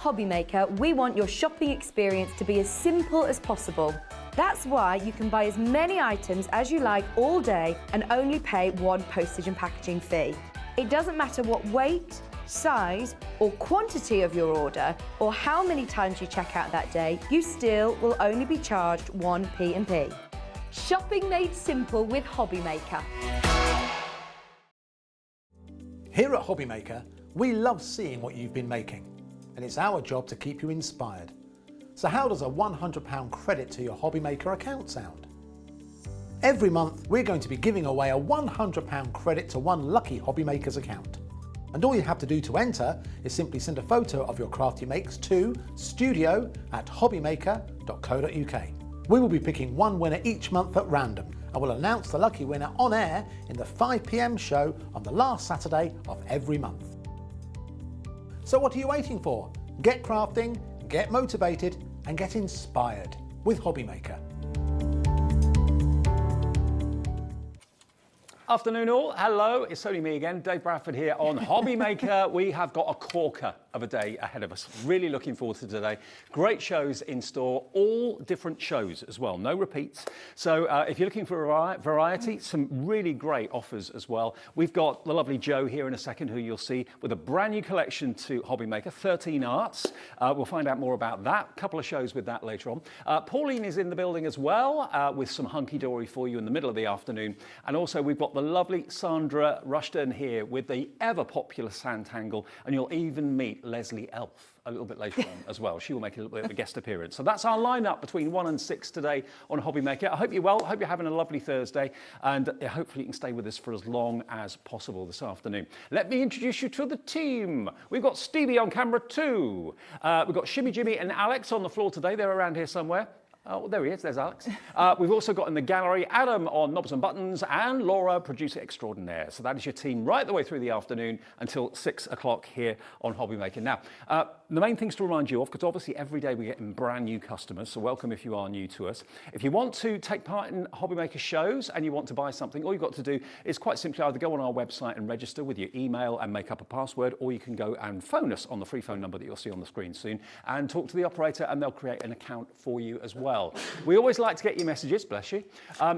Hobbymaker, we want your shopping experience to be as simple as possible. That's why you can buy as many items as you like all day and only pay one postage and packaging fee. It doesn't matter what weight, size or quantity of your order or how many times you check out that day, you still will only be charged one P&P. Shopping made simple with Hobbymaker. Here at Hobbymaker, we love seeing what you've been making, and it's our job to keep you inspired. So how does a £100 credit to your Hobbymaker account sound? Every month, we're going to be giving away a £100 credit to one lucky Hobbymaker's account. And all you have to do to enter is simply send a photo of your craft you makes to studio@hobbymaker.co.uk. We will be picking one winner each month at random, and we'll announce the lucky winner on air in the 5 PM show on the last Saturday of every month. So what are you waiting for? Get crafting, get motivated, and get inspired with Hobbymaker. Afternoon all, hello, it's only me again, Dave Bradford here on Hobbymaker. We have got a corker of a day ahead of us. Really looking forward to today. Great shows in store, all different shows as well, no repeats. So if you're looking for variety, some really great offers as well. We've got the lovely Jo here in a second, who you'll see with a brand new collection to Hobbymaker, 13 Arts. We'll find out more about that, a couple of shows with that later on. Pauline is in the building as well, with some Hunky Dory for you in the middle of the afternoon. And also we've got the lovely Sandra Rushton here with the ever popular SanTangle, and you'll even meet Leslie Elf a little bit later on as well. She will make a little bit of a guest appearance. So that's our lineup between 1 and 6 today on Hobbymaker. I hope you're well, I hope you're having a lovely Thursday, and hopefully you can stay with us for as long as possible this afternoon. Let me introduce you to the team. We've got Stevie on camera too. We've got Shimmy Jimmy and Alex on the floor today. They're around here somewhere. Oh, there he is, there's Alex. We've also got in the gallery Adam on knobs and buttons and Laura, producer extraordinaire. So that is your team right the way through the afternoon until 6 o'clock here on Hobbymaker. Now, the main things to remind you of, because obviously every day we get brand new customers, so welcome if you are new to us. If you want to take part in Hobbymaker shows and you want to buy something, all you've got to do is quite simply either go on our website and register with your email and make up a password, or you can go and phone us on the free phone number that you'll see on the screen soon and talk to the operator, and they'll create an account for you as well. We always like to get your messages, bless you.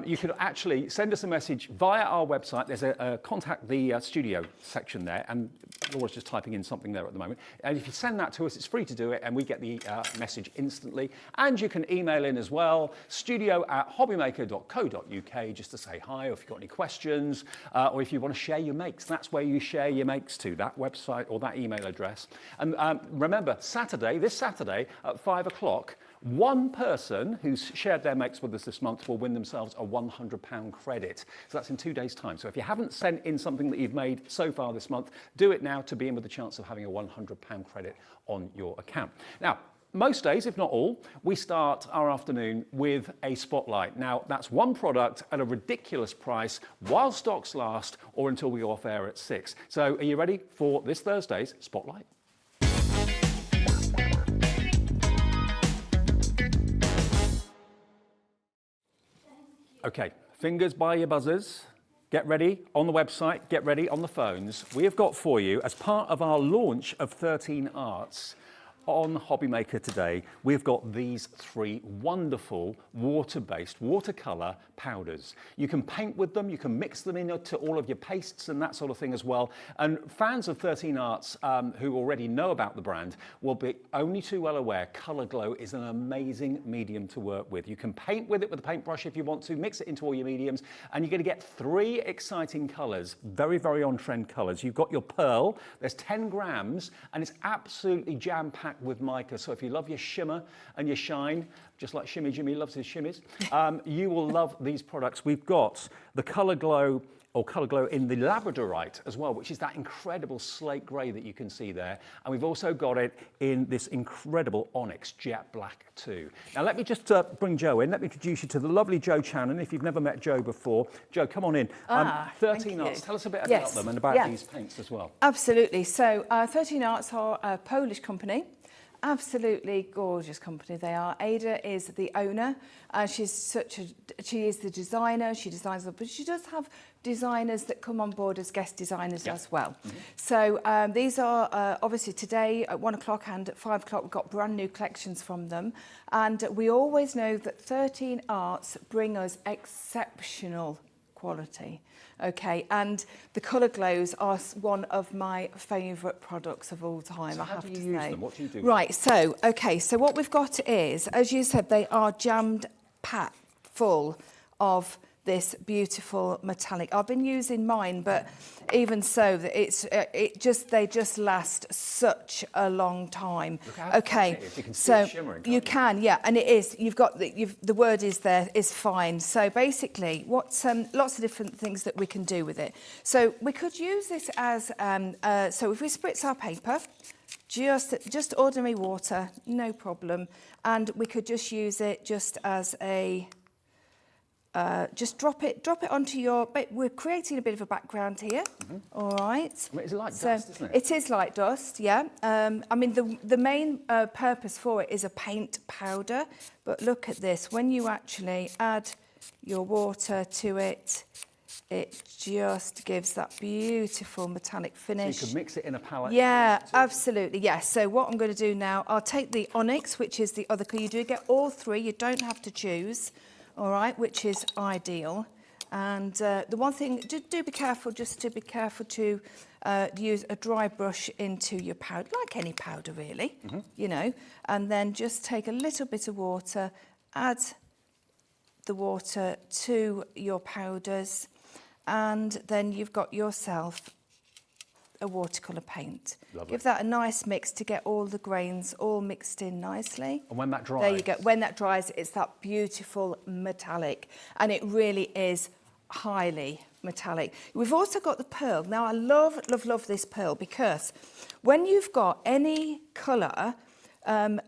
You can actually send us a message via our website. There's a contact the studio section there, and Laura's just typing in something there at the moment. And if you send that to us, it's free to do it, and we get the message instantly. And you can email in as well, studio@hobbymaker.co.uk, just to say hi, or if you've got any questions, or if you want to share your makes. That's where you share your makes to, that website or that email address. And remember, this Saturday at 5 o'clock, one person who's shared their makes with us this month will win themselves a £100 credit. So that's in 2 days' time. So if you haven't sent in something that you've made so far this month, do it now to be in with the chance of having a £100 credit on your account. Now, most days, if not all, we start our afternoon with a spotlight. Now, that's one product at a ridiculous price while stocks last, or until we go off air at 6. So are you ready for this Thursday's spotlight? Okay, fingers by your buzzers. Get ready on the website, get ready on the phones. We have got for you, as part of our launch of 13 Arts, on Hobbymaker today, we've got these 3 wonderful water-based watercolour powders. You can paint with them, you can mix them into all of your pastes and that sort of thing as well. And fans of 13 Arts who already know about the brand will be only too well aware Colour Glow is an amazing medium to work with. You can paint with it with a paintbrush if you want to, mix it into all your mediums, and you're going to get 3 exciting colours, very, very on-trend colours. You've got your pearl, there's 10 grams, and it's absolutely jam-packed with mica. So if you love your shimmer and your shine, just like Shimmy Jimmy loves his shimmies, you will love these products. We've got the Colour Glow, or Colour Glow in the Labradorite as well, which is that incredible slate grey that you can see there. And we've also got it in this incredible onyx jet black too. Now let me just bring Jo in. Let me introduce you to the lovely Jo Channon. If you've never met Jo before, Jo, come on in. 13 Arts, tell us a bit about them and about these paints as well. Absolutely. So 13 Arts are a Polish company. Absolutely gorgeous company they are. Ada is the owner. She is the designer. She designs them, but she does have designers that come on board as guest designers as well. So these are obviously today at 1 o'clock and at 5 o'clock we've got brand new collections from them. And we always know that 13 Arts bring us exceptional quality. Okay, and the colour glows are one of my favourite products of all time, so I have to say. Use them? What do you do? Right, so, okay, so what we've got is, as you said, they are jammed packed full of this beautiful metallic. I've been using mine, but even so, they just last such a long time. Look how okay, it is. You can see so it shimmering, you can, yeah, and it is. You've got the word is there is fine. So basically, lots of different things that we can do with it. So we could use this as so if we spritz our paper. Just ordinary water, no problem, and we could just use it just as a. Just drop it onto your. We're creating a bit of a background here. All right. I mean, it's like dust, isn't it? It is like dust, yeah. I mean, the main purpose for it is a paint powder. But look at this. When you actually add your water to it, it just gives that beautiful metallic finish. So you could mix it in a palette. Yeah, absolutely, yes. So what I'm going to do now, I'll take the onyx, which is the other colour. You do get all three. You don't have to choose. All right, which is ideal. And the one thing, do be careful, just to be careful to use a dry brush into your powder, like any powder really, you know, and then just take a little bit of water, add the water to your powders, and then you've got yourself a watercolour paint. Lovely. Give that a nice mix to get all the grains all mixed in nicely. And when that dries? There you go. When that dries, it's that beautiful metallic, and it really is highly metallic. We've also got the pearl. Now, I love, love, love this pearl because when you've got any colour, and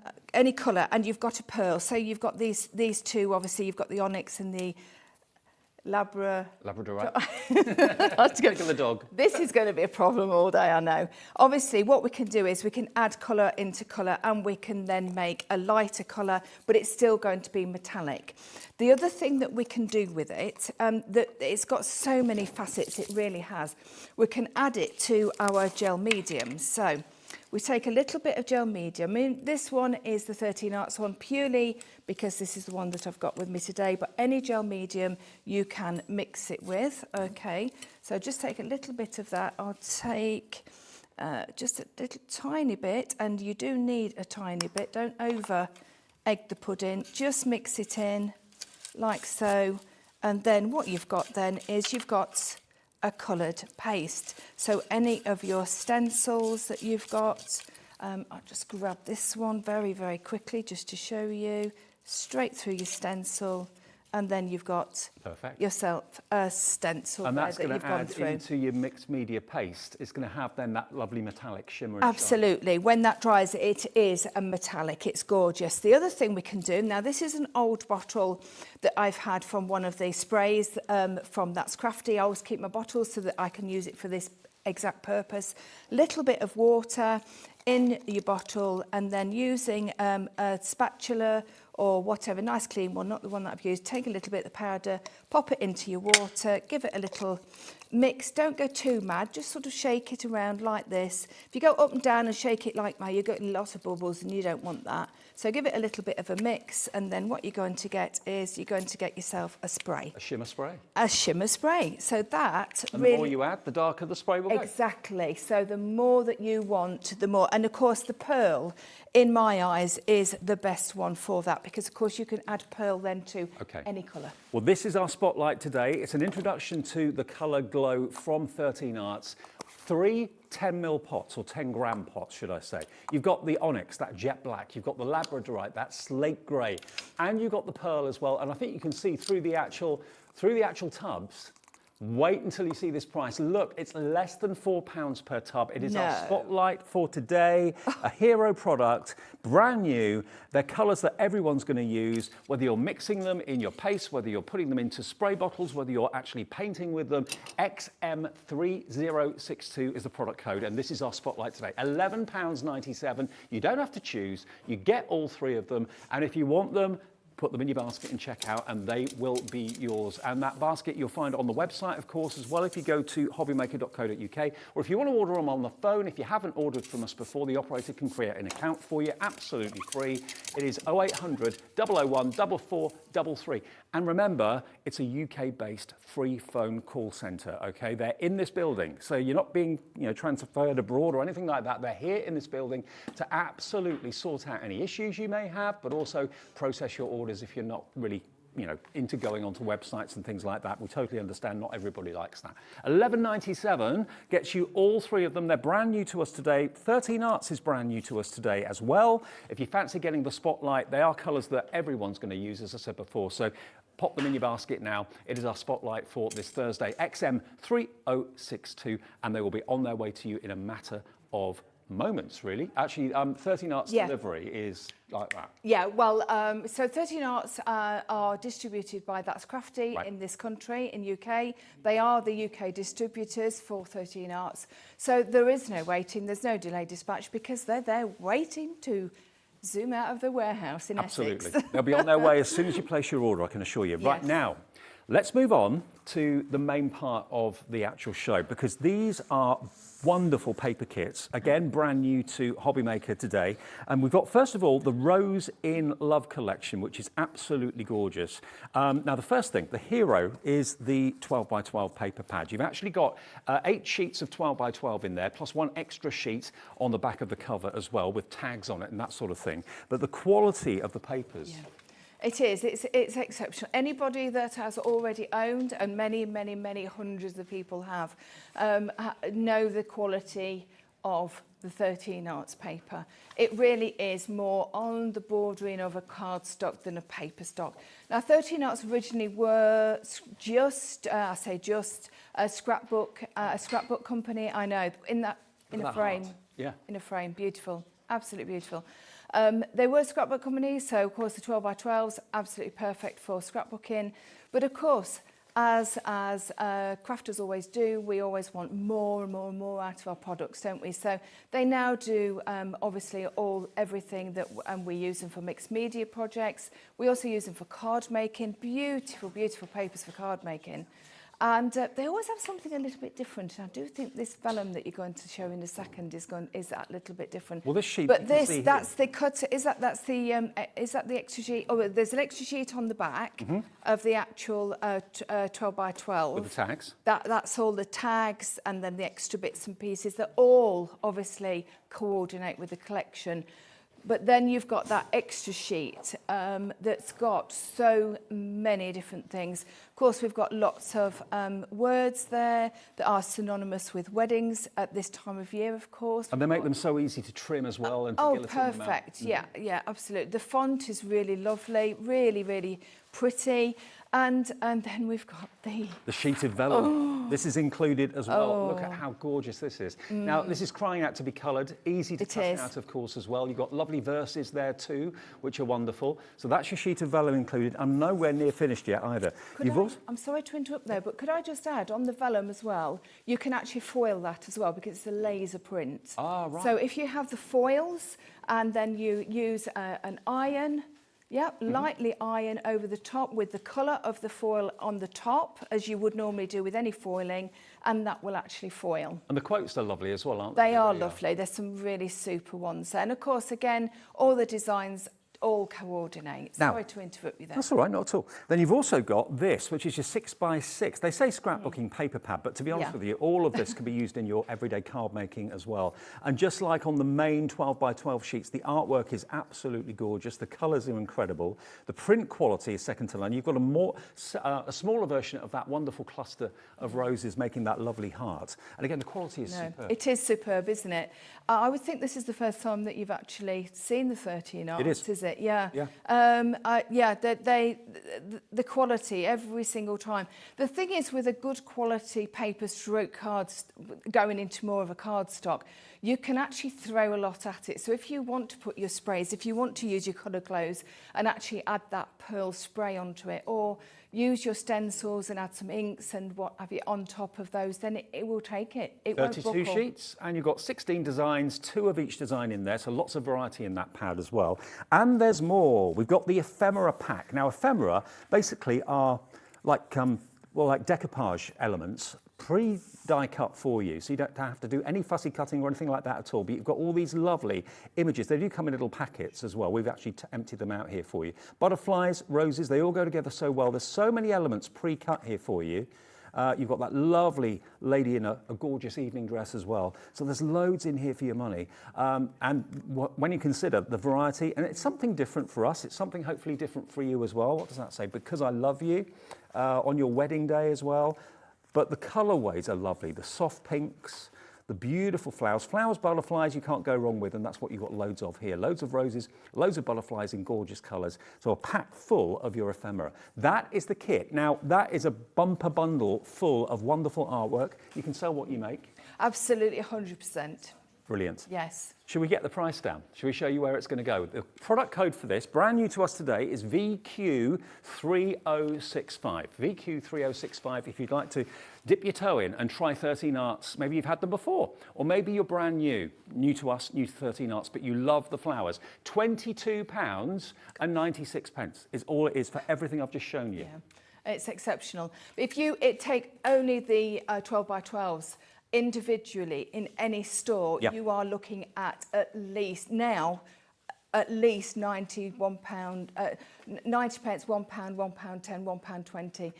you've got a pearl, so you've got these two, obviously you've got the onyx and the Labradorite. Think of the dog. This is going to be a problem all day, I know. Obviously, what we can do is we can add colour into colour, and we can then make a lighter colour, but it's still going to be metallic. The other thing that we can do with it, that it's got so many facets, it really has. We can add it to our gel medium. So we take a little bit of gel medium. I mean, this one is the 13 Arts one purely because this is the one that I've got with me today, but any gel medium you can mix it with, okay? So just take a little bit of that. I'll take just a little tiny bit, and you do need a tiny bit. Don't over egg the pudding. Just mix it in like so. And then what you've got then is you've got a coloured paste. So any of your stencils that you've got, I'll just grab this one very, very quickly just to show you, straight through your stencil, and then you've got yourself a stencil and there that's that going you've to gone add through. into your mixed media paste. It's going to have then that lovely metallic shimmer. Absolutely. When that dries, it is a metallic. It's gorgeous. The other thing we can do, now this is an old bottle that I've had from one of the sprays from That's Crafty. I always keep my bottles so that I can use it for this exact purpose. Little bit of water in your bottle, and then using a spatula or whatever, nice clean one, not the one that I've used. Take a little bit of the powder, pop it into your water, give it a little mix. Don't go too mad, just sort of shake it around like this. If you go up and down and shake it like that, you're getting lots of bubbles, and you don't want that. So give it a little bit of a mix, and then what you're going to get is you're going to get yourself a spray. A shimmer spray. A shimmer spray. So that and really... the more you add, the darker the spray will go. Exactly. So the more that you want, the more. And of course, the pearl, in my eyes, is the best one for that, because of course you can add pearl then to any colour. Well, this is our spotlight today. It's an introduction to the colour glow from 13 Arts. 3 10mm pots, or 10 gram pots, should I say. You've got the onyx, that jet black. You've got the labradorite, that slate grey, and you've got the pearl as well. And I think you can see through the actual tubs Wait until you see this price. Look, it's less than £4 per tub. It is our spotlight for today, a hero product, brand new. They're colours that everyone's going to use, whether you're mixing them in your paste, whether you're putting them into spray bottles, whether you're actually painting with them. XM3062 is the product code, and this is our spotlight today. £11.97. You don't have to choose. You get all three of them, and if you want them, put them in your basket and check out, and they will be yours. And that basket you'll find on the website, of course, as well, if you go to hobbymaker.co.uk, or if you want to order them on the phone, if you haven't ordered from us before, the operator can create an account for you, absolutely free. It is 0800 001 4433. And remember, it's a UK-based free phone call centre, okay? They're in this building, so you're not being transferred abroad or anything like that. They're here in this building to absolutely sort out any issues you may have, but also process your orders if you're not really into going onto websites and things like that. We totally understand not everybody likes that. £11.97 gets you all three of them. They're brand new to us today. 13 Arts is brand new to us today as well. If you fancy getting the spotlight, they are colours that everyone's going to use, as I said before. So pop them in your basket now. It is our spotlight for this Thursday, XM3062, and they will be on their way to you in a matter of moments, really. Actually, 13 Arts delivery is like that. Yeah, well, so 13 Arts are distributed by That's Crafty in this country, in UK. They are the UK distributors for 13 Arts. So there is no waiting, there's no delay dispatch, because they're there waiting to zoom out of the warehouse in Absolutely. Essex. They'll be on their way as soon as you place your order, I can assure you. Yes. Right now, let's move on to the main part of the actual show, because these are wonderful paper kits, again brand new to Hobbymaker today. And we've got, first of all, the Rose in Love collection, which is absolutely gorgeous. Now the first thing, the hero is the 12x12 paper pad. You've actually got 8 sheets of 12x12 in there, plus one extra sheet on the back of the cover as well, with tags on it and that sort of thing. But the quality of the papers. Yeah. It is. It's exceptional. Anybody that has already owned, and many, many, many hundreds of people have, know the quality of the 13 Arts paper. It really is more on the bordering of a cardstock than a paper stock. Now, 13 Arts originally were just, a scrapbook company. I know, in a frame. Heart. Yeah. In a frame, beautiful, absolutely beautiful. They were scrapbook companies, so of course the 12x12s, absolutely perfect for scrapbooking. But of course, as crafters always do, we always want more and more and more out of our products, don't we? So they now do obviously everything that, and we use them for mixed media projects. We also use them for card making, beautiful, beautiful papers for card making. And they always have something a little bit different. And I do think this vellum that you're going to show in a second is that little bit different. Well, this sheet, but that's the cut. Is that the extra sheet? Oh, there's an extra sheet on the back of the actual 12x12 with the tags. That's all the tags, and then the extra bits and pieces that all obviously coordinate with the collection. But then you've got that extra sheet that's got so many different things. Of course, we've got lots of words there that are synonymous with weddings at this time of year, of course. And they make them so easy to trim as well. And to perfect. Yeah, absolutely. The font is really lovely, really, really pretty. And then we've got the sheet of vellum. This is included as well. Look at how gorgeous this is. Now, this is crying out to be coloured, easy to cut out, of course, as well. You've got lovely verses there too, which are wonderful. So that's your sheet of vellum included. I'm nowhere near finished yet either. I'm sorry to interrupt there, but could I just add, on the vellum as well, you can actually foil that as well, because it's a laser print. Ah, right. So if you have the foils, and then you use an iron, lightly iron over the top with the colour of the foil on the top, as you would normally do with any foiling, and that will actually foil. And the quotes are lovely as well, aren't they? They are lovely. There's some really super ones there. And of course, again, all the designs all coordinate. Now, sorry to interrupt you there. That's all right, not at all. Then you've also got this, which is your 6x6. They say scrapbooking paper pad, but to be honest with you, all of this can be used in your everyday card making as well. And just like on the main 12x12 sheets, the artwork is absolutely gorgeous. The colours are incredible. The print quality is second to none. You've got a smaller version of that wonderful cluster of roses making that lovely heart. And again, the quality is superb. It is superb, isn't it? I would think this is the first time that you've actually seen the 13 Arts, is it? it, yeah. Yeah. The quality every single time. The thing is, with a good quality paper stroke cards going into more of a cardstock, you can actually throw a lot at it. So if you want to put your sprays, if you want to use your colour glows and actually add that pearl spray onto it, or use your stencils and add some inks and what have you on top of those, then it will take it. It won't 32 buckle. sheets, and you've got 16 designs, 2 of each design in there, so lots of variety in that pad as well. And there's more. We've got the ephemera pack. Now, ephemera basically are like decoupage elements, pre-die cut for you, so you don't have to do any fussy cutting or anything like that at all. But you've got all these lovely images. They do come in little packets as well. We've actually emptied them out here for you. Butterflies, roses, they all go together so well. There's so many elements pre-cut here for you. You've got that lovely lady in a gorgeous evening dress as well. So there's loads in here for your money. And when you consider the variety, and it's something different for us, it's something hopefully different for you as well. What does that say? Because I love you, on your wedding day as well. But the colourways are lovely, the soft pinks, the beautiful flowers. Flowers, butterflies, you can't go wrong with, and that's what you've got loads of here. Loads of roses, loads of butterflies in gorgeous colours. So a pack full of your ephemera. That is the kit. Now, that is a bumper bundle full of wonderful artwork. You can sell what you make. Absolutely, 100%. Brilliant. Yes. Should we get the price down? Should we show you where it's going to go? The product code for this, brand new to us today, is VQ3065. VQ3065, if you'd like to dip your toe in and try 13 Arts. Maybe you've had them before, or maybe you're brand new to us, new to 13 Arts, but you love the flowers. £22.96 is all it is for everything I've just shown you. Yeah, it's exceptional. If you take only the 12 by 12s, individually in any store, you are looking at least now, at least £91, 90 pence, £1, £1.10, £1.20.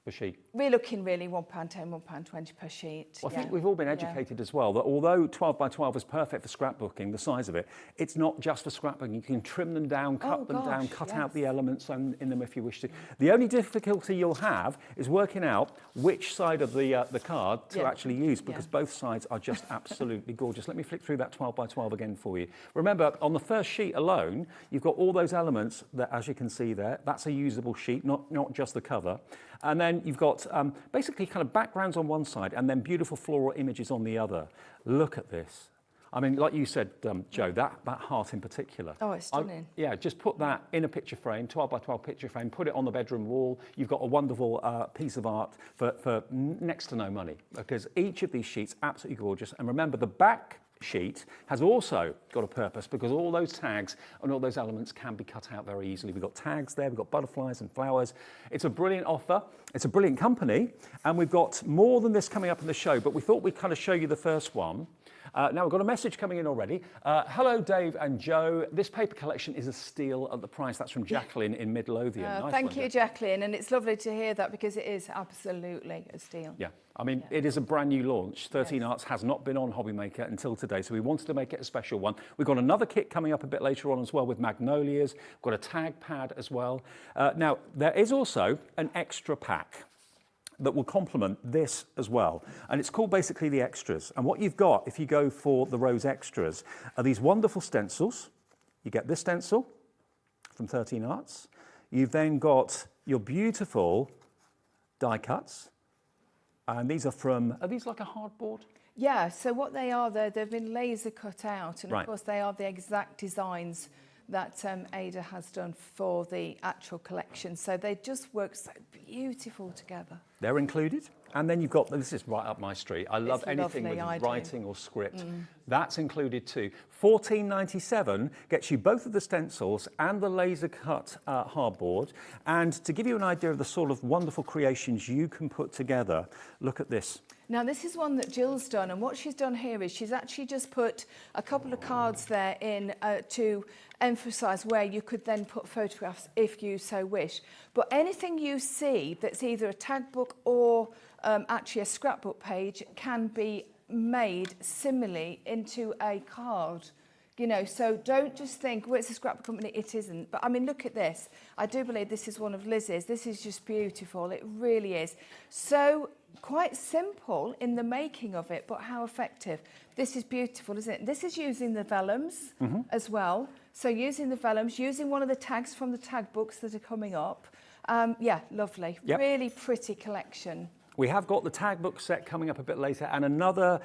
Per sheet. We're looking really £1.10, £1.20 per sheet. Well, I think we've all been educated as well that although 12 by 12 is perfect for scrapbooking, the size of it, it's not just for scrapbooking. You can trim them down, cut them down, cut out the elements in them if you wish to. The only difficulty you'll have is working out which side of the card to actually use, because both sides are just absolutely gorgeous. Let me flick through that 12 by 12 again for you. Remember, on the first sheet alone, you've got all those elements that, as you can see there, that's a usable sheet, not just the cover. And then you've got basically kind of backgrounds on one side and then beautiful floral images on the other. Look at this. I mean, like you said, Joe, that heart in particular. Oh, it's stunning. Just put that in a picture frame, 12 by 12 picture frame, put it on the bedroom wall. You've got a wonderful piece of art for next to no money, because each of these sheets absolutely gorgeous. And remember, the back sheet has also got a purpose, because all those tags and all those elements can be cut out very easily. We've got tags there, we've got butterflies and flowers. It's a brilliant offer, it's a brilliant company, and we've got more than this coming up in the show, but we thought we'd kind of show you the first one. Now, we've got a message coming in already. Hello, Dave and Joe. This paper collection is a steal at the price. That's from Jacqueline in Midlothian. Nice thank you, Jacqueline. And it's lovely to hear that, because it is absolutely a steal. Yeah. I mean, it is a brand new launch. 13 Arts has not been on Hobbymaker until today, so we wanted to make it a special one. We've got another kit coming up a bit later on as well with Magnolias. We've got a tag pad as well. Now, there is also an extra pack that will complement this as well. And it's called basically the extras. And what you've got, if you go for the Rose Extras, are these wonderful stencils. You get this stencil from 13 Arts. You've then got your beautiful die cuts. And these are these like a hardboard? Yeah, so what they are, they've been laser cut out. And of course, they are the exact designs that Ada has done for the actual collection. So they just work so beautiful together. They're included. And then you've got, this is right up my street. I love anything with writing or script. That's included too. $14.97 gets you both of the stencils and the laser cut hardboard. And to give you an idea of the sort of wonderful creations you can put together, look at this. Now, this is one that Jill's done, and what she's done here is she's actually just put a couple of cards there in to emphasise where you could then put photographs if you so wish. But anything you see that's either a tag book or actually a scrapbook page can be made similarly into a card. You know, so don't just think, well, it's a scrapbook company, it isn't. But I mean, look at this. I do believe this is one of Liz's. This is just beautiful. It really is. So quite simple in the making of it, but how effective. This is beautiful, isn't it? This is using the vellums as well. So using the vellums, using one of the tags from the tag books that are coming up. Yeah, lovely. Yep. Really pretty collection. We have got the tag book set coming up a bit later and another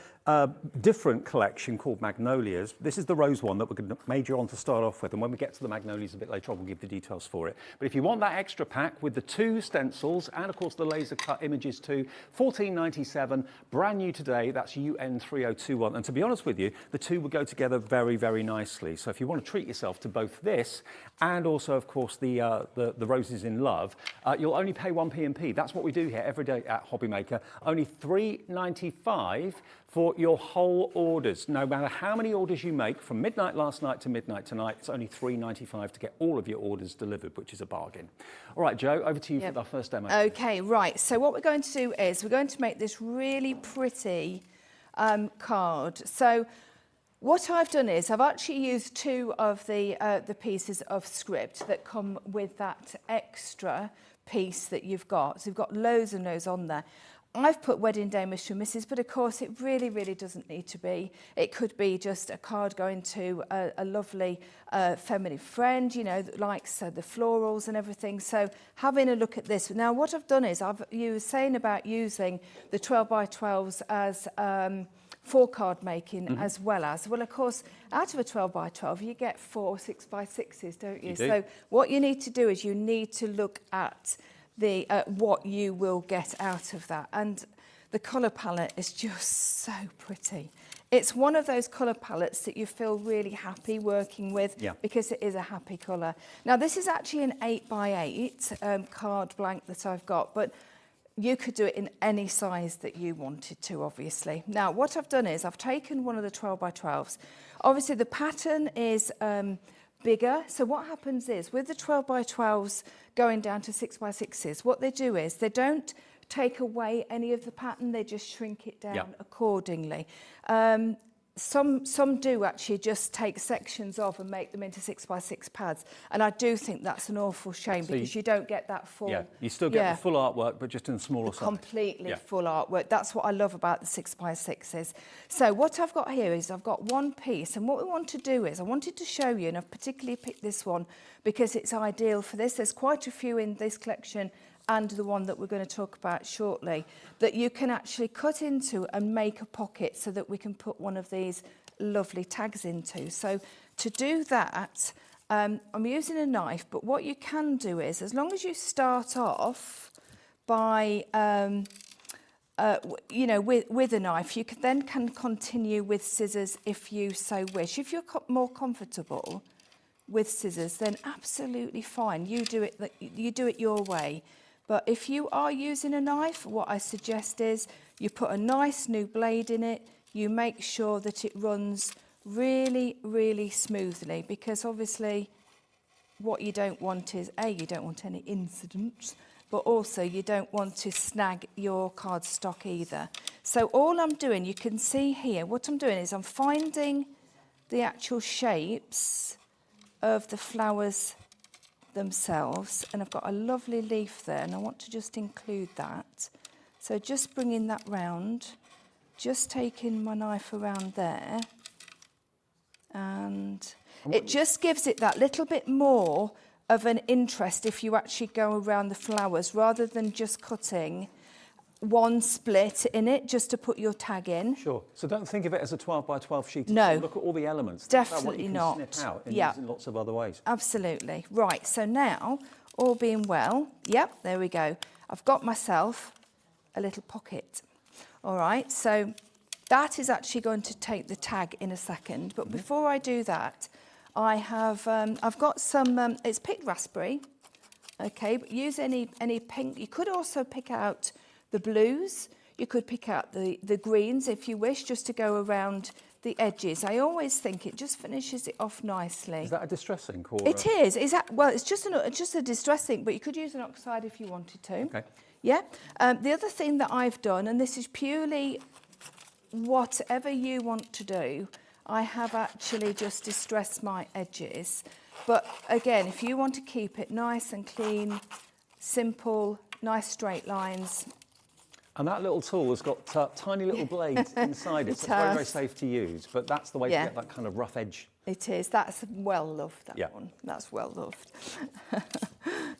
different collection called Magnolias. This is the rose one that we're going to major on to start off with, and when we get to the Magnolias a bit later on, we'll give the details for it. But if you want that extra pack with the 2 stencils and of course the laser cut images too, $14.97, brand new today, that's UN3021. And to be honest with you, the 2 will go together very, very nicely. So if you want to treat yourself to both this and also of course the roses in love, you'll only pay 1p&p. That's what we do here every day at Hobby Maker. Only $3.95 for your whole orders. No matter how many orders you make, from midnight last night to midnight tonight, it's only $3.95 to get all of your orders delivered, which is a bargain. All right, Jo, over to you for our first demo. Okay, right. So what we're going to do is we're going to make this really pretty card. So what I've done is I've actually used 2 of the pieces of script that come with that extra piece that you've got. So you've got loads and loads on there. I've put Wedding Day Mr. and Mrs, but of course it really, really doesn't need to be. It could be just a card going to a lovely feminine friend, you know, that likes the florals and everything. So having a look at this. Now what I've done is you were saying about using the 12x12s as 4-card making as well as. Well, of course, out of a 12x12, you get 4 6x6s, don't you? So what you need to do is you need to look at the what you will get out of that. And the colour palette is just so pretty. It's one of those colour palettes that you feel really happy working with because it is a happy colour. Now, this is actually an 8x8 card blank that I've got, but you could do it in any size that you wanted to, obviously. Now, what I've done is I've taken one of the 12x12s. Obviously, the pattern is bigger. So what happens is with the 12x12s going down to 6x6s, what they do is they don't take away any of the pattern, they just shrink it down accordingly. Some do actually just take sections off and make them into 6x6 pads. And I do think that's an awful shame because you don't get that full. Yeah, you still get the full artwork, but just in a smaller size. Completely full artwork. That's what I love about the 6x6s. So what I've got here is I've got one piece, and what we want to do is I wanted to show you, and I've particularly picked this one because it's ideal for this. There's quite a few in this collection and the one that we're going to talk about shortly, that you can actually cut into and make a pocket so that we can put one of these lovely tags into. So to do that, I'm using a knife, but what you can do is, as long as you start off by, you know, with a knife, you can continue with scissors if you so wish. If you're more comfortable with scissors, then absolutely fine. You do it your way. But if you are using a knife, what I suggest is you put a nice new blade in it, you make sure that it runs really, really smoothly, because obviously what you don't want is, you don't want any incidents, but also you don't want to snag your cardstock either. So all I'm doing, you can see here, what I'm doing is I'm finding the actual shapes of the flowers themselves, and I've got a lovely leaf there, and I want to just include that. So just bringing that round, just taking my knife around there, and it just gives it that little bit more of an interest if you actually go around the flowers rather than just cutting one split in it just to put your tag in. Sure. So don't think of it as a 12x12 sheet. No. Look at all the elements. Definitely not. Snip out in lots of other ways. Absolutely. Right. So now, all being well, there we go. I've got myself a little pocket. All right. So that is actually going to take the tag in a second. But before I do that, I have, I've got some, it's picked raspberry. Okay. But use any pink. You could also pick out the blues, you could pick out the greens if you wish, just to go around the edges. I always think it just finishes it off nicely. Is that a distress ink? Or it is. Is that, well, it's just a distress ink, but you could use an oxide if you wanted to. Okay. Yeah. The other thing that I've done, and this is purely whatever you want to do, I have actually just distressed my edges. But again, if you want to keep it nice and clean, simple, nice straight lines. And that little tool has got tiny little blades inside it, so it's very, very safe to use. But that's the way to get that kind of rough edge. It is. That's well loved, that one. That's well loved.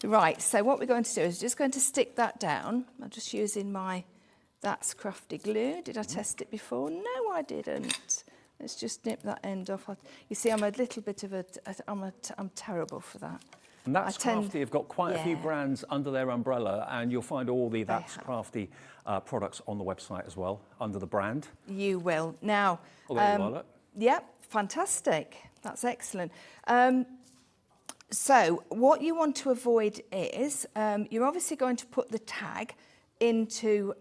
Right, so what we're going to do is just going to stick that down. I'm just using my That's Crafty glue. Did I test it before? No, I didn't. Let's just nip that end off. You see, I'm a little bit of I'm terrible for that. And That's Crafty have got quite a few brands under their umbrella, and you'll find all the That's Crafty products on the website as well, under the brand. You will. Now, yeah, fantastic. That's excellent. So what you want to avoid is, you're obviously going to put the tag into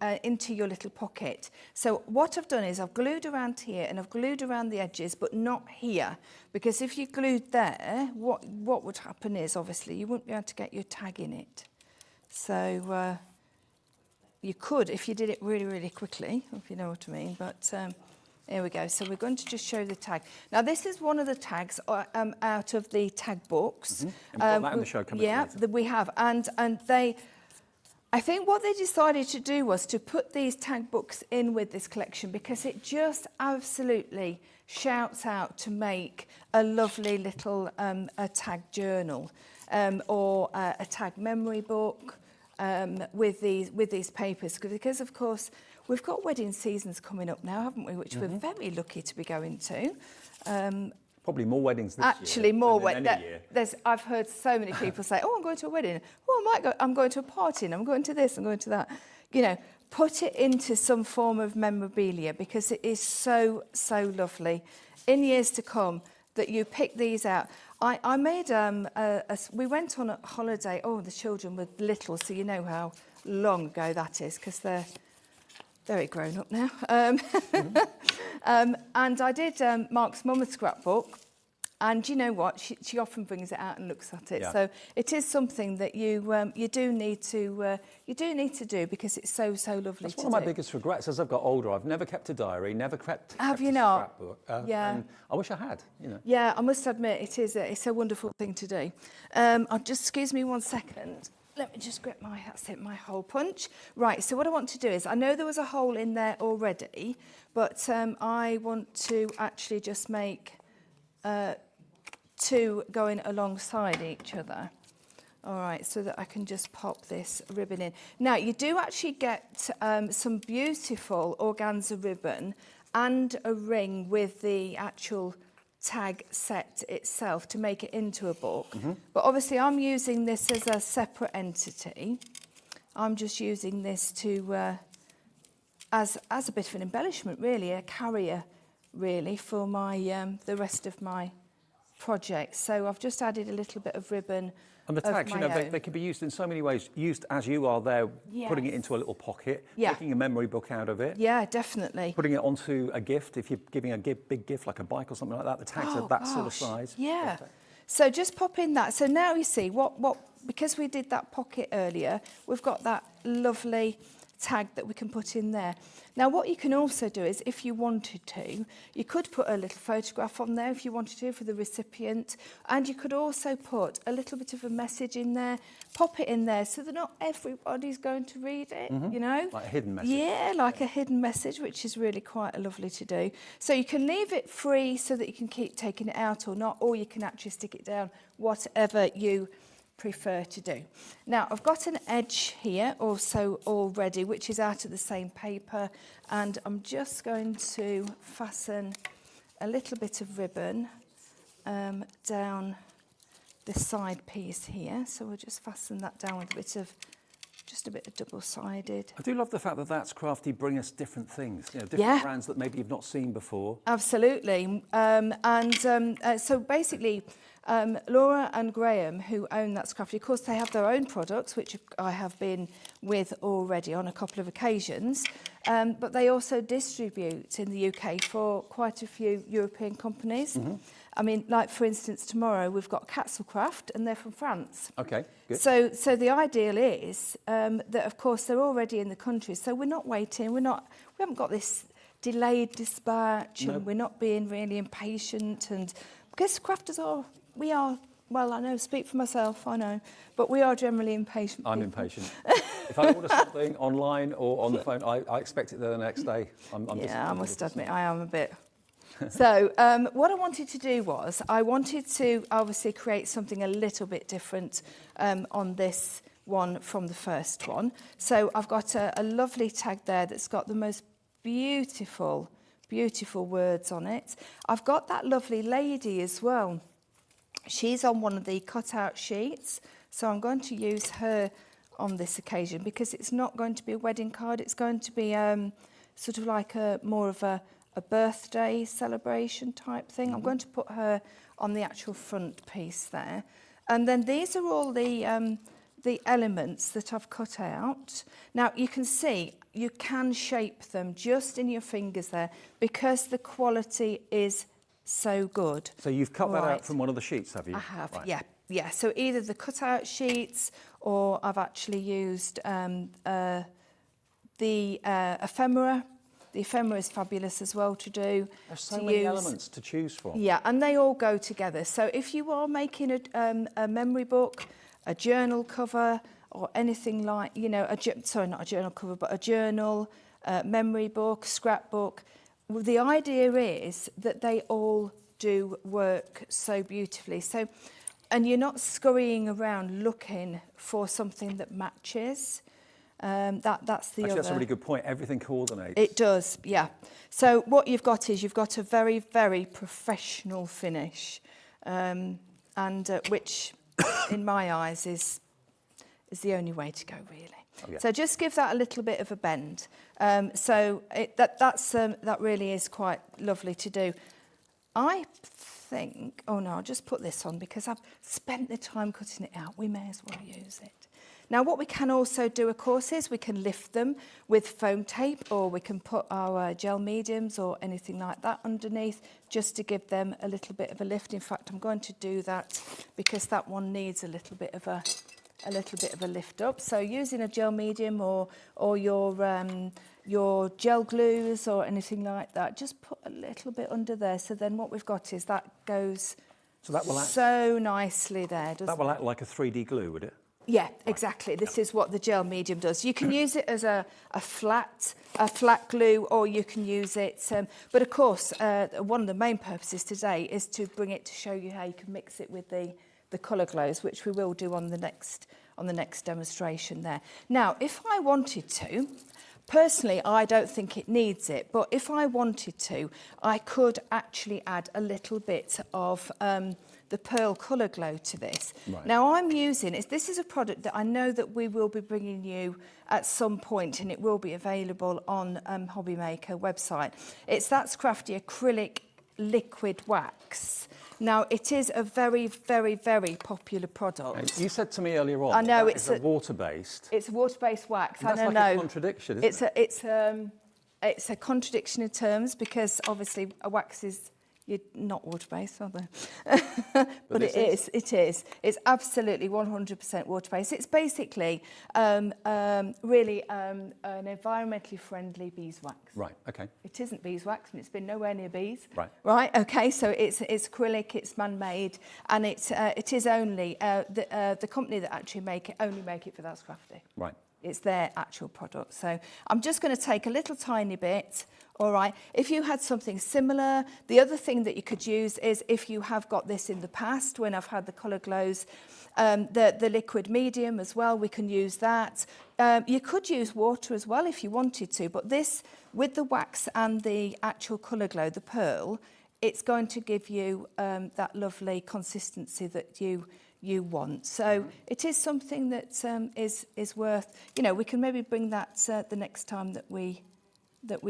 your little pocket. So what I've done is I've glued around here and I've glued around the edges, but not here, because if you glued there, what would happen is obviously you wouldn't be able to get your tag in it. So you could if you did it really, really quickly, if you know what I mean. But here we go. So we're going to just show the tag. Now this is one of the tags out of the tag books. And you've got that in the show coming later. We have, and they. I think what they decided to do was to put these tag books in with this collection, because it just absolutely shouts out to make a lovely little a tag journal or a tag memory book with these papers, because of course we've got wedding seasons coming up now, haven't we, which we're very lucky to be going to. Probably more weddings this year. Actually, more weddings. I've heard so many people say, "Oh, I'm going to a wedding. Oh, I might go. I'm going to a party. And I'm going to this. I'm going to that." You know, put it into some form of memorabilia, because it is so lovely. In years to come, that you pick these out. I made we went on a holiday. Oh, the children were little, so you know how long ago that is, because they're very grown up now. And I did Mark's mum's scrapbook, and you know what? She often brings it out and looks at it. So it is something that you do need to do, because it's so lovely. That's one of my biggest regrets as I've got older. I've never kept a diary, never kept a scrapbook. And I wish I had. You know. Yeah, I must admit it's a wonderful thing to do. I'll just excuse me 1 second. Let me just grip my hole punch. Right, so what I want to do is, I know there was a hole in there already, but I want to actually just make two going alongside each other. All right, so that I can just pop this ribbon in. Now, you do actually get some beautiful organza ribbon and a ring with the actual tag set itself to make it into a book. But obviously I'm using this as a separate entity. I'm just using this to as a bit of an embellishment, really, a carrier really for my the rest of my project. So I've just added a little bit of ribbon. And the tags, you know, they can be used in so many ways. Used as you are there, putting it into a little pocket, making a memory book out of it. Yeah, definitely. Putting it onto a gift, if you're giving a big gift like a bike or something like that, the tags are that sort of size. Yeah. So just pop in that. So now you see what because we did that pocket earlier, we've got that lovely tag that we can put in there. Now what you can also do is, if you wanted to, you could put a little photograph on there if you wanted to for the recipient, and you could also put a little bit of a message in there, pop it in there so that not everybody's going to read it, you know. Like a hidden message. Yeah, like a hidden message, which is really quite lovely to do. So you can leave it free so that you can keep taking it out or not, or you can actually stick it down, whatever you prefer to do. Now I've got an edge here also already, which is out of the same paper, and I'm just going to fasten a little bit of ribbon down the side piece here. So we'll just fasten that down with just a bit of double-sided. I do love the fact that That's Crafty bring us different things, you know, different brands that maybe you've not seen before. Absolutely. So basically, Laura and Graham, who own That's Crafty, of course, they have their own products, which I have been with already on a couple of occasions, but they also distribute in the UK for quite a few European companies. I mean, like, for instance, tomorrow we've got Castlecraft, and they're from France. Okay, good. So the ideal is that, of course, they're already in the country, so we're not waiting, we haven't got this delayed dispatch Nope. and we're not being really impatient. And because crafters are, we are, well, I know, speak for myself, I know, but we are generally impatient. I'm people. impatient. If I order something online or on the phone, I expect it there the next day. I'm Yeah, I disappointed must if it's admit, not. I am a bit. So what I wanted to do was, I wanted to obviously create something a little bit different on this one from the first one. So I've got a lovely tag there that's got the most beautiful, beautiful words on it. I've got that lovely lady as well. She's on one of the cutout sheets, so I'm going to use her on this occasion because it's not going to be a wedding card. It's going to be sort of like more of a birthday celebration type thing. I'm going to put her on the actual front piece there. And then these are all the elements that I've cut out. Now you can see you can shape them just in your fingers there because the quality is so good. So you've cut that Right. out from one of the sheets, have you? I have, Right. yeah. So either the cutout sheets or I've actually used the ephemera. The ephemera is fabulous as well to do. There's so many elements to choose from. Yeah, and they all go together. So if you are making a memory book, a journal cover, or anything like, you know, sorry, not a journal cover, but a journal, memory book, scrapbook, well, the idea is that they all do work so beautifully. So, and you're not scurrying around looking for something that matches. That's the Actually, other. that's a really good point. Everything coordinates. It does, yeah. So what you've got is you've got a very, very professional finish, and which, in my eyes, is the only way to go, really. Oh, yeah. So just give that a little bit of a bend. That really is quite lovely to do. I think, oh no, I'll just put this on because I've spent the time cutting it out. We may as well use it. Now what we can also do, of course, is we can lift them with foam tape, or we can put our gel mediums or anything like that underneath just to give them a little bit of a lift. In fact, I'm going to do that because that one needs a little bit of a lift up. So using a gel medium or your gel glues or anything like that, just put a little bit under there. So then what we've got is that goes so nicely there. That will act like a 3D glue, would it? Yeah, exactly. This is what the gel medium does. You can use it as a flat glue, or you can use it. But of course, one of the main purposes today is to bring it to show you how you can mix it with the colour glows, which we will do on the next demonstration there. Now, if I wanted to, personally, I don't think it needs it, but if I wanted to, I could actually add a little bit of the pearl colour glow to this. Right. Now I'm using, this is a product that I know that we will be bringing you at some point, and it will be available on Hobby Maker website. It's That's Crafty acrylic liquid wax. Now it is a very, very, very popular product. You said to me earlier on, I know that it's is a water-based. It's a water-based wax. That's I don't like know. a contradiction, isn't it? It's a contradiction in terms because obviously a wax is not water-based, are they? But it is. It's absolutely 100% water-based. It's basically really an environmentally friendly beeswax. Right, okay. It isn't beeswax, and it's been nowhere near bees. Right. Right, okay, so it's acrylic, it's man-made, and it is only, the company that actually make it for That's Crafty. Right. It's their actual product. So I'm just going to take a little tiny bit. All right. If you had something similar, the other thing that you could use is if you have got this in the past, when I've had the colour glows, the liquid medium as well, we can use that. You could use water as well if you wanted to, but this, with the wax and the actual colour glow, the pearl, it's going to give you that lovely consistency that you want. So it is something that is worth, we can maybe bring that the next time that we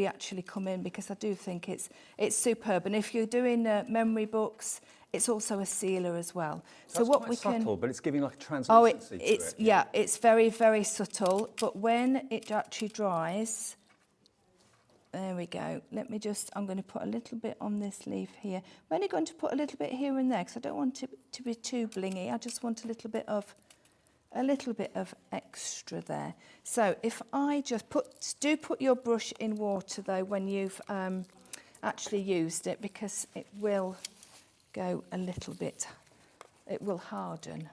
actually come in, because I do think it's superb. And if you're doing memory books, it's also a sealer as well. So what we can subtle, but it's giving like a translucency to it. Yeah, it's very, very subtle. But when it actually dries, there we go. I'm going to put a little bit on this leaf here. I'm only going to put a little bit here and there because I don't want it to be too blingy. I just want a little bit of a little bit of extra there. So if I just put your brush in water though when you've actually used it, because it will go a little bit, it will harden.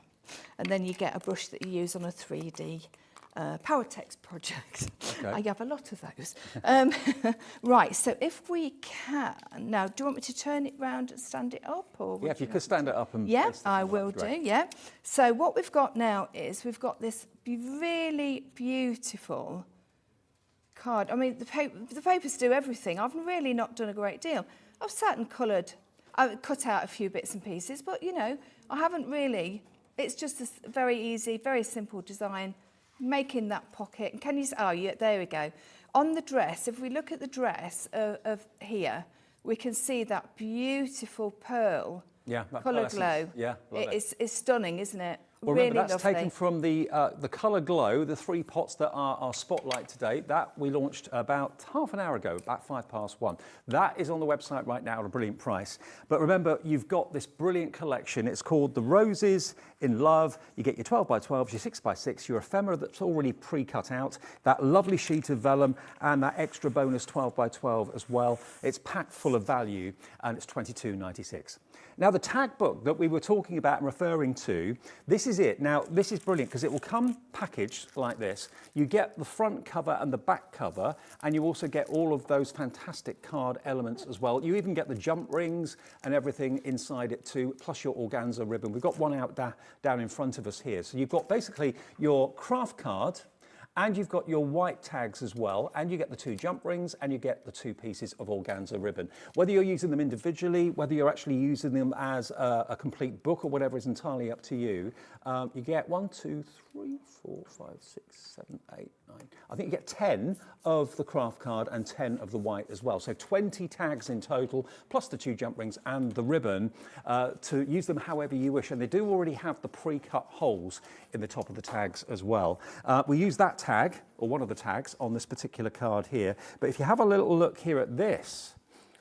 And then you get a brush that you use on a 3D power text project. Okay. I have a lot of those. Right, so if we can, now do you want me to turn it round and stand it up? Or yeah, if you could stand it up and... Yeah, I will do, yeah. So what we've got now is we've got this really beautiful card. I mean, the papers do everything. I've really not done a great deal. I've sat and I've cut out a few bits and pieces, but you know, I haven't really. It's just a very easy, very simple design, making that pocket. And can you, oh yeah, there we go. On the dress, if we look at the dress of here, we can see that beautiful pearl colour glow. Yeah, it's stunning, isn't it? Well, really remember, that's lovely. taken from the Colour Glow, the 3 pots that are our spotlight today. That we launched about half an hour ago, about 1:05. That is on the website right now at a brilliant price. But remember, you've got this brilliant collection. It's called The Roses in Love. You get your 12x12s, your 6x6, your ephemera that's already pre-cut out, that lovely sheet of vellum, and that extra bonus 12x12 as well. It's packed full of value, and it's $22.96. Now, the tag book that we were talking about and referring to, this is it. Now, this is brilliant because it will come packaged like this. You get the front cover and the back cover, and you also get all of those fantastic card elements as well. You even get the jump rings and everything inside it too, plus your organza ribbon. We've got one out down in front of us here. So you've got basically your craft card, and you've got your white tags as well, and you get the 2 jump rings, and you get the 2 pieces of organza ribbon. Whether you're using them individually, whether you're actually using them as a complete book or whatever is entirely up to you, you get 1, 2, 3, 4, 5, 6, 7, 8, 9. I think you get 10 of the craft card and 10 of the white as well. So 20 tags in total, plus the 2 jump rings and the ribbon, to use them however you wish. And they do already have the pre-cut holes in the top of the tags as well. We use that tag, or one of the tags, on this particular card here. But if you have a little look here at this,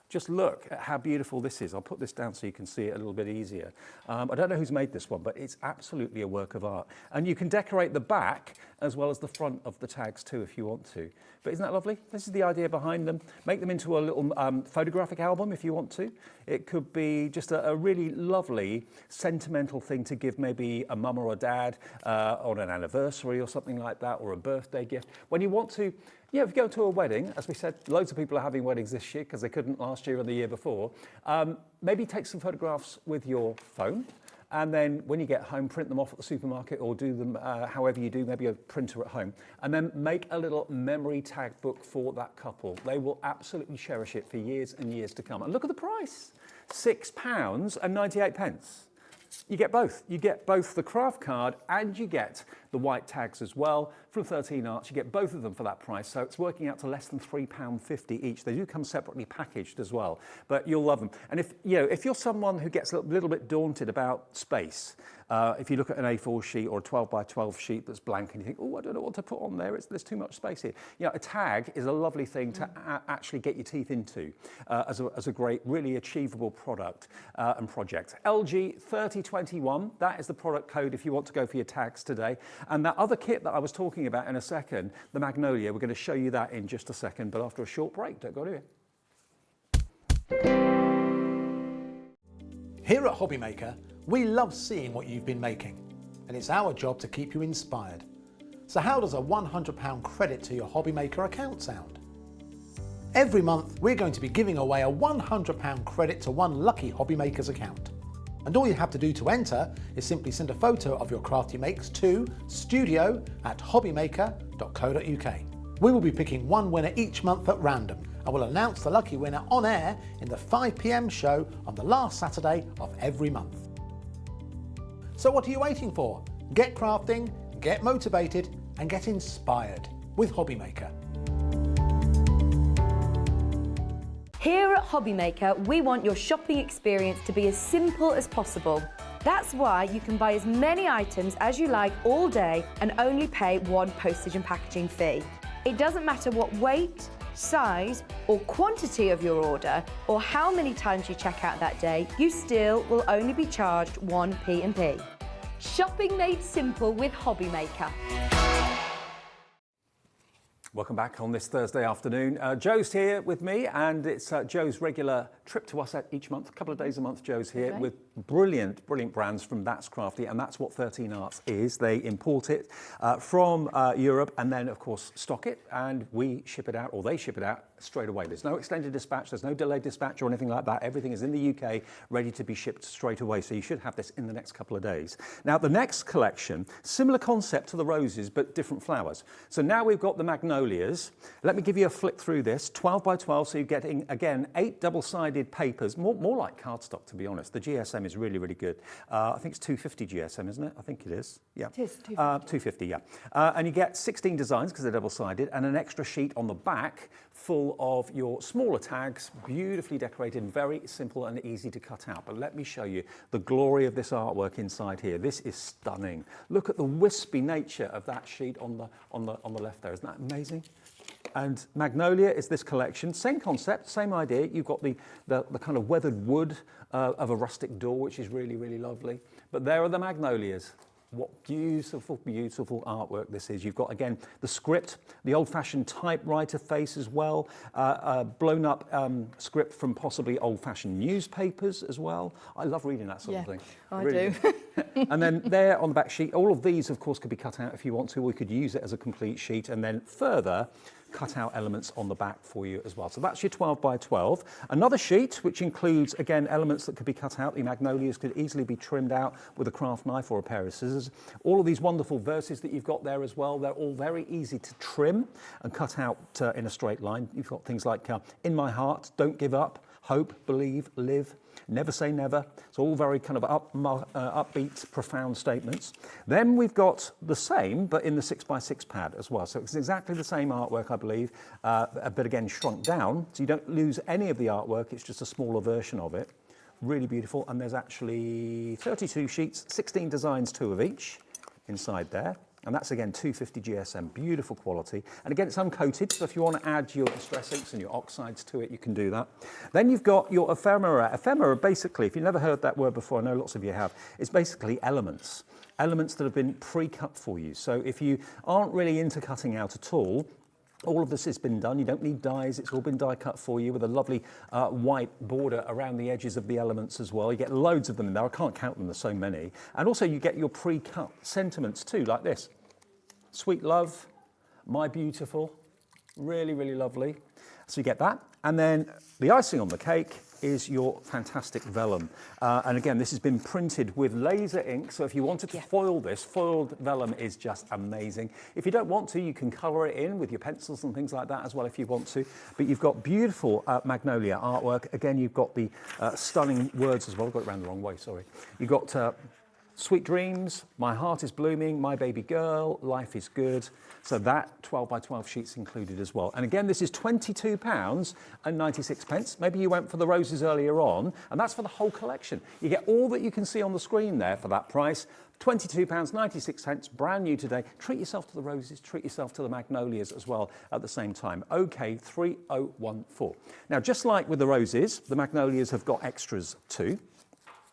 just look at how beautiful this is. I'll put this down so you can see it a little bit easier. I don't know who's made this one, but it's absolutely a work of art. And you can decorate the back as well as the front of the tags too if you want to. But isn't that lovely? This is the idea behind them. Make them into a little photographic album if you want to. It could be just a really lovely sentimental thing to give maybe a mum or a dad on an anniversary or something like that, or a birthday gift. When you want to, yeah, if you go to a wedding, as we said, loads of people are having weddings this year because they couldn't last year or the year before. Maybe take some photographs with your phone, and then when you get home, print them off at the supermarket or do them however you do, maybe a printer at home, and then make a little memory tag book for that couple. They will absolutely cherish it for years and years to come. And look at the price, £6.98. You get both. You get both the craft card and you get the white tags as well. From 13 Arts, you get both of them for that price. So it's working out to less than £3.50 each. They do come separately packaged as well, but you'll love them. And if you're someone who gets a little bit daunted about space, if you look at an A4 sheet or a 12x12 sheet that's blank and you think, oh, I don't know what to put on there, there's too much space here. You know, a tag is a lovely thing to actually get your teeth into as a great, really achievable product and project. LG 3021, that is the product code if you want to go for your tags today. And that other kit that I was talking about in a second, the Magnolia, we're going to show you that in just a second, but after a short break. Don't go anywhere. Here at Hobbymaker, we love seeing what you've been making, and it's our job to keep you inspired. So how does a £100 credit to your Hobbymaker account sound? Every month, we're going to be giving away a £100 credit to one lucky Hobbymaker's account. And all you have to do to enter is simply send a photo of your craft you makes to studio@hobbymaker.co.uk. We will be picking one winner each month at random, and we'll announce the lucky winner on air in the 5 PM show on the last Saturday of every month. So what are you waiting for? Get crafting, get motivated, and get inspired with Hobbymaker. Here at Hobbymaker, we want your shopping experience to be as simple as possible. That's why you can buy as many items as you like all day and only pay one postage and packaging fee. It doesn't matter what weight, size, or quantity of your order, or how many times you check out that day, you still will only be charged one P&P. Shopping made simple with Hobby Maker. Welcome back on this Thursday afternoon. Joe's here with me, and it's Joe's regular trip to us each month. A couple of days a month, Joe's here with brilliant brands from That's Crafty, and that's what 13 Arts is. They import it from Europe and then, of course, stock it, and we ship it out, or they ship it out straight away. There's no extended dispatch, there's no delayed dispatch or anything like that. Everything is in the UK, ready to be shipped straight away, so you should have this in the next couple of days. Now, the next collection, similar concept to the roses, but different flowers. So now we've got the Magnolias. Let me give you a flick through this, 12 by 12, so you're getting, again, 8 double-sided papers, more like cardstock, to be honest. The GSM is really, really good. I think it's 250 GSM, isn't it? I think it is. Yeah. It is 250. 250, yeah. And you get 16 designs, because they're double-sided, and an extra sheet on the back full of your smaller tags, beautifully decorated, very simple and easy to cut out. But let me show you the glory of this artwork inside here. This is stunning. Look at the wispy nature of that sheet on the left there. Isn't that amazing? And Magnolia is this collection, same concept, same idea. You've got the kind of weathered wood of a rustic door, which is really, really lovely. But there are the Magnolias. What beautiful, beautiful artwork this is. You've got, again, the script, the old-fashioned typewriter face as well, blown up script from possibly old-fashioned newspapers as well. I love reading that sort of thing. I really do. And then there on the back sheet, all of these, of course, could be cut out if you want to. We could use it as a complete sheet and then further cut out elements on the back for you as well. So that's your 12 by 12. Another sheet, which includes, again, elements that could be cut out. The Magnolias could easily be trimmed out with a craft knife or a pair of scissors. All of these wonderful verses that you've got there as well, they're all very easy to trim and cut out in a straight line. You've got things like, in my heart, don't give up, hope, believe, live, never say never. It's all very kind of upbeat, profound statements. Then we've got the same, but in the 6x6 pad as well. So it's exactly the same artwork, I believe, but again, shrunk down. So you don't lose any of the artwork. It's just a smaller version of it. Really beautiful. And there's actually 32 sheets, 16 designs, 2 of each inside there. And that's, again, 250 GSM, beautiful quality. And again, it's uncoated, so if you want to add your distress inks and your oxides to it, you can do that. Then you've got your ephemera. Ephemera, basically, if you've never heard that word before, I know lots of you have, it's basically elements that have been pre-cut for you. So if you aren't really into cutting out at all of this has been done. You don't need dies. It's all been die cut for you with a lovely white border around the edges of the elements as well. You get loads of them in there. I can't count them. There's so many. And also you get your pre-cut sentiments too, like this. Sweet love, my beautiful, really, really lovely. So you get that. And then the icing on the cake is your fantastic vellum. And again, this has been printed with laser ink. So if you wanted to foil this, foiled vellum is just amazing. If you don't want to, you can colour it in with your pencils and things like that as well if you want to. But you've got beautiful Magnolia artwork. Again, you've got the stunning words as well. I got it around the wrong way, sorry. You've got sweet dreams, my heart is blooming, my baby girl, life is good. So that 12 by 12 sheets included as well. And again, this is £22.96. Maybe you went for the roses earlier on, and that's for the whole collection. You get all that you can see on the screen there for that price. £22.96, brand new today. Treat yourself to the roses, treat yourself to the Magnolias as well at the same time. OK 3014. Now, just like with the roses, the Magnolias have got extras too.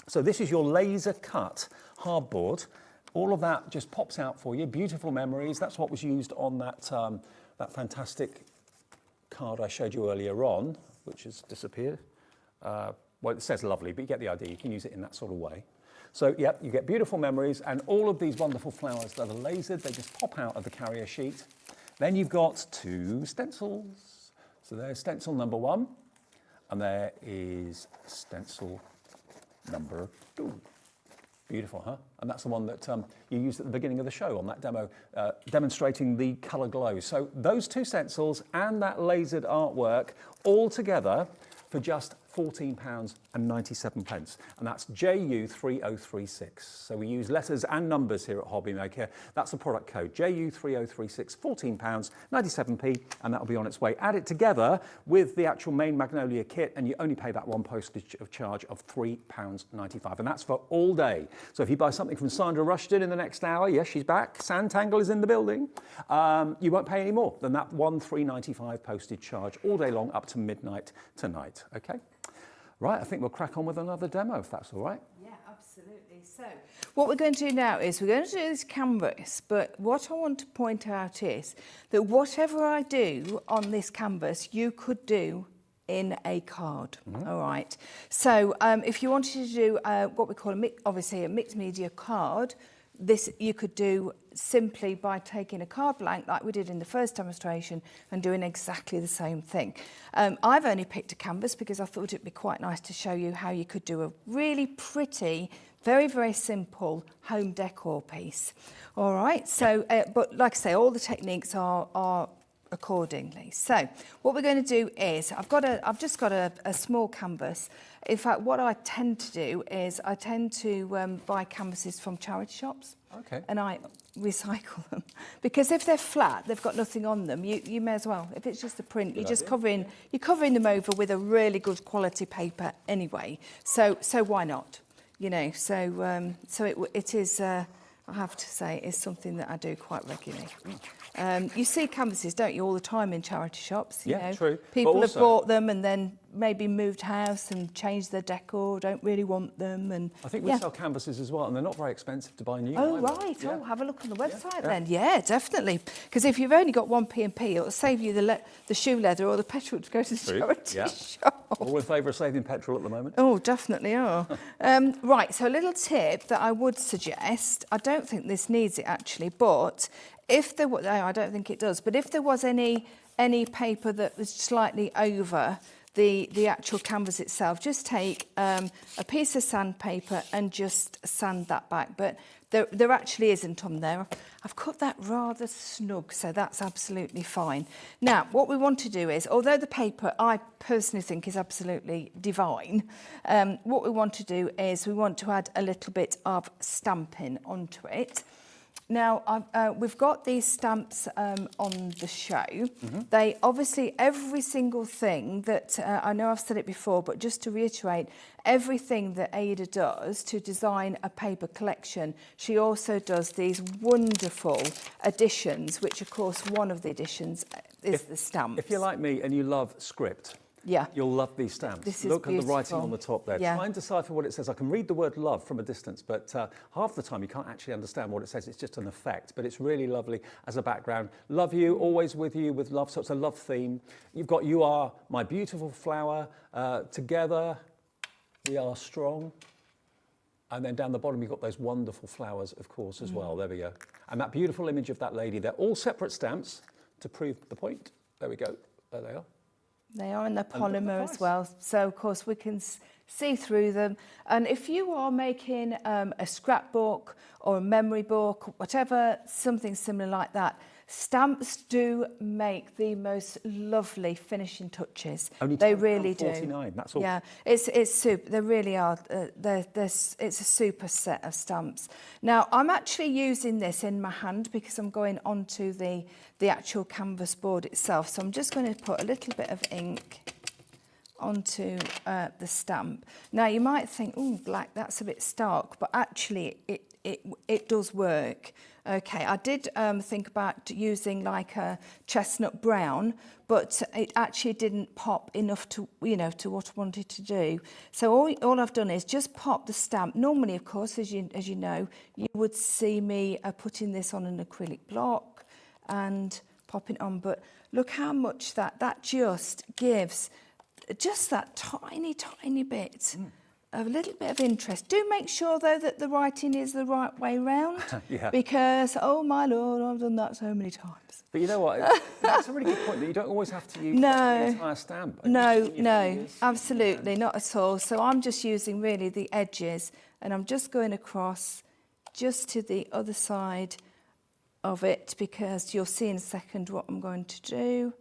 So this is your laser cut hardboard. All of that just pops out for you. Beautiful memories. That's what was used on that, that fantastic card I showed you earlier on, which has disappeared. Well, it says lovely, but you get the idea. You can use it in that sort of way. So, yeah, you get beautiful memories and all of these wonderful flowers that are lasered. They just pop out of the carrier sheet. Then you've got 2 stencils. So there's stencil number 1, and there is stencil number 2. Beautiful, huh? And that's the one that you used at the beginning of the show on that demo, demonstrating the colour glow. So those 2 stencils and that lasered artwork all together for just £14.97, and that's JU3036. So we use letters and numbers here at Hobby Maker. That's the product code, JU3036, £14.97, and that'll be on its way. Add it together with the actual main Magnolia kit, and you only pay that one postage charge of £3.95, and that's for all day. So if you buy something from Sandra Rushton in the next hour, yes, she's back, SanTangle is in the building, you won't pay any more than that £3.95 postage charge all day long up to midnight tonight, okay? Right, I think we'll crack on with another demo, if that's all right. Yeah, absolutely. Absolutely. So what we're going to do now is we're going to do this canvas, but what I want to point out is that whatever I do on this canvas, you could do in a card. All right. So if you wanted to do what we call obviously a mixed media card, this you could do simply by taking a card blank like we did in the first demonstration and doing exactly the same thing. I've only picked a canvas because I thought it'd be quite nice to show you how you could do a really pretty, very, very simple home decor piece. All right, so, but like I say, all the techniques are accordingly. So what we're going to do is, I've just got a small canvas. In fact, what I tend to do is I tend to buy canvases from charity shops. Okay. And I recycle them. Because if they're flat, they've got nothing on them, you may as well. If it's just a print, you're covering them over with a really good quality paper anyway. So why not? You know, so it is, I have to say, is something that I do quite regularly. You see canvases, don't you, all the time in charity shops? You know? True. People have bought them and then maybe moved house and changed their decor, don't really want them. And I think we sell canvases as well, and they're not very expensive to buy new. Oh, either. right. Yeah. Oh, have a look on the website then. Yeah, definitely. Because if you've only got one P&P, it'll save you the shoe leather or the petrol to go to the charity shop. All in favour of saving petrol at the moment. Oh, definitely are. Right, so a little tip that I would suggest, I don't think this needs it actually, but if there was, I don't think it does, but if there was any paper that was slightly over the actual canvas itself, just take a piece of sandpaper and just sand that back. But there actually isn't on there. I've cut that rather snug, so that's absolutely fine. Now, what we want to do is, although the paper I personally think is absolutely divine, what we want to do is we want to add a little bit of stamping onto it. Now, we've got these stamps on the show. They obviously, every single thing that, I know I've said it before, but just to reiterate, everything that Ada does to design a paper collection, she also does these wonderful additions, which of course one of the additions is the stamps. If you're like me and you love script, you'll love these stamps. This Look is at the writing on the top there. Yeah. Try and decipher what it says. I can read the word love from a distance, but half the time you can't actually understand what it says. It's just an effect, but it's really lovely as a background. Love you, always with you, with love, so it's a love theme. You've got you are my beautiful flower, together we are strong. And then down the bottom, you've got those wonderful flowers, of course, as well. There we go. And that beautiful image of that lady. They're all separate stamps to prove the point. There we go. There they are. They are in the polymer as well, so of course we can see through them. And if you are making a scrapbook or a memory book, whatever, something similar like that, stamps do make the most lovely finishing touches. Only they really do. £10.49, that's all. Yeah, it's super. They really are. It's a super set of stamps. Now I'm actually using this in my hand because I'm going onto the actual canvas board itself. So I'm just going to put a little bit of ink onto the stamp. Now you might think, oh, black, that's a bit stark, but actually it does work. Okay, I did think about using like a chestnut brown, but it actually didn't pop enough to, you know, to what I wanted to do. So all I've done is just pop the stamp. Normally, of course, as you know, you would see me putting this on an acrylic block and popping it on, but look how much that just gives just that tiny bit. A little bit of interest. Do make sure, though, that the writing is the right way round. Because, oh my Lord, I've done that so many times. But you know what? That's a really good point, that you don't always have to use the entire stamp. No, absolutely, not at all. So I'm just using really the edges, and I'm just going across just to the other side of it, because you'll see in a second what I'm going to do.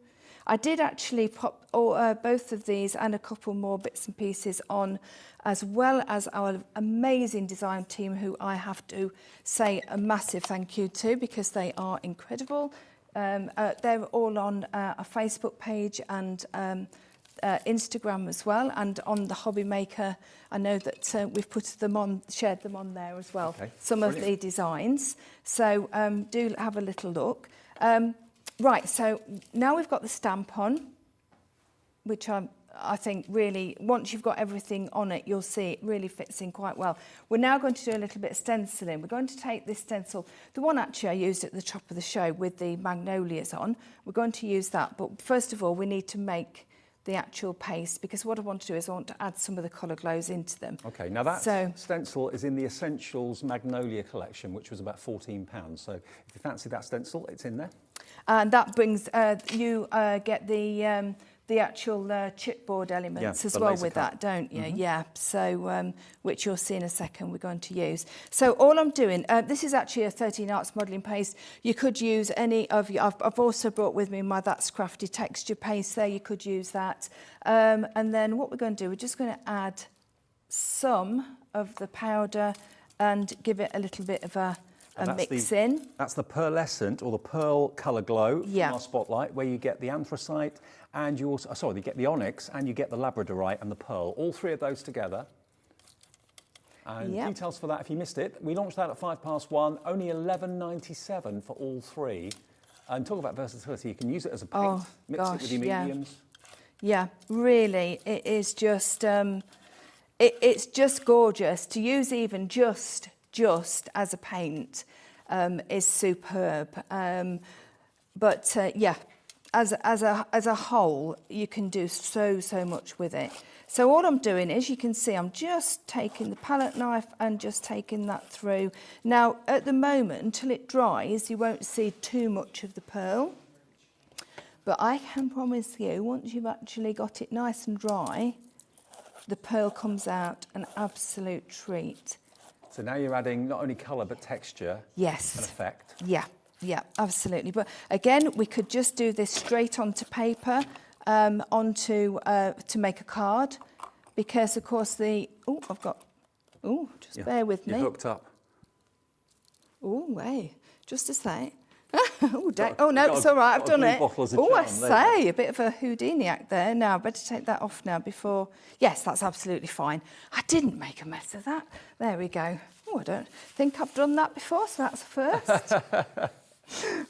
I did actually pop both of these and a couple more bits and pieces on, as well as our amazing design team, who I have to say a massive thank you to, because they are incredible. They're all on a Facebook page and Instagram as well, and on the Hobby Maker. I know that we've put them on, shared them on there as well. Okay, some brilliant. Of the designs. So do have a little look. Right, so now we've got the stamp on, which I'm I think really, once you've got everything on it, you'll see it really fits in quite well. We're now going to do a little bit of stenciling. We're going to take this stencil, the one actually I used at the top of the show with the Magnolias on. We're going to use that, but first of all, we need to make the actual paste, because what I want to do is I want to add some of the colour glows into them. Okay, now that stencil is in the Essentials Magnolia collection, which was about £14. So if you fancy that stencil, it's in there. And that brings, you get the actual chipboard elements as well with that, don't you? Yeah, so which you'll see in a second we're going to use. So all I'm doing, this is actually a 13 Arts modelling paste. You could use any of your, I've also brought with me my That's Crafty texture paste there, you could use that. And then what we're going to do, we're just going to add some of the powder and give it a little bit of a mix in. That's the pearlescent or the pearl colour glow from our spotlight, where you get the anthracite and you also, you get the onyx and you get the labradorite and the pearl, all three of those together. And details for that, if you missed it, we launched that at 1:05, only $11.97 for all three. And talk about versatility, you can use it as a paint, mix it with your mediums. Yeah, really, it is just, it's just gorgeous. To use even just as a paint is superb. But yeah, as a whole, you can do so much with it. So all I'm doing is, you can see, I'm just taking the palette knife and just taking that through. Now, at the moment, until it dries, you won't see too much of the pearl. But I can promise you, once you've actually got it nice and dry, the pearl comes out an absolute treat. So now you're adding not only colour but texture and effect. Yeah, absolutely. But again, we could just do this straight onto paper, to make a card, because of course just bear with me. You're hooked up. Just a sec. Oh no, it's all right, I've done it. I say, a bit of a Houdini act there. Now, I better take that off now before... Yes, that's absolutely fine. I didn't make a mess of that. There we go. I don't think I've done that before, so that's a first.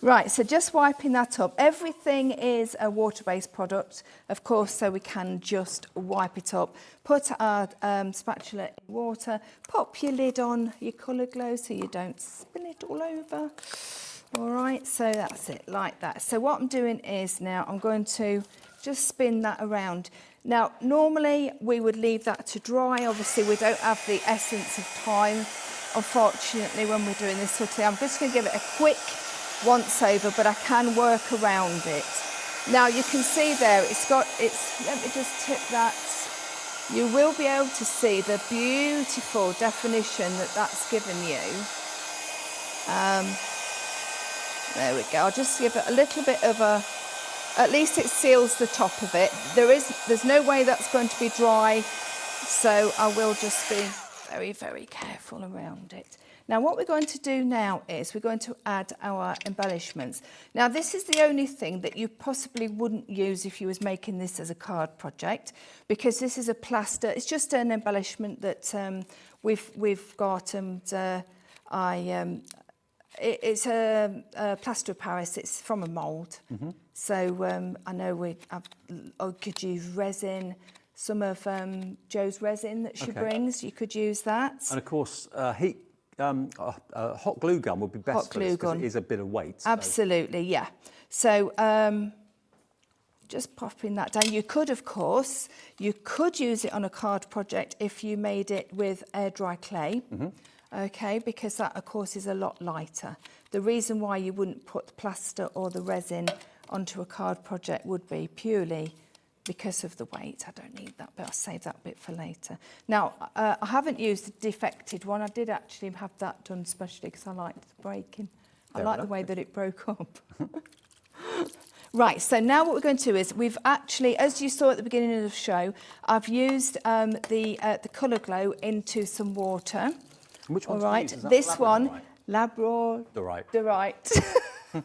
Right, so just wiping that up. Everything is a water-based product, of course, so we can just wipe it up. Put our spatula in water, pop your lid on your colour glow so you don't spill it all over. All right, so that's it, like that. So what I'm doing is now I'm going to just spin that around. Now, normally we would leave that to dry. Obviously, we don't have the essence of time, unfortunately, when we're doing this sort of thing. I'm just going to give it a quick once over, but I can work around it. Now, you can see there, let me just tip that. You will be able to see the beautiful definition that that's given you. There we go. I'll just give it a little bit of a, at least it seals the top of it. There's no way that's going to be dry, so I will just be very, very careful around it. Now, what we're going to do now is we're going to add our embellishments. Now, this is the only thing that you possibly wouldn't use if you was making this as a card project, because this is a plaster. It's just an embellishment that we've got, and it's a plaster of Paris. It's from a mould. So I know I could use resin. Some of Jo's resin that she brings, you could use that. And of course, hot glue gun would be best for this, because it is a bit of weight. Absolutely, yeah. So just popping that down. You could, of course, use it on a card project if you made it with air dry clay. Okay, because that, of course, is a lot lighter. The reason why you wouldn't put the plaster or the resin onto a card project would be purely because of the weight. I don't need that, but I'll save that bit for later. Now, I haven't used the defected one. I did actually have that done specially because I liked the breaking. I like the way that it broke up. Right, so now what we're going to do is we've actually, as you saw at the beginning of the show, I've used the colour glow into some water. Which one? All right, this one, Labradorite. I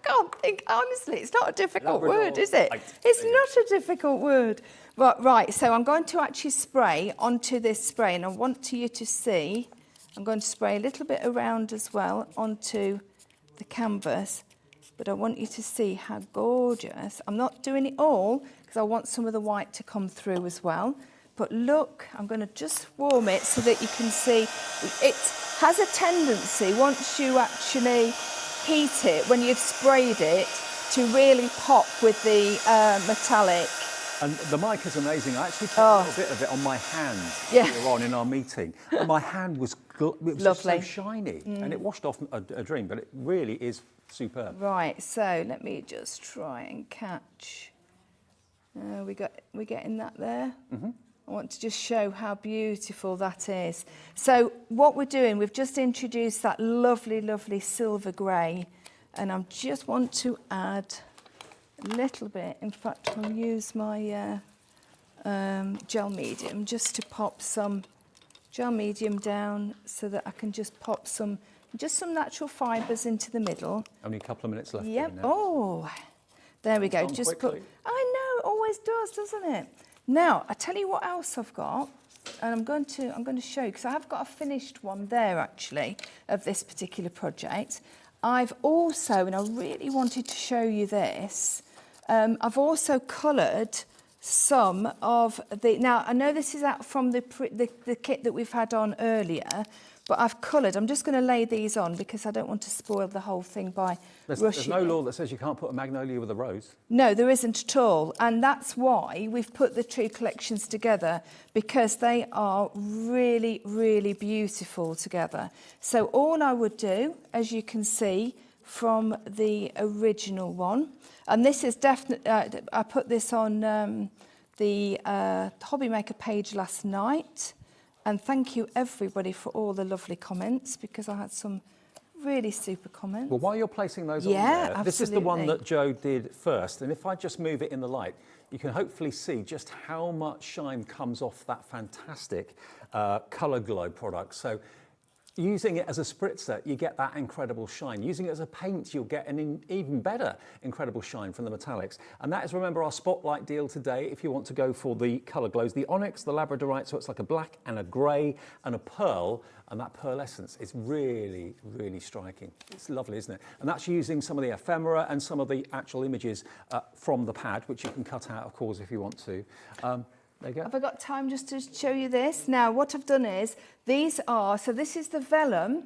can't think, honestly, it's not a difficult word, is it? It's not a difficult word. Right, so I'm going to actually spray onto this spray, and I want you to see, I'm going to spray a little bit around as well onto the canvas. but I want you to see how gorgeous. I'm not doing it all because I want some of the white to come through as well. But look, I'm going to just warm it so that you can see. It has a tendency, once you actually heat it, when you've sprayed it, to really pop with the metallic. And the mic is amazing. I actually put a little bit of it on my hand earlier on in our meeting. And my hand was, just so shiny. And it washed off a dream, but it really is superb. Right, so let me just try and catch. We're getting that there. I want to just show how beautiful that is. So what we're doing, we've just introduced that lovely, lovely silver grey. And I just want to add a little bit. In fact, I'll use my gel medium just to pop some gel medium down so that I can just pop some natural fibres into the middle. Only a couple of minutes left. Yep. Oh, there we go. Just quickly. put. I know, it always does, doesn't it? Now, I tell you what else I've got, and I'm going to show you, because I have got a finished one there actually of this particular project. I've also, and I really wanted to show you this, I've also coloured some of the, now I know this is out from the kit that we've had on earlier, but I've coloured, I'm just going to lay these on because I don't want to spoil the whole thing by rushing. There's no law that says you can't put a magnolia with a rose. No, there isn't at all. And that's why we've put the two collections together, because they are really, really beautiful together. So all I would do, as you can see from the original one, and this is definitely, I put this on the Hobby Maker page last night. And thank you everybody for all the lovely comments, because I had some really super comments. Well, while you're placing those on there, absolutely. This is the one that Joe did first. And if I just move it in the light, you can hopefully see just how much shine comes off that fantastic Colour Glow product. So using it as a spritzer, you get that incredible shine. Using it as a paint, you'll get an even better incredible shine from the metallics. And that is, remember, our spotlight deal today. If you want to go for the Colour Glows, the onyx, the labradorite, so it's like a black and a grey and a pearl, and that pearlescence is really, really striking. It's lovely, isn't it? And that's using some of the ephemera and some of the actual images from the pad, which you can cut out, of course, if you want to. There you go. Have I got time just to show you this? Now, what I've done is, so this is the vellum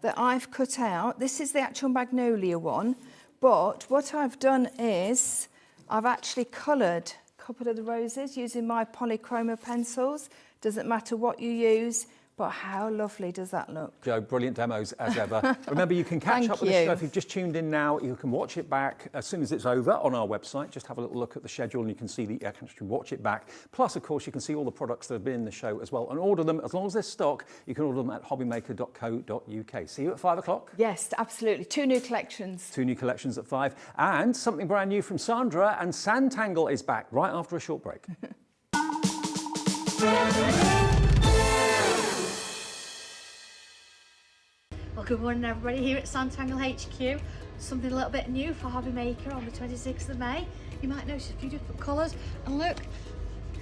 that I've cut out. This is the actual Magnolia one. But what I've done is, I've actually coloured a couple of the roses using my polychroma pencils. Doesn't matter what you use. But how lovely does that look? Joe, brilliant demos as ever. Remember, you can catch up with the show if you've just tuned in now. You can watch it back as soon as it's over on our website. Just have a little look at the schedule and you can see that you can actually watch it back. Plus, of course, you can see all the products that have been in the show as well and order them. As long as there's stock, you can order them at hobbymaker.co.uk. See you at 5 o'clock. Yes, absolutely. 2 new collections. 2 new collections at 5. And something brand new from Sandra, and SanTangle is back right after a short break. Well, good morning everybody here at SanTangle HQ. Something a little bit new for Hobby Maker on the 26th of May. You might notice a few different colours. And look,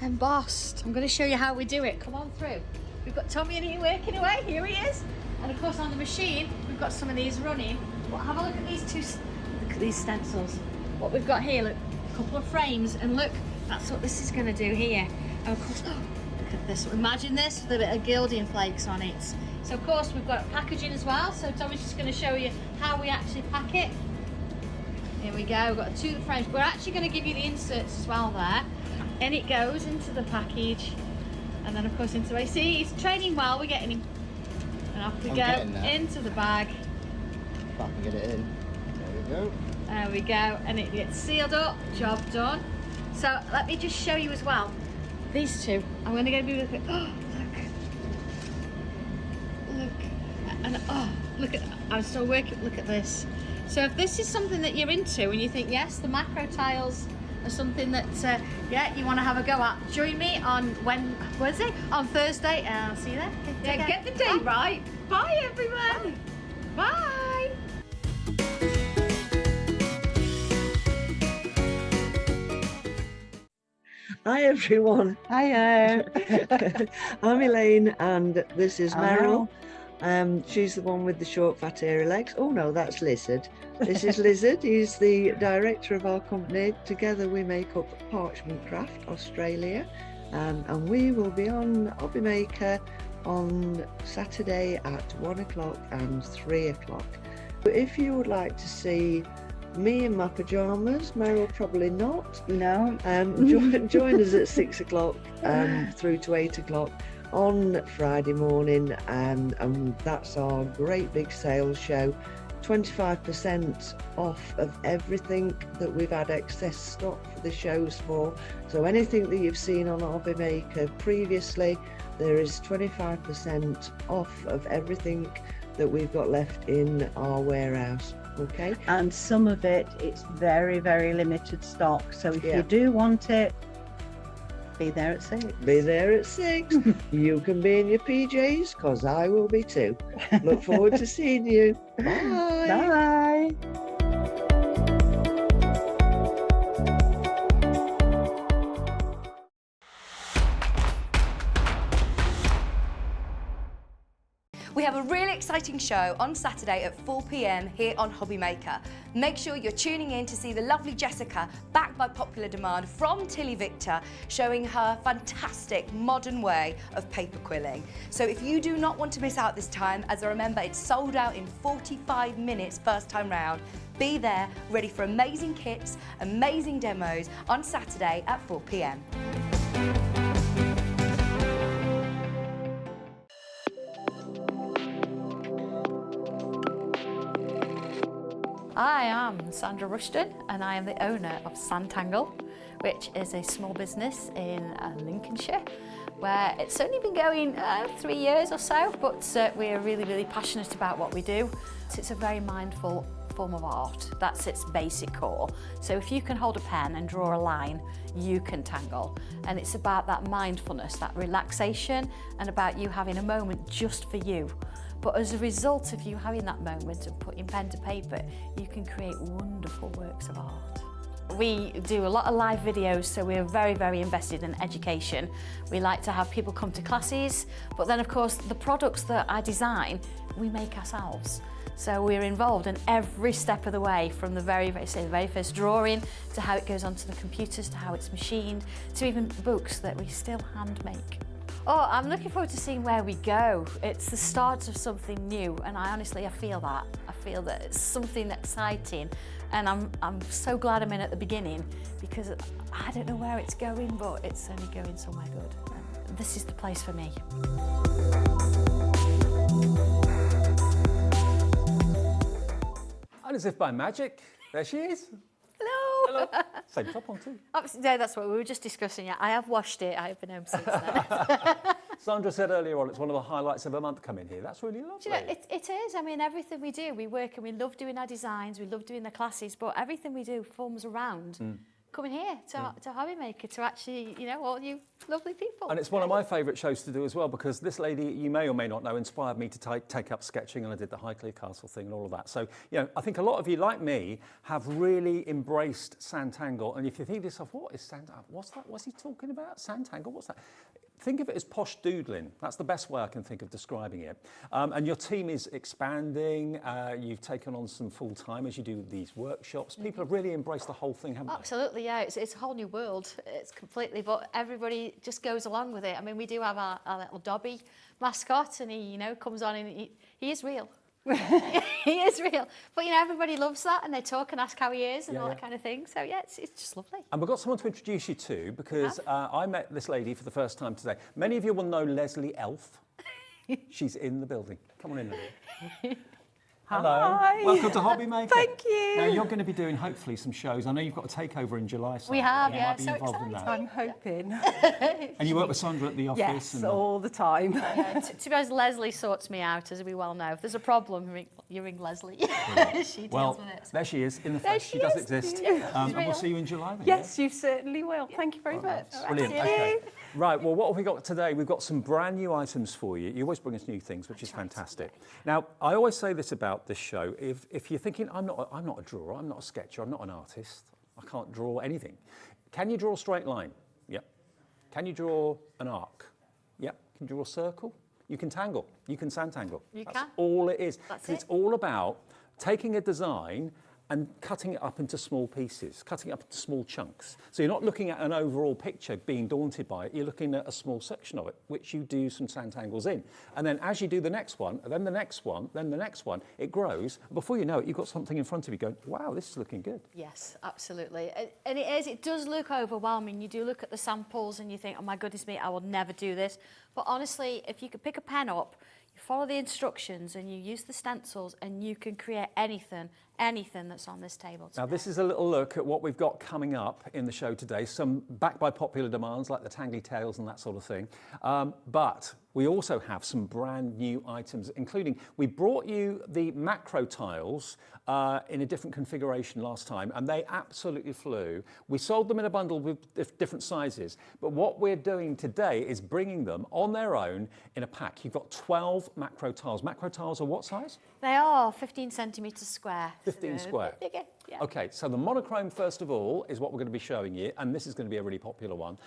embossed. I'm going to show you how we do it. Come on through. We've got Tommy and he working away. Here he is. And of course on the machine, we've got some of these running. But have a look at these look at these stencils. What we've got here, look, a couple of frames. And look, that's what this is going to do here. And of course, look at this. Imagine this with a bit of gilding flakes on it. So of course we've got packaging as well, so Tommy's just going to show you how we actually pack it. Here we go, we've got 2 frames. We're actually going to give you the inserts as well there. And it goes into the package, and then of course into a, see, he's training well, we're getting him. And off we go, into the bag. If I can get it in. There we go. There we go, and it gets sealed up, job done. So let me just show you as well, these two. I'm going to go do the, oh, and oh, look at, I'm still working, look at this. So if this is something that you're into and you think, yes, the macro tiles are something that, yeah, you want to have a go at, join me on Wednesday, on Thursday, and I'll see you there. Okay, Yeah, get the day right. Bye everyone. Bye. Hi everyone. Hiya. I'm Elaine and this is Meryl. She's the one with the short, fat, hairy legs. Oh no, that's Lizard. This is Lizard. He's the director of our company. Together we make up Parchment Craft Australia, and we will be on Hobby Maker on Saturday at 1 o'clock and 3 o'clock. If you would like to see me in my pyjamas, Meryl probably not. No. Join us at 6 o'clock through to 8 o'clock on Friday morning, and that's our great big sales show. 25% off of everything that we've had excess stock for the shows for. So anything that you've seen on Hobby Maker previously, there is 25% off of everything that we've got left in our warehouse. Okay. And some of it's very, very limited stock. So if you do want it, be there at 6. Be there at 6. You can be in your PJs, because I will be too. Look forward to seeing you. Bye. Bye. We have a really exciting show on Saturday at 4 p.m. here on Hobby Maker. Make sure you're tuning in to see the lovely Jessica, backed by popular demand from Tilly Victor, showing her fantastic modern way of paper quilling. So if you do not want to miss out this time, as I remember it's sold out in 45 minutes first time round, be there ready for amazing kits, amazing demos on Saturday at 4 p.m. I am Sandra Rushton and I am the owner of SanTangle, which is a small business in Lincolnshire, where it's only been going 3 years or so, but we're really, really passionate about what we do. It's a very mindful form of art. That's its basic core. So if you can hold a pen and draw a line, you can tangle. And it's about that mindfulness, that relaxation, and about you having a moment just for you. But as a result of you having that moment and putting pen to paper, you can create wonderful works of art. We do a lot of live videos, so we're very, very invested in education. We like to have people come to classes, but then of course the products that I design, we make ourselves. So we're involved in every step of the way, from the very first drawing to how it goes onto the computers, to how it's machined, to even books that we still hand make. Oh, I'm looking forward to seeing where we go. It's the start of something new, and I feel that. I feel that it's something exciting, and I'm so glad I'm in at the beginning, because I don't know where it's going, but it's only going somewhere good. And this is the place for me. And as if by magic, there she is. Hello. Hello. Same top on too. No, that's what we were just discussing. Yeah, I have washed it. I have been home since then. Sandra said earlier on, it's one of the highlights of a month coming here. That's really lovely. Do you know, it is. I mean, everything we do, we work and we love doing our designs, we love doing the classes, but everything we do forms around coming here to Hobby Maker, to actually, you know, all you lovely people. And it's one of my favourite shows to do as well, because this lady, you may or may not know, inspired me to take up sketching, and I did the Highclere Castle thing and all of that. So, you know, I think a lot of you, like me, have really embraced SanTangle. And if you think to yourself, what is SanTangle? What's that? What's he talking about? SanTangle? What's that? Think of it as posh doodling. That's the best way I can think of describing it. And your team is expanding. You've taken on some full-timers. You do these workshops. People have really embraced the whole thing, haven't they? Absolutely, yeah. It's a whole new world. It's completely, but everybody just goes along with it. I mean, we do have our little Dobby mascot, and he, you know, comes on, and he is real. He is real. But, you know, everybody loves that, and they talk and ask how he is and all that kind of thing. So, yeah, it's just lovely. And we've got someone to introduce you to, because I met this lady for the first time today. Many of you will know Leslie Elf. She's in the building. Come on in, Leslie. Hello. Hi. Welcome to Hobby Maker. Thank you. Now, you're going to be doing, hopefully, some shows. I know you've got a takeover in July. We have, you yeah. might be So involved in that. I'm hoping. And you work with Sandra at the office? Yes, and all the time. Yeah, to be honest, Leslie sorts me out, as we well know. If there's a problem, you ring Leslie. She deals with it. There she is, in the flesh. She she does is. exist. Yeah, And we'll see you in July then. Yes, you certainly will. Thank you very much. Brilliant. Okay. Right, well, what have we got today? We've got some brand new items for you. You always bring us new things, which is fantastic. Now, I always say this about this show. If you're thinking, I'm not a drawer, I'm not a sketcher, I'm not an artist, I can't draw anything. Can you draw a straight line? Yep. Can you draw an arc? Yep. Can you draw a circle? you can tangle, you can SanTangle. You That's can. all it is. That's 'Cause it's it. all about taking a design and cutting it up into small pieces, cutting it up into small chunks. So you're not looking at an overall picture being daunted by it, you're looking at a small section of it, which you do some SanTangles in. And then as you do the next one, and then the next one, then the next one, it grows. Before you know it, you've got something in front of you going, wow, this is looking good. Yes, absolutely. And it does look overwhelming. You do look at the samples and you think, oh my goodness me, I will never do this. But honestly, if you could pick a pen up, you follow the instructions and you use the stencils and you can create anything that's on this table today. Now this is a little look at what we've got coming up in the show today, some backed by popular demands like the Tangly Tails and that sort of thing. But we also have some brand new items, including we brought you the macro tiles in a different configuration last time, and they absolutely flew. We sold them in a bundle with different sizes, but what we're doing today is bringing them on their own in a pack. You've got 12 macro tiles. Macro tiles are what size? They are 15 centimetres square. 15 square. Bigger, yeah. Okay, so the monochrome, first of all, is what we're going to be showing you, and this is going to be a really popular one.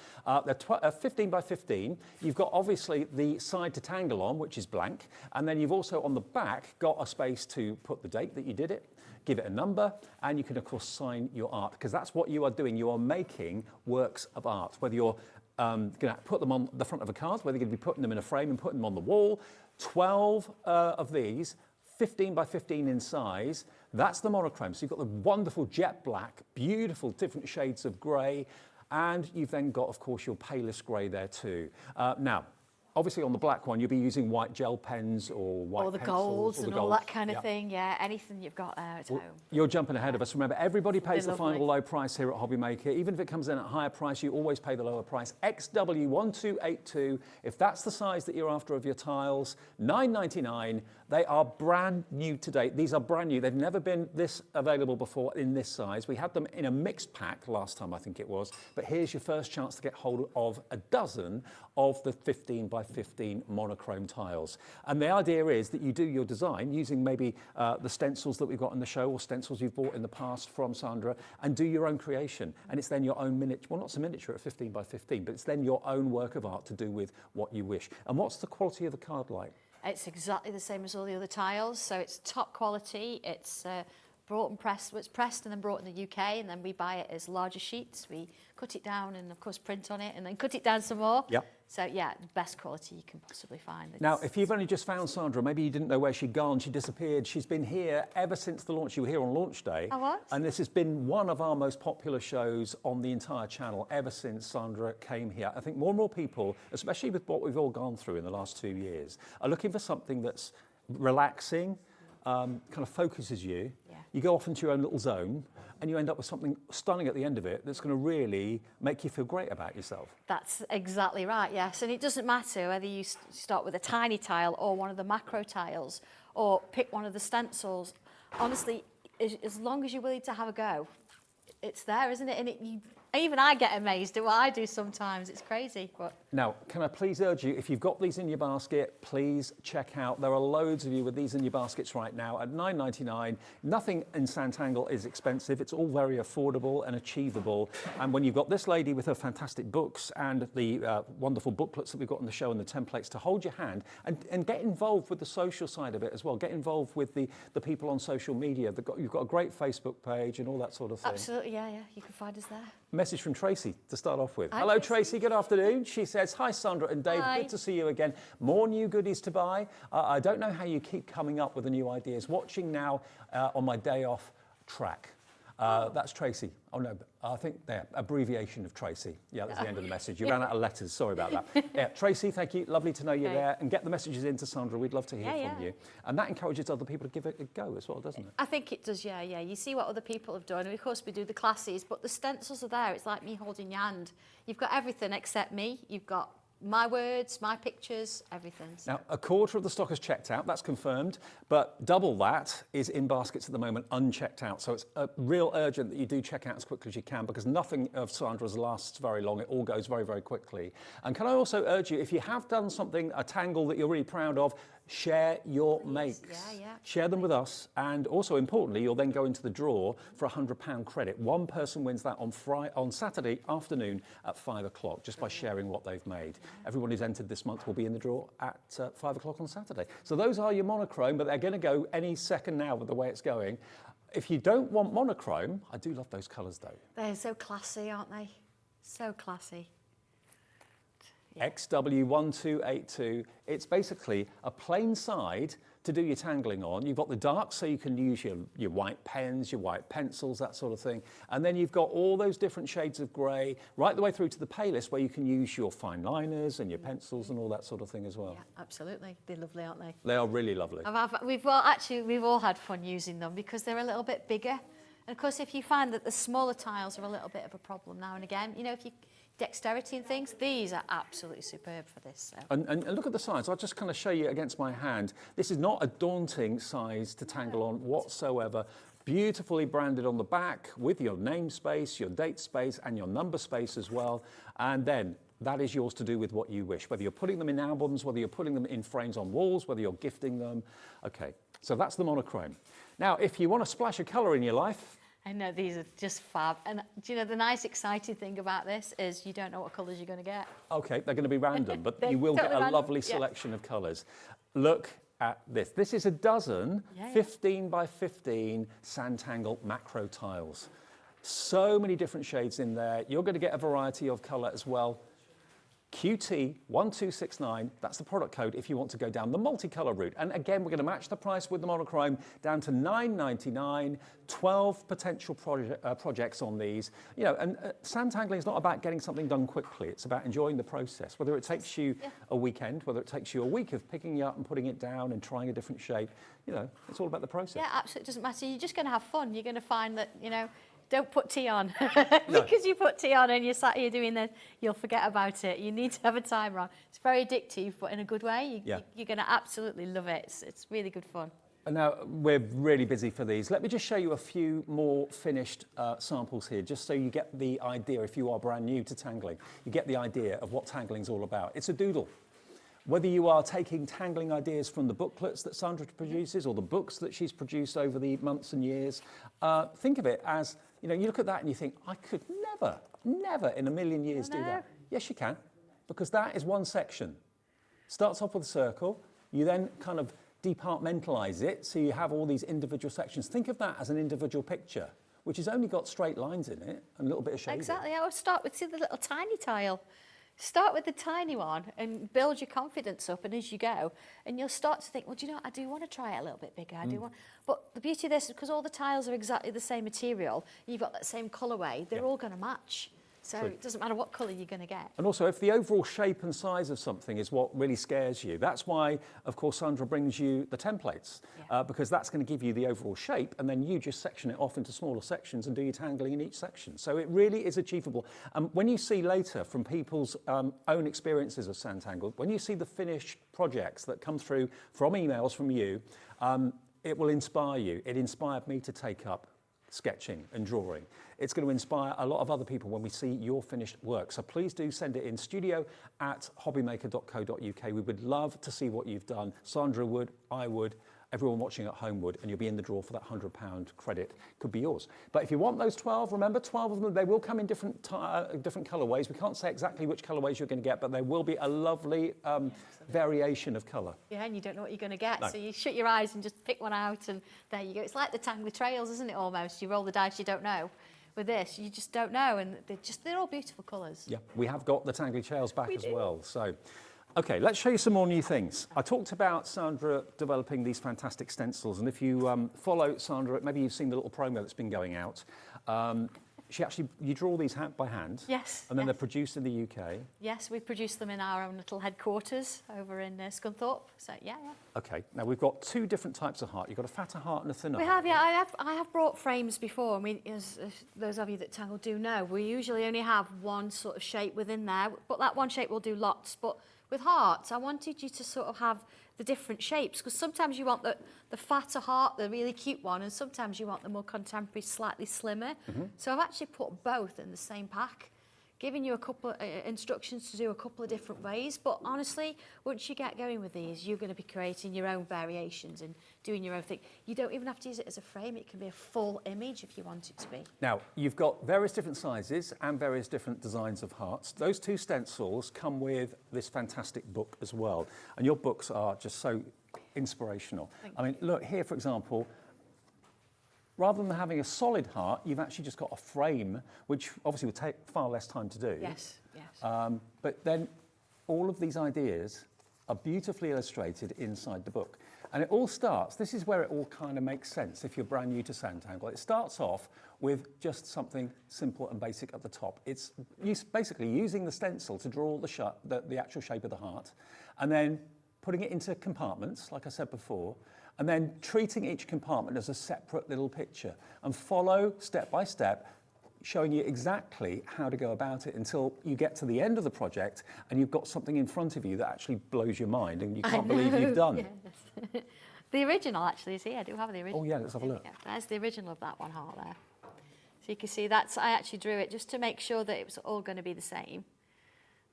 They're 15 by 15. You've got, obviously, the side to tangle on, which is blank, and then you've also, on the back, got a space to put the date that you did it, give it a number, and you can, of course, sign your art, because that's what you are doing. You are making works of art, whether you're going to put them on the front of a card, whether you're going to be putting them in a frame and putting them on the wall. 12 of these, 15 by 15 in size. That's the monochrome. So you've got the wonderful jet black, beautiful different shades of grey, and you've then got, of course, your palest grey there too. Now, obviously on the black one, you'll be using white gel pens or white Or the pencils, golds or the and all golds. that kind of Yeah. thing. Yeah, anything you've got there at home. You're jumping ahead of us. Remember, everybody pays the Lovely. final low price here at Hobby Maker. Even if it comes in at a higher price, you always pay the lower price. XW1282. If that's the size that you're after of your tiles, $9.99. They are brand new today. These are brand new. They've never been this available before in this size. We had them in a mixed pack last time, I think it was. But here's your first chance to get hold of a dozen of the 15 by 15 monochrome tiles. And the idea is that you do your design using maybe the stencils that we've got in the show or stencils you've bought in the past from Sandra, and do your own creation. And it's then your own miniature, well, not so miniature at 15 by 15, but it's then your own work of art to do with what you wish. And what's the quality of the card like? It's exactly the same as all the other tiles, so it's top quality. It's brought and pressed, well, it's pressed and then brought in the UK, and then we buy it as larger sheets. We cut it down and, of course, print on it, and then cut it down some more. Yep. So, yeah, the best quality you can possibly find. Now, if you've only just found Sandra, maybe you didn't know where she'd gone, she disappeared. She's been here ever since the launch. You were here on launch day. I was. And this has been one of our most popular shows on the entire channel ever since Sandra came here. I think more and more people, especially with what we've all gone through in the last 2 years, are looking for something that's relaxing, kind of focuses you. Yeah. You go off into your own little zone, and you end up with something stunning at the end of it that's going to really make you feel great about yourself. That's exactly right, yes. And it doesn't matter whether you start with a tiny tile or one of the macro tiles or pick one of the stencils. Honestly, as long as you're willing to have a go, it's there, isn't it? And even I get amazed at what I do sometimes. It's crazy. But Now, can I please urge you, if you've got these in your basket, please check out. There are loads of you with these in your baskets right now at $9.99. Nothing in SanTangle is expensive. It's all very affordable and achievable. And when you've got this lady with her fantastic books and the wonderful booklets that we've got on the show and the templates to hold your hand and get involved with the social side of it as well. Get involved with the people on social media. You've got a great Facebook page and all that sort of thing. absolutely, yeah, you can find us there. Message from Tracy to start off with. Hi, Hello, Tracy. Tracy. Good afternoon. She says, hi, Sandra and Dave. Hi. Good to see you again. More new goodies to buy. I don't know how you keep coming up with the new ideas. Watching now on my day off track. That's Tracy. Oh, no, I think there, abbreviation of Tracy. Yeah, that's the end of the message. You ran out of letters. Sorry about that. Yeah, Tracy, thank you. Lovely to know you're Okay. there. And get the messages in to Sandra. We'd love to hear Yeah, from yeah. you. And that encourages other people to give it a go as well, doesn't it? I think it does, yeah. You see what other people have done. And of course, we do the classes, but the stencils are there. It's like me holding your hand. You've got everything except me. You've got my words, my pictures, everything. So. Now, a quarter of the stock is checked out, that's confirmed, but double that is in baskets at the moment, unchecked out. So it's real urgent that you do check out as quickly as you can, because nothing of Sandra's lasts very long. It all goes very, very quickly. And can I also urge you, if you have done something, a tangle that you're really proud of, Share your makes. Yeah, Share them with us, and also importantly, you'll then go into the draw for a £100 credit. One person wins that on Saturday afternoon at 5 o'clock, just by sharing what they've made. Everyone who's entered this month will be in the draw at 5 o'clock on Saturday. So those are your monochrome, but they're going to go any second now with the way it's going. If you don't want monochrome, I do love those colours though. They're so classy, aren't they? So classy. XW1282. It's basically a plain side to do your tangling on. You've got the dark, so you can use your white pens, your white pencils, that sort of thing. And then you've got all those different shades of grey, right the way through to the palest, where you can use your fine liners and your pencils and all that sort of thing as well. Yeah, absolutely. They're lovely, aren't they? They are really lovely. We've all had fun using them because they're a little bit bigger. And of course, if you find that the smaller tiles are a little bit of a problem now and again, you know, if you dexterity and things, these are absolutely superb for this. So. And look at the size. I'll just kind of show you against my hand. This is not a daunting size to tangle on whatsoever. Beautifully branded on the back with your name space, your date space, and your number space as well. And then that is yours to do with what you wish, whether you're putting them in albums, whether you're putting them in frames on walls, whether you're gifting them. Okay, so that's the monochrome. Now, if you want to splash a colour in your life, I know, these are just fab. And do you know, the nice, exciting thing about this is you don't know what colours you're going to get. Okay, they're going to be random, but you will totally get a random, lovely selection of colours. Look at this. This is a dozen 15 by 15 SanTangle macro tiles. So many different shades in there. You're going to get a variety of colour as well. QT1269, that's the product code if you want to go down the multicolour route. And again, we're going to match the price with the monochrome down to £9.99, 12 potential projects on these. You know, and SanTangling is not about getting something done quickly. It's about enjoying the process, whether it takes you a weekend, whether it takes you a week of picking it up and putting it down and trying a different shape. You know, it's all about the process. Yeah, absolutely. It doesn't matter. You're just going to have fun. You're going to find that, you know, don't put tea on. Because you put tea on and you're sat here doing this, you'll forget about it. You need to have a timer on. It's very addictive, but in a good way. You're going to absolutely love it. It's really good fun. And now we're really busy for these. Let me just show you a few more finished samples here, just so you get the idea, if you are brand new to tangling, you get the idea of what tangling is all about. It's a doodle. Whether you are taking tangling ideas from the booklets that Sandra produces or the books that she's produced over the months and years, think of it as, you know, you look at that and you think, I could never in a million years do that. Yes, you can, because that is one section. Starts off with a circle, you then kind of departmentalize it, so you have all these individual sections. Think of that as an individual picture, which has only got straight lines in it and a little bit of shading. Exactly. I would start with, see, the little tiny tile. Start with the tiny one and build your confidence up, and as you go, and you'll start to think, well, do you know, I do want to try it a little bit bigger. I do want, but the beauty of this is because all the tiles are exactly the same material, you've got that same colourway, they're all going to match. So it doesn't matter what colour you're going to get. And also, if the overall shape and size of something is what really scares you, that's why, of course, Sandra brings you the templates, because that's going to give you the overall shape, and then you just section it off into smaller sections and do your tangling in each section. So it really is achievable. And when you see later from people's own experiences of SanTangle, when you see the finished projects that come through from emails from you, it will inspire you. It inspired me to take up sketching and drawing. It's going to inspire a lot of other people when we see your finished work. So please do send it in, studio@hobbymaker.co.uk. We would love to see what you've done. Sandra would, I would, everyone watching at home would, and you'll be in the draw for that £100 credit. Could be yours. But if you want those 12, remember 12 of them, they will come in different colourways. We can't say exactly which colourways you're going to get, but there will be a lovely variation of colour. Yeah, and you don't know what you're going to get, so you shut your eyes and just pick one out, and there you go. It's like the Tangly Tails, isn't it, almost? You roll the dice, you don't know. With this, you just don't know, and they're all beautiful colours. Yeah, we have got the Tangly Tails back as well. So, okay, let's show you some more new things. I talked about Sandra developing these fantastic stencils, and if you follow Sandra, maybe you've seen the little promo that's been going out. You draw these by hand. Yes. And then they're produced in the UK. Yes, we produce them in our own little headquarters over in Scunthorpe. So yeah. Okay. Now we've got two different types of heart. You've got a fatter heart and a thinner heart. We have, yeah. I have brought frames before. I mean, as those of you that tangle do know, we usually only have one sort of shape within there, but that one shape will do lots. But with hearts, I wanted you to sort of have the different shapes, because sometimes you want the fatter heart, the really cute one, and sometimes you want the more contemporary, slightly slimmer. So I've actually put both in the same pack, giving you a couple of instructions to do a couple of different ways. But honestly, once you get going with these, you're going to be creating your own variations and doing your own thing. You don't even have to use it as a frame. It can be a full image if you want it to be. Now, you've got various different sizes and various different designs of hearts. Those 2 stencils come with this fantastic book as well. And your books are just so inspirational. I mean, look here, for example, rather than having a solid heart, you've actually just got a frame, which obviously would take far less time to do. Yes, yes. But then all of these ideas are beautifully illustrated inside the book. And it all starts, this is where it all kind of makes sense if you're brand new to SanTangle. It starts off with just something simple and basic at the top. It's basically using the stencil to draw the actual shape of the heart, and then putting it into compartments, like I said before, and then treating each compartment as a separate little picture, and follow step by step, showing you exactly how to go about it until you get to the end of the project and you've got something in front of you that actually blows your mind and you can't believe you've done. Yes. The original actually is here. I do have the original. Oh yeah, let's have a look. Yeah, there's the original of that one heart there. So you can see I actually drew it just to make sure that it was all going to be the same.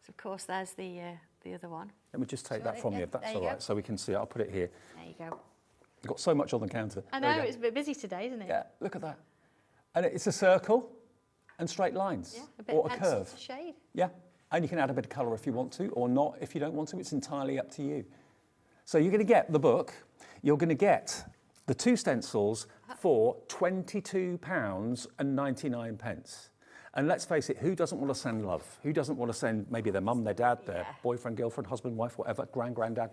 So of course there's the other one. Let me just take that from you if that's all right, so we can see it. I'll put it here. There you go. You've got so much on the counter. I know, it's a bit busy today, isn't it? Yeah, look at that. And it's a circle and straight lines, yeah, a bit or a pencil curve. To shade. Yeah, and you can add a bit of colour if you want to, or not if you don't want to. It's entirely up to you. So you're going to get the book. You're going to get the 2 stencils for £22.99. And let's face it, who doesn't want to send love? Who doesn't want to send maybe their mum, their dad, their boyfriend, girlfriend, husband, wife, whatever, granddad,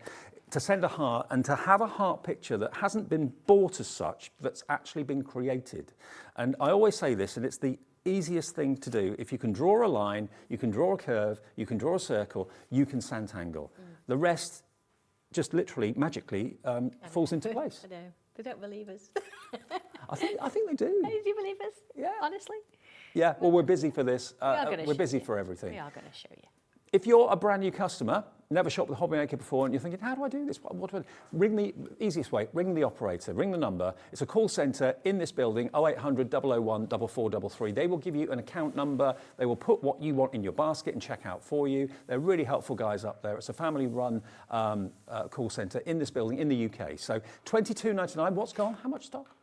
to send a heart and to have a heart picture that hasn't been bought as such, that's actually been created. And I always say this, and it's the easiest thing to do. If you can draw a line, you can draw a curve, you can draw a circle, you can SanTangle. The rest just literally, magically, falls into place. I know. They don't believe us. I think they do. Do you believe us? Yeah. Honestly? Yeah, well, we're busy for this. We're busy for everything. We are going to show you. If you're a brand new customer, never shopped with a hobby maker before, and you're thinking, how do I do this? What do I do? Ring the easiest way, ring the operator, ring the number. It's a call centre in this building, 0800 001 4433. They will give you an account number. They will put what you want in your basket and check out for you. They're really helpful guys up there. It's a family-run call centre in this building in the UK. So £22.99, what's gone? How much stock?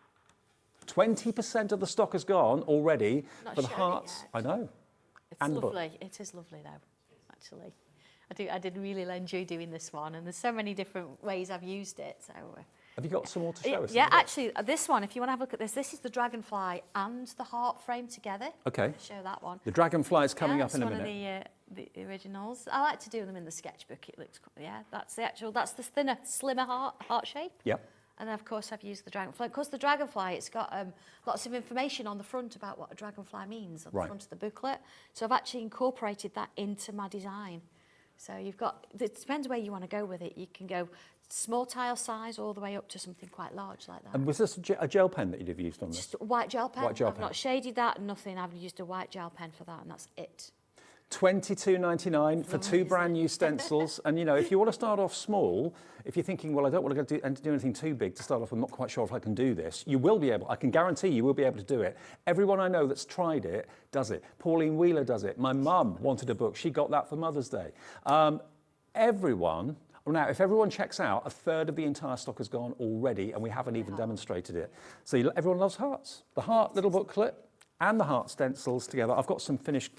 20% of the stock has gone already for the hearts. I know. It's lovely. It is lovely though, actually. I did really enjoy doing this one, and there's so many different ways I've used it. So. Have you got some more to show us? Yeah, actually, this one, if you want to have a look at this is the Dragonfly and the heart frame together. Okay. I'll show that one. The Dragonfly is coming up in a minute. That's one of the originals. I like to do them in the sketchbook. It looks, that's the thinner, slimmer heart shape. Yep. And then, of course, I've used the Dragonfly. Of course, the Dragonfly, it's got lots of information on the front about what a Dragonfly means on the front of the booklet. So I've actually incorporated that into my design. So you've got, it depends where you want to go with it. You can go small tile size all the way up to something quite large like that. And was this a gel pen that you'd have used on this? Just a white gel pen. White gel I've pen. not shaded that, nothing. I've used a white gel pen for that, and that's it. £22.99 for 2 brand new stencils. And, you know, if you want to start off small, if you're thinking, well, I don't want to do anything too big to start off, I'm not quite sure if I can do this, you will be able, I can guarantee you will be able to do it. Everyone I know that's tried it does it. Pauline Wheeler does it. My mum wanted a book. She got that for Mother's Day. Everyone, now, if everyone checks out, 1/3 of the entire stock has gone already, and we haven't even demonstrated it. So everyone loves hearts. The heart little booklet and the heart stencils together. I've got some finished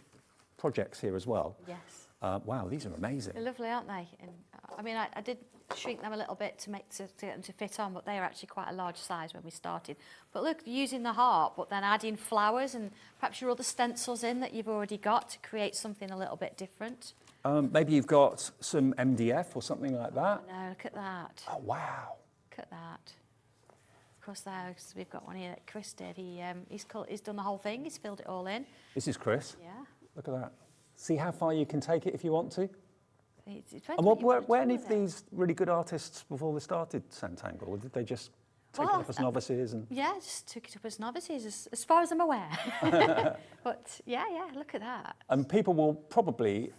projects here as well. Yes. Wow, these are amazing. They're lovely, aren't they? And, I mean, I did shrink them a little bit to get them to fit on, but they are actually quite a large size when we started. But look, using the heart, but then adding flowers and perhaps your other stencils in that you've already got to create something a little bit different. Maybe you've got some MDF or something like that. No, look at that. Oh, wow. Look at that. Of course, we've got one here that Chris did. He's done the whole thing. He's filled it all in. This is Chris. Yeah. Look at that. See how far you can take it if you want to. It depends And what you want to were do any with of it. these really good artists before they started SanTangle, or did they just take it up as novices? And Yeah, just took it up as novices, as far as I'm aware. But yeah, look at that. And people will probably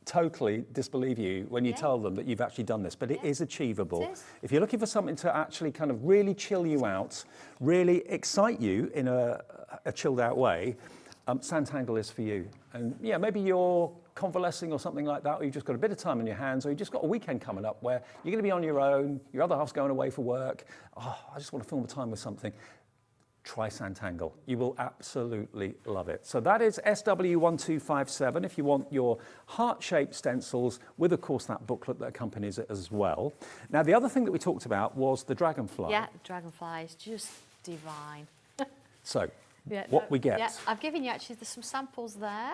totally disbelieve you when you tell them that you've actually done this, but it is achievable. It is. If you're looking for something to actually kind of really chill you out, really excite you in a chilled out way, SanTangle is for you. And yeah, maybe you're convalescing or something like that, or you've just got a bit of time on your hands, or you've just got a weekend coming up where you're going to be on your own, your other half's going away for work. Oh, I just want to fill the time with something. Try SanTangle. You will absolutely love it. So that is SW1257 if you want your heart-shaped stencils with, of course, that booklet that accompanies it as well. Now, the other thing that we talked about was the Dragonfly. Yeah, the Dragonfly is just divine. So, Yeah, what we get. Yeah, I've given you actually, there's some samples there.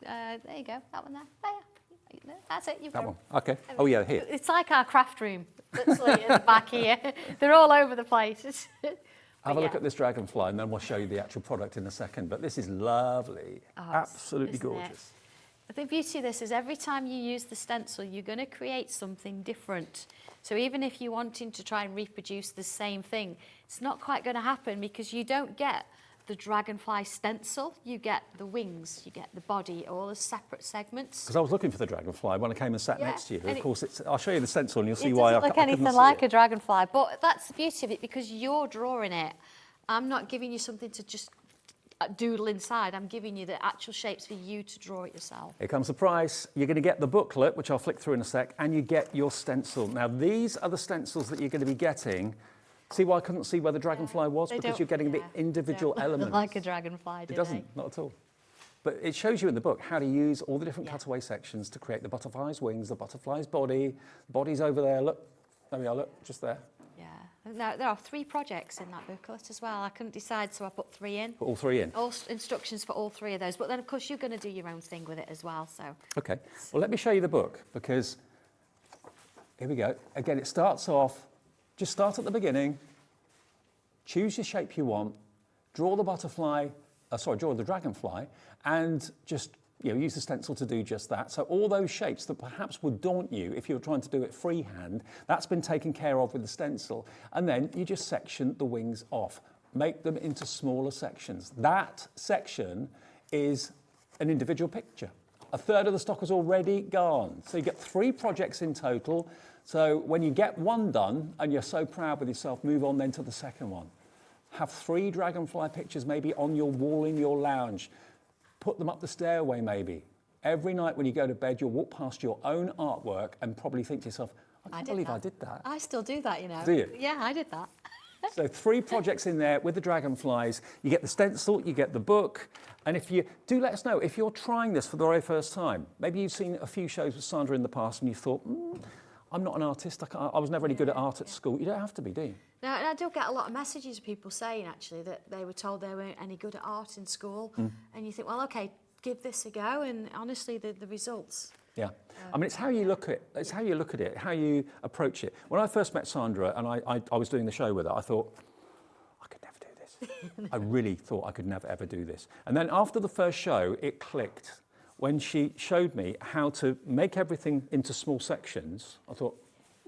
There you go, that one there. There. That's it, you've That got one, okay. Oh yeah, here. It's like our craft room, literally in the back here. They're all over the place. Have a look at this Dragonfly and then we'll show you the actual product in a second. But this is lovely, absolutely gorgeous. The beauty of this is every time you use the stencil, you're going to create something different. So even if you're wanting to try and reproduce the same thing, it's not quite going to happen because you don't get the Dragonfly stencil, you get the wings, you get the body, all as separate segments. Because I was looking for the Dragonfly when I came and sat next to you. Of course, I'll show you the stencil and you'll see it why I doesn't look couldn't anything see like it. a Dragonfly, but that's the beauty of it because you're drawing it. I'm not giving you something to just doodle inside. I'm giving you the actual shapes for you to draw it yourself. Here comes the price. You're going to get the booklet, which I'll flick through in a sec, and you get your stencil. Now, these are the stencils that you're going to be getting. See why I couldn't see where the Dragonfly was? Because you're getting the individual elements. Like a Dragonfly, It doesn't, not at all. But it shows you in the book how to use all the different cutaway sections to create the butterfly's wings, the butterfly's body. The body's over there, look. There we are, look, just there. Yeah. There are 3 projects in that booklet as well. I couldn't decide, so I put 3 in. Put all 3 in? All instructions for all 3 of those. But then, of course, you're going to do your own thing with it as well, so. Okay. Well, let me show you the book, because here we go. Again, it starts off, just start at the beginning, choose your shape you want, draw the butterfly, draw the Dragonfly, and just use the stencil to do just that. So all those shapes that perhaps would daunt you if you were trying to do it freehand, that's been taken care of with the stencil. And then you just section the wings off, make them into smaller sections. That section is an individual picture. A third of the stock is already gone. So you get 3 projects in total. So when you get one done and you're so proud with yourself, move on then to the second one. Have 3 Dragonfly pictures maybe on your wall in your lounge. Put them up the stairway maybe. Every night when you go to bed, you'll walk past your own artwork and probably think to yourself, I can't believe I did that. I still do that, you know. Do you? Yeah, I did that. So 3 projects in there with the Dragonflies. You get the stencil, you get the book. And if you do, let us know if you're trying this for the very first time. Maybe you've seen a few shows with Sandra in the past and you thought, I'm not an artist. I was never any good at art at school. You don't have to be, do you? No, and I do get a lot of messages of people saying, actually, that they were told they weren't any good at art in school. And you think, well, OK, give this a go. And honestly, the results. Yeah. I mean, it's how you look at it. It's how you look at it, how you approach it. When I first met Sandra and I was doing the show with her, I thought, I could never do this. I really thought I could never, ever do this. And then after the first show, it clicked. When she showed me how to make everything into small sections, I thought,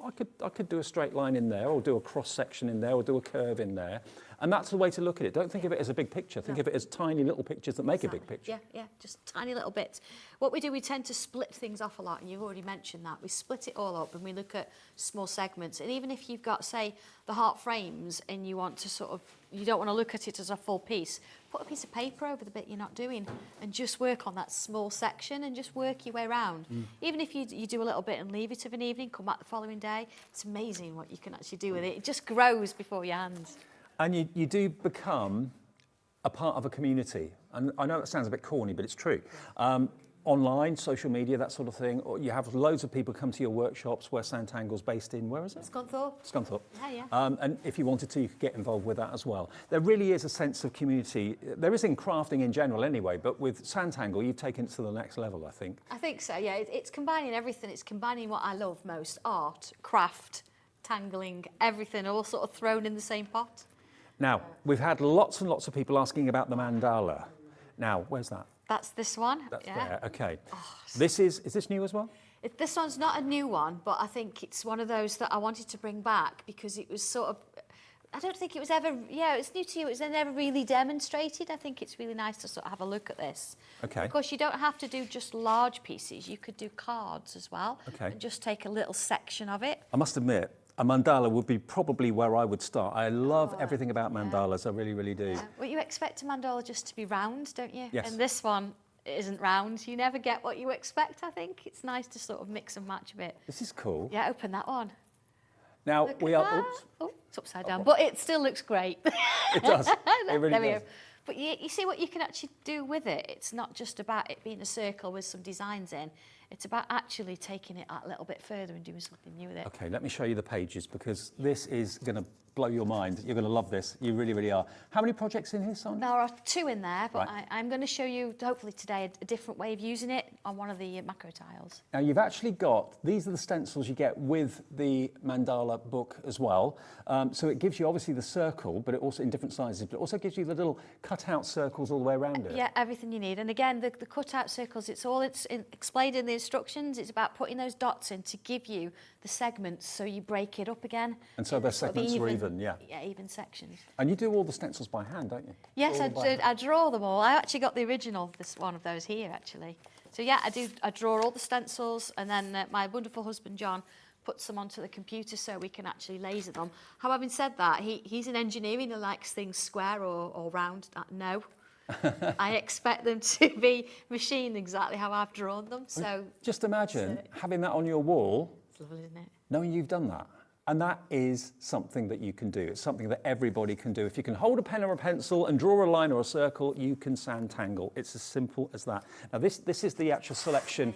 I could do a straight line in there, or do a cross section in there, or do a curve in there. And that's the way to look at it. Don't think of it as a big picture. Think of it as tiny little pictures that make a big picture. Yeah, just tiny little bits. What we do, we tend to split things off a lot, and you've already mentioned that. We split it all up and we look at small segments. And even if you've got, say, the heart frames and you want to you don't want to look at it as a full piece, put a piece of paper over the bit you're not doing and just work on that small section and just work your way around. Even if you do a little bit and leave it of an evening, come back the following day, it's amazing what you can actually do with it. It just grows before your hands. And you do become a part of a community. And I know that sounds a bit corny, but it's true. Online, social media, that sort of thing. Or you have loads of people come to your workshops where SanTangle's based in, where is it? Scunthorpe. Scunthorpe. Yeah. And if you wanted to, you could get involved with that as well. There really is a sense of community. There is in crafting in general anyway, but with SanTangle, you've taken it to the next level, I think. I think so, yeah. It's combining everything. It's combining what I love most, art, craft, tangling, everything, all sort of thrown in the same pot. Now, we've had lots and lots of people asking about the Mandala. Now, where's that? That's this one. That's there, okay. Is this new as well? This one's not a new one, but I think it's one of those that I wanted to bring back because it was sort of, I don't think it was ever, it's new to you, it was never really demonstrated. I think it's really nice to sort of have a look at this. Okay. Of course, you don't have to do just large pieces. You could do cards as well. Okay. And just take a little section of it. I must admit, a mandala would be probably where I would start. I love everything about mandalas, I really, really do. Yeah. Well, you expect a mandala just to be round, don't you? Yes. And this one isn't round. You never get what you expect, I think. It's nice to sort of mix and match a bit. This is cool. Yeah, open that one. Now, Look we at are... that. Oops. Oh, it's upside down, but it still looks great. It does. It really there we does. go. But you see what you can actually do with it. It's not just about it being a circle with some designs in. It's about actually taking it a little bit further and doing something new with it. Okay, let me show you the pages because this is going to blow your mind. You're going to love this. You really, really are. How many projects in here, Sandra? There are 2 in there, but Right. I'm going to show you, hopefully today, a different way of using it on one of the macro tiles. Now, you've actually got, these are the stencils you get with the mandala book as well. So it gives you obviously the circle, but it also in different sizes, but it also gives you the little cut-out circles all the way around it. Yeah, everything you need. And again, the cut-out circles, it's explained in the instructions. It's about putting those dots in to give you the segments so you break it up again. And so their Sort of segments are even, yeah. Yeah, even sections. And you do all the stencils by hand, don't you? Yes, All by hand. I draw them all. I actually got the original, one of those here, actually. So yeah, I draw all the stencils, and then my wonderful husband, John, puts them onto the computer so we can actually laser them. However, having said that, he's in engineering and likes things square or round. No. I expect them to be machined exactly how I've drawn them. So just imagine having that on your wall, it's lovely, isn't it? knowing you've done that. And that is something that you can do. It's something that everybody can do. If you can hold a pen or a pencil and draw a line or a circle, you can SanTangle. It's as simple as that. Now, this is the actual selection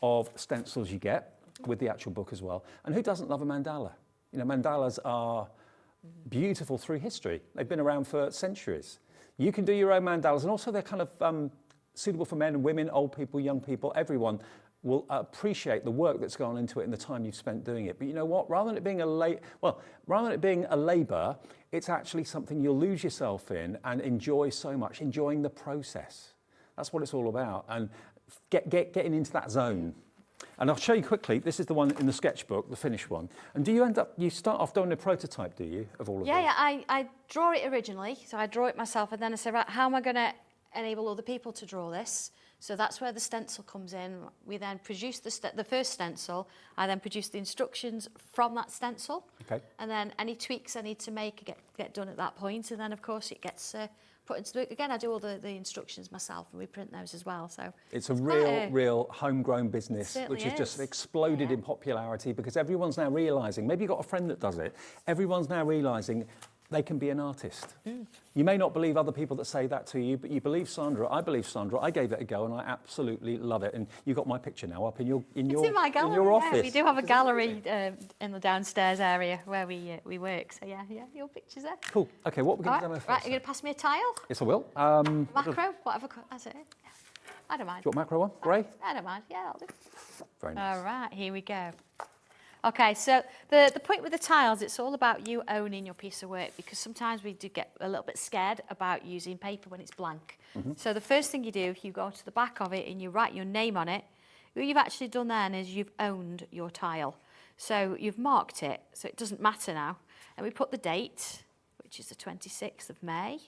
of stencils you get with the actual book as well. And who doesn't love a mandala? You know, mandalas are beautiful through history. They've been around for centuries. You can do your own mandalas, and also they're kind of suitable for men and women, old people, young people, everyone will appreciate the work that's gone into it and the time you've spent doing it. But you know what? Rather than it being a labour, it's actually something you'll lose yourself in and enjoy so much, enjoying the process. That's what it's all about, and getting into that zone. And I'll show you quickly, this is the one in the sketchbook, the finished one. And do you start off doing a prototype, do you, of all of these? Yeah, I draw it originally, so I draw it myself, and then I say, right, how am I going to enable other people to draw this? So that's where the stencil comes in. We then produce the first stencil. I then produce the instructions from that stencil. Okay. And then any tweaks I need to make get done at that point. And then, of course, it gets put into the book. Again, I do all the instructions myself, and we print those as well. So it's a real homegrown business, which has just exploded in popularity because everyone's now realising, maybe you've got a friend that does it, everyone's now realising they can be an artist. You may not believe other people that say that to you, but you believe Sandra. I believe Sandra. I gave it a go, and I absolutely love it. And you've got my picture now up in your my gallery, in your office. We do have a gallery in the downstairs area where we work. So yeah, your picture's there. Cool. Okay, what we're going to do first? Right, you're going to pass me a tile? Yes, I will. Macro, whatever. That's it. I don't mind. Do you want macro one? Grey? I don't mind. Yeah, I'll do. Very nice. All right, here we go. Okay, so the point with the tiles, it's all about you owning your piece of work, because sometimes we do get a little bit scared about using paper when it's blank. So the first thing you do, you go to the back of it and you write your name on it. What you've actually done then is you've owned your tile. So you've marked it, so it doesn't matter now. And we put the date, which is the 26th of May.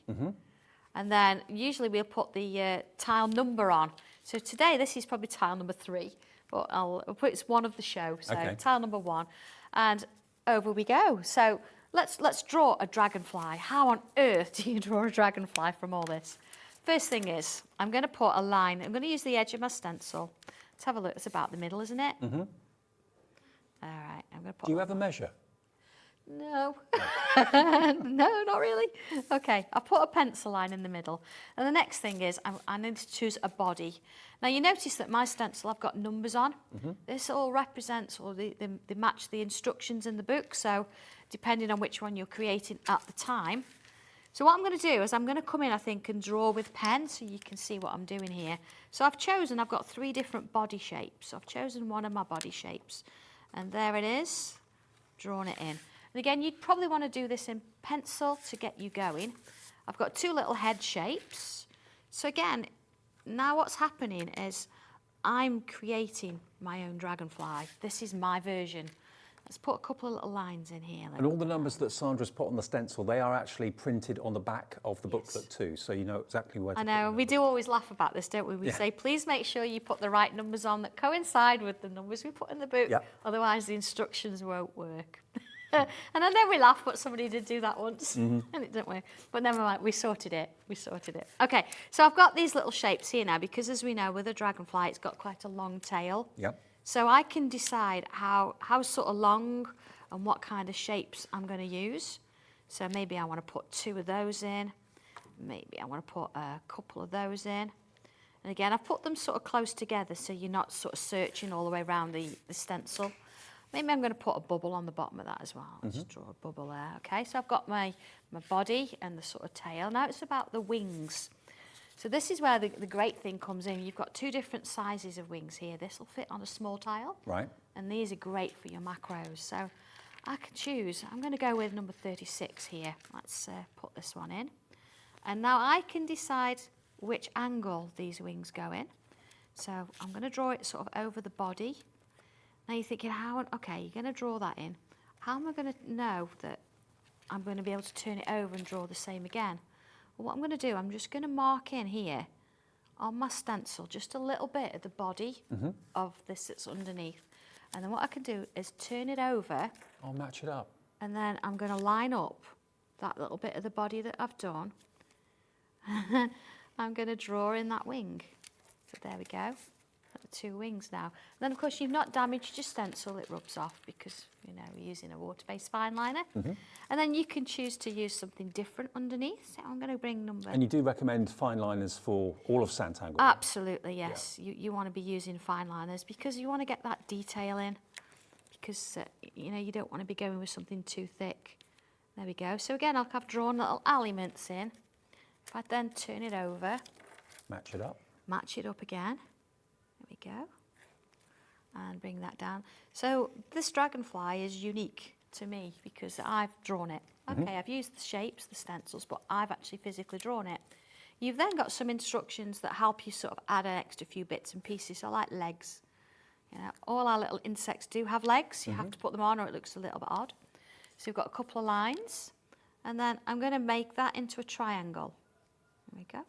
And then usually we'll put the tile number on. So today, this is probably tile number 3. But I'll put it's one of the show, so tile number 1, and over we go. So let's draw a dragonfly. How on earth do you draw a dragonfly from all this? First thing is, I'm going to put a line. I'm going to use the edge of my stencil. Let's have a look. It's about the middle, isn't it? All right. I'm going to put. Do you have a measure? No. No, not really. Okay, I'll put a pencil line in the middle. And the next thing is I need to choose a body. Now, you notice that my stencil, I've got numbers on. This all represents, or they match the instructions in the book, so depending on which one you're creating at the time. So what I'm going to do is I'm going to come in, I think, and draw with pen so you can see what I'm doing here. So I've got 3 different body shapes. So I've chosen one of my body shapes. And there it is, drawn it in. And again, you'd probably want to do this in pencil to get you going. I've got 2 little head shapes. So again, now what's happening is I'm creating my own dragonfly. This is my version. Let's put a couple of little lines in here. And all the numbers that Sandra's put on the stencil, they are actually printed on the back of the booklet too, so you know exactly where to put them. I know, we do always laugh about this, don't we? We say, please make sure you put the right numbers on that coincide with the numbers we put in the book, otherwise the instructions won't work. And I know we laugh, but somebody did do that once, and it didn't work. But never mind, we sorted it. We sorted it. Okay, so I've got these little shapes here now, because as we know, with a dragonfly, it's got quite a long tail. Yep. So I can decide how sort of long and what kind of shapes I'm going to use. So maybe I want to put 2 of those in. Maybe I want to put a couple of those in. And again, I've put them sort of close together so you're not sort of searching all the way around the stencil. Maybe I'm going to put a bubble on the bottom of that as well. Just draw a bubble there. Okay, so I've got my body and the sort of tail. Now it's about the wings. So this is where the great thing comes in. You've got 2 different sizes of wings here. This will fit on a small tile. Right. And these are great for your macros. So I can choose. I'm going to go with number 36 here. Let's put this one in. And now I can decide which angle these wings go in. So I'm going to draw it sort of over the body. Now you're thinking, okay, you're going to draw that in. How am I going to know that I'm going to be able to turn it over and draw the same again? Well, what I'm going to do, I'm just going to mark in here on my stencil just a little bit of the body of this that's underneath. And then what I can do is turn it over. I'll match it up. And then I'm going to line up that little bit of the body that I've done. And then I'm going to draw in that wing. So there we go. Got the 2 wings now. And then of course you've not damaged your stencil, it rubs off because you know we're using a water-based fine liner. And then you can choose to use something different underneath. So I'm going to bring number... And you do recommend fine liners for all of SanTanglo? Absolutely, yes. Yeah. You want to be using fine liners because you want to get that detail in, because you know you don't want to be going with something too thick. There we go. So again, I've drawn little elements in. If I then turn it over, match it up. Match it up again. There we go. And bring that down. So this dragonfly is unique to me because I've drawn it. Okay, I've used the shapes, the stencils, but I've actually physically drawn it. You've then got some instructions that help you sort of add an extra few bits and pieces. So like legs. You know, all our little insects do have legs. You have to put them on or it looks a little bit odd. So you've got a couple of lines. And then I'm going to make that into a triangle. There we go.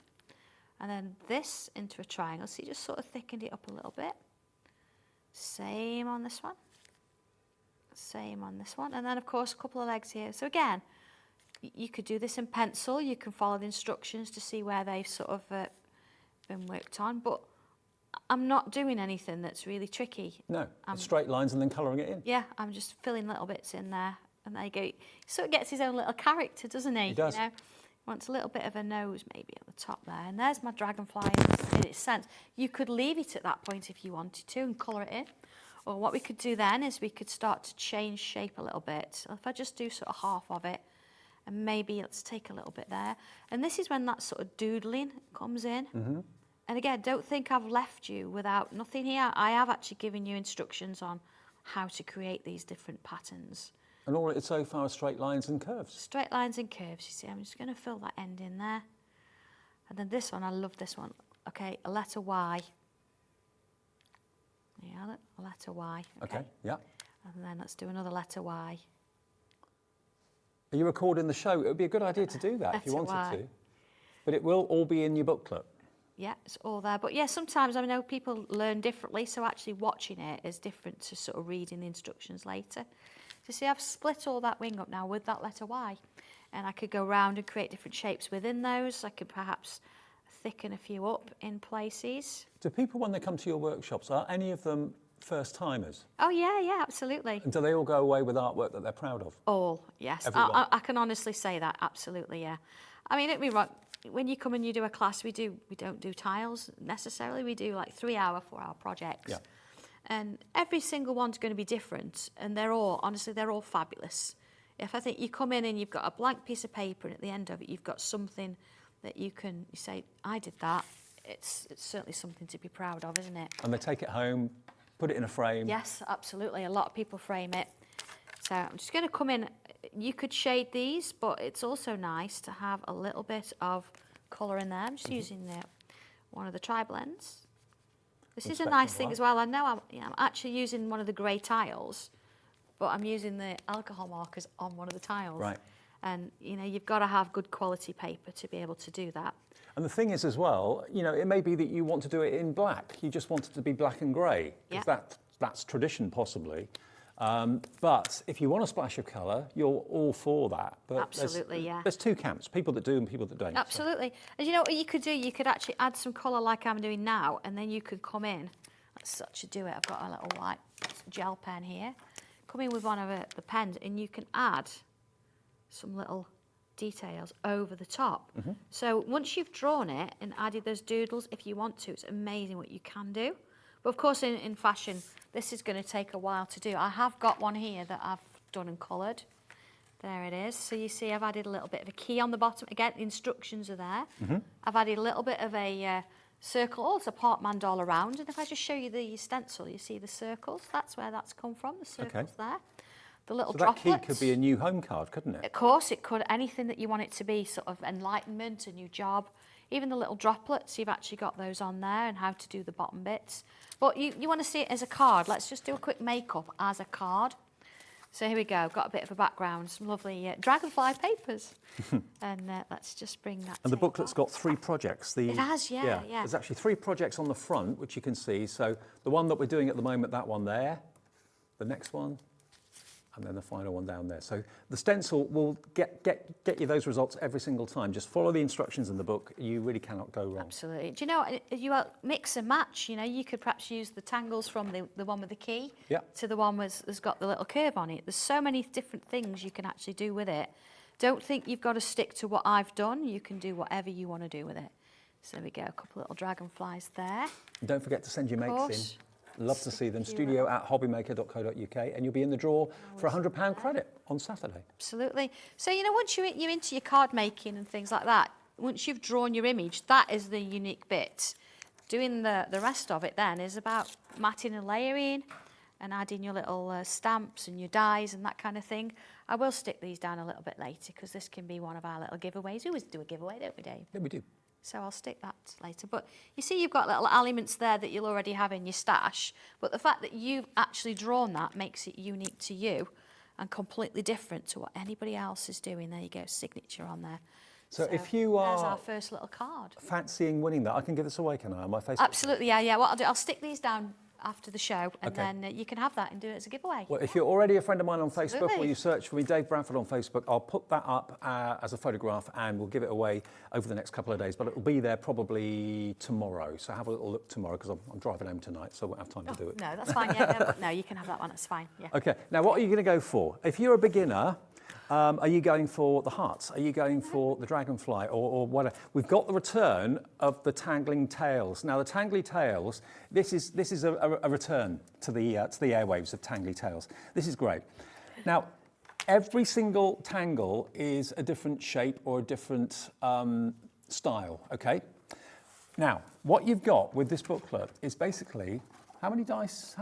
And then this into a triangle. So you just sort of thickened it up a little bit. Same on this one. Same on this one. And then, of course, a couple of legs here. So again, you could do this in pencil. You can follow the instructions to see where they've sort of been worked on. But I'm not doing anything that's really tricky. No, straight lines and then colouring it in. Yeah, I'm just filling little bits in there. And there you go. He sort of gets his own little character, doesn't he? He does. You know? Wants a little bit of a nose maybe at the top there. And there's my dragonfly in its sense. You could leave it at that point if you wanted to and colour it in. Or what we could do then is we could start to change shape a little bit. So if I just do sort of half of it, and maybe let's take a little bit there. And this is when that sort of doodling comes in. And again, don't think I've left you without nothing here. I have actually given you instructions on how to create these different patterns. And all it's so far straight lines and curves. Straight lines and curves, you see. I'm just going to fill that end in there. And then this one, I love this one. Okay, a letter Y. Yeah, a letter Y. Okay, yeah. And then let's do another letter Y. Are you recording the show? It would be a good idea to do that if you wanted to. But it will all be in your booklet. Yeah, it's all there. But yeah, sometimes I know people learn differently, so actually watching it is different to sort of reading the instructions later. So see, I've split all that wing up now with that letter Y. And I could go round and create different shapes within those. I could perhaps thicken a few up in places. Do people, when they come to your workshops, are any of them first-timers? Oh, yeah, absolutely. And do they all go away with artwork that they're proud of? All, yes. I can honestly say that, absolutely, yeah. I mean, don't be wrong. When you come and you do a class, we don't do tiles necessarily. We do like 3-hour, 4-hour projects. Yeah. And every single one's going to be different. And they're all, honestly, they're all fabulous. If I think you come in and you've got a blank piece of paper and at the end of it, you've got something that you say, I did that. It's certainly something to be proud of, isn't it? And they take it home, put it in a frame. Yes, absolutely. A lot of people frame it. So I'm just going to come in. You could shade these, but it's also nice to have a little bit of colour in there. I'm just using one of the tri-blends. This is a nice thing as well. I know I'm actually using one of the grey tiles, but I'm using the alcohol markers on one of the tiles. Right. And, you know, you've got to have good quality paper to be able to do that. And the thing is as well, you know, it may be that you want to do it in black. You just want it to be black and grey, because that's tradition possibly. But if you want a splash of colour, you're all for that. But Absolutely, yeah. There's two camps, people that do and people that don't. Absolutely. And you know what you could do? You could actually add some colour like I'm doing now, and then you could come in. That's such a do it. I've got a little white gel pen here. Come in with one of the pens, and you can add some little details over the top. So once you've drawn it and added those doodles, if you want to, it's amazing what you can do. But of course, in fashion, this is going to take a while to do. I have got one here that I've done and coloured. There it is. So you see I've added a little bit of a key on the bottom. Again, the instructions are there. I've added a little bit of a circle, also part mandala round. And if I just show you the stencil, you see the circles. That's where that's come from, the circles there. The little droplets. That key could be a new home card, couldn't it? Of course, it could. Anything that you want it to be, sort of enlightenment, a new job. Even the little droplets, you've actually got those on there and how to do the bottom bits. But you want to see it as a card. Let's just do a quick makeup as a card. So here we go. Got a bit of a background, some lovely Dragonfly papers. And let's just bring that. And the booklet's got 3 projects. It has, yeah. There's actually 3 projects on the front, which you can see. So the one that we're doing at the moment, that one there, the next one, and then the final one down there. So the stencil will get you those results every single time. Just follow the instructions in the book. You really cannot go wrong. Absolutely. Do you know, you mix and match, you know, you could perhaps use the tangles from the one with the key to the one that's got the little curve on it. There's so many different things you can actually do with it. Don't think you've got to stick to what I've done. You can do whatever you want to do with it. So there we go, a couple little dragonflies there. And don't forget to send your mates in. Love to see them. studio@hobbymaker.co.uk, and you'll be in the draw for £100 credit on Saturday. Absolutely. So, you know, once you're into your card making and things like that, once you've drawn your image, that is the unique bit. Doing the rest of it then is about matting and layering and adding your little stamps and your dies and that kind of thing. I will stick these down a little bit later because this can be one of our little giveaways. We always do a giveaway, don't we, Dave? Yeah, we do. So I'll stick that later. But you see you've got little elements there that you'll already have in your stash. But the fact that you've actually drawn that makes it unique to you and completely different to what anybody else is doing. There you go, signature on there. So if you are... There's our first little card. Fancying winning that, I can give this away, can I, on my Facebook? Absolutely, yeah. What I'll do, I'll stick these down after the show, and then you can have that and do it as a giveaway. Well, if you're already a friend of mine on Facebook, or you search for me, Dave Bradford on Facebook, I'll put that up as a photograph, and we'll give it away over the next couple of days. But it'll be there probably tomorrow. So have a little look tomorrow, because I'm driving home tonight, so I won't have time to do it. No, that's fine. Yeah, no, you can have that one. That's fine. Yeah. Okay. Now, what are you going to go for? If you're a beginner, are you going for the hearts? Are you going for the dragonfly or whatever? We've got the return of the Tangly Tails. Now, the Tangly Tails, this is a return to the airwaves of Tangly Tails. This is great. Now, every single tangle is a different shape or a different style, okay? Now, what you've got with this booklet is basically, how many sides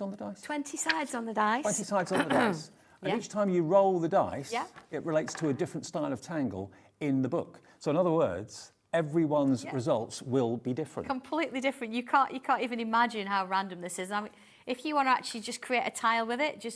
on the dice? 20 sides on the dice. 20 sides on the dice. And each time you roll the dice, it relates to a different style of tangle in the book. So in other words, everyone's results will be different. Completely different. You can't even imagine how random this is. I mean, if you want to actually just create a tile with it,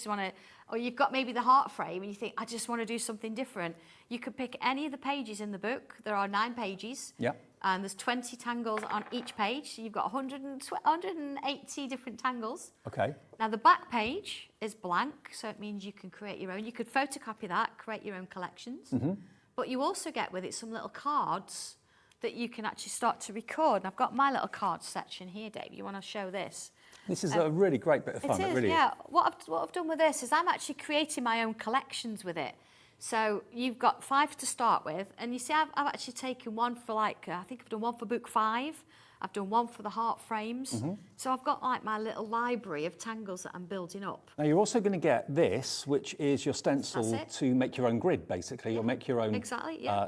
or you've got maybe the heart frame and you think, I just want to do something different, you could pick any of the pages in the book. There are 9 pages. Yeah. And there's 20 tangles on each page. So you've got 180 different tangles. Okay. Now the back page is blank, so it means you can create your own. You could photocopy that, create your own collections. Mm-hmm. But you also get with it some little cards that you can actually start to record. And I've got my little card section here, Dave. You want to show this? This is a really great bit of fun. It is, really yeah. What I've done with this is I'm actually creating my own collections with it. So you've got 5 to start with, and you see I've actually taken one for I think I've done one for book 5, I've done one for the heart frames. Mm-hmm. So I've got like my little library of tangles that I'm building up. Now you're also going to get this, which is your stencil to make your own grid, basically. You'll make your own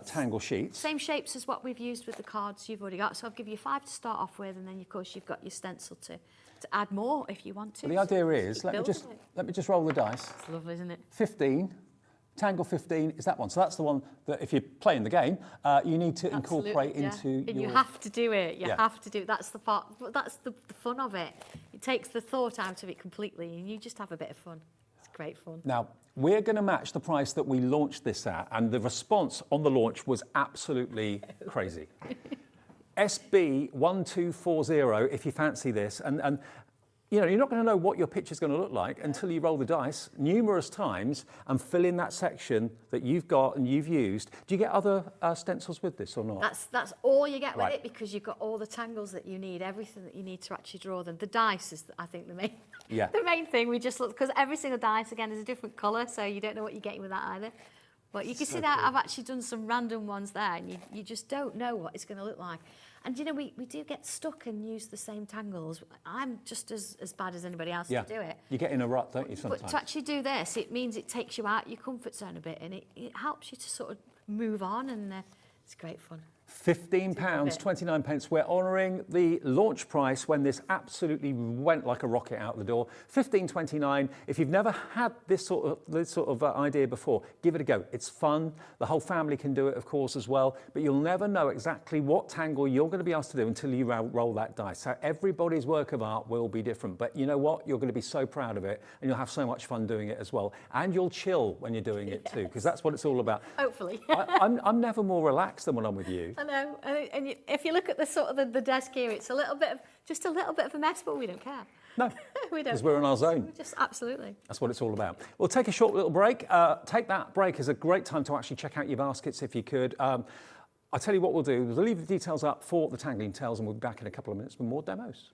tangle sheets. Same shapes as what we've used with the cards you've already got. So I'll give you 5 to start off with, and then of course you've got your stencil to add more if you want to. Well, the idea is, let me just roll the dice. It's lovely, isn't it? 15. Tangle 15 is that one. So that's the one that if you're playing the game, you need to incorporate into your... And you have to do it. You have to do it. That's the part. That's the fun of it. It takes the thought out of it completely, and you just have a bit of fun. It's great fun. Now, we're going to match the price that we launched this at, and the response on the launch was absolutely crazy. SB1240, if you fancy this, and you know, you're not going to know what your picture's going to look like until you roll the dice numerous times and fill in that section that you've got and you've used. Do you get other stencils with this or not? That's all you get with Right. it, because you've got all the tangles that you need, everything that you need to actually draw them. The dice is, I think, the main, Yeah. the main thing. We just look, because every single dice again is a different colour, so you don't know what you're getting with that either. But you can see that I've actually done some random ones there, and you just don't know what it's going to look like. And you know, we do get stuck and use the same tangles. I'm just as bad as anybody else to do it. You get in a rut, don't you, sometimes? But to actually do this, it means it takes you out your comfort zone a bit, and it helps you to sort of move on, and it's great fun. £15.29. We're honouring the launch price when this absolutely went like a rocket out the door. £15.29. If you've never had this sort of idea before, give it a go. It's fun. The whole family can do it, of course, as well. But you'll never know exactly what tangle you're going to be asked to do until you roll that dice. So everybody's work of art will be different. But you know what? You're going to be so proud of it, and you'll have so much fun doing it as well. And you'll chill when you're doing it too, because that's what it's all about. Hopefully. I'm never more relaxed than when I'm with you. I know, and if you look at the sort of the desk here, it's a little bit of a mess, but we don't care. No, we don't. because we're in our zone. Just absolutely. That's what it's all about. We'll take a short little break. Take that break as a great time to actually check out your baskets if you could. I'll tell you what we'll do. We'll leave the details up for the Tangly Tails, and we'll be back in a couple of minutes with more demos.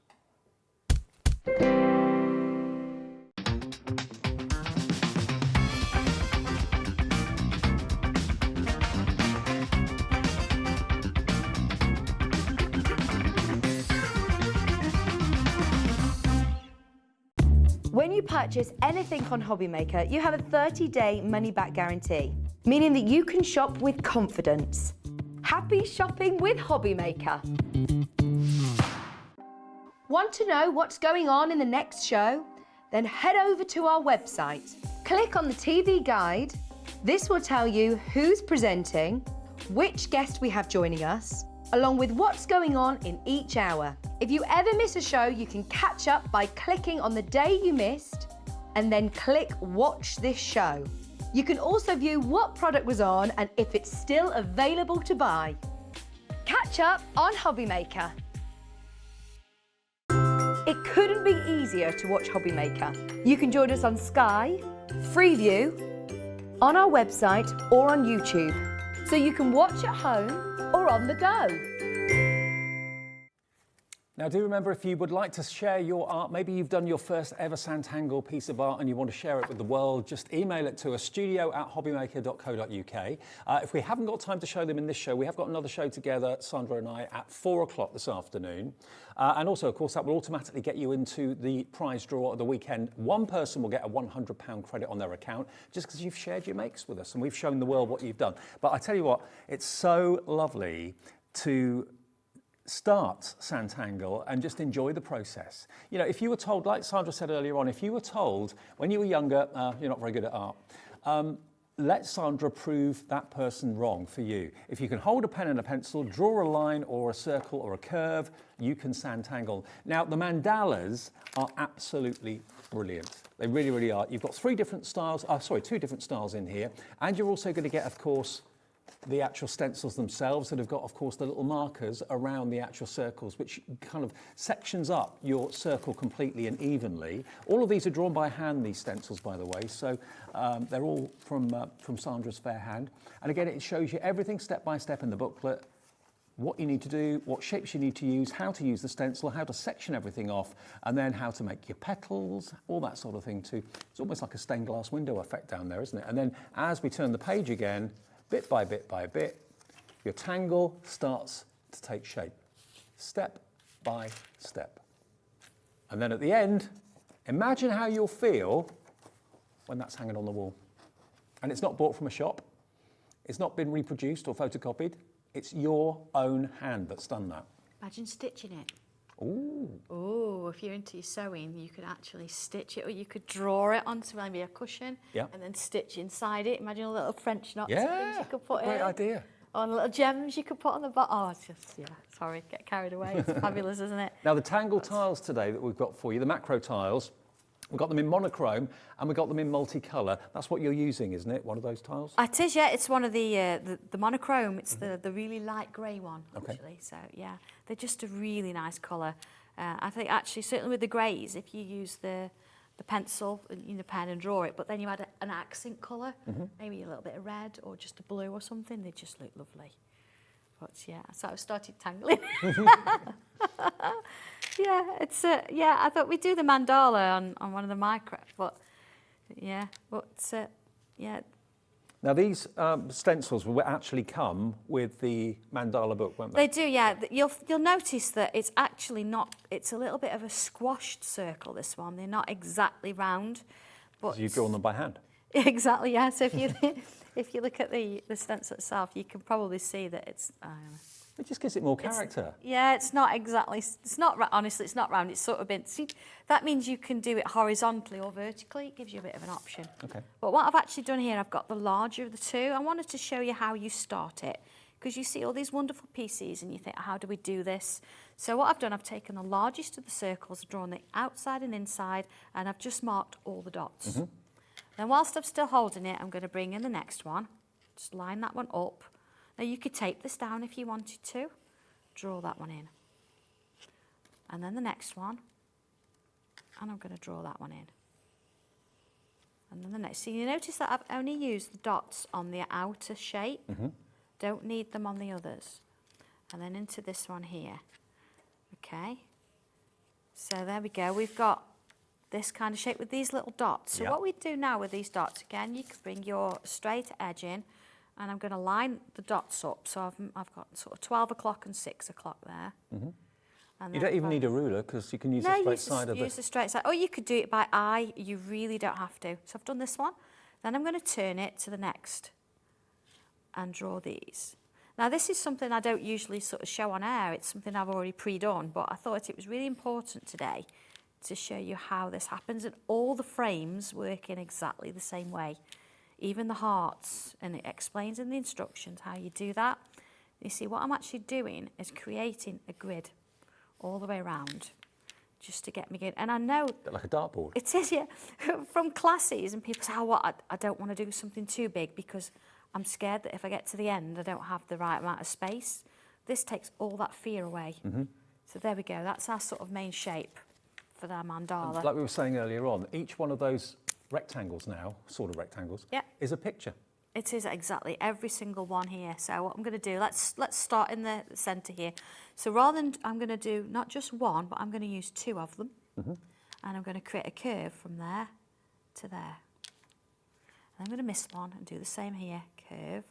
When you purchase anything on Hobbymaker, you have a 30-day money-back guarantee, meaning that you can shop with confidence. Happy shopping with Hobbymaker. Want to know what's going on in the next show? Then head over to our website. Click on the TV guide. This will tell you who's presenting, which guest we have joining us, along with what's going on in each hour. If you ever miss a show, you can catch up by clicking on the day you missed and then click Watch This Show. You can also view what product was on and if it's still available to buy. Catch up on Hobbymaker. It couldn't be easier to watch Hobbymaker. You can join us on Sky, Freeview, on our website or on YouTube, so you can watch at home or on the go. Now, do remember, if you would like to share your art, maybe you've done your first ever SanTangle piece of art and you want to share it with the world, just email it to us, studio@hobbymaker.co.uk. If we haven't got time to show them in this show, we have got another show together, Sandra and I, at 4 o'clock this afternoon. And also, of course, that will automatically get you into the prize draw at the weekend. One person will get a £100 credit on their account just because you've shared your makes with us and we've shown the world what you've done. But I tell you what, it's so lovely to start SanTangle and just enjoy the process. You know, if you were told, like Sandra said earlier on, if you were told when you were younger, you're not very good at art, let Sandra prove that person wrong for you. If you can hold a pen and a pencil, draw a line or a circle or a curve, you can SanTangle. Now, the mandalas are absolutely brilliant. They really, really are. You've got two different styles in here, and you're also going to get, of course, the actual stencils themselves that have got, of course, the little markers around the actual circles, which kind of sections up your circle completely and evenly. All of these are drawn by hand, these stencils, by the way, so they're all from Sandra's fair hand. And again, it shows you everything step by step in the booklet, what you need to do, what shapes you need to use, how to use the stencil, how to section everything off, and then how to make your petals, all that sort of thing too. It's almost like a stained glass window effect down there, isn't it? And then as we turn the page again, bit by bit by bit, your tangle starts to take shape, step by step. And then at the end, imagine how you'll feel when that's hanging on the wall. And it's not bought from a shop, it's not been reproduced or photocopied, it's your own hand that's done that. Imagine stitching it. Ooh. Oh, if you're into your sewing, you could actually stitch it, or you could draw it onto maybe a cushion and then stitch inside it. Imagine a little French knots and things you could put in. Great idea. Or little gems you could put on the bottom. Oh, it's just, sorry, get carried away. It's fabulous, isn't it? Now, the Tangle tiles today that we've got for you, the macro tiles, we've got them in monochrome and we've got them in multicolour. That's what you're using, isn't it? One of those tiles? It is, yeah. It's one of the monochrome. It's the really light grey one, actually. So, yeah, they're just a really nice colour. I think actually, certainly with the greys, if you use the pencil, pen and draw it, but then you add an accent colour, maybe a little bit of red or just a blue or something, they just look lovely. But yeah, so I started tangling. Yeah, it's yeah. I thought we'd do the mandala on one of the micro, but yeah, yeah. Now these stencils will actually come with the mandala book, won't they? They do, yeah. You'll notice that it's actually not. It's a little bit of a squashed circle. This one, they're not exactly round, but So you've drawn them by hand. Exactly, yeah. So if you if you look at the stencil itself, you can probably see that it's. It just gives it more character. Yeah, it's not exactly. It's not honestly. It's not round. It's sort of been. See, that means you can do it horizontally or vertically. It gives you a bit of an option. Okay. But what I've actually done here, I've got the larger of the two. I wanted to show you how you start it, because you see all these wonderful pieces and you think, how do we do this? So what I've done, I've taken the largest of the circles, drawn the outside and inside, and I've just marked all the dots. Then whilst I'm still holding it, I'm going to bring in the next one. Just line that one up. Now you could tape this down if you wanted to. Draw that one in. And then the next one. And I'm going to draw that one in. And then the next. So you notice that I've only used the dots on the outer shape. Don't need them on the others. And then into this one here. Okay. So there we go. We've got this kind of shape with these little dots. So what we do now with these dots, again, you can bring your straight edge in, and I'm going to line the dots up. So I've got sort of 12 o'clock and 6 o'clock there. And You don't even need a ruler, because you can use the straight side of it. Use the straight side. Or you could do it by eye. You really don't have to. So I've done this one. Then I'm going to turn it to the next and draw these. Now this is something I don't usually sort of show on air. It's something I've already pre-done, but I thought it was really important today to show you how this happens, and all the frames work in exactly the same way, even the hearts, and it explains in the instructions how you do that. You see, what I'm actually doing is creating a grid all the way around, just to get me good. And I know... Bit like a dartboard. It is, yeah. From classes, and people say, oh, what, I don't want to do something too big because I'm scared that if I get to the end, I don't have the right amount of space. This takes all that fear away. So there we go. That's our sort of main shape for our mandala. And like we were saying earlier on, each one of those rectangles now, sort of rectangles, is a picture. It is, exactly, every single one here. So what I'm going to do, let's start in the centre here. So rather than, I'm going to do not just one, but I'm going to use two of them. And I'm going to create a curve from there to there. And I'm going to miss one and do the same here, curve.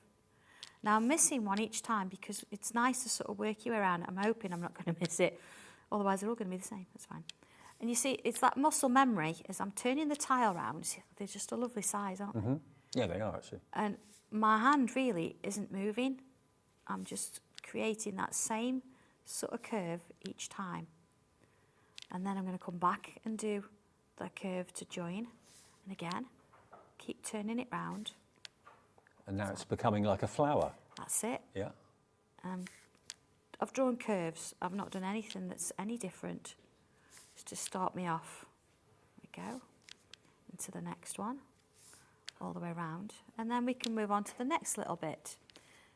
Now I'm missing one each time because it's nice to sort of work you around. I'm hoping I'm not going to miss it. Otherwise they're all going to be the same, that's fine. And you see, it's that muscle memory as I'm turning the tile around. See, they're just a lovely size, aren't they? Yeah, they are actually. And my hand really isn't moving. I'm just creating that same sort of curve each time. And then I'm going to come back and do the curve to join. And again, keep turning it round. And now it's becoming like a flower. That's it. Yeah. I've drawn curves. I've not done anything that's any different. Just to start me off. There we go. Into the next one. All the way around. And then we can move on to the next little bit.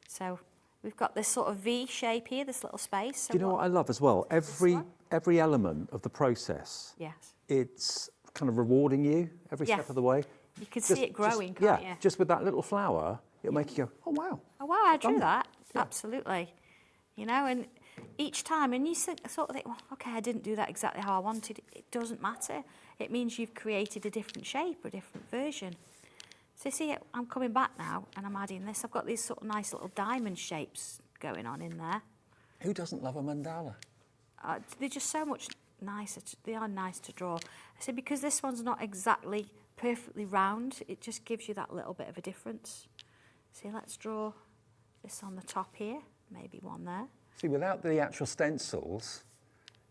So we've got this sort of V shape here, this little space. So Do you know what I love as well? Every element of the process, it's kind of rewarding you every step of the way. You can see it growing, can't you? Just with that little flower, it'll make you go, oh wow. Oh wow, I drew that. Yeah. Absolutely. You know, and each time, and you sort of think, well, okay, I didn't do that exactly how I wanted. It doesn't matter. It means you've created a different shape or a different version. So see, I'm coming back now and I'm adding this. I've got these sort of nice little diamond shapes going on in there. Who doesn't love a mandala? They're just so much nicer. They are nice to draw. I said because this one's not exactly perfectly round, it just gives you that little bit of a difference. See, let's draw this on the top here, maybe one there. See, without the actual stencils,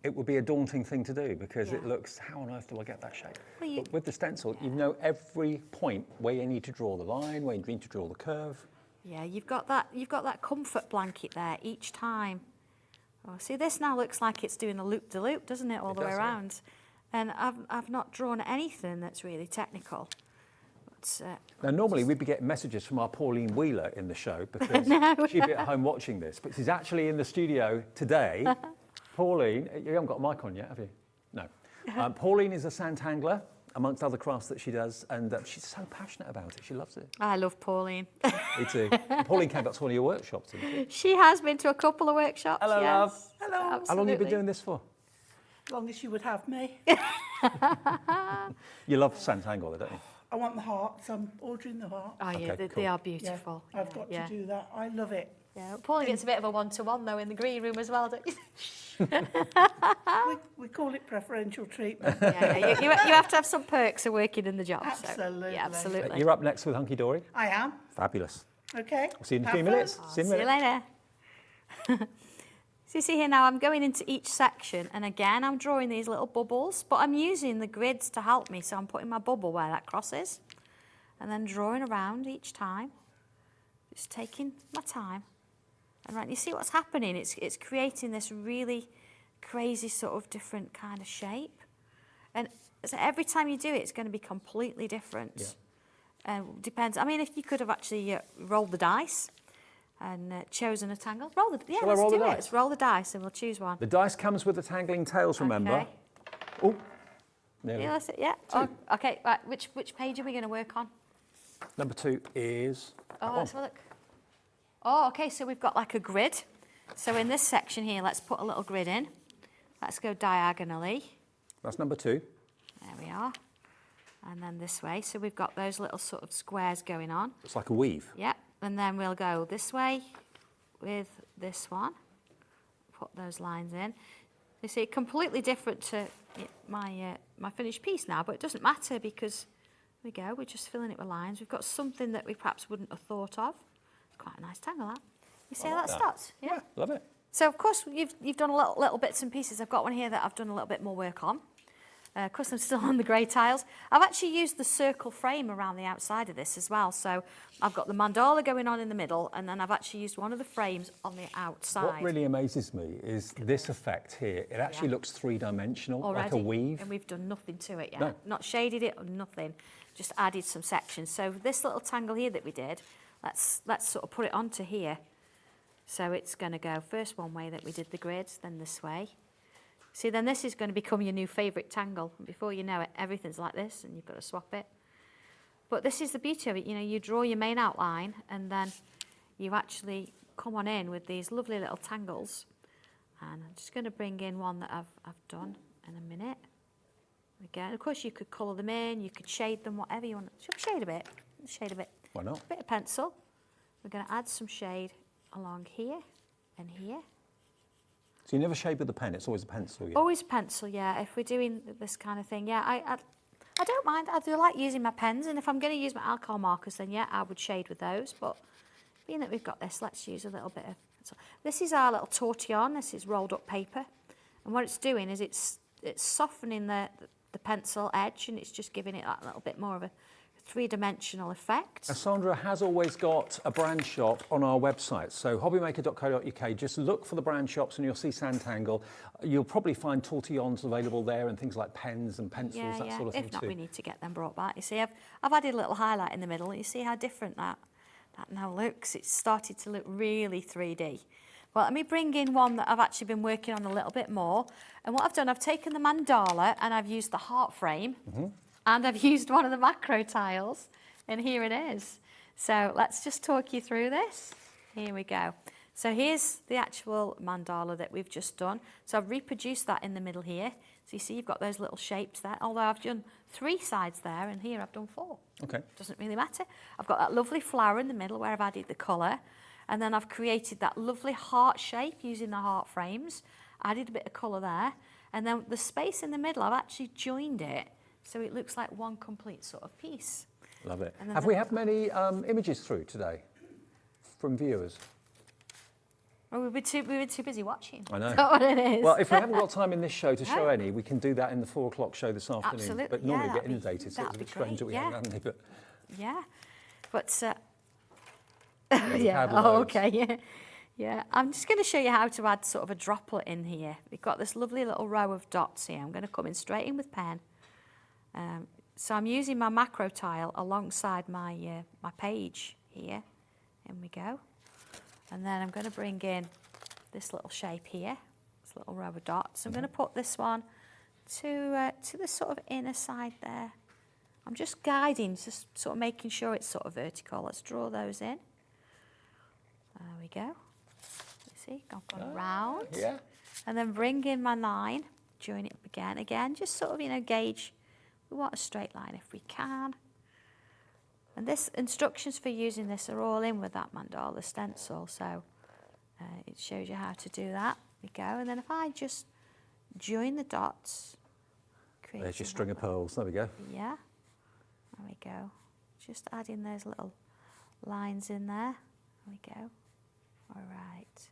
it would be a daunting thing to do because it looks, how on earth do I get that shape? Well, but with the stencil, you know every point where you need to draw the line, where you need to draw the curve. Yeah, you've got that comfort blanket there each time. Oh, see, this now looks like it's doing a loop-de-loop, doesn't it, all the way around? And I've not drawn anything that's really technical. But, now, normally we'd be getting messages from our Pauline Wheeler in the show because she'd be at home watching this, but she's actually in the studio today Pauline, you haven't got a mic on yet, have you? No. Pauline is a SanTangler, amongst other crafts that she does, and she's so passionate about it. She loves it. I love Pauline. Me too. Pauline came back to one of your workshops, didn't she? She has been to a couple of workshops. Hello, yes. love. Hello. Absolutely. How long have you been doing this for? As long as you would have me. You love SanTangle, don't you? I want the hearts. I'm ordering the hearts. Oh yeah, Okay, they cool. are Yeah, beautiful. I've got yeah. to do that. I love it. Yeah, Pauline gets a bit of a one-to-one though in the green room as well, don't you? We call it preferential treatment. Yeah, you have to have some perks of working in the job. Absolutely. So, yeah, absolutely. You're up next with Hunkydory. I am. Fabulous. Okay. I'll see you in a Have few fun. minutes. See you in a See you minute. later. So you see here now, I'm going into each section, and again, I'm drawing these little bubbles, but I'm using the grids to help me. So I'm putting my bubble where that crosses, and then drawing around each time, just taking my time. And right, you see what's happening? It's creating this really crazy sort of different kind of shape. And so every time you do it, it's going to be completely different. Yeah. Depends. I mean, if you could have actually rolled the dice and chosen a tangle. Shall I roll the dice? Let's roll the dice and we'll choose one. The dice comes with the Tangling Tails, remember? Okay. Oh, nearly. Yeah, that's it, yeah. Oh, okay, right. Which page are we going to work on? Number 2 is... Oh, let's have a look. Oh, okay, so we've got like a grid. So in this section here, let's put a little grid in. Let's go diagonally. That's number 2. There we are. And then this way. So we've got those little sort of squares going on. It's like a weave. Yep. And then we'll go this way with this one. Put those lines in. You see, completely different to my finished piece now, but it doesn't matter because there we go. We're just filling it with lines. We've got something that we perhaps wouldn't have thought of. Quite a nice tangle, that. You see how that starts? Yeah, love it. So, of course, you've done a little bits and pieces. I've got one here that I've done a little bit more work on. Of course, I'm still on the grey tiles. I've actually used the circle frame around the outside of this as well. So I've got the mandala going on in the middle, and then I've actually used one of the frames on the outside. What really amazes me is this effect here. It actually looks three-dimensional, like a weave. And we've done nothing to it yet. No. Not shaded it or nothing. Just added some sections. So this little tangle here that we did, let's sort of put it onto here. So it's going to go first one way that we did the grids, then this way. See, then this is going to become your new favourite tangle. And before you know it, everything's like this, and you've got to swap it. But this is the beauty of it. You know, you draw your main outline, and then you actually come on in with these lovely little tangles. And I'm just going to bring in one that I've done in a minute. Again, of course, you could colour them in, you could shade them, whatever you want. Shall we shade a bit? Shade a bit. Why not? A bit of pencil. We're going to add some shade along here and here. So you never shade with the pen, it's always a pencil? Yeah? Always pencil, yeah. If we're doing this kind of thing, yeah, I don't mind. I do like using my pens, and if I'm going to use my alcohol markers, then yeah, I would shade with those. But being that we've got this, let's use a little bit of pencil. This is our little tortillon. This is rolled up paper, and what it's doing is it's softening the pencil edge, and it's just giving it that little bit more of a three-dimensional effect. Sandra has always got a brand shop on our website, so hobbymaker.co.uk. Just look for the brand shops and you'll see SanTangle. You'll probably find tortillons available there and things like pens and pencils, that sort of thing If not, too. we need to get them brought back. You see, I've added a little highlight in the middle. You see how different that now looks? It's started to look really 3D. Well, let me bring in one that I've actually been working on a little bit more. And what I've done, I've taken the mandala and I've used the heart frame. And I've used one of the macro tiles, and here it is. So let's just talk you through this. Here we go. So here's the actual mandala that we've just done. So I've reproduced that in the middle here. So you see you've got those little shapes there, although I've done 3 sides there, and here I've done 4. Okay. Doesn't really matter. I've got that lovely flower in the middle where I've added the colour, and then I've created that lovely heart shape using the heart frames, added a bit of colour there, and then the space in the middle, I've actually joined it so it looks like one complete sort of piece. Love it. Have we had many images through today from viewers? Well, we were too busy watching. I know. Is that what it is? Well, if we haven't got time in this show to show any, we can do that in the 4 o'clock show this afternoon. Absolutely. But normally Yeah, we get inundated, so it's a that'd bit be strange that great, we haven't, haven't we? But yeah, but yeah. Oh, okay, yeah. I'm just going to show you how to add sort of a droplet in here. We've got this lovely little row of dots here. I'm going to come in straight in with pen. So I'm using my macro tile alongside my my page here. In we go. And then I'm going to bring in this little shape here. This little row of dots. I'm going to put this one to the sort of inner side there. I'm just guiding, just sort of making sure it's sort of vertical. Let's draw those in. There we go. You see, I've gone round. Yeah. And then bring in my line, join it again. Again, just sort of, you know, gauge. We want a straight line if we can. And this instructions for using this are all in with that Mandala stencil, so it shows you how to do that. There we go. And then if I just join the dots. There's your string of pearls. There we go. Yeah. There we go. Just adding those little lines in there. There we go. All right.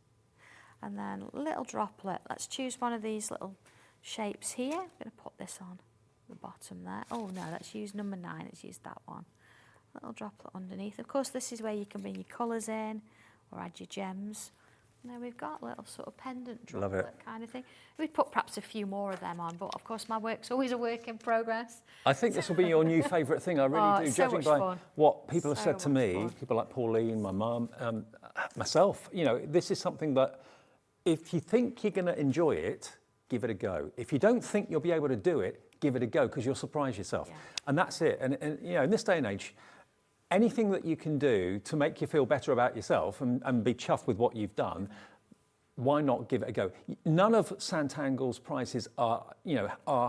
And then a little droplet. Let's choose one of these little shapes here. I'm going to put this on the bottom there. Oh no, let's use number 9. Let's use that one. Little droplet underneath. Of course, this is where you can bring your colours in or add your gems. Now we've got a little sort of pendant droplet kind of thing. We'd put perhaps a few more of them on, but of course my work's always a work in progress. I think this will be your new favourite thing. I really do, judging by what people have said to me, people like Pauline, my mum, myself. You know, this is something that if you think you're going to enjoy it, give it a go. If you don't think you'll be able to do it, give it a go, because you'll surprise yourself. Yeah. And that's it. And you know, in this day and age, anything that you can do to make you feel better about yourself and be chuffed with what you've done, why not give it a go? None of SanTangle's prices are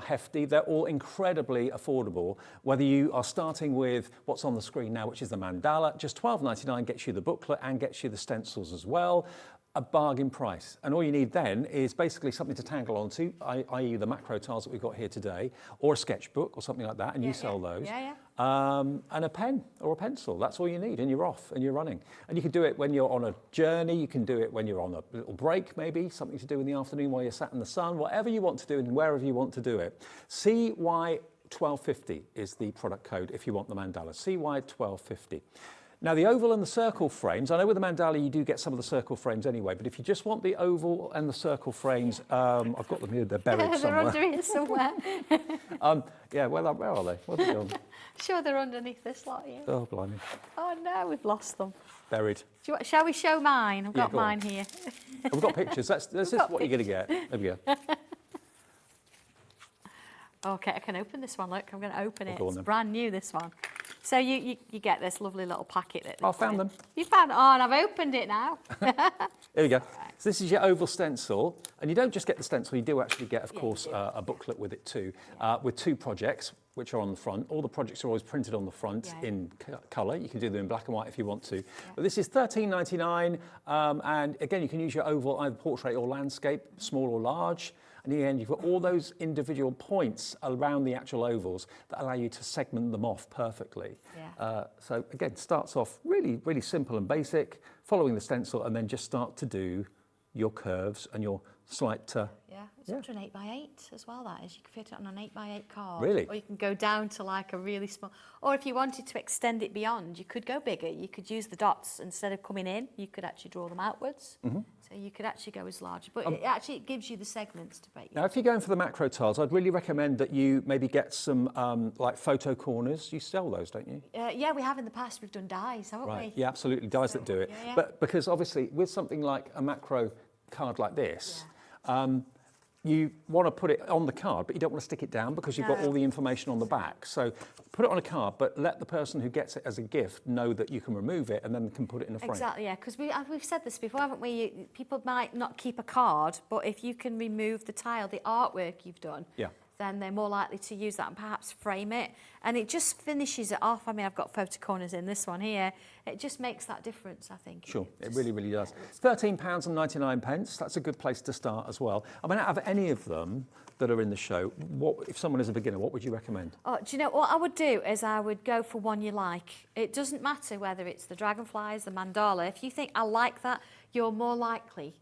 hefty. They're all incredibly affordable. Whether you are starting with what's on the screen now, which is the Mandala, just $12.99 gets you the booklet and gets you the stencils as well. A bargain price. And all you need then is basically something to tangle onto, i.e. the macro tiles that we've got here today, or a sketchbook or something like that, and you sell those. And a pen or a pencil. That's all you need, and you're off and you're running. And you can do it when you're on a journey, you can do it when you're on a little break maybe, something to do in the afternoon while you're sat in the sun, whatever you want to do and wherever you want to do it. CY1250 is the product code if you want the Mandala, CY1250. Now the oval and the circle frames, I know with the Mandala you do get some of the circle frames anyway, but if you just want the oval and the circle frames, I've got them here, they're buried somewhere. They're under here somewhere. Yeah, where are they? Where are they gone? Sure, they're underneath this lot here. Oh, blimey. Oh no, we've lost them. Buried. Shall we show mine? I've got mine here. We've got pictures. This is what you're going to get. There we go. Okay, I can open this one. Look, I'm going to open it. It's then. brand new, this one. So you get this lovely little packet. That I found them. You found it? Oh, and I've opened it now. Here we go. So this is your oval stencil. And you don't just get the stencil, you do actually get, of course, a booklet with it too, with 2 projects, which are on the front. All the projects are always printed on the front in colour. You can do them in black and white if you want to. But this is $13.99. And again, you can use your oval, either portrait or landscape, small or large. And in the end, you've got all those individual points around the actual ovals that allow you to segment them off perfectly. So again, starts off really, really simple and basic, following the stencil, and then just start to do your curves and your slight... It's up to an 8x8 as well, that is. You can fit it on an 8x8 card. Really? Or you can go down to like a really small... Or if you wanted to extend it beyond, you could go bigger. You could use the dots. Instead of coming in, you could actually draw them outwards. So you could actually go as large. But it actually gives you the segments to make. Now, if you're going for the macro tiles, I'd really recommend that you maybe get some like photo corners. You sell those, don't you? Yeah, we have in the past. We've done dies, haven't we? Yeah, absolutely. Dies that do it. But because obviously with something like a macro card like this, you want to put it on the card, but you don't want to stick it down because you've got all the information on the back. So put it on a card, but let the person who gets it as a gift know that you can remove it and then can put it in a frame. Exactly, yeah, because we've said this before, haven't we? People might not keep a card, but if you can remove the tile, the artwork you've done, then they're more likely to use that and perhaps frame it. And it just finishes it off. I mean, I've got photo corners in this one here. It just makes that difference, I think. Sure, it really, really does. £13.99. That's a good place to start as well. I mean, out of any of them that are in the show, what if someone is a beginner, what would you recommend? Oh, do you know what I would do is I would go for one you like. It doesn't matter whether it's the Dragonflies, the Mandala. If you think, I like that, you're more likely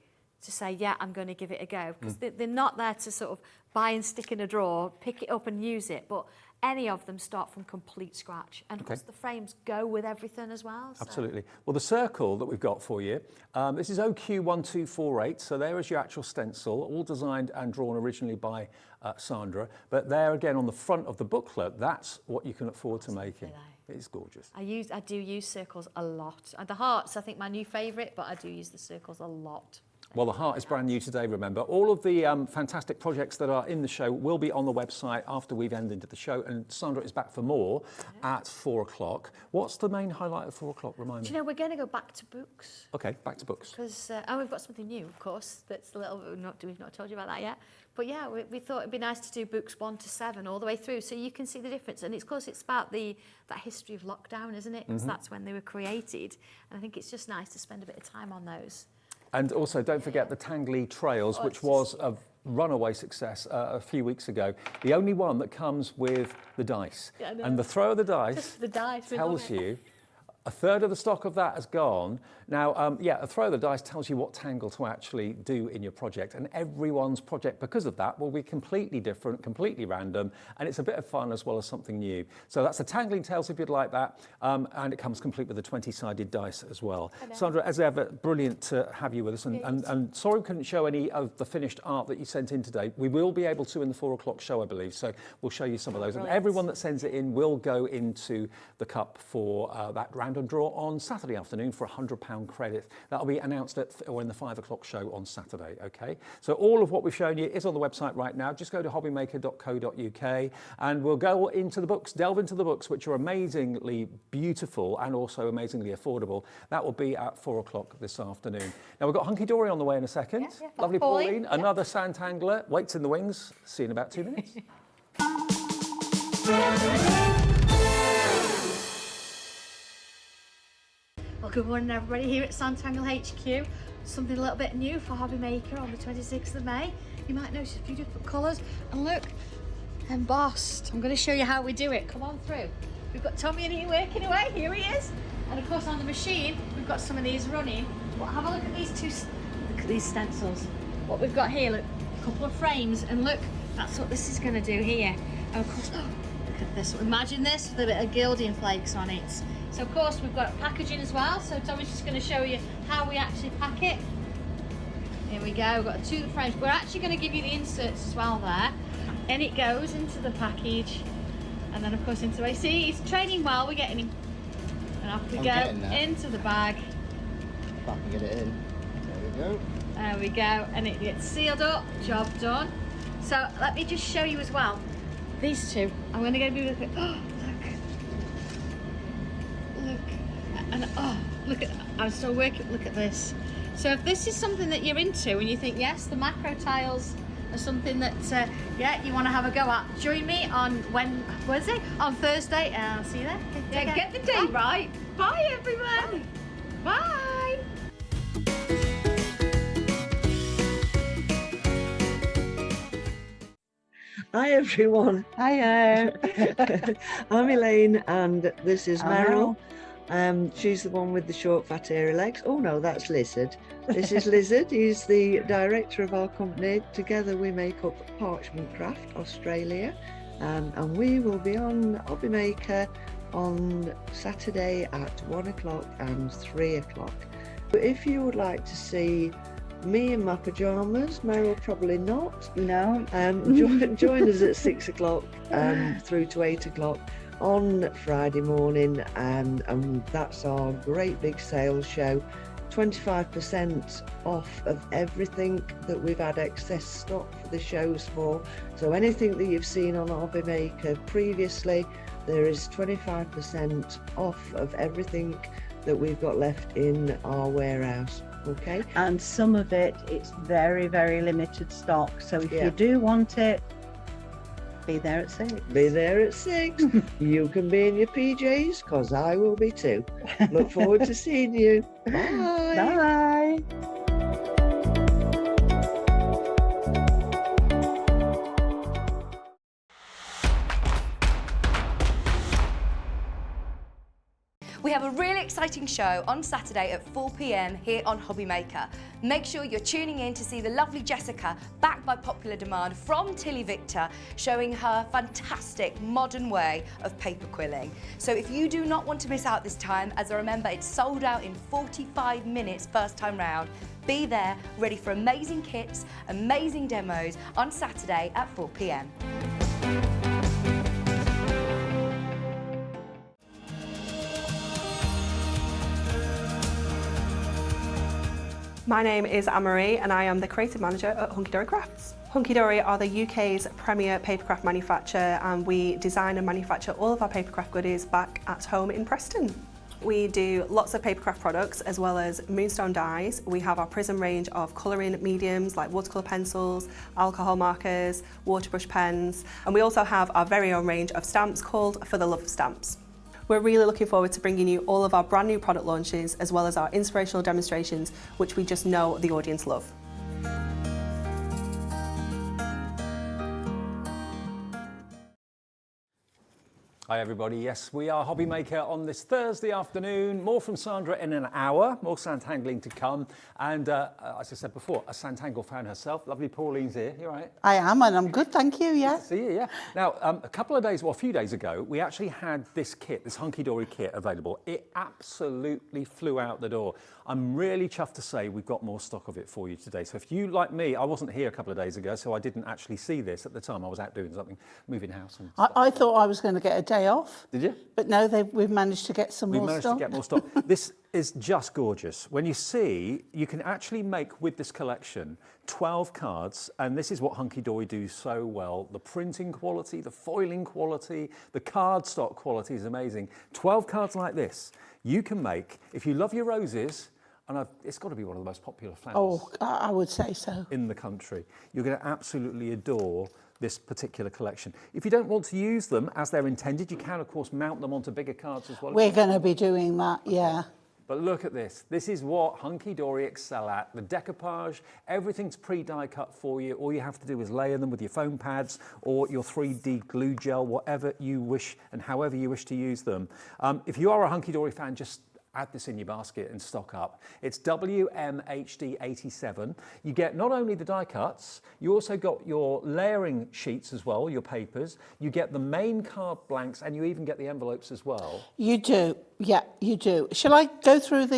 to say, yeah, I'm going to give it a go. Because they're not there to sort of buy and stick in a drawer, pick it up and use it. But any of them start from complete scratch. And of course, the frames go with everything as well. So. Absolutely. Well, the circle that we've got for you, this is OQ1248. So there is your actual stencil, all designed and drawn originally by Sandra. But there again on the front of the booklet, that's what you can look forward to making. It's gorgeous. I do use circles a lot. And the hearts, I think, my new favourite, but I do use the circles a lot. Well, the heart is brand new today, remember. All of the fantastic projects that are in the show will be on the website after we've ended the show, and Sandra is back for more at 4 o'clock. What's the main highlight at 4 o'clock, remind me? Do you know, we're going to go back to books. Okay, back to books. Because, we've got something new, of course, that's a little, we've not told you about that yet. But yeah, we thought it'd be nice to do books 1 to 7 all the way through, so you can see the difference. And of course, it's about that history of lockdown, isn't it? Because that's when they were created. And I think it's just nice to spend a bit of time on those. And also, don't forget the Tangly Tails, which was a runaway success a few weeks ago. The only one that comes with the dice. Yeah, I know. And the throw of the dice, Just the dice, we tells love it. you a third of the stock of that has gone. Now, a throw of the dice tells you what tangle to actually do in your project, and everyone's project, because of that, will be completely different, completely random, and it's a bit of fun as well as something new. So that's the Tangly Tails if you'd like that, and it comes complete with the 20-sided dice as well. Sandra, as ever, brilliant to have you with us, and sorry we couldn't show any of the finished art that you sent in today. We will be able to in the 4 o'clock show, I believe, so we'll show you some of those. Brilliant. And everyone that sends it in will go into the cup for that random draw on Saturday afternoon for £100 credit. That'll be announced in the 5 o'clock show on Saturday, okay? So all of what we've shown you is on the website right now. Just go to hobbymaker.co.uk and we'll go into the books, delve into the books, which are amazingly beautiful and also amazingly affordable. That will be at 4 o'clock this afternoon. Now, we've got Hunky Dory on the way in a second. Yeah, Lovely Pauline. another SanTangler, waits in the wings. See you in about 2 minutes. Well, good morning everybody here at SanTangle HQ. Something a little bit new for Hobby Maker on the 26th of May. You might notice a few different colours. And look, embossed. I'm going to show you how we do it. Come on through. We've got Tommy and he working away. Here he is. And of course on the machine, we've got some of these running. But have a look at these look at these stencils. What we've got here, look, a couple of frames. And look, that's what this is going to do here. And of course, look at this. Imagine this with a bit of gilding flakes on it. So of course we've got packaging as well, so Tommy's just going to show you how we actually pack it. Here we go, we've got 2 frames. We're actually going to give you the inserts as well there. And it goes into the package, and then of course into AC. He's training well, we're getting him. And off we go into the bag. If I can get it in. There we go. There we go, and it gets sealed up, job done. So let me just show you as well. These two, I'm going to go with it. Oh, and look at, I'm still working, look at this. So if this is something that you're into and you think, yes, the macro tiles are something that, you want to have a go at, join me on Wednesday? On Thursday, I'll see you there. Okay, Yeah, get the day right. Bye, everyone. Bye. Hi everyone. Hiya. I'm Elaine and this is Meryl. Meryl. She's the one with the short fat hairy legs. Oh no, that's Lizard. This is Lizard. He's the director of our company. Together we make up Parchment Craft Australia, and we will be on Hobby Maker on Saturday at 1 o'clock and 3 o'clock. If you would like to see me in my pyjamas, Meryl probably not. No. Join us at 6 o'clock through to 8 o'clock on Friday morning, and that's our great big sales show. 25% off of everything that we've had excess stock for the shows for. So anything that you've seen on Hobby Maker previously, there is 25% off of everything that we've got left in our warehouse. Okay, And some of it's very, very limited stock. So if Yeah. you do want it, be there at 6. be there at 6. You can be in your PJs, because I will be too. Look forward to seeing you. Bye. Bye. We have a really exciting show on Saturday at 4 p.m. here on Hobby Maker. Make sure you're tuning in to see the lovely Jessica, backed by popular demand from Tilly Victor, showing her fantastic modern way of paper quilling. So if you do not want to miss out this time, as I remember it's sold out in 45 minutes first time round, be there ready for amazing kits, amazing demos on Saturday at 4 p.m. My name is Anne-Marie and I am the creative manager at Hunkydory Crafts. Hunkydory are the UK's premier papercraft manufacturer, and we design and manufacture all of our papercraft goodies back at home in Preston. We do lots of papercraft products as well as moonstone dyes. We have our Prism range of colouring mediums like watercolour pencils, alcohol markers, waterbrush pens, and we also have our very own range of stamps called For the Love of Stamps. We're really looking forward to bringing you all of our brand new product launches as well as our inspirational demonstrations, which we just know the audience love. Hi everybody, yes, we are Hobby Maker on this Thursday afternoon. More from Sandra in an hour, more SanTangling to come. And as I said before, a SanTangle fan herself. Lovely Pauline's here, you all right? I am, and I'm good, thank you, yeah. Good to see you, yeah. Now, a couple of days, well, a few days ago, we actually had this kit, this Hunkydory kit available. It absolutely flew out the door. I'm really chuffed to say we've got more stock of it for you today. So if you, like me, I wasn't here a couple of days ago, so I didn't actually see this at the time. I was out doing something, moving house and stuff. I thought I was going to get a day off. Did you? But no, we've managed to get some more stock. We've managed to get more stock. This is just gorgeous. When you see, you can actually make with this collection 12 cards, and this is what Hunkydory do so well. The printing quality, the foiling quality, the cardstock quality is amazing. 12 cards like this, you can make, if you love your roses, and it's got to be one of the most popular flowers. Oh, I would say so. In the country. You're going to absolutely adore this particular collection. If you don't want to use them as they're intended, you can, of course, mount them onto bigger cards as well. We're going to be doing that, yeah. But look at this. This is what Hunkydory excel at. The decoupage, everything's pre-die cut for you. All you have to do is layer them with your foam pads or your 3D glue gel, whatever you wish and however you wish to use them. If you are a Hunkydory fan, just add this in your basket and stock up. It's WMHD87. You get not only the die cuts, you also got your layering sheets as well, your papers. You get the main card blanks, and you even get the envelopes as well. You do, yeah, you do. Shall I go through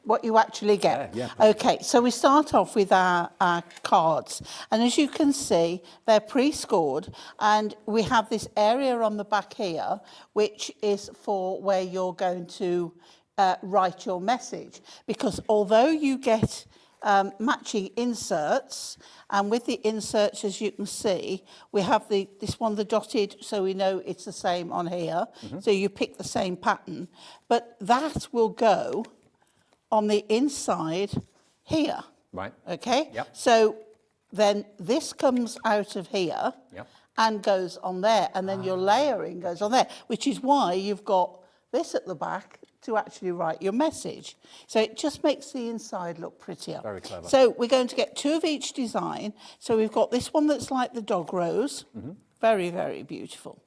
what you actually get? Yeah. Okay, so we start off with our cards, and as you can see, they're pre-scored, and we have this area on the back here, which is for where you're going to write your message, because although you get matching inserts, and with the inserts, as you can see, we have this one, the dotted, so we know it's the same on here. So you pick the same pattern, but that will go on the inside here. Right. Okay. Yep. So then this comes out of here. Yep. And goes on there, and then your layering goes on there, which is why you've got this at the back to actually write your message. So it just makes the inside look prettier. Very clever. So we're going to get 2 of each design. So we've got this one that's like the dog rose. Very, very beautiful.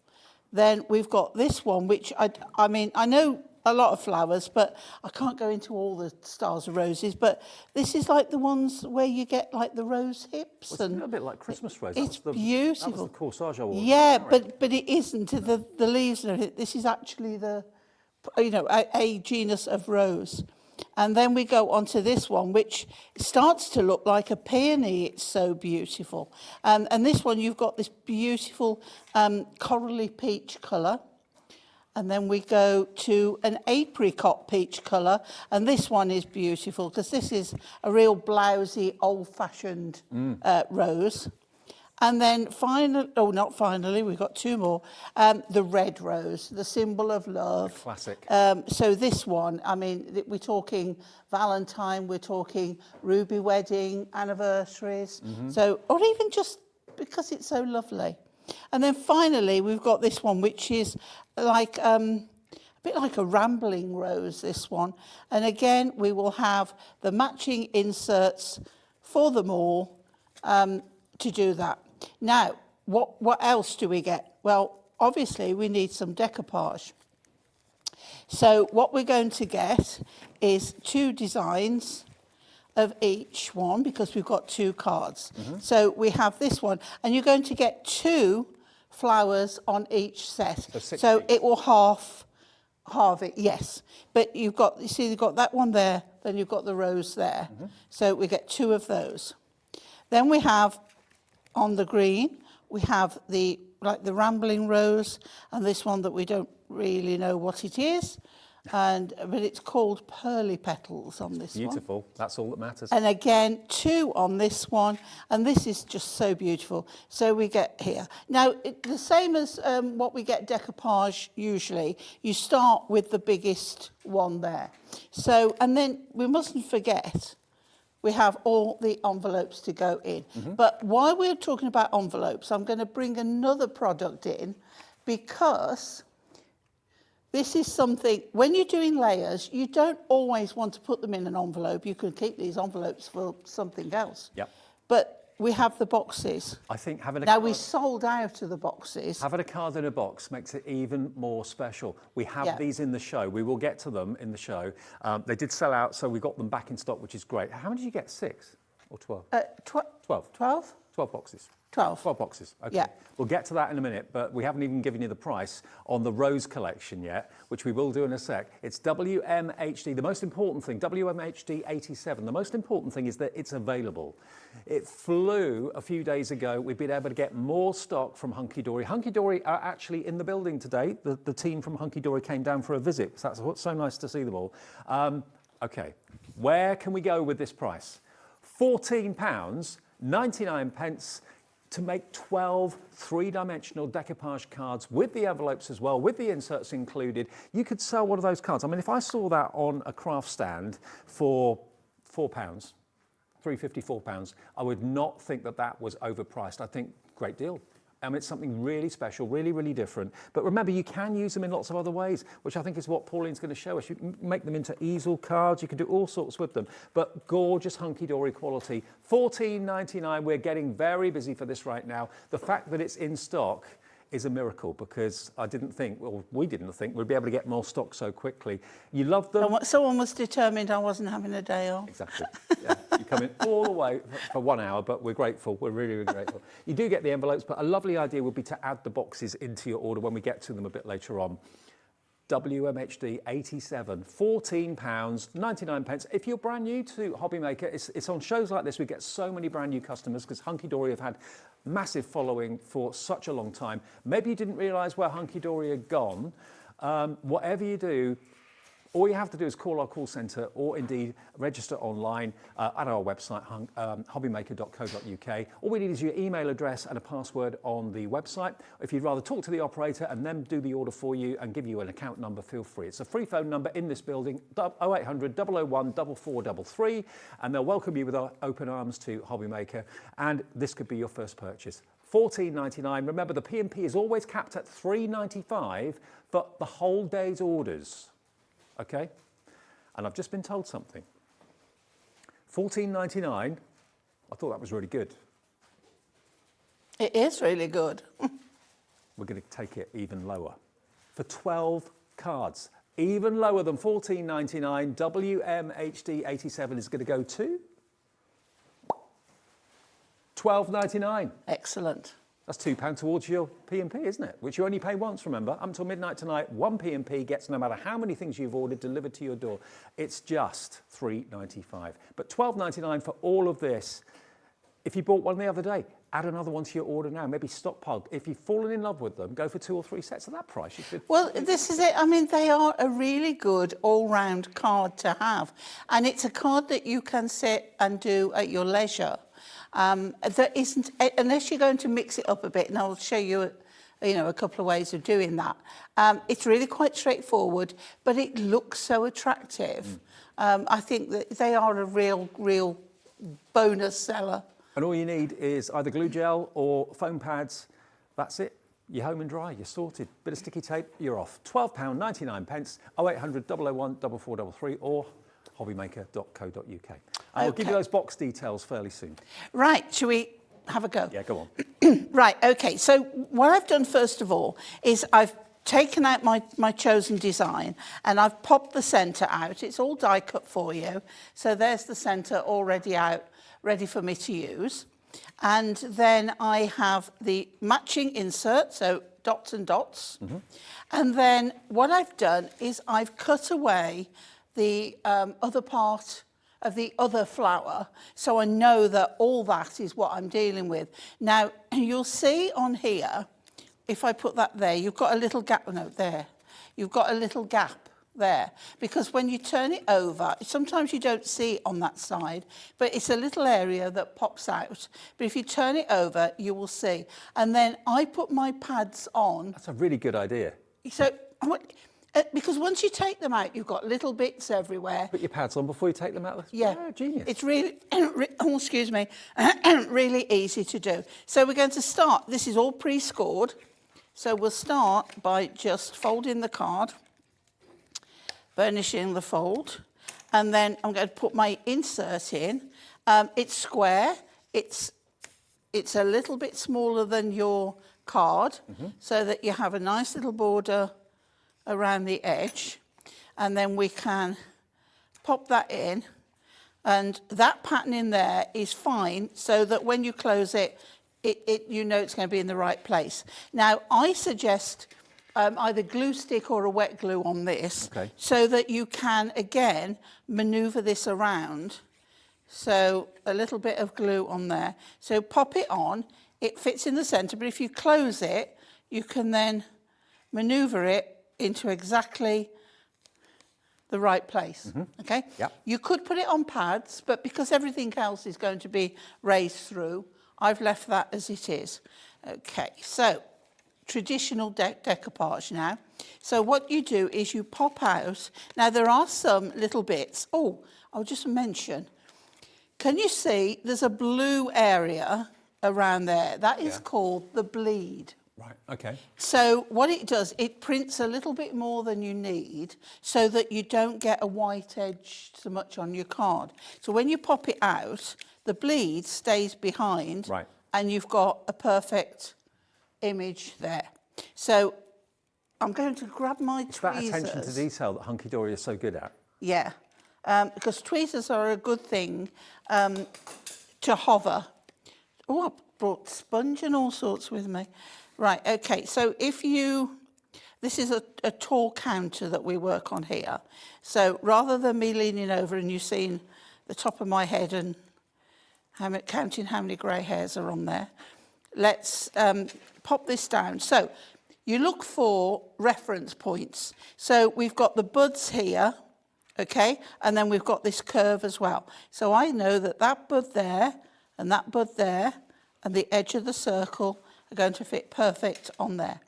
Then we've got this one, which I mean, I know a lot of flowers, but I can't go into all the styles of roses, but this is like the ones where you get like the rose hips. Well, it's a bit like Christmas rose. It's beautiful. That was the corsage I wore. Yeah, but it isn't. The leaves and everything. This is actually a genus of rose. And then we go on to this one, which starts to look like a peony. It's so beautiful. And this one, you've got this beautiful corally peach colour. And then we go to an apricot peach colour. And this one is beautiful because this is a real blousy, old-fashioned rose. And then not finally, we've got 2 more. The red rose, the symbol of love. A classic. So this one, I mean, we're talking Valentine, we're talking ruby wedding, anniversaries. So, or even just because it's so lovely. And then finally, we've got this one, which is like a bit like a rambling rose, this one. And again, we will have the matching inserts for them all to do that. Now, what else do we get? Well, obviously, we need some decoupage. So what we're going to get is 2 designs of each one, because we've got 2 cards. So we have this one, and you're going to get 2 flowers on each set. So it will halve it, yes. But you've got that one there, then you've got the rose there. So we get 2 of those. Then we have, on the green, we have the rambling rose, and this one that we don't really know what it is. But it's called Pearly Petals on this one. Beautiful. That's all that matters. And again, 2 on this one, and this is just so beautiful. So we get here. Now, the same as what we get decoupage usually, you start with the biggest one there. So, and then we mustn't forget, we have all the envelopes to go in. But while we're talking about envelopes, I'm going to bring another product in, because this is something, when you're doing layers, you don't always want to put them in an envelope. You can keep these envelopes for something else. Yep. But we have the boxes. I think having a Now, we sold out of the boxes. Having a card in a box makes it even more special. We have these in the show. We will get to them in the show. They did sell out, so we got them back in stock, which is great. How many did you get? 6 or 12? 12. 12? 12 boxes. 12. 12 boxes. Okay. Yeah. We'll get to that in a minute, but we haven't even given you the price on the Rose collection yet, which we will do in a sec. It's WMHD. The most important thing, WMHD 87. The most important thing is that it's available. It flew a few days ago. We've been able to get more stock from Hunky Dory. Hunky Dory are actually in the building today. The team from Hunky Dory came down for a visit. So that's so nice to see them all. Okay, where can we go with this price? £14, 99 pence. To make 12 three-dimensional decoupage cards with the envelopes as well, with the inserts included. You could sell one of those cards. I mean, if I saw that on a craft stand for £4, £3.50, £4, I would not think that that was overpriced. I think, great deal. I mean, it's something really special, really, really different. But remember, you can use them in lots of other ways, which I think is what Pauline's going to show us. You can make them into easel cards. You can do all sorts with them. But gorgeous Hunky Dory quality. $14.99. We're getting very busy for this right now. The fact that it's in stock is a miracle, because I didn't think, well, we didn't think we'd be able to get more stock so quickly. You love them. Someone was determined I wasn't having a day off. Exactly. Yeah. You come in all the way for 1 hour, but we're grateful. We're really, really grateful. You do get the envelopes, but a lovely idea would be to add the boxes into your order when we get to them a bit later on. WMHD 87, £14, 99 pence. If you're brand new to Hobby Maker, it's on shows like this we get so many brand new customers, because Hunky Dory have had massive following for such a long time. Maybe you didn't realise where Hunky Dory had gone. Whatever you do, all you have to do is call our call centre, or indeed register online at our website, hobbymaker.co.uk. All we need is your email address and a password on the website. If you'd rather talk to the operator and then do the order for you and give you an account number, feel free. It's a free phone number in this building, 0800 001 4433, and they'll welcome you with open arms to Hobby Maker. And this could be your first purchase. $14.99. Remember, the P&P is always capped at $3.95 for the whole day's orders. Okay, and I've just been told something. $14.99, I thought that was really good. It is really good. We're going to take it even lower. For 12 cards, even lower than $14.99, WMHD 87 is going to go to $12.99. Excellent. That's £2 towards your P&P, isn't it? Which you only pay once, remember. Up until midnight tonight, one P&P gets, no matter how many things you've ordered, delivered to your door. It's just $3.95. But $12.99 for all of this. If you bought one the other day, add another one to your order now. Maybe stockpile. If you've fallen in love with them, go for 2 or 3 sets at that price. You could. Well, this is it. I mean, they are a really good all-round card to have. And it's a card that you can sit and do at your leisure. There isn't, unless you're going to mix it up a bit, and I'll show you, a couple of ways of doing that. It's really quite straightforward, but it looks so attractive. I think that they are a real bonus seller. And all you need is either glue gel or foam pads. That's it. You're home and dry. You're sorted. Bit of sticky tape. You're off. £12.99. 0800 001 4433 or hobbymaker.co.uk. And we'll give you those box details fairly soon. Right, shall we have a go? Yeah, go on. Right, okay, so what I've done first of all is I've taken out my chosen design and I've popped the centre out. It's all die cut for you. So there's the centre already out, ready for me to use. And then I have the matching insert, so dots and dots. And then what I've done is I've cut away the other part of the other flower, so I know that all that is what I'm dealing with. Now, you'll see on here, if I put that there, you've got a little gap, no, there. You've got a little gap there, because when you turn it over, sometimes you don't see it on that side, but it's a little area that pops out. But if you turn it over, you will see. And then I put my pads on. That's a really good idea. So, because once you take them out, you've got little bits everywhere. Put your pads on before you take them out. Yeah, genius. It's really, oh, excuse me, really easy to do. So we're going to start. This is all pre-scored. So we'll start by just folding the card, burnishing the fold, and then I'm going to put my insert in. It's square. It's a little bit smaller than your card, so that you have a nice little border around the edge, and then we can pop that in, and that pattern in there is fine, so that when you close it, you know it's going to be in the right place. Now, I suggest either glue stick or a wet glue on this, so that you can, again, manoeuvre this around. So a little bit of glue on there. So pop it on, it fits in the centre, but if you close it, you can then manoeuvre it into exactly the right place, okay? Yep. You could put it on pads, but because everything else is going to be raised through, I've left that as it is. Okay, so traditional decoupage now. So what you do is you pop out. Now there are some little bits. Oh, I'll just mention, can you see there's a blue area around there? That is called the bleed. Right, okay. So what it does, it prints a little bit more than you need so that you don't get a white edge so much on your card. So when you pop it out, the bleed stays behind, and you've got a perfect image there. So I'm going to grab my tweezers. It's that attention to detail that Hunky Dory is so good at. Yeah, because tweezers are a good thing to hover. Oh, I brought sponge and all sorts with me. Right, okay, so this is a tall counter that we work on here. So rather than me leaning over and you seeing the top of my head and counting how many grey hairs are on there, let's pop this down. So you look for reference points. So we've got the buds here, okay, and then we've got this curve as well. So I know that that bud there and that bud there and the edge of the circle are going to fit perfect on there.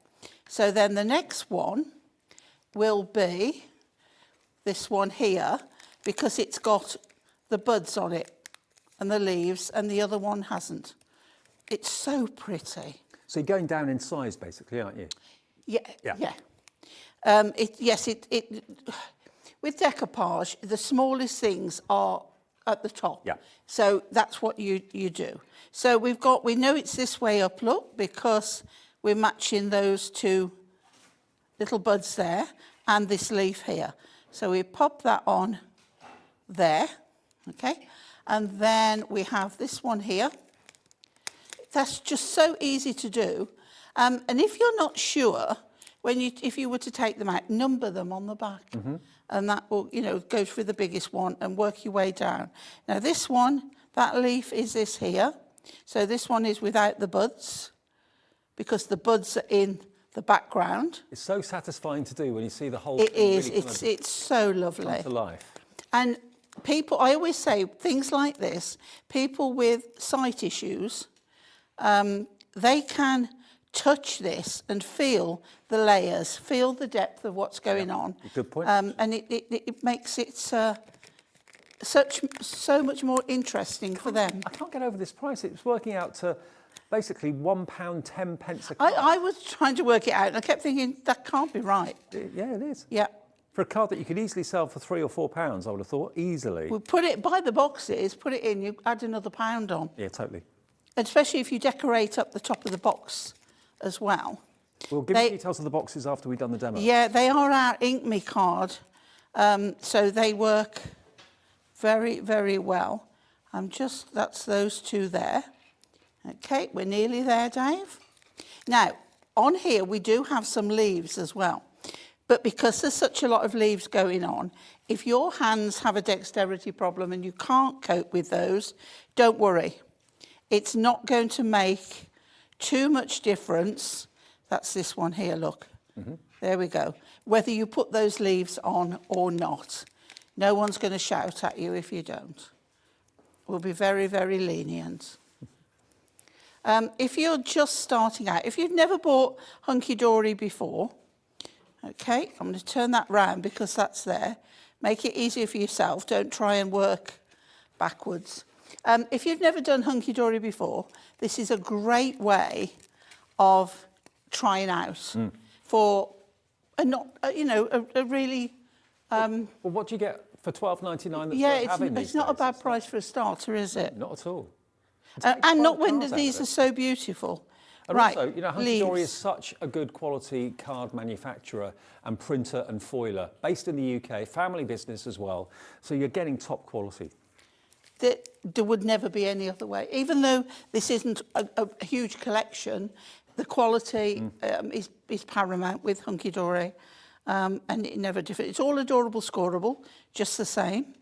So then the next one will be this one here, because it's got the buds on it and the leaves, and the other one hasn't. It's so pretty. So you're going down in size, basically, aren't you? Yeah. With decoupage, the smallest things are at the top. Yeah. So that's what you do. So we know it's this way up, look, because we're matching those two little buds there and this leaf here. So we pop that on there, okay? And then we have this one here. That's just so easy to do. And if you're not sure, if you were to take them out, number them on the back. And that will, go for the biggest one and work your way down. Now this one, that leaf is this here. So this one is without the buds, because the buds are in the background. It's so satisfying to do when you see the whole It thing is. really It's so lovely. come to life. And people, I always say things like this, people with sight issues, they can touch this and feel the layers, feel the depth of what's going on. Good point. And it makes it so much more interesting for them. I can't get over this price. It's working out to basically £1 10 pence a card. I was trying to work it out and I kept thinking, that can't be right. Yeah, it is. Yeah. For a card that you could easily sell for £3 or £4, I would have thought, easily. We buy the boxes, put it in, you add another £1 on. Yeah, totally. Especially if you decorate up the top of the box as well. We'll give you details of the boxes after we've done the demo. Yeah, they are our Ink Me card, so they work very, very well. That's those two there. Okay, we're nearly there, Dave. Now, on here we do have some leaves as well. But because there's such a lot of leaves going on, if your hands have a dexterity problem and you can't cope with those, don't worry. It's not going to make too much difference. That's this one here, look. There we go. Whether you put those leaves on or not, no one's going to shout at you if you don't. We'll be very, very lenient. If you're just starting out, if you've never bought Hunkydory before, okay, I'm going to turn that round because that's there. Make it easier for yourself. Don't try and work backwards. If you've never done Hunkydory before, this is a great way of trying out for a really. Well, what do you get for $12.99? Yeah, it's not a bad price for a starter, is it? Not at all. And not when these are so beautiful. And right, also, you know, Hunkydory is such a good quality card manufacturer and printer and foiler, based in the UK, family business as well. So you're getting top quality. There would never be any other way. Even though this isn't a huge collection, the quality is paramount with Hunkydory, and it never differs. It's all adorable, scoreable, just the same.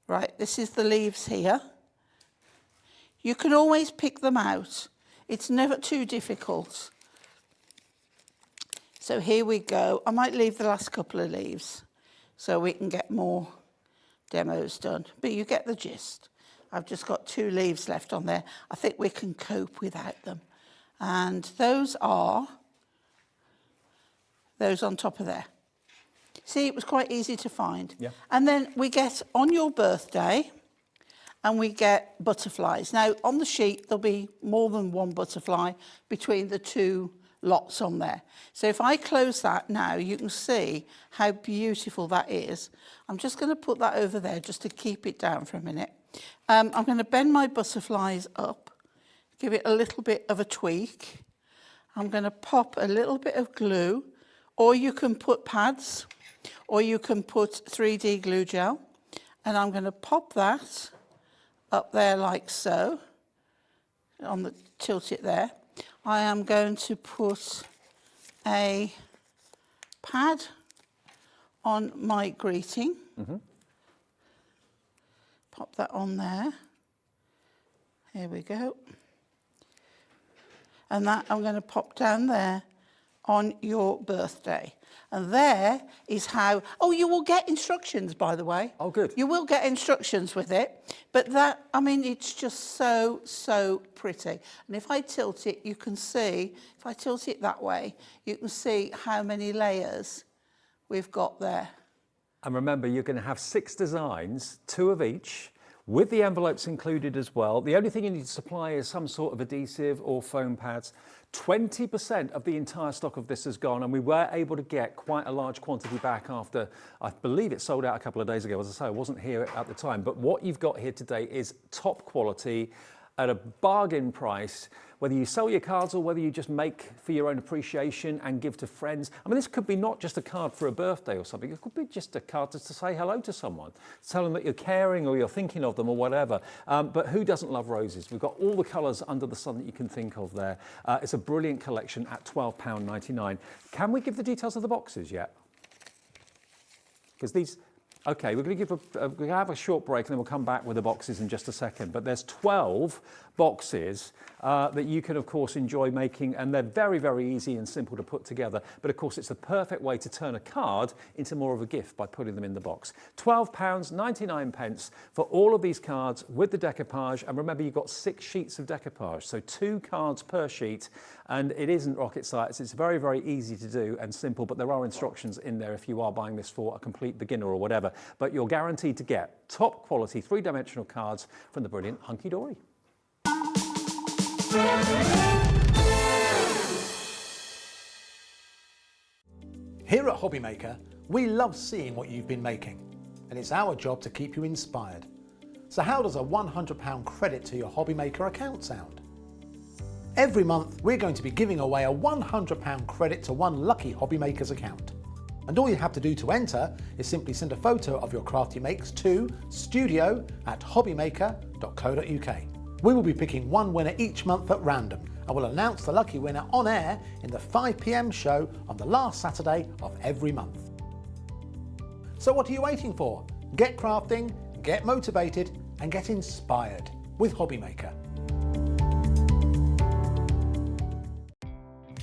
Right, this is the leaves here. You can always pick them out. It's never too difficult. So here we go. I might leave the last couple of leaves so we can get more demos done. But you get the gist. I've just got 2 leaves left on there. I think we can cope without them. And those are those on top of there. See, it was quite easy to find. Yeah. And then we get on your birthday, and we get butterflies. Now, on the sheet, there'll be more than one butterfly between the 2 lots on there. So if I close that now, you can see how beautiful that is. I'm just going to put that over there just to keep it down for a minute. I'm going to bend my butterflies up, give it a little bit of a tweak. I'm going to pop a little bit of glue, or you can put pads, or you can put 3D glue gel. And I'm going to pop that up there like so, tilt it there. I am going to put a pad on my greeting. Pop that on there. Here we go. And that I'm going to pop down there on your birthday. And there is how, oh, you will get instructions, by the way. Oh, good. You will get instructions with it. But that, I mean, it's just so, so pretty. And if I tilt it, you can see, if I tilt it that way, you can see how many layers we've got there. And remember, you're going to have 6 designs, 2 of each, with the envelopes included as well. The only thing you need to supply is some sort of adhesive or foam pads. 20% of the entire stock of this is gone, and we were able to get quite a large quantity back after, I believe it sold out a couple of days ago. As I say, I wasn't here at the time, but what you've got here today is top quality at a bargain price, whether you sell your cards or whether you just make for your own appreciation and give to friends. I mean, this could be not just a card for a birthday or something. It could be just a card just to say hello to someone, tell them that you're caring or you're thinking of them or whatever. But who doesn't love roses? We've got all the colours under the sun that you can think of there. It's a brilliant collection at £12.99. Can we give the details of the boxes yet? Because these... Okay, we're going to have a short break and then we'll come back with the boxes in just a second. But there's 12 boxes that you can, of course, enjoy making, and they're very, very easy and simple to put together. But, of course, it's the perfect way to turn a card into more of a gift by putting them in the box. £12.99 for all of these cards with the decoupage. And remember, you've got 6 sheets of decoupage, so 2 cards per sheet. And it isn't rocket science. It's very, very easy to do and simple, but there are instructions in there if you are buying this for a complete beginner or whatever. But you're guaranteed to get top quality 3-dimensional cards from the brilliant Hunkydory. Here at Hobbymaker, we love seeing what you've been making, and it's our job to keep you inspired. So how does a £100 credit to your Hobbymaker account sound? Every month, we're going to be giving away a £100 credit to one lucky Hobbymaker's account. And all you have to do to enter is simply send a photo of your craft you makes to studio@hobbymaker.co.uk. We will be picking one winner each month at random, and we'll announce the lucky winner on air in the 5 PM show on the last Saturday of every month. So what are you waiting for? Get crafting, get motivated, and get inspired with Hobbymaker.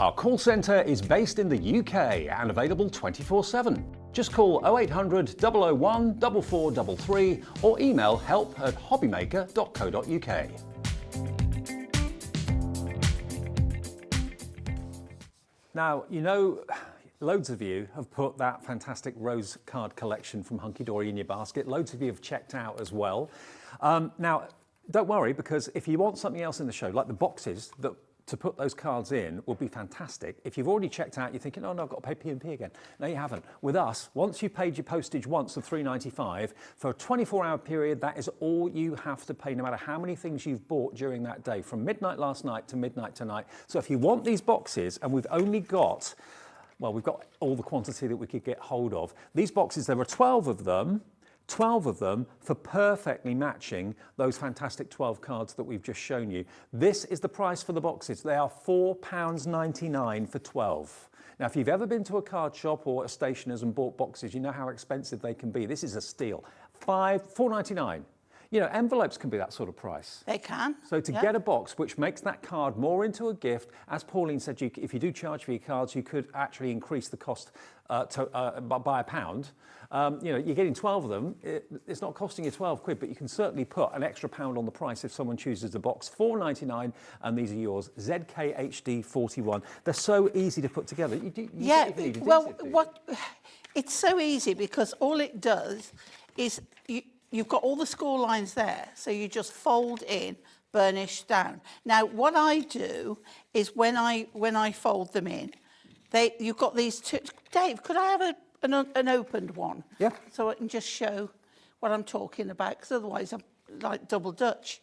Our call centre is based in the UK and available 24/7. Just call 0800 001 4433 or email help@hobbymaker.co.uk. Now, you know, loads of you have put that fantastic rose card collection from Hunky Dory in your basket. Loads of you have checked out as well. Now, don't worry, because if you want something else in the show, like the boxes that to put those cards in would be fantastic. If you've already checked out, you're thinking, oh no, I've got to pay P&P again. No, you haven't. With us, once you've paid your postage once of £3.95, for a 24-hour period, that is all you have to pay, no matter how many things you've bought during that day, from midnight last night to midnight tonight. So if you want these boxes, and we've only got, well, we've got all the quantity that we could get hold of. These boxes, there are 12 of them for perfectly matching those fantastic 12 cards that we've just shown you. This is the price for the boxes. They are £4.99 for 12. Now, if you've ever been to a card shop or a stationer's and bought boxes, you know how expensive they can be. This is a steal. £4.99. You know, envelopes can be that sort of price. They can. So to get a box which makes that card more into a gift, as Pauline said, if you do charge for your cards, you could actually increase the cost by £1. You know, you're getting 12 of them. It's not costing you 12 quid, but you can certainly put an extra £1 on the price if someone chooses the box. £4.99, and these are yours. ZKHD 41. They're so easy to put together. You don't even need it's so easy because all it does is you've got all the score lines there, so you just fold in, burnish down. Now, what I do is when I fold them in, you've got these two. Dave, could I have an opened one? Yeah. So I can just show what I'm talking about, because otherwise I'm like double Dutch.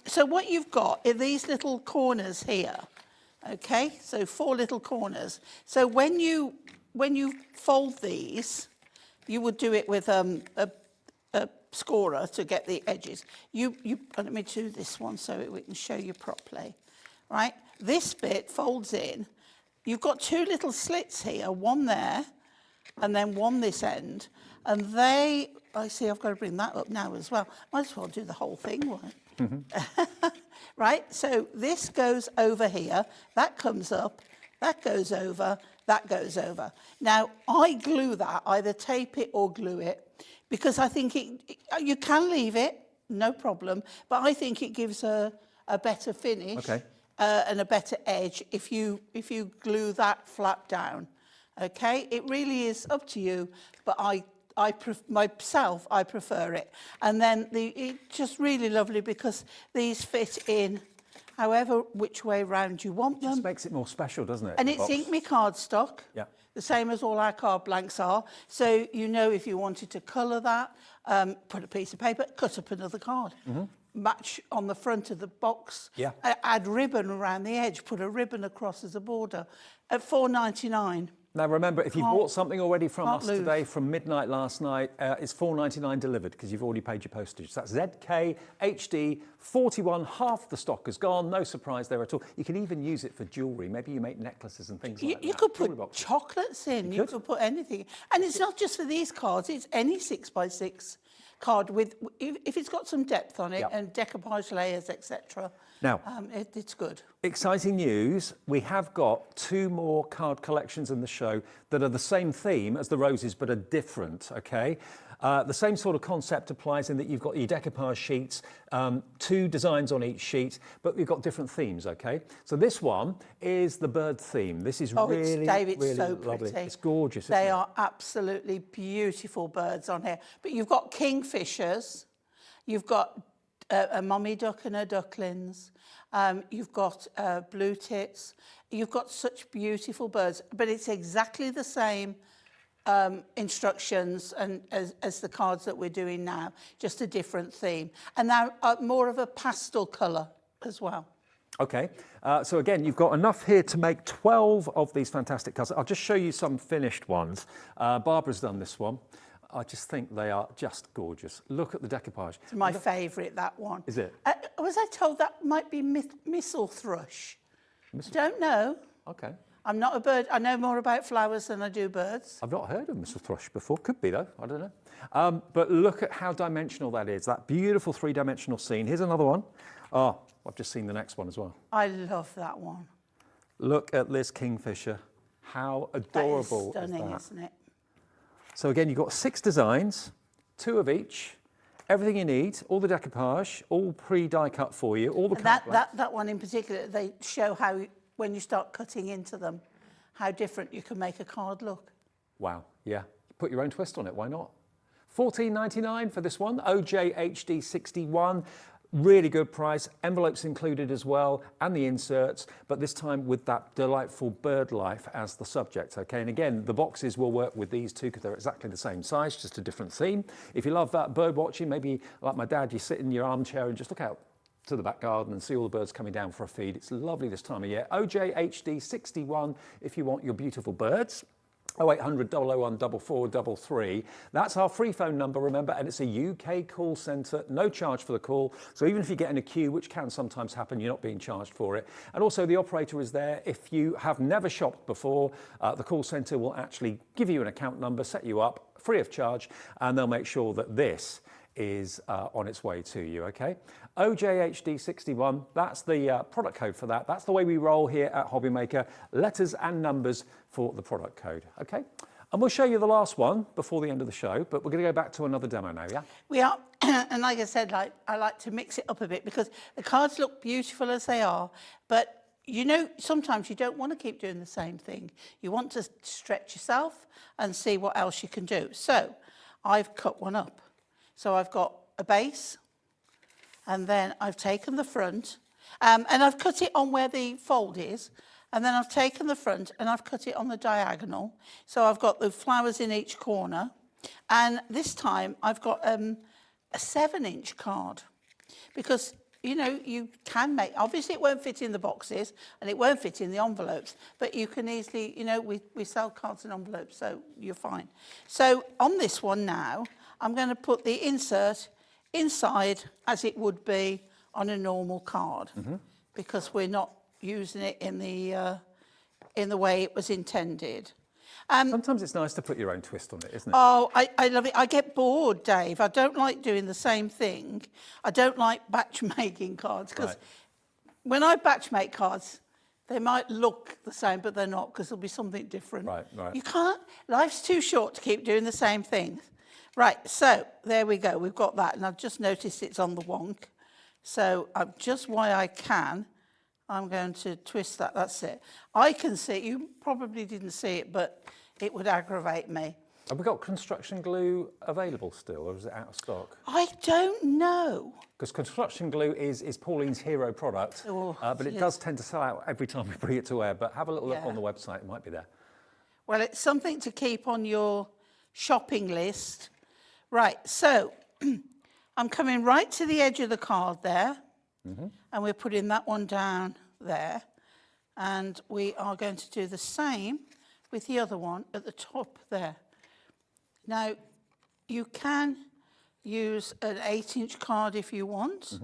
So what you've got are these little corners here. Okay, so 4 little corners. So when you fold these, you would do it with a scorer to get the edges. Let me do this one so we can show you properly. Right, this bit folds in. You've got 2 little slits here, one there, and then one this end. And I see I've got to bring that up now as well. Might as well do the whole thing, won't I? Right, so this goes over here, that comes up, that goes over, that goes over. Now, I glue that, either tape it or glue it, because I think you can leave it, no problem, but I think it gives a better finish and a better edge if you glue that flat down. Okay, it really is up to you, but myself, I prefer it. And then it's just really lovely because these fit in however which way round you want them. It just makes it more special, doesn't it? And it's Ink Me cardstock. Yeah. The same as all our card blanks are. So you know if you wanted to colour that, put a piece of paper, cut up another card. Match on the front of the box. Yeah. Add ribbon around the edge, put a ribbon across as a border at £4.99. Now remember, if you've bought something already from us today, from midnight last night, it's £4.99 delivered because you've already paid your postage. So that's ZKHD 41. Half the stock is gone. No surprise there at all. You can even use it for jewellery. Maybe you make necklaces and things like that. You could put chocolates in. You could put anything. And it's not just for these cards. It's any 6x6 card with, if it's got some depth on it and decoupage layers, etc. Now, it's good. Exciting news. We have got 2 more card collections in the show that are the same theme as the roses, but are different, okay? The same sort of concept applies in that you've got your decoupage sheets, 2 designs on each sheet, but we've got different themes, okay? So this one is the bird theme. This is really, really so lovely. pretty. It's gorgeous, They are absolutely beautiful birds on here. But you've got kingfishers, you've got a mummy duck and her ducklings, you've got blue tits, you've got such beautiful birds, but it's exactly the same instructions and as the cards that we're doing now, just a different theme. And now more of a pastel colour as well. Okay, so again, you've got enough here to make 12 of these fantastic cards. I'll just show you some finished ones. Barbara's done this one. I just think they are just gorgeous. Look at the decoupage. It's my favourite, that one. Is it? Was I told that might be missel thrush? Don't know. Okay. I'm not a bird. I know more about flowers than I do birds. I've not heard of missel thrush before. Could be, though. I don't know. But look at how dimensional that is. That beautiful 3-dimensional scene. Here's another one. Oh, I've just seen the next one as well. I love that one. Look at this kingfisher. How adorable That is stunning, that? isn't it? So again, you've got 6 designs, 2 of each, everything you need, all the decoupage, all pre-die cut for you, all the And cut that one in particular, they show how, when you start cutting into them, how different you can make a card look. Wow, yeah. Put your own twist on it, why not? $14.99 for this one, OJHD61. Really good price, envelopes included as well, and the inserts, but this time with that delightful bird life as the subject, okay? And again, the boxes will work with these two because they're exactly the same size, just a different theme. If you love that bird watching, maybe like my dad, you sit in your armchair and just look out to the back garden and see all the birds coming down for a feed. It's lovely this time of year. OJHD61 if you want your beautiful birds. 0800 001 4433. That's our free phone number, remember, and it's a UK call centre, no charge for the call. So even if you get in a queue, which can sometimes happen, you're not being charged for it. And also the operator is there. If you have never shopped before, the call centre will actually give you an account number, set you up free of charge, and they'll make sure that this is on its way to you, okay? OJHD61, that's the product code for that. That's the way we roll here at Hobbymaker, letters and numbers for the product code, okay? And we'll show you the last one before the end of the show, but we're gonna go back to another demo now, yeah? We are, and like I said, I like to mix it up a bit because the cards look beautiful as they are, but you know, sometimes you don't want to keep doing the same thing. You want to stretch yourself and see what else you can do. So I've cut one up. So I've got a base, and then I've taken the front, and I've cut it on where the fold is, and then I've taken the front and I've cut it on the diagonal. So I've got the flowers in each corner, and this time I've got a 7-inch card, because you know, you can make, obviously it won't fit in the boxes and it won't fit in the envelopes, but you can easily, you know, we sell cards and envelopes, so you're fine. So on this one now, I'm going to put the insert inside as it would be on a normal card, because we're not using it in the way it was intended. Sometimes it's nice to put your own twist on it, isn't it? Oh, I love it. I get bored, Dave. I don't like doing the same thing. I don't like batch making cards, because when I batch make cards, they might look the same, but they're not, because there'll be something different. Right. You can't, life's too short to keep doing the same things. Right, so there we go. We've got that, and I've just noticed it's on the wonk. So I'm just why I can, I'm going to twist that. That's it. I can see it. You probably didn't see it, but it would aggravate me. Have we got construction glue available still, or is it out of stock? I don't know. Because construction glue is Pauline's hero product, but it does tend to sell out every time we bring it to air. But have a little look on the website, it might be there. Well, it's something to keep on your shopping list. Right, so I'm coming right to the edge of the card there, and we're putting that one down there, and we are going to do the same with the other one at the top there. Now, you can use an 8-inch card if you want.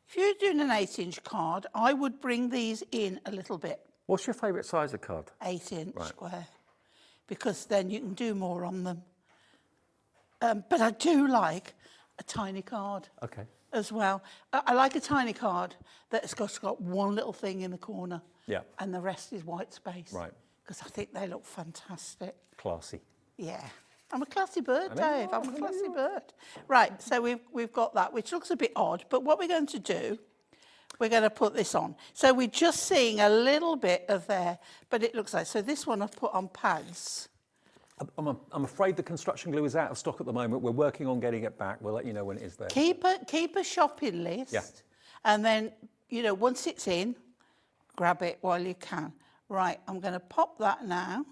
If you're doing an 8-inch card, I would bring these in a little bit. What's your favourite size of card? 8-inch square, because then you can do more on them. But I do like a tiny card as well. I like a tiny card that's got one little thing in the corner, and the rest is white space. Right. Because I think they look fantastic. Classy. Yeah. I'm a classy bird, Dave. I'm a classy bird. Right, so we've got that, which looks a bit odd, but what we're going to do, we're going to put this on. So we're just seeing a little bit of there, but it looks like, so this one I've put on pads. I'm afraid the construction glue is out of stock at the moment. We're working on getting it back. We'll let you know when it is there. Keep a shopping list, and then, you know, once it's in, grab it while you can. Right, I'm going to pop that now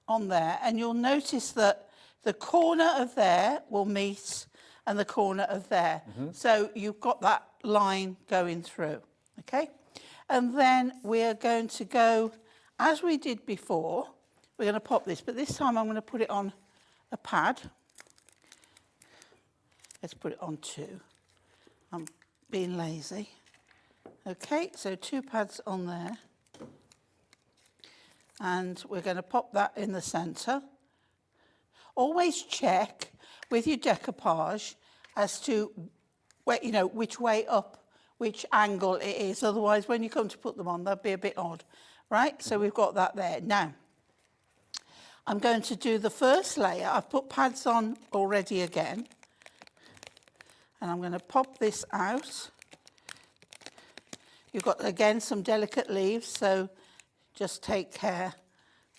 on there, and you'll notice that the corner of there will meet and the corner of there. So you've got that line going through, okay? And then we're going to go, as we did before, we're going to pop this, but this time I'm going to put it on a pad. Let's put it on 2. I'm being lazy. Okay, so 2 pads on there. And we're going to pop that in the centre. Always check with your decoupage as to where, you know, which way up which angle it is. Otherwise, when you come to put them on, they'll be a bit odd, right? So we've got that there. Now, I'm going to do the first layer. I've put pads on already again. And I'm going to pop this out. You've got, again, some delicate leaves, so just take care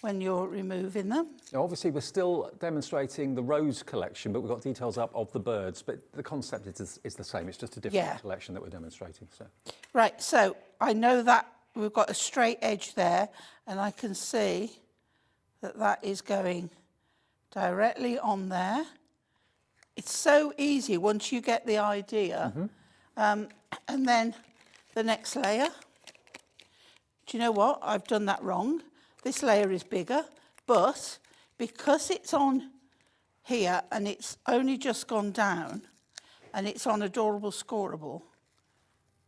when you're removing them. Now, obviously, we're still demonstrating the rose collection, but we've got details up of the birds, but the concept is the same. It's just a different collection that we're demonstrating. So. Right, so I know that we've got a straight edge there, and I can see that that is going directly on there. It's so easy once you get the idea. And then the next layer. Do you know what? I've done that wrong. This layer is bigger, but because it's on here and it's only just gone down and it's on Adorable Scoreable,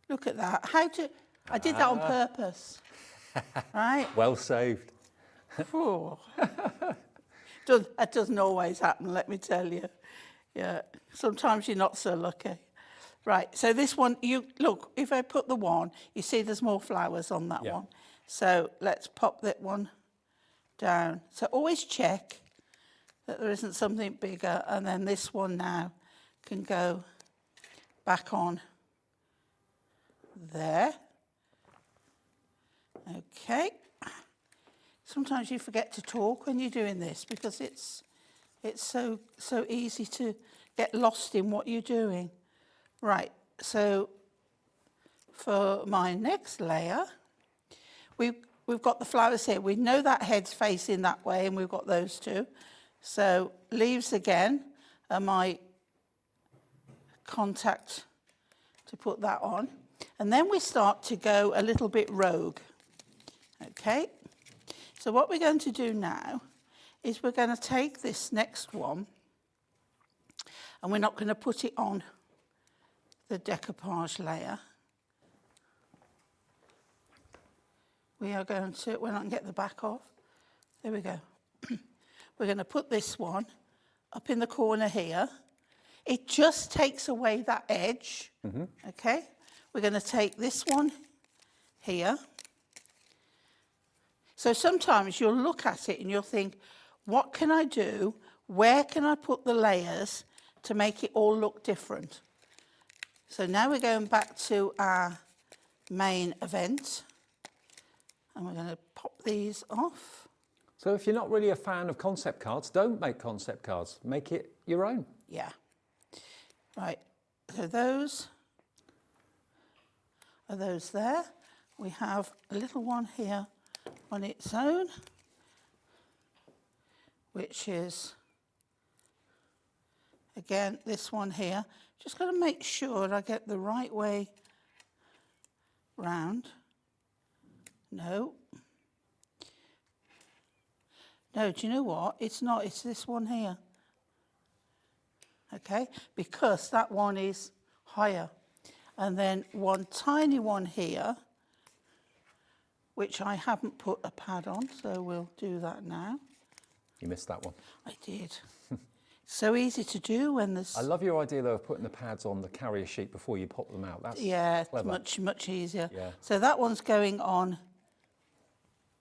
look at that. I did that on purpose, right? Well saved. That doesn't always happen, let me tell you. Yeah, sometimes you're not so lucky. Right, so this one, look, if I put the one, you see there's more flowers on that one. So let's pop that one down. So always check that there isn't something bigger, and then this one now can go back on there. Okay. Sometimes you forget to talk when you're doing this because it's so easy to get lost in what you're doing. Right, so for my next layer, we've got the flowers here. We know that head's facing that way, and we've got those two. So leaves again are my contact to put that on. And then we start to go a little bit rogue. Okay, so what we're going to do now is we're going to take this next one, and we're not going to put it on the decoupage layer. We're not going to get the back off. There we go. We're going to put this one up in the corner here. It just takes away that edge. Okay, we're going to take this one here. So sometimes you'll look at it and you'll think, what can I do? Where can I put the layers to make it all look different? So now we're going back to our main event, and we're going to pop these off. So if you're not really a fan of concept cards, don't make concept cards. Make it your own. Yeah. Right, so those are those there. We have a little one here on its own, which is, again, this one here. Just got to make sure I get the right way round. No. No, do you know what? It's not, it's this one here. Okay, because that one is higher. And then one tiny one here, which I haven't put a pad on, so we'll do that now. You missed that one. I did. So easy to do when there's... I love your idea, though, of putting the pads on the carrier sheet before you pop them out. That's clever. It's much easier. Yeah. So that one's going on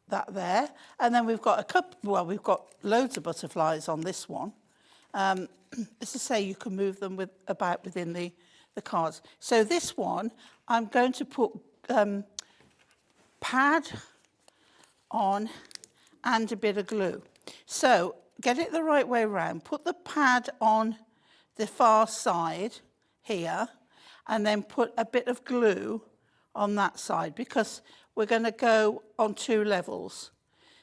that there. And then we've got a couple, well, we've got loads of butterflies on this one. As I say, you can move them about within the cards. So this one, I'm going to put pad on and a bit of glue. So get it the right way around. Put the pad on the far side here, and then put a bit of glue on that side, because we're going to go on 2 levels.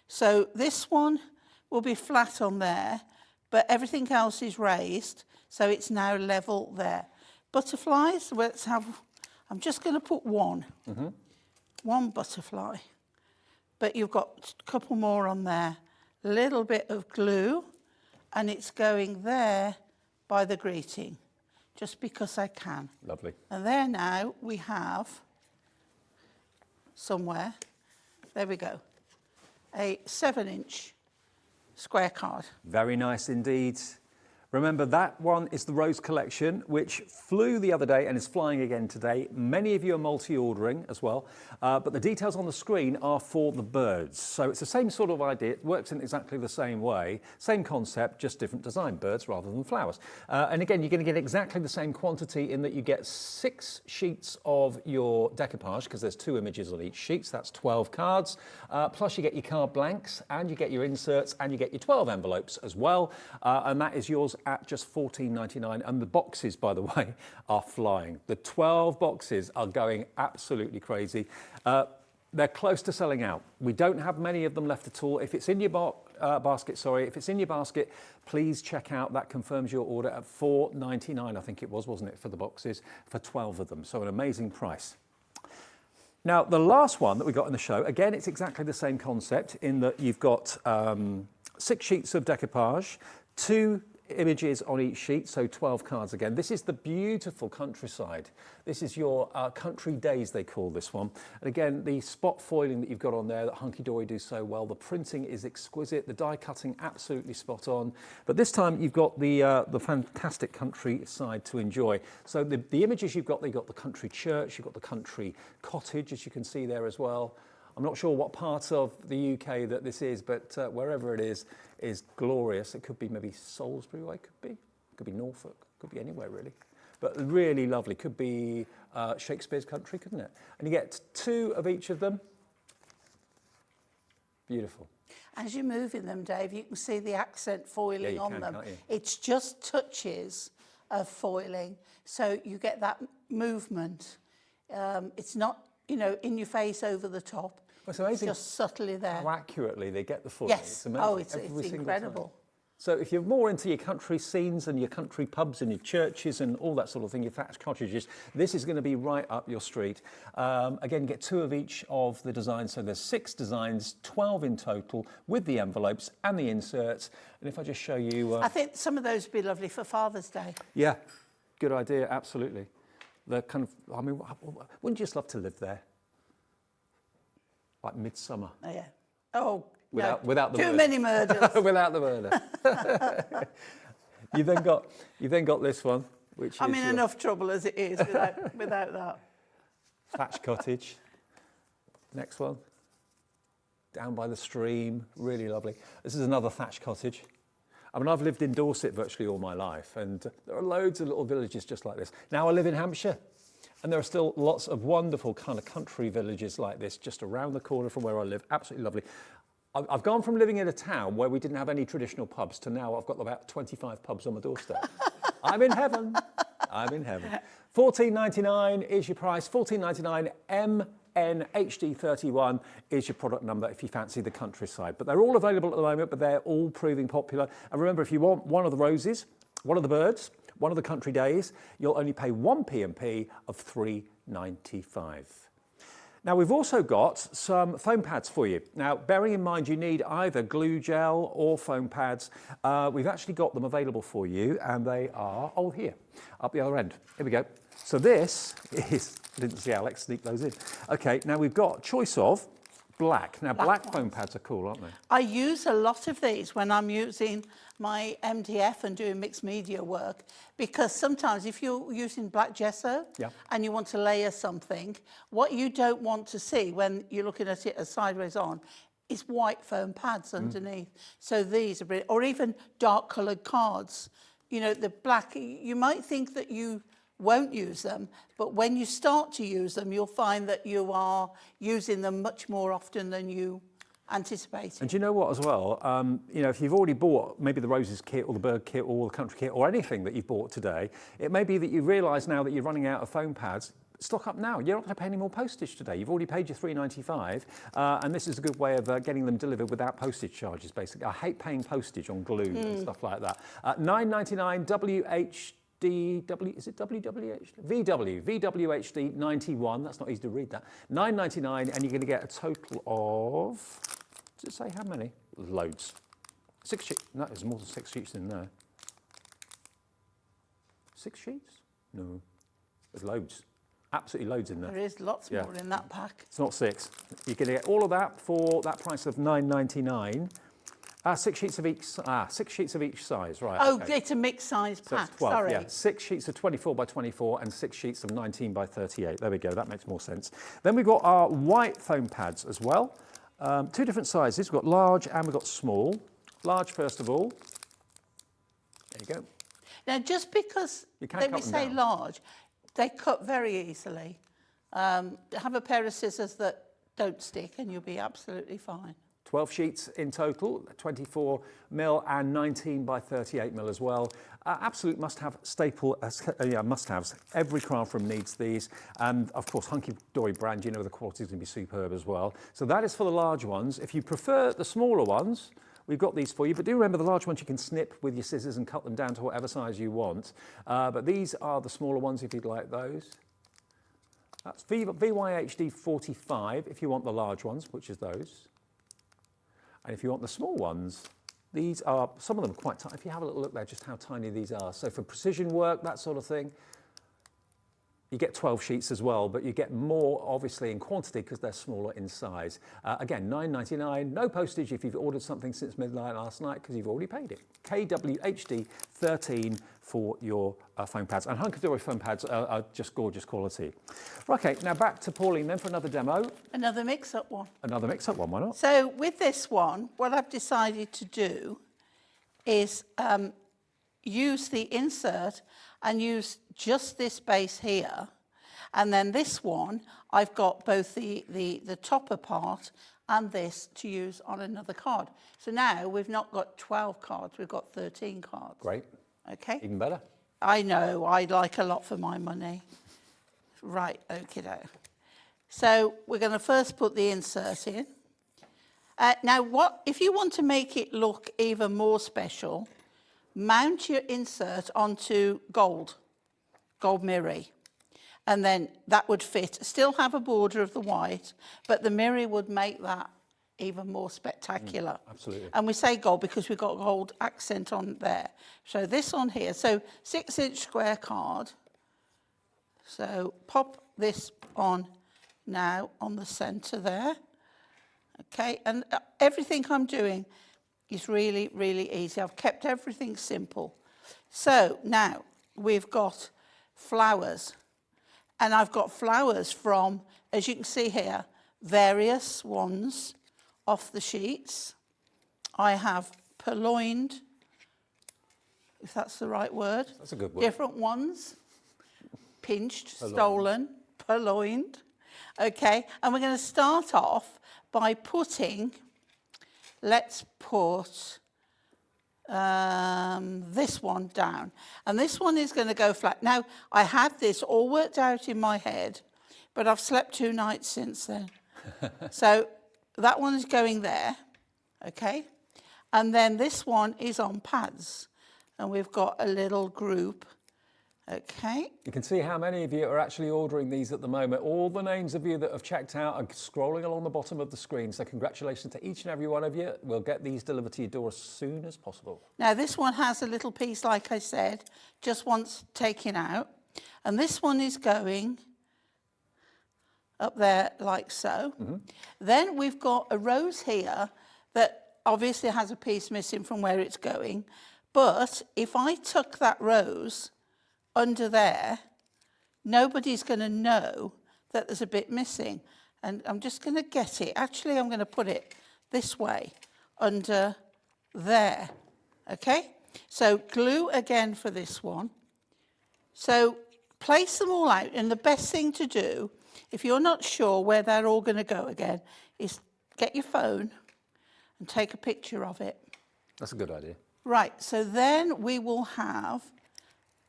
So this one will be flat on there, but everything else is raised, so it's now level there. Butterflies, let's have, I'm just going to put one. One butterfly. But you've got a couple more on there. A little bit of glue, and it's going there by the greeting, just because I can. Lovely. And there now we have somewhere, there we go, a 7-inch square card. Very nice indeed. Remember, that one is the Rose Collection, which flew the other day and is flying again today. Many of you are multi-ordering as well, but the details on the screen are for the birds. So it's the same sort of idea. It works in exactly the same way. Same concept, just different design, birds rather than flowers. And again, you're going to get exactly the same quantity in that you get 6 sheets of your decoupage, because there's 2 images on each sheet, so that's 12 cards. Plus you get your card blanks, and you get your inserts, and you get your 12 envelopes as well. And that is yours at just $14.99, and the boxes, by the way, are flying. The 12 boxes are going absolutely crazy. They're close to selling out. We don't have many of them left at all. If it's in your basket, if it's in your basket, please check out. That confirms your order at $4.99, I think it was, wasn't it, for the boxes, for 12 of them. So an amazing price. Now, the last one that we got in the show, again, it's exactly the same concept in that you've got 6 sheets of decoupage, 2 images on each sheet, so 12 cards again. This is the beautiful countryside. This is your country days, they call this one. And again, the spot foiling that you've got on there that Hunky Dory do so well. The printing is exquisite, the die cutting absolutely spot on. But this time you've got the fantastic countryside to enjoy. So the images you've got the country church, you've got the country cottage, as you can see there as well. I'm not sure what part of the UK that this is, but wherever it is glorious. It could be maybe Salisbury way, could be Norfolk, could be anywhere really. But really lovely, could be Shakespeare's country, couldn't it? And you get 2 of each of them. Beautiful. As you're moving them, Dave, you can see the accent foiling on them. It's just touches of foiling, so you get that movement. It's not, in your face over the top. Well, it's amazing. It's just subtly there. How accurately they get the foil. Yes. It's amazing. Oh, it's incredible. So if you're more into your country scenes and your country pubs and your churches and all that sort of thing, your thatched cottages, this is going to be right up your street. Again, get 2 of each of the designs. So there's 6 designs, 12 in total, with the envelopes and the inserts. And if I just show you... I think some of those would be lovely for Father's Day. Yeah, good idea, absolutely. They're kind of, wouldn't you just love to live there? Like midsummer. Oh, yeah. Oh, without the too murder. many murders. Without the murder. You then got this one, which I'm is in enough trouble as it is without that. Thatched cottage. Next one. Down by the stream, really lovely. This is another thatched cottage. I mean, I've lived in Dorset virtually all my life, and there are loads of little villages just like this. Now I live in Hampshire. And there are still lots of wonderful kind of country villages like this just around the corner from where I live. Absolutely lovely. I've gone from living in a town where we didn't have any traditional pubs to now I've got about 25 pubs on my doorstep. I'm in heaven. I'm in heaven. $14.99 is your price. $14.99 MNHD31 is your product number if you fancy the countryside. But they're all available at the moment, but they're all proving popular. And remember, if you want one of the roses, one of the birds, one of the country days, you'll only pay 1 P&P of $3.95. Now, we've also got some foam pads for you. Now, bearing in mind you need either glue gel or foam pads, we've actually got them available for you, and they are, here, up the other end. Here we go. So this is, I didn't see Alex sneak those in. Okay, now we've got a choice of black. Now, black foam pads are cool, aren't they? I use a lot of these when I'm using my MDF and doing mixed media work, because sometimes if you're using black gesso and you want to layer something, what you don't want to see when you're looking at it as sideways on is white foam pads underneath. So these are brilliant. Or even dark coloured cards. The black, you might think that you won't use them, but when you start to use them, you'll find that you are using them much more often than you anticipated. And do you know what as well? If you've already bought maybe the roses kit or the bird kit or the country kit or anything that you've bought today, it may be that you realise now that you're running out of foam pads. Stock up now. You're not going to pay any more postage today. You've already paid your $3.95, and this is a good way of getting them delivered without postage charges, basically. I hate paying postage on glue and stuff like that. $9.99 is it WWHD? VWHD 91, that's not easy to read that. $9.99, and you're going to get a total of, does it say how many? Loads. 6 sheets, no, there's more than 6 sheets in there. 6 sheets? No, there's loads. Absolutely loads in there. There is lots more in that pack. It's not 6. You're going to get all of that for that price of $9.99. 6 sheets of each. 6 sheets of each size, right? Oh, okay. it's a mixed size So pack. it's 12, Sorry. yeah. 6 sheets of 24 by 24 and 6 sheets of 19 by 38. There we go. That makes more sense. Then we've got our white foam pads as well. 2 different sizes. We've got large and we've got small. Large first of all. There you go. Now, just because we say large, they cut very easily. Have a pair of scissors that don't stick and you'll be absolutely fine. 12 sheets in total, 24 mil and 19 by 38 mil as well. Absolute must-have staple, must-haves. Every craft room needs these. And of course, Hunkydory brand, you know the quality is going to be superb as well. So that is for the large ones. If you prefer the smaller ones, we've got these for you, but do remember the large ones you can snip with your scissors and cut them down to whatever size you want. But these are the smaller ones if you'd like those. That's VYHD 45 if you want the large ones, which is those. And if you want the small ones, these are, some of them are quite tiny. If you have a little look there, just how tiny these are. So for precision work, that sort of thing, you get 12 sheets as well, but you get more, obviously, in quantity because they're smaller in size. Again, $9.99, no postage if you've ordered something since midnight last night because you've already paid it. KWHD 13 for your foam pads. And Hunkydory foam pads are just gorgeous quality. Okay, now back to Pauline then for another demo. Another mix-up one. Another mix-up one, why not? So with this one, what I've decided to do is use the insert and use just this base here. And then this one, I've got both the topper part and this to use on another card. So now we've not got 12 cards, we've got 13 cards. Great. Okay. Even better. I know, I like a lot for my money. Right, okie doke. So we're going to first put the insert in. Now, if you want to make it look even more special, mount your insert onto gold mirror. And then that would fit, still have a border of the white, but the mirror would make that even more spectacular. Absolutely. And we say gold because we've got gold accent on there. So this on here, so 6-inch square card. So pop this on now on the centre there. Okay, and everything I'm doing is really, really easy. I've kept everything simple. So now we've got flowers. And I've got flowers from, as you can see here, various ones off the sheets. I have purloined, if that's the right word. That's a good word. Different ones. Pinched, stolen, purloined. Okay, and we're going to start off by putting, let's put this one down. And this one is going to go flat. Now, I had this all worked out in my head, but I've slept 2 nights since then. So that one is going there, okay? And then this one is on pads. And we've got a little group, okay? You can see how many of you are actually ordering these at the moment. All the names of you that have checked out are scrolling along the bottom of the screen. So congratulations to each and every one of you. We'll get these delivered to your door as soon as possible. Now this one has a little piece, like I said, just once taken out. And this one is going up there like so. Mm-hmm. Then we've got a rose here that obviously has a piece missing from where it's going. But if I tuck that rose under there, nobody's going to know that there's a bit missing. And I'm just going to get it. Actually, I'm going to put it this way, under there. Okay? So glue again for this one. So place them all out. And the best thing to do, if you're not sure where they're all going to go again, is get your phone and take a picture of it. That's a good idea. Right, so then we will have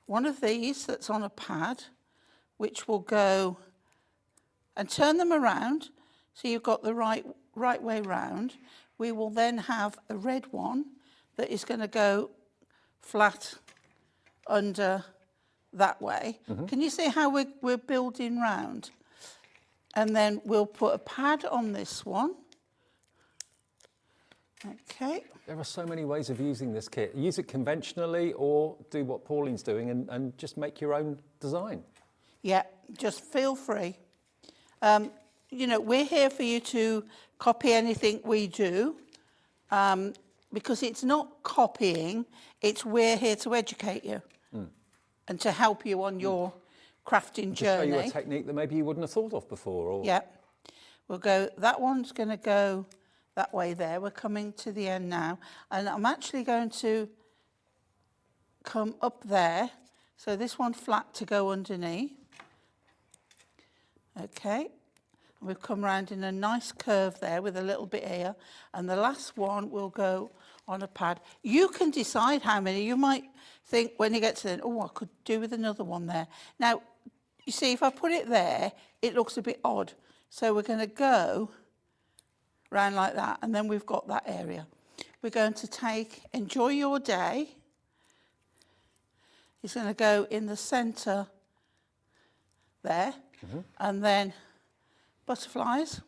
one of these that's on a pad, which will go and turn them around so you've got the right way round. We will then have a red one that is going to go flat under that way. Mm-hmm. Can you see how we're building round? And then we'll put a pad on this one. Okay. There are so many ways of using this kit. Use it conventionally or do what Pauline's doing and just make your own design. Yeah, just feel free. You know, we're here for you to copy anything we do. because it's not copying, it's we're here to educate you and to help you on your crafting journey. To show you a technique that maybe you wouldn't have thought of before. Or... Yeah. We'll go, that one's going to go that way there. We're coming to the end now. And I'm actually going to come up there. So this one flat to go underneath. Okay. We've come round in a nice curve there with a little bit here. And the last one will go on a pad. You can decide how many. You might think when you get to the, oh, I could do with another one there. Now, you see, if I put it there, it looks a bit odd. So we're going to go round like that, and then we've got that area. We're going to take Enjoy Your Day. It's going to go in the centre there, and then butterflies.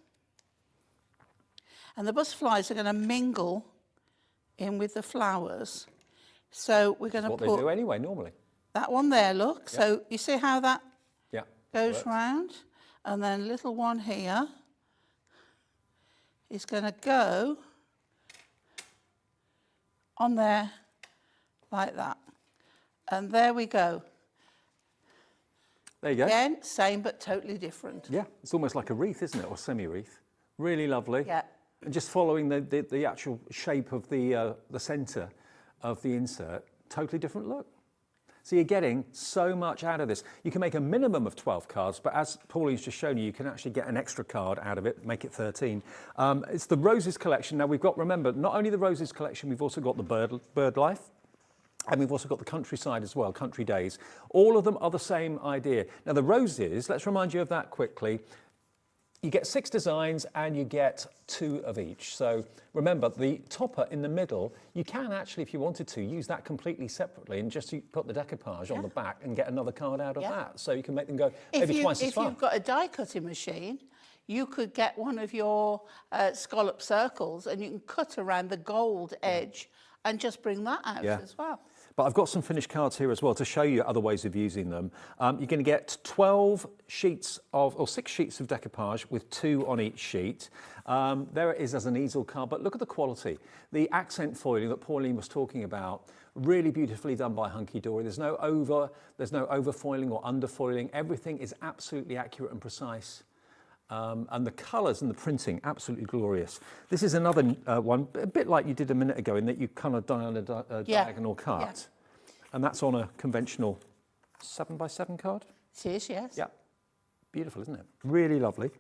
And the butterflies are going to mingle in with the flowers. So we're going to put... what they do anyway, normally. That one there, look. Yep. So you see how that goes round? And then little one here is going to go on there like that. And there we go. There you go. Again, same but totally different. Yeah, it's almost like a wreath, isn't it, or semi-wreath? Really lovely. Yeah. And just following the actual shape of the centre of the insert, totally different look. So you're getting so much out of this. You can make a minimum of 12 cards, but as Pauline's just shown you, you can actually get an extra card out of it, make it 13. It's the Roses collection. Now we've got, remember, not only the Roses collection, we've also got the bird life, and we've also got the countryside as well, Country Days. All of them are the same idea. Now the Roses, let's remind you of that quickly. You get 6 designs and you get 2 of each. So remember, the topper in the middle, you can actually, if you wanted to, use that completely separately and just put the decoupage on the back and get another card out of that. So you can make them go maybe twice as far. If you've got a die cutting machine, you could get one of your scallop circles and you can cut around the gold edge and just bring that out as well. But I've got some finished cards here as well to show you other ways of using them. You're going to get 12 sheets of, or 6 sheets of decoupage with 2 on each sheet. There it is as an easel card, but look at the quality. The accent foiling that Pauline was talking about, really beautifully done by Hunky Dory. There's no over foiling or under foiling. Everything is absolutely accurate and precise. And the colours and the printing, absolutely glorious. This is another one, a bit like you did a minute ago, in that you kind of done a diagonal cut. And that's on a conventional 7x7 card? It is, yes. Yeah. Beautiful, isn't it? Really lovely.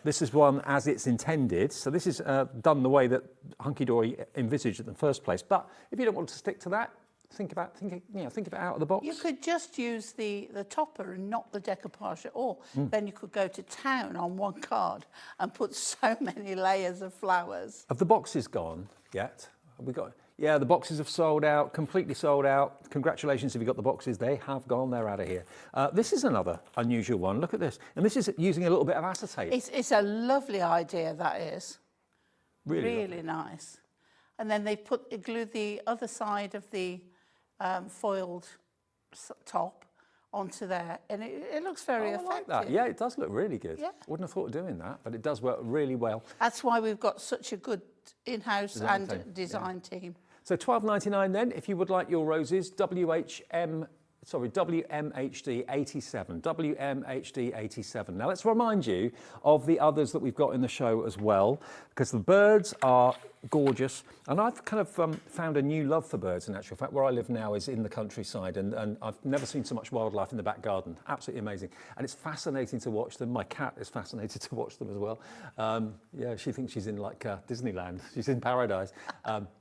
This is one as it's intended. So this is done the way that Hunky Dory envisaged in the first place. But if you don't want to stick to that, think of it out of the box. You could just use the topper and not the decoupage at all. Then you could go to town on one card and put so many layers of flowers. Have the boxes gone yet? Have we got? Yeah, the boxes have sold out, completely sold out. Congratulations if you got the boxes. They have gone. They're out of here. This is another unusual one. Look at this. And this is using a little bit of acetate. It's a lovely idea, that is. Really nice. And then they glued the other side of the foiled top onto there, and it looks very effective. I like that. Yeah, it does look really good. Yeah. Wouldn't have thought of doing that, but it does work really well. That's why we've got such a good in-house design team. So $12.99 then, if you would like your roses, WMHD 87, WMHD 87. Now let's remind you of the others that we've got in the show as well, because the birds are gorgeous, and I've kind of found a new love for birds. In actual fact, where I live now is in the countryside, and I've never seen so much wildlife in the back garden. Absolutely amazing, and it's fascinating to watch them. My cat is fascinated to watch them as well. Yeah, she thinks she's in like Disneyland. She's in paradise.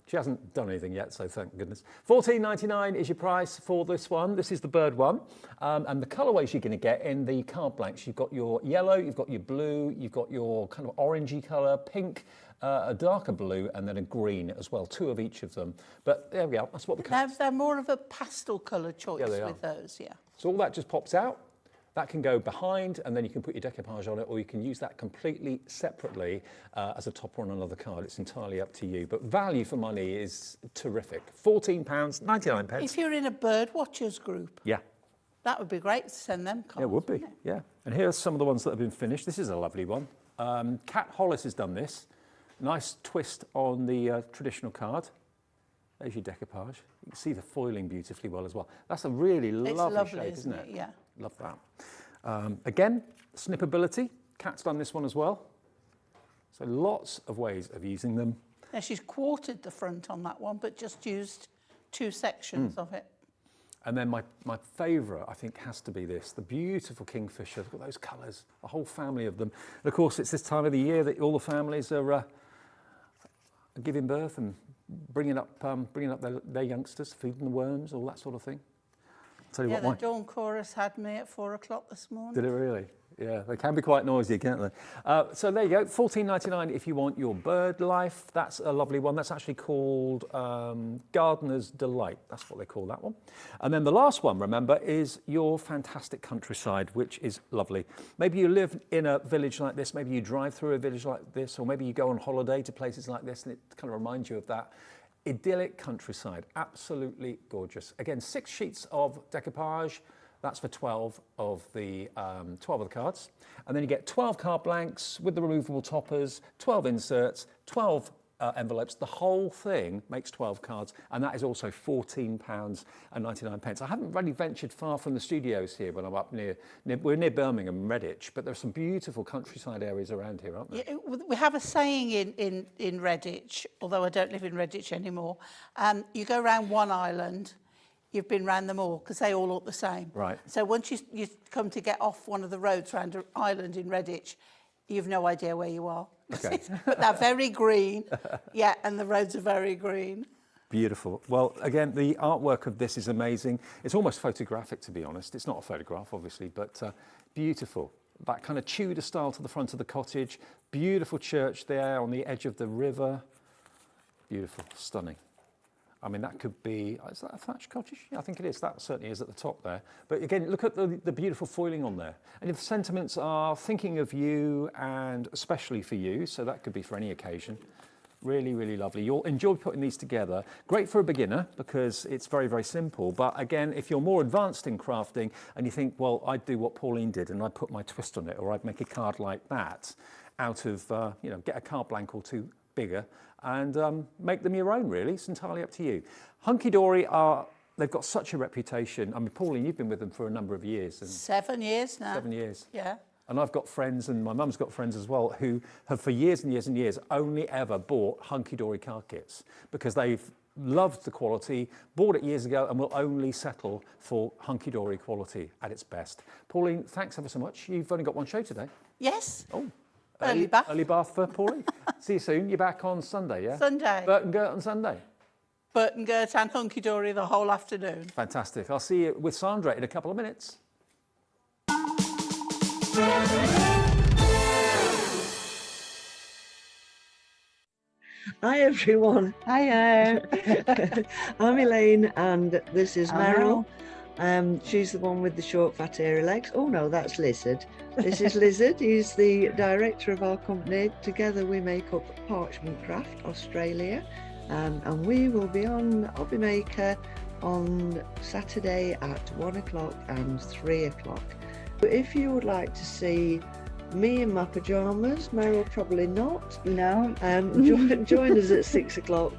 She hasn't done anything yet, so thank goodness. $14.99 is your price for this one. This is the bird one, and the colourways you're going to get in the card blanks. You've got your yellow, you've got your blue, you've got your kind of orangey colour, pink, a darker blue, and then a green as well, 2 of each of them. But there we are, that's what the cards. They're more of a pastel colour choice with those, So all that just pops out. That can go behind, and then you can put your decoupage on it, or you can use that completely separately as a topper on another card. It's entirely up to you. But value for money is terrific. £14.99. If you're in a bird watchers group, that would be great to send them cards. Yeah, it would be, yeah. And here are some of the ones that have been finished. This is a lovely one. Kat Hollis has done this. Nice twist on the traditional card. There's your decoupage. You can see the foiling beautifully well as well. That's a really lovely shape, isn't it? Yeah. Love that. Again, snippability. Kat's done this one as well. So lots of ways of using them. Now she's quartered the front on that one, but just used 2 sections of it. And then my favourite, I think, has to be this, the beautiful kingfisher. Look at those colours, a whole family of them. And of course, it's this time of the year that all the families are giving birth and bringing up their youngsters, feeding the worms, all that sort of thing. I'll tell you Yeah, what, the dawn chorus had me at 4 o'clock this morning. Did it really? Yeah, they can be quite noisy, can't they? So there you go, $14.99 if you want your bird life. That's a lovely one. That's actually called Gardener's Delight. That's what they call that one. And then the last one, remember, is your fantastic countryside, which is lovely. Maybe you live in a village like this, maybe you drive through a village like this, or maybe you go on holiday to places like this, and it kind of reminds you of that idyllic countryside. Absolutely gorgeous. Again, 6 sheets of decoupage. That's for 12 of the cards. And then you get 12 card blanks with the removable toppers, 12 inserts, 12 envelopes. The whole thing makes 12 cards, and that is also £14.99. I haven't really ventured far from the studios here when I'm up we're near Birmingham, Redditch, but there's some beautiful countryside areas around here, aren't there? Yeah, we have a saying in Redditch, although I don't live in Redditch anymore. You go around one island, you've been round them all because they all look the same. Right. So once you come to get off one of the roads around an island in Redditch, you've no idea where you are. Okay. But they're very green. Yeah, and the roads are very green. Beautiful. Well, again, the artwork of this is amazing. It's almost photographic, to be honest. It's not a photograph, obviously, but beautiful. That kind of Tudor style to the front of the cottage. Beautiful church there on the edge of the river. Beautiful, stunning. I mean, that could be, is that a thatched cottage? Yeah, I think it is. That certainly is at the top there. But again, look at the beautiful foiling on there. And if the sentiments are thinking of you and especially for you, so that could be for any occasion. Really, really lovely. You'll enjoy putting these together. Great for a beginner because it's very, very simple. But again, if you're more advanced in crafting and you think, well, I'd do what Pauline did and I'd put my twist on it, or I'd make a card like that out of, get a card blank or two bigger and make them your own, really. It's entirely up to you. Hunkydory they've got such a reputation. I mean, Pauline, you've been with them for a number of years. And 7 years now. 7 years. Yeah. And I've got friends, and my mum's got friends as well, who have for years and years and years only ever bought Hunkydory card kits because they've loved the quality, bought it years ago, and will only settle for Hunkydory quality at its best. Pauline, thanks ever so much. You've only got one show today. Yes. Oh. Early bath. Early bath for Pauline. See you soon. You're back on Sunday, yeah? Sunday. Bert and Gert on Sunday. Bert and Gert and Hunkydory the whole afternoon. Fantastic. I'll see you with Sandra in a couple of minutes. Hi everyone. Hiya. I'm Elaine and this is Meryl. She's the one with the short fat hairy legs. Oh no, that's Lizard. This is Lizard. He's the director of our company. Together we make up Parchment Craft Australia, and we will be on Hobby Maker on Saturday at 1 o'clock and 3 o'clock. If you would like to see me in my pyjamas, Meryl probably not. No. Join us at 6 o'clock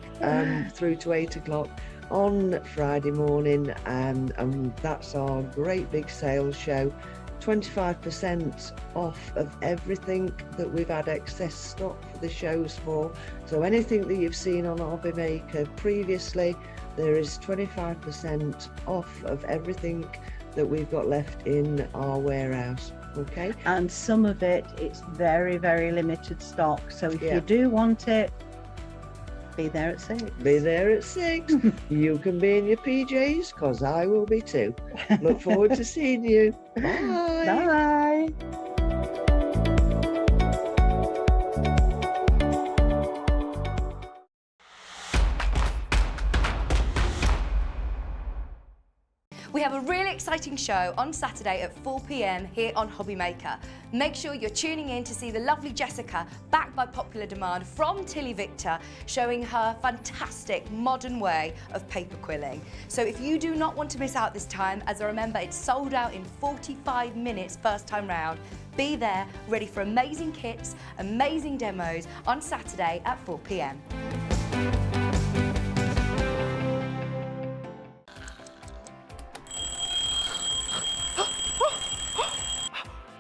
through to 8 o'clock on Friday morning, and that's our great big sales show. 25% off of everything that we've had excess stock for the shows for. So anything that you've seen on Hobby Maker previously, there is 25% off of everything that we've got left in our warehouse. Okay. And some of it's very, very limited stock. So if you do want it, be there at 6. Be there at 6. You can be in your PJs, because I will be too. Look forward to seeing you. Bye. Bye. We have a really exciting show on Saturday at 4 p.m. here on Hobby Maker. Make sure you're tuning in to see the lovely Jessica, backed by popular demand from Tilly Victor, showing her fantastic modern way of paper quilling. So if you do not want to miss out this time, as I remember it's sold out in 45 minutes first time round, be there ready for amazing kits, amazing demos on Saturday at 4 p.m.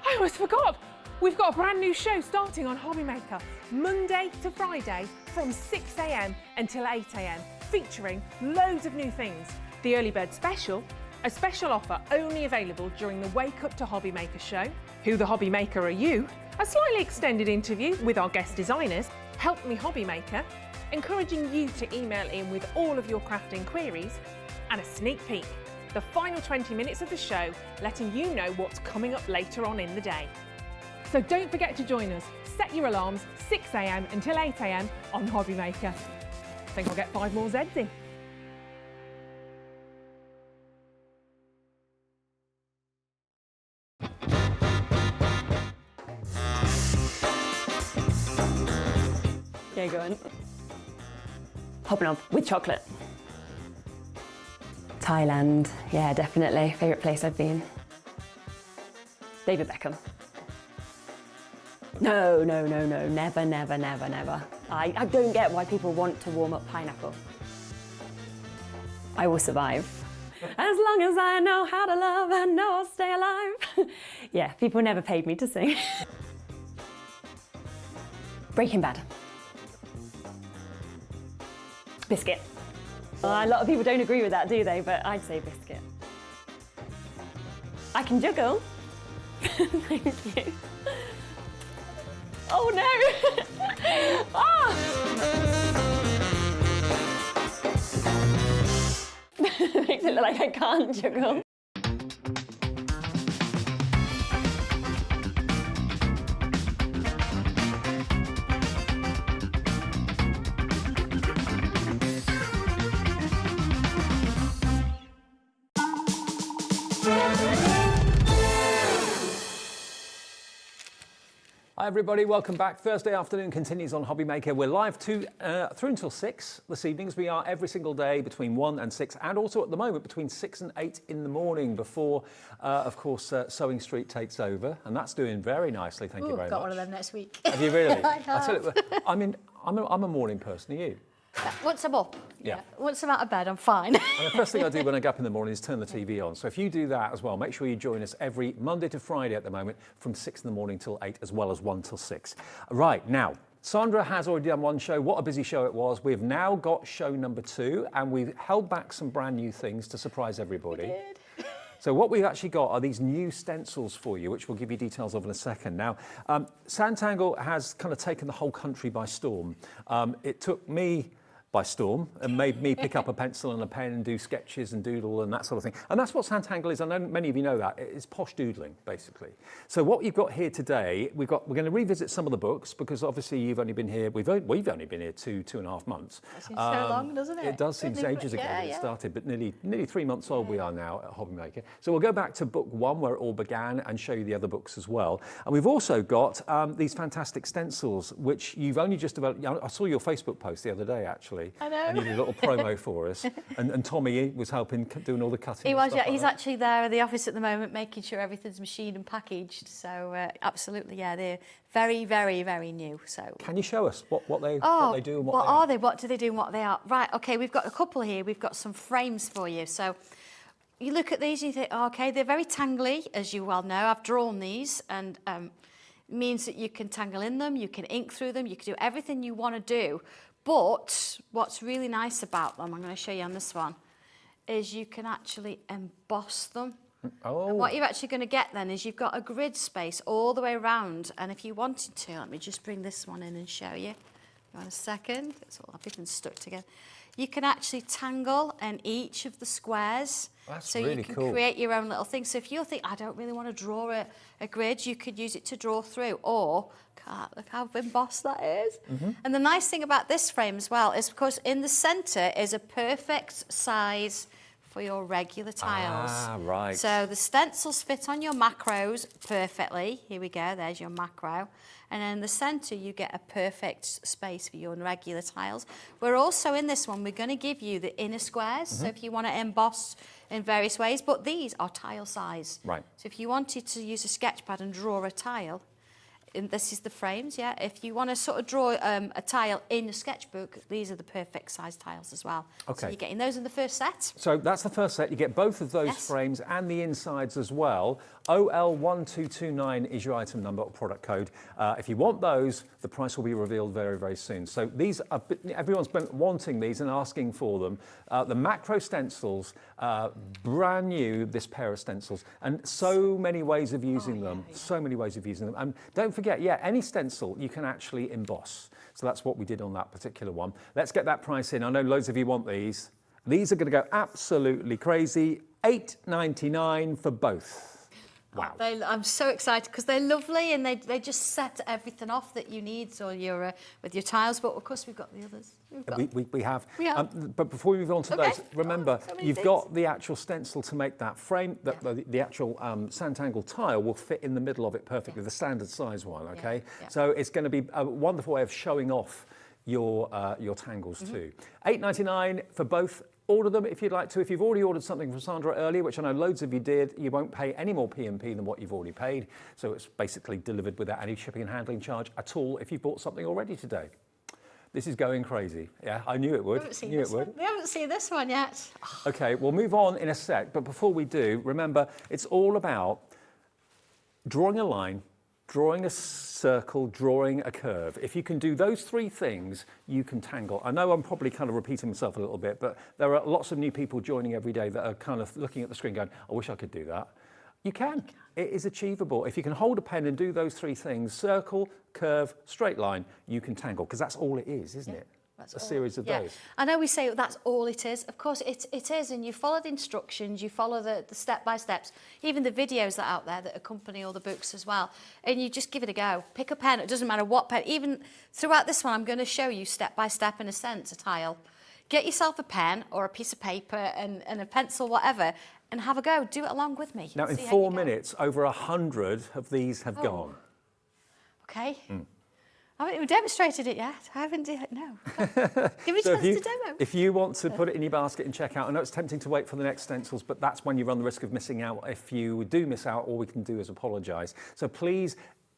I almost forgot. We've got a brand new show starting on Hobby Maker, Monday to Friday from 6 a.m. until 8 a.m, featuring loads of new things. The Early Bird Special, a special offer only available during the Wake Up to Hobby Maker show. Who the Hobby Maker Are You? A slightly extended interview with our guest designers, Help Me Hobby Maker, encouraging you to email in with all of your crafting queries, and a sneak peek. The final 20 minutes of the show, letting you know what's coming up later on in the day. So don't forget to join us. Set your alarms 6 a.m. until 8 a.m. on Hobby Maker. I think I'll get 5 more Zs in. Yeah, go on. Hopping up with chocolate. Thailand, yeah, definitely. Favourite place I've been. David Beckham. No, never. I don't get why people want to warm up pineapple. I will survive. As long as I know how to love, I know I'll stay alive. Yeah, people never paid me to sing. Breaking Bad. Biscuit. A lot of people don't agree with that, do they? But I'd say biscuit. I can juggle. Thank you. Oh no! Oh! Makes it look like I can't juggle. Hi everybody, welcome back. Thursday afternoon continues on Hobby Maker. We're live through until 6 this evening, as we are every single day between 1 and 6, and also at the moment between 6 and 8 in the morning before, of course, Sewing Street takes over, and that's doing very nicely, thank you very much. Got one of them next week. Have you really? I have. Tell you, I'm a morning person, are you? Once I'm up, Yeah. Once I'm out of bed, I'm fine. And the first thing I do when I get up in the morning is turn the TV on. So if you do that as well, make sure you join us every Monday to Friday at the moment from 6 in the morning till 8, as well as 1 till 6. Right, now, Sandra has already done one show. What a busy show it was. We've now got show number 2, and we've held back some brand new things to surprise everybody. We did. So what we've actually got are these new stencils for you, which we'll give you details of in a second. Now, SanTangle has kind of taken the whole country by storm. It took me by storm and made me pick up a pencil and a pen and do sketches and doodle and that sort of thing. And that's what SanTangle is. I know many of you know that. It's posh doodling, basically. So what you've got here today, we're going to revisit some of the books, because obviously you've only been here, we've only been here 2.5 months. That seems so long, doesn't it? It does seem ages ago that it started, but nearly 3 months old we are now at Hobby Maker. So we'll go back to book 1 where it all began and show you the other books as well. And we've also got these fantastic stencils, which you've only just developed. I saw your Facebook post the other day, actually. I know. And you did a little promo for us. And Tommy was helping, doing all the cutting. He was, yeah. Like He's that. actually there in the office at the moment, making sure everything's machined and packaged. So absolutely, yeah, they're very, very, very new. So can you show us what they do and what are they? What do they do and what they are? Right. Okay, we've got a couple here. We've got some frames for you. So you look at these and you think, okay, they're very tangly, as you well know. I've drawn these, and means that you can tangle in them, you can ink through them, you can do everything you want to do. But what's really nice about them, I'm going to show you on this one, is you can actually emboss them. Oh. And what you're actually going to get then is you've got a grid space all the way around. And if you wanted to, let me just bring this one in and show you. Got a second. It's all everything's stuck together. You can actually tangle in each of the squares. That's so really you can cool. create your own little thing. So if you think, I don't really want to draw a grid, you could use it to draw through. Or, look how embossed that is. Mm-hmm. And the nice thing about this frame as well is, of course, in the centre is a perfect size for your regular tiles. Ah, right. So the stencils fit on your macros perfectly. Here we go, there's your macro. And then in the centre, you get a perfect space for your regular tiles. We're also, in this one, we're going to give you the inner squares. So if you want to emboss in various ways, but these are tile size. Right. So if you wanted to use a sketch pad and draw a tile, and this is the frames, yeah. If you want to sort of draw a tile in a sketchbook, these are the perfect size tiles as well. Okay. So you're getting those in the first set. So that's the first set. You get both of those frames and the insides as well. OL1229 is your item number or product code. If you want those, the price will be revealed very, very soon. So these are, everyone's been wanting these and asking for them. The macro stencils, brand new, this pair of stencils, and so many ways of using them. So many ways of using them. And don't forget, yeah, any stencil you can actually emboss. So that's what we did on that particular one. Let's get that price in. I know loads of you want these. These are going to go absolutely crazy. $8.99 for both. Wow. I'm so excited because they're lovely and they just set everything off that you need so you're, with your tiles. But of course, we've got the others. We have. Yeah. But before we move on to those, remember, so many you've things. got the actual stencil to make that frame. The actual SanTangle tile will fit in the middle of it perfectly, the standard size one, okay? So it's going to be a wonderful way of showing off your tangles too. $8.99 for both. Order them if you'd like to. If you've already ordered something from Sandra earlier, which I know loads of you did, you won't pay any more P&P than what you've already paid. So it's basically delivered without any shipping and handling charge at all if you've bought something already today. This is going crazy. Yeah, I knew it would. We haven't seen this one yet. Okay, we'll move on in a sec. But before we do, remember, it's all about drawing a line, drawing a circle, drawing a curve. If you can do those three things, you can tangle. I know I'm probably kind of repeating myself a little bit, but there are lots of new people joining every day that are kind of looking at the screen going, I wish I could do that. You can. It is achievable. If you can hold a pen and do those three things, circle, curve, straight line, you can tangle, because that's all it is, isn't it? That's a series of those. I know we say that's all it is. Of course, it is, and you follow the instructions, you follow the step-by-steps, even the videos that are out there that accompany all the books as well, and you just give it a go. Pick a pen, it doesn't matter what pen. Even throughout this one, I'm going to show you step-by-step, in a sense, a tile. Get yourself a pen or a piece of paper and a pencil, whatever, and have a go. Do it along with me. Now, in 4 minutes, over 100 of these have gone. Okay. I haven't even demonstrated it yet. I haven't no. Give me a chance to demo. If you want to put it in your basket and check out, I know it's tempting to wait for the next stencils, but that's when you run the risk of missing out. If you do miss out, all we can do is apologise. So please,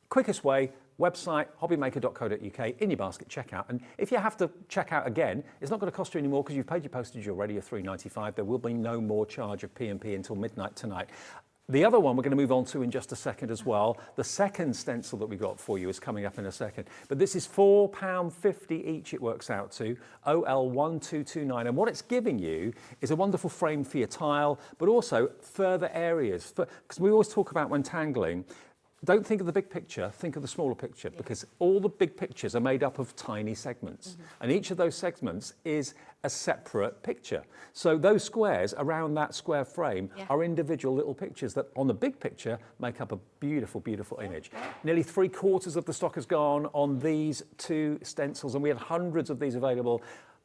quickest way, website, hobbymaker.co.uk, in your basket, checkout. And if you have to check out again, it's not going to cost you any more because you've paid your postage already of $3.95. There will be no more charge of P&P until midnight tonight. The other one we're going to move on to in just a second as well. The second stencil that we got for you is coming up in a second. But this is £4.50 each, it works out to, OL1229. And what it's giving you is a wonderful frame for your tile, but also further areas. Because we always talk about when tangling, don't think of the big picture, think of the smaller picture, because all the big pictures are made up of tiny segments. And each of those segments is a separate picture. So those squares around that square frame are individual little pictures that on the big picture make up a beautiful, beautiful image. Nearly 3/4 of the stock has gone on these two stencils, and we had hundreds of these available.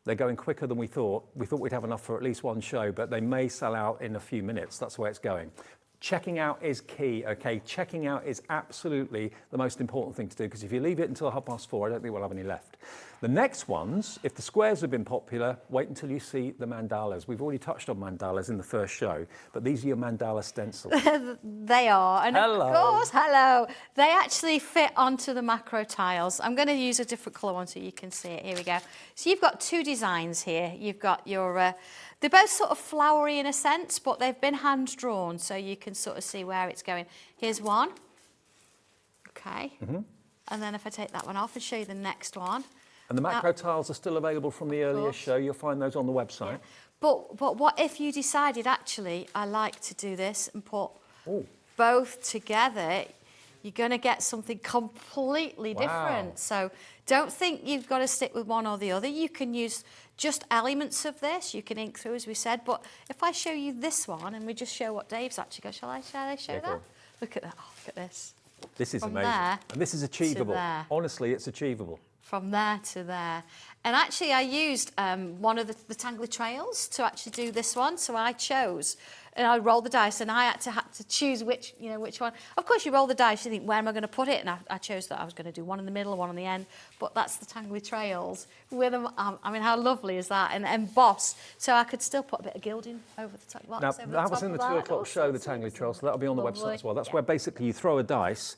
They're going quicker than we thought. We thought we'd have enough for at least one show, but they may sell out in a few minutes. That's the way it's going. Checking out is key, okay? Checking out is absolutely the most important thing to do, because if you leave it until 4:30, I don't think we'll have any left. The next ones, if the squares have been popular, wait until you see the mandalas. We've already touched on mandalas in the first show, but these are your mandala stencils. They are, and of course, they actually fit onto the macro tiles. I'm going to use a different colour one so you can see it. Here we go. So you've got two designs here. You've got your... they're both sort of flowery in a sense, but they've been hand-drawn, so you can sort of see where it's going. Here's one. Okay. And then if I take that one off and show you the next one. And the macro tiles are still available from the earlier show. You'll find those on the website. But what if you decided, actually, I like to do this and put both together? You're going to get something completely different. So don't think you've got to stick with one or the other. You can use just elements of this. You can ink through, as we said. But if I show you this one and we just show what Dave's actually got, shall I show that? Look at that. Oh, look at this. This is From amazing. there And this is achievable. to there. Honestly, it's achievable. From there to there. And actually I used one of the Tangly Tails to actually do this one. So I chose, and I rolled the dice, and I had to choose which one. Of course, you roll the dice, you think, where am I going to put it? And I chose that I was going to do one in the middle, one on the end. But that's the Tangly Tails with them. I mean, how lovely is that? And embossed, so I could still put a bit of gilding over the top. Now, that was in the 2 o'clock show, the Tangly Tails, so that'll be on the website as well. That's where basically you throw a dice,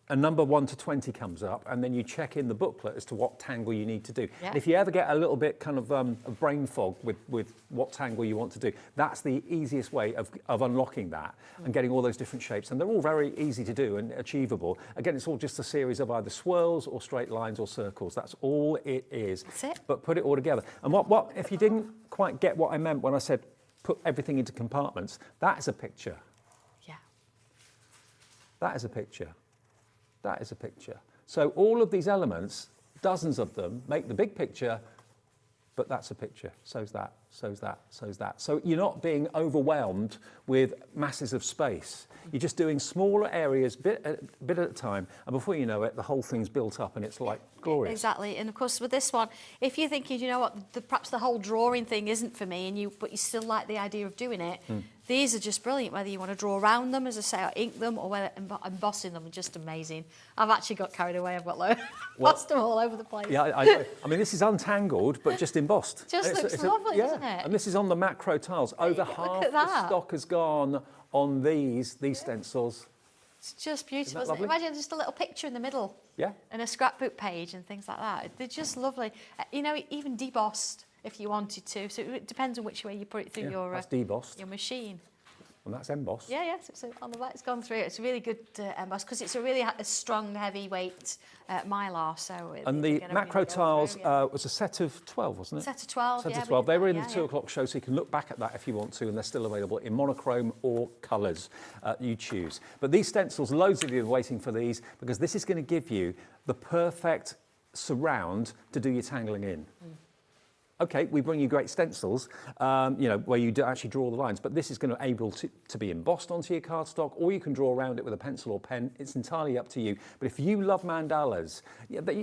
a number 1 to 20 comes up, and then you check in the booklet as to what tangle you need to do. Yeah. And if you ever get a little bit kind of a brain fog with what tangle you want to do, that's the easiest way of unlocking that and getting all those different shapes. And they're all very easy to do and achievable. Again, it's all just a series of either swirls or straight lines or circles. That's all it is. That's it. But put it all together. And what if you didn't quite get what I meant when I said put everything into compartments, that is a picture. Yeah. That is a picture. That is a picture. So all of these elements, dozens of them, make the big picture, but that's a picture. So's that, so's that, so's that. So you're not being overwhelmed with masses of space. You're just doing smaller areas, bit at a time, and before you know it, the whole thing's built up and it's like glorious. Exactly, and of course with this one, if you're thinking, you know what, perhaps the whole drawing thing isn't for me, but you still like the idea of doing it, these are just brilliant, whether you want to draw around them, as I say, or ink them, or whether embossing them are just amazing. I've actually got carried away, I've got embossed them all over the place. Yeah, I mean, this is untangled, but just embossed. Just looks lovely, doesn't it? And this is on the macro tiles. Over half the stock has gone on these stencils. It's just beautiful, Isn't that isn't it? Imagine just a little picture in the middle. Yeah. And a scrapbook page and things like that. They're just lovely. You know, even debossed if you wanted to. So it depends on which way you put it through that's debossed. your machine. And that's embossed. Yeah, yeah. So on the back, it's gone through. It's a really good emboss because it's a really strong, heavyweight mylar. So and the macro tiles was a set of 12, wasn't it? Set of 12. Set yeah, of 12. They were in the 2 yeah. o'clock show, so you can look back at that if you want to, and they're still available in monochrome or colours you choose. But these stencils, loads of you are waiting for these because this is going to give you the perfect surround to do your tangling in. Okay, we bring you great stencils, you know, where you do actually draw the lines, but this is going to be able to be embossed onto your cardstock, or you can draw around it with a pencil or pen. It's entirely up to you. But if you love mandalas,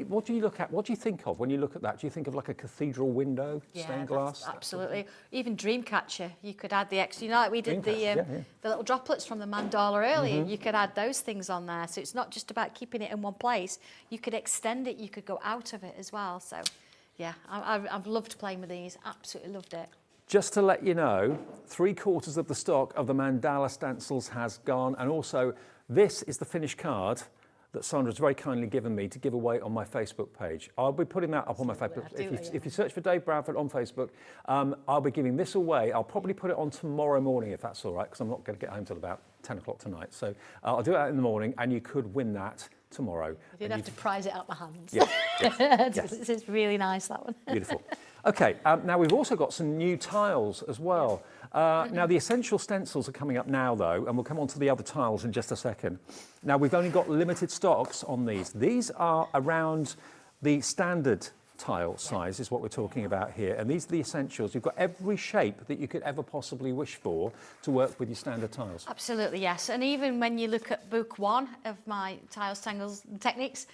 what do you look at? What do you think of when you look at that? Do you think of like a cathedral window, stained glass? Absolutely. Even Dreamcatcher, you could add the extra. You know, like we did the little droplets from the Mandala earlier. You could add those things on there. So it's not just about keeping it in one place. You could extend it. You could go out of it as well. So. Yeah, I've loved playing with these, absolutely loved it. Just to let you know, 3/4 of the stock of the Mandala stencils has gone, and also this is the finished card that Sandra's very kindly given me to give away on my Facebook page. I'll be putting that up on my Facebook. If you search for Dave Bradford on Facebook, I'll be giving this away. I'll probably put it on tomorrow morning if that's all right, because I'm not going to get home till about 10 o'clock tonight. So I'll do it in the morning, and you could win that tomorrow. You didn't have to prize it out my hands. Yeah, yes. This is really nice, that one. Beautiful. Okay, now we've also got some new tiles as well. Now the essential stencils are coming up now though, and we'll come on to the other tiles in just a second. Now we've only got limited stocks on these. These are around the standard tile size is what we're talking about here, and these are the essentials. You've got every shape that you could ever possibly wish for to work with your standard tiles. Absolutely, yes. And even when you look at book 1 of my tiles, tangles and techniques,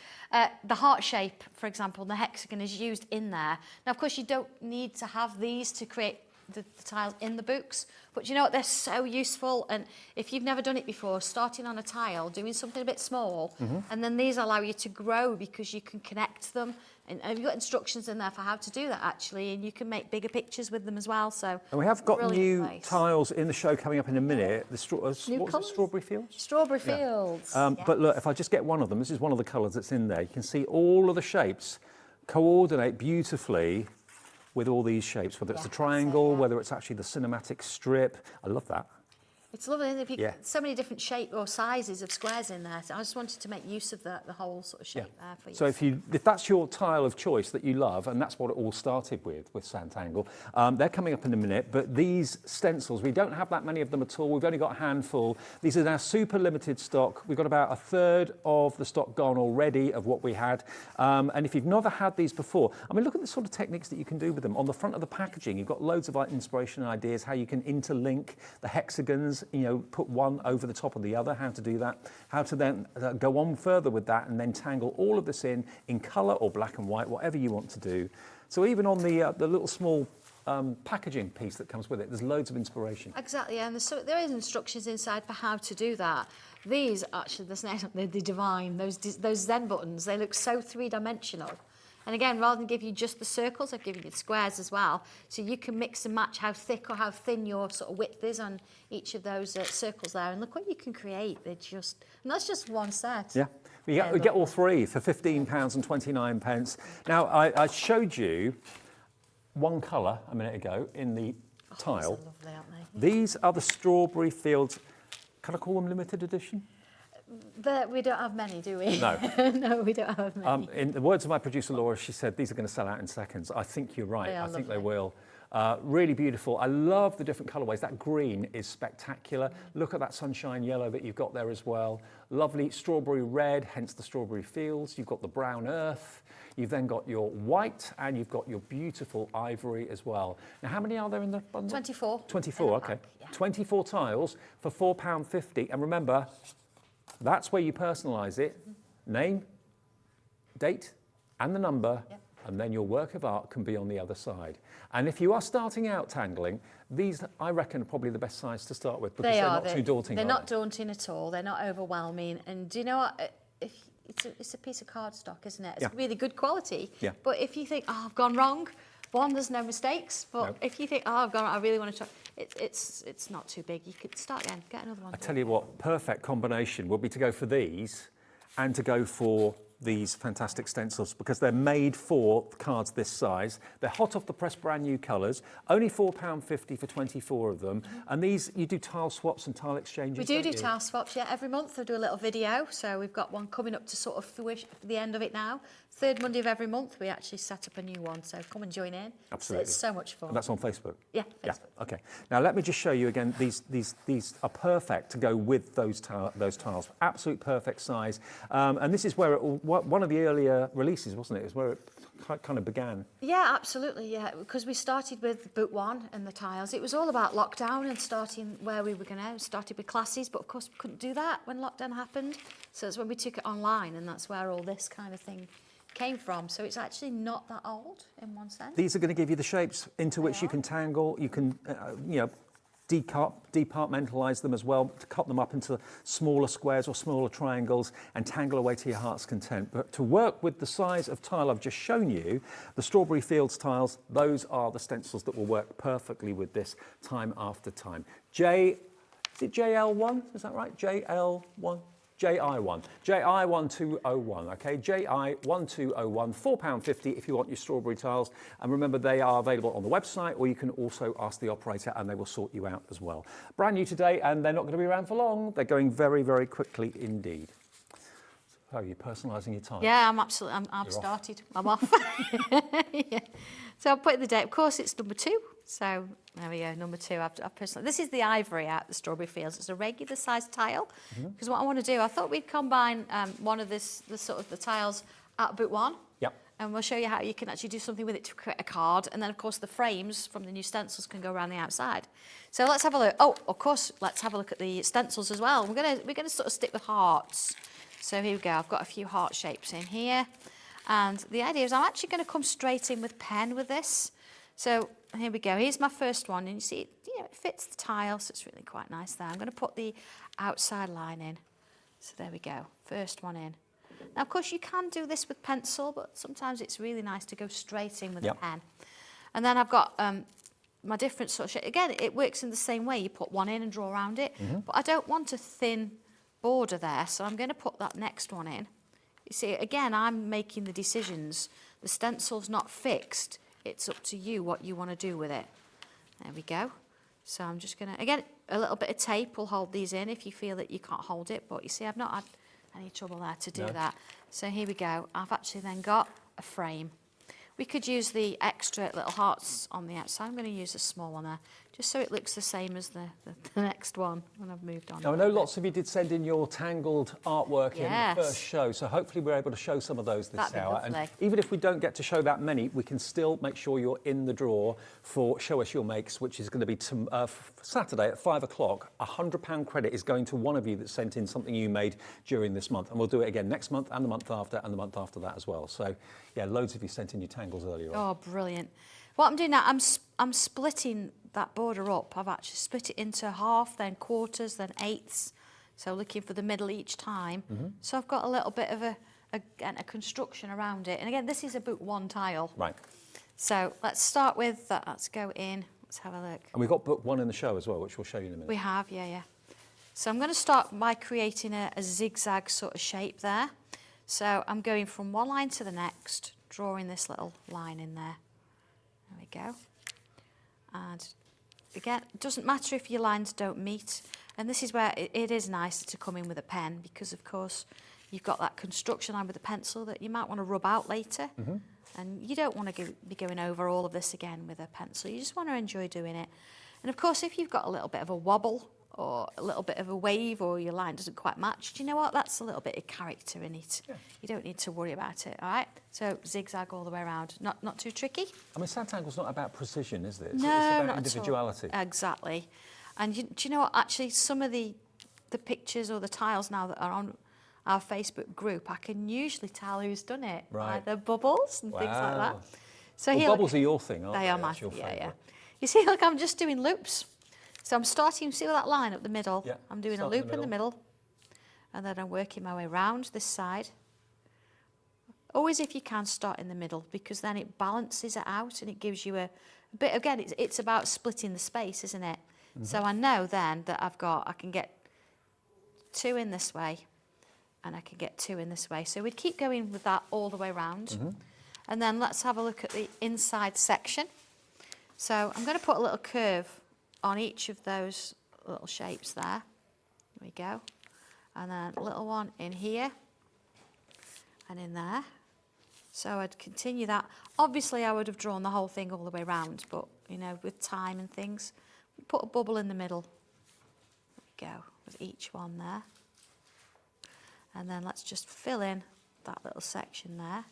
the heart shape, for example, the hexagon is used in there. Now, of course, you don't need to have these to create the tiles in the books, but you know what, they're so useful. And if you've never done it before, starting on a tile, doing something a bit small, and then these allow you to grow because you can connect them. And you've got instructions in there for how to do that, actually, and you can make bigger pictures with them as well. So, and we have got new tiles in the show coming up in a minute. The Strawberry Fields? Strawberry Fields. But look, if I just get one of them, this is one of the colours that's in there. You can see all of the shapes coordinate beautifully with all these shapes, whether it's the triangle, whether it's actually the cinematic strip. I love that. It's lovely, isn't it? So many different shapes or sizes of squares in there. So I just wanted to make use of the whole sort of shape there for you. So if that's your tile of choice that you love, and that's what it all started with SanTangle, they're coming up in a minute, but these stencils, we don't have that many of them at all. We've only got a handful. These are now super limited stock. We've got about 1/3 of the stock gone already of what we had. And if you've never had these before, I mean, look at the sort of techniques that you can do with them. On the front of the packaging, you've got loads of inspiration and ideas, how you can interlink the hexagons, you know, put one over the top of the other, how to do that, how to then go on further with that and then tangle all of this in colour or black and white, whatever you want to do. So even on the little small packaging piece that comes with it, there's loads of inspiration. Exactly, and there is instructions inside for how to do that. These actually, they're divine. Those Zen buttons, they look so three-dimensional. And again, rather than give you just the circles, I've given you the squares as well. So you can mix and match how thick or how thin your sort of width is on each of those circles there. And look what you can create. And that's just one set. Yeah, we get all three for £15.29. Now, I showed you one colour a minute ago in the tile. These are lovely, aren't they? These are the Strawberry Fields. Can I call them limited edition? We don't have many, do we? No. No, we don't have many. In the words of my producer Laura, she said these are going to sell out in seconds. I think you're right. I think they will. Really beautiful. I love the different colourways. That green is spectacular. Look at that sunshine yellow that you've got there as well. Lovely strawberry red, hence the Strawberry Fields. You've got the brown earth. You've then got your white and you've got your beautiful ivory as well. Now, how many are there in the bundle? 24. 24, okay. Pack, yeah. 24 tiles for £4.50. And remember, that's where you personalise it. Name, date, and the number, and then your work of art can be on the other side. And if you are starting out tangling, these, I reckon, are probably the best size to start with because they're not too daunting. They're not daunting at all. They're not overwhelming. And do you know what? It's a piece of cardstock, isn't it? It's really good quality. Yeah. But if you think, oh, I've gone wrong, one, there's no mistakes. But if you think, oh, I've gone wrong, I really want to try, it's not too big. You could start again, get another one. I tell you what, perfect combination would be to go for these and to go for these fantastic stencils because they're made for cards this size. They're hot off the press, brand new colours. Only £4.50 for 24 of them. And these, you do tile swaps and tile exchanges. We do tile swaps, yeah. Every month I do a little video. So we've got one coming up to sort of the end of it now. Third Monday of every month, we actually set up a new one. So come and join in. Absolutely. It's so much fun. And that's on Facebook? Yeah, Facebook. Yeah, okay. Now let me just show you again, these are perfect to go with those tiles. Absolute perfect size. And this is where one of the earlier releases, wasn't it? It was where it kind of began. Yeah, absolutely, yeah. Because we started with boot one and the tiles. It was all about lockdown and starting where we were going to. Started with classes, but of course we couldn't do that when lockdown happened. So that's when we took it online, and that's where all this kind of thing came from. So it's actually not that old in one sense. These are going to give you the shapes into which you can tangle. You can, departmentalise them as well, to cut them up into smaller squares or smaller triangles and tangle away to your heart's content. But to work with the size of tile I've just shown you, the Strawberry Fields tiles, those are the stencils that will work perfectly with this time after time. Is it JL1? Is that right? JL1? JI1, JI1201, okay, JI1201, £4.50 if you want your strawberry tiles. And remember, they are available on the website, or you can also ask the operator and they will sort you out as well. Brand new today, and they're not going to be around for long. They're going very, very quickly indeed. So, are you personalising your tiles? Yeah, I've started. I'm off. Yeah. So I'll put in the date. Of course, it's number 2. So there we go, number 2. I've personally. This is the ivory out the Strawberry Fields. It's a regular sized tile. Because what I want to do, I thought we'd combine one of the tiles at boot 1. Yep. And we'll show you how you can actually do something with it to create a card. And then, of course, the frames from the new stencils can go around the outside. So let's have a look. Oh, of course, let's have a look at the stencils as well. We're gonna sort of stick with hearts. So here we go. I've got a few heart shapes in here. And the idea is I'm actually going to come straight in with pen with this. So here we go. Here's my first one. And you see, it fits the tile, so it's really quite nice there. I'm going to put the outside line in. So there we go. First one in. Now, of course, you can do this with pencil, but sometimes it's really nice to go straight in with a pen. And then I've got my different sort of shape. Again, it works in the same way. You put one in and draw around it. But I don't want a thin border there, so I'm going to put that next one in. You see, again, I'm making the decisions. The stencil's not fixed. It's up to you what you want to do with it. There we go. So I'm just going to, again, a little bit of tape will hold these in if you feel that you can't hold it. But you see, I've not had any trouble there to do that. So here we go. I've actually then got a frame. We could use the extra little hearts on the outside. I'm going to use a small one there just so it looks the same as the next one when I've moved on. Now, I know lots of you did send in your tangled artwork in the first show, so hopefully we're able to show some of those this hour. And even if we don't get to show that many, we can still make sure you're in the draw for Show Us Your Makes, which is going to be Saturday at 5 o'clock. £100 credit is going to one of you that sent in something you made during this month. And we'll do it again next month and the month after and the month after that as well. So, yeah, loads of you sent in your tangles earlier on. Oh, brilliant. What I'm doing now, I'm splitting that border up. I've actually split it into half, then quarters, then eighths. So looking for the middle each time. So I've got a little bit of a construction around it. And again, this is a book 1 tile. Right. So let's start with that. Let's go in. Let's have a look. And we've got book 1 in the show as well, which we'll show you in a minute. We have, yeah. So I'm going to start by creating a zigzag sort of shape there. So I'm going from one line to the next, drawing this little line in there. There we go. And again, it doesn't matter if your lines don't meet. And this is where it is nicer to come in with a pen because, of course, you've got that construction line with a pencil that you might want to rub out later. And you don't want to be going over all of this again with a pencil. You just want to enjoy doing it. And, of course, if you've got a little bit of a wobble or a little bit of a wave or your line doesn't quite match, do you know what? That's a little bit of character in it. Yeah. You don't need to worry about it, all right? So zigzag all the way around. Not too tricky. I mean, SanTangle's not about precision, is it? No, it's about not individuality. At all. Exactly. And do you know what? Actually, some of the pictures or the tiles now that are on our Facebook group, I can usually tell who's done it by the bubbles and things like that. So well, here, bubbles are your thing, aren't they? They are my thing, yeah. You see, look, I'm just doing loops. So I'm starting, see that line up the middle? Yeah. I'm doing a loop in the middle, and then I'm working my way around this side. Always, if you can, start in the middle, because then it balances it out and it gives you a bit, again, it's about splitting the space, isn't it? So I know then that I can get 2 in this way, and I can get 2 in this way. So we'd keep going with that all the way around. And then let's have a look at the inside section. So I'm going to put a little curve on each of those little shapes there. There we go. And then a little one in here and in there. So I'd continue that. Obviously, I would have drawn the whole thing all the way around, but, you know, with time and things, put a bubble in the middle. There we go, with each one there. And then let's just fill in that little section there.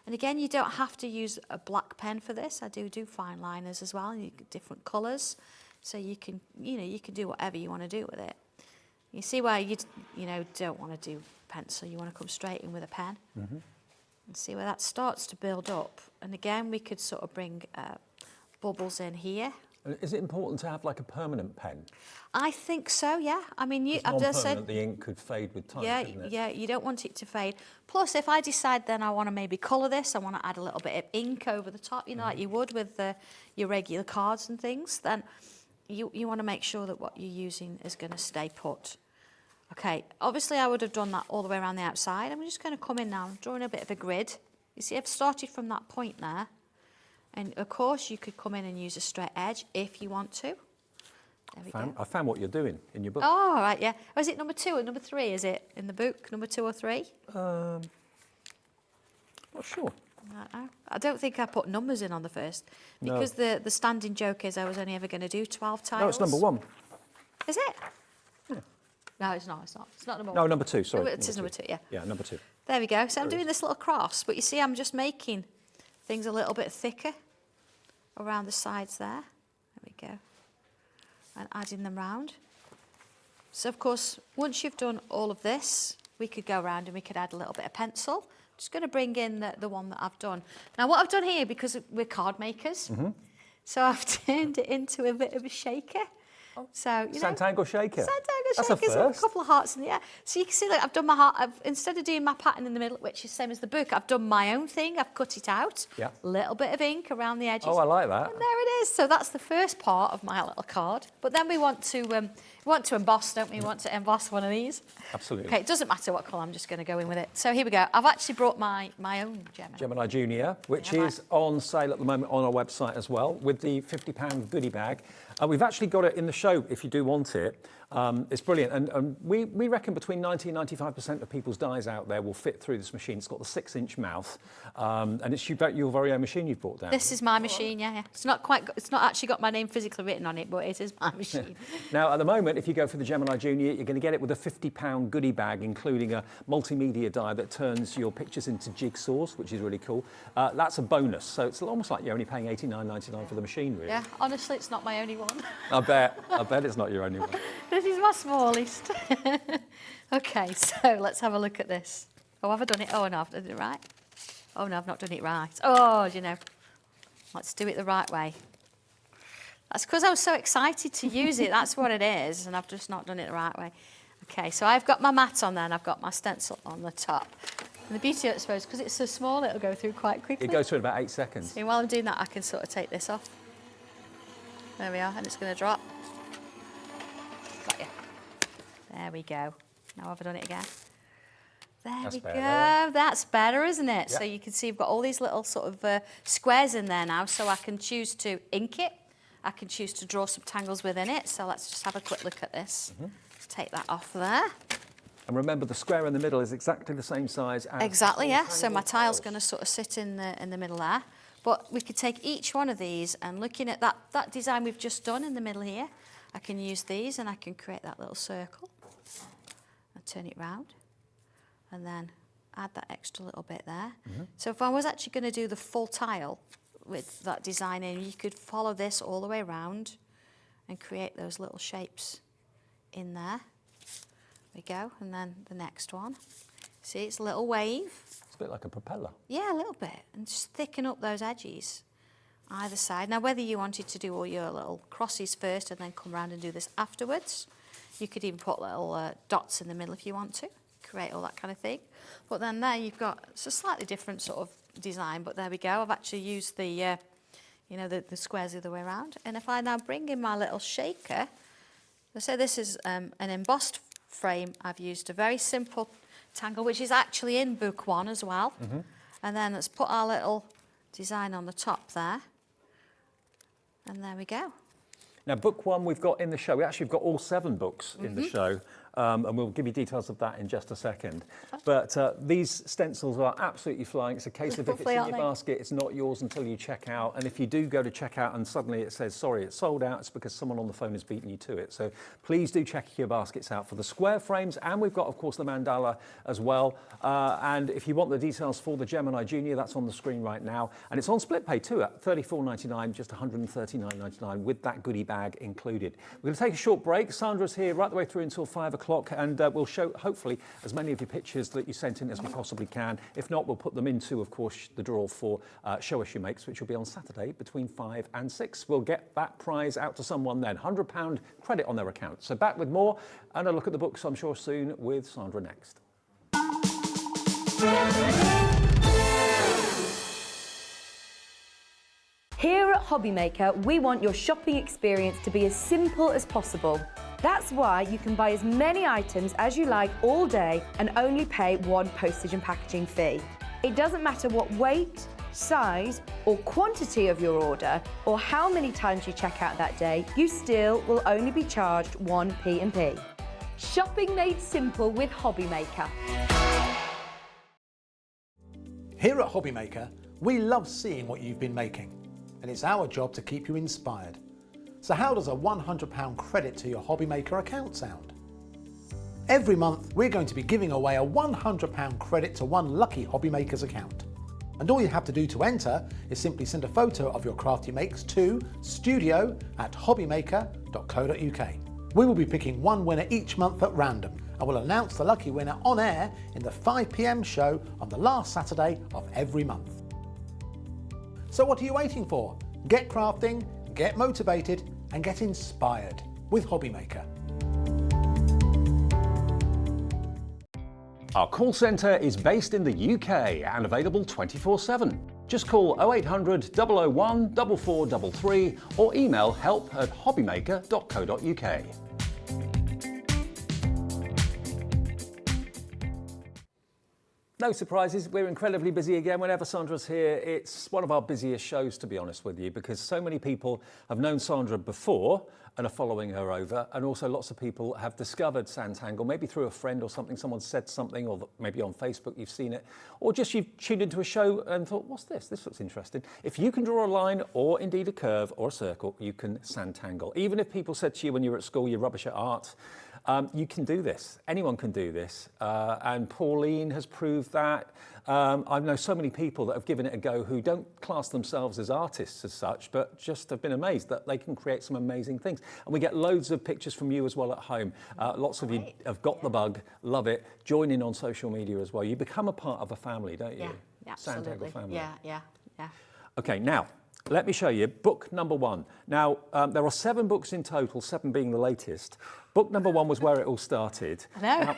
And again, you don't have to use a black pen for this. I do fine liners as well, different colours. So you can, you can do whatever you want to do with it. You see why you don't want to do pencil. You want to come straight in with a pen. And see where that starts to build up. And again, we could sort of bring bubbles in here. Is it important to have like a permanent pen? I think so, yeah. I mean, the ink could fade with time, couldn't it? Yeah, you don't want it to fade. Plus, if I decide then I want to maybe colour this, I want to add a little bit of ink over the top, like you would with your regular cards and things, then you want to make sure that what you're using is going to stay put. Okay, obviously I would have done that all the way around the outside. I'm just going to come in now, drawing a bit of a grid. You see, I've started from that point there. And of course, you could come in and use a straight edge if you want to. There we go. I found what you're doing in your book. Oh, right, yeah. Oh, is it number 2 or number 3? Is it in the book, number 2 or 3? Not sure. I don't think I put numbers in on the first because the standing joke is I was only ever going to do 12 tiles. No, it's number 1. Is it? Yeah. No, it's not. It's not number 1. No, number 2. Sorry. It is number 2. Yeah. Yeah, number 2. There we go. So I'm doing this little cross, but you see, I'm just making things a little bit thicker around the sides there. There we go. And adding them round. So of course, once you've done all of this, we could go around and we could add a little bit of pencil. Just going to bring in the one that I've done. Now what I've done here, because we're card makers, so I've turned it into a bit of a shaker. So, SanTanglo shaker. SanTanglo shaker, a couple of hearts in the air. So you can see that I've done my heart. Instead of doing my pattern in the middle, which is the same as the book, I've done my own thing. I've cut it out. Yeah. A little bit of ink around the edges. Oh, I like that. And there it is. So that's the first part of my little card. But then we want to emboss, don't we? We want to emboss one of these. Absolutely. Okay, it doesn't matter what colour. I'm just going to go in with it. So here we go. I've actually brought my own Gemini Junior, which is on sale at the moment on our website as well, with the £50 goodie bag. We've actually got it in the show if you do want it. It's brilliant, and we reckon between 90 and 95% of people's dies out there will fit through this machine. It's got the 6-inch mouth, and it's your very own machine you've brought down. This is my machine, yeah. It's not actually got my name physically written on it, but it is my machine. Now, at the moment, if you go for the Gemini Junior, you're going to get it with a £50 goodie bag, including a multimedia die that turns your pictures into jigsaws, which is really cool. That's a bonus, so it's almost like you're only paying $89.99 for the machine, really. Yeah, honestly, it's not my only one. I bet it's not your only one. This is my smallest. Okay, so let's have a look at this. Oh, have I done it? Oh, no, I've done it right. Oh, no, I've not done it right. Oh, you know, let's do it the right way. That's because I was so excited to use it. That's what it is, and I've just not done it the right way. Okay, so I've got my mat on there, and I've got my stencil on the top. And the beauty of it, I suppose, because it's so small, it'll go through quite quickly. It goes through in about 8 seconds. See, while I'm doing that, I can sort of take this off. There we are, and it's going to drop. Got you. There we go. Now have I done it again? There we go. That's better, isn't it? Yep. So you can see you've got all these little sort of squares in there now, so I can choose to ink it. I can choose to draw some tangles within it. So let's just have a quick look at this. Let's take that off there. And remember, the square in the middle is exactly the same size as... Exactly, yeah. So my tile's going to sort of sit in the middle there. But we could take each one of these, and looking at that design we've just done in the middle here, I can use these and I can create that little circle and turn it round and then add that extra little bit there. So if I was actually going to do the full tile with that design in, you could follow this all the way around and create those little shapes in there. There we go, and then the next one. See, it's a little wave. It's a bit like a propeller. Yeah, a little bit, and just thicken up those edges either side. Now, whether you wanted to do all your little crosses first and then come around and do this afterwards, you could even put little dots in the middle if you want to, create all that kind of thing. But then there you've got, it's a slightly different sort of design, but there we go. I've actually used the, you know, the squares the other way around. And if I now bring in my little shaker, let's say this is an embossed frame. I've used a very simple tangle, which is actually in book 1 as well. And then let's put our little design on the top there. And there we go. Now, book 1 we've got in the show. We actually have got all 7 books in the show. And we'll give you details of that in just a second. But these stencils are absolutely flying. It's a case of if it's in your basket, it's not yours until you check out. And if you do go to check out and suddenly it says, sorry, it's sold out, it's because someone on the phone has beaten you to it. So please do check your baskets out for the square frames. And we've got, of course, the mandala as well. And if you want the details for the Gemini Junior, that's on the screen right now. And it's on split pay too at $34.99, just $139.99 with that goodie bag included. We're going to take a short break. Sandra's here right the way through until 5 o'clock. And we'll show, hopefully, as many of your pictures that you sent in as we possibly can. If not, we'll put them into, of course, the draw for Show Us Your Makes, which will be on Saturday between 5 and 6. We'll get that prize out to someone then. £100 credit on their account. So back with more and a look at the books, I'm sure, soon with Sandra next. Here at Hobbymaker, we want your shopping experience to be as simple as possible. That's why you can buy as many items as you like all day and only pay one postage and packaging fee. It doesn't matter what weight, size or quantity of your order or how many times you check out that day, you still will only be charged one P&P. Shopping made simple with Hobbymaker. Here at Hobbymaker, we love seeing what you've been making, and it's our job to keep you inspired. So how does a £100 credit to your Hobbymaker account sound? Every month, we're going to be giving away a £100 credit to one lucky Hobbymaker's account. And all you have to do to enter is simply send a photo of your craft you makes to studio@hobbymaker.co.uk. We will be picking one winner each month at random, and we'll announce the lucky winner on air in the 5 PM show on the last Saturday of every month. So what are you waiting for? Get crafting, get motivated, and get inspired with Hobbymaker. Our call centre is based in the UK and available 24/7. Just call 0800 001 4433 or email help@hobbymaker.co.uk. No surprises, we're incredibly busy again. Whenever Sandra's here, it's one of our busiest shows, to be honest with you, because so many people have known Sandra before and are following her over, and also lots of people have discovered SanTangle, maybe through a friend or something, someone said something, or maybe on Facebook you've seen it, or just you've tuned into a show and thought, what's this? This looks interesting. If you can draw a line or indeed a curve or a circle, you can SanTangle. Even if people said to you when you were at school, you're rubbish at art, you can do this. Anyone can do this. And Pauline has proved that. I know so many people that have given it a go who don't class themselves as artists as such, but just have been amazed that they can create some amazing things. And we get loads of pictures from you as well at home. Lots of you have got the bug, love it. Join in on social media as well. You become a part of a family, don't you? Yeah, absolutely. SanTangle family. Yeah. Okay, now, let me show you book number 1. Now, there are 7 books in total, 7 being the latest. Book number 1 was where it all started. I know.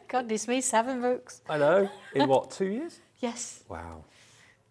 Goodness me, 7 books. I know. In what, 2 years? Yes. Wow.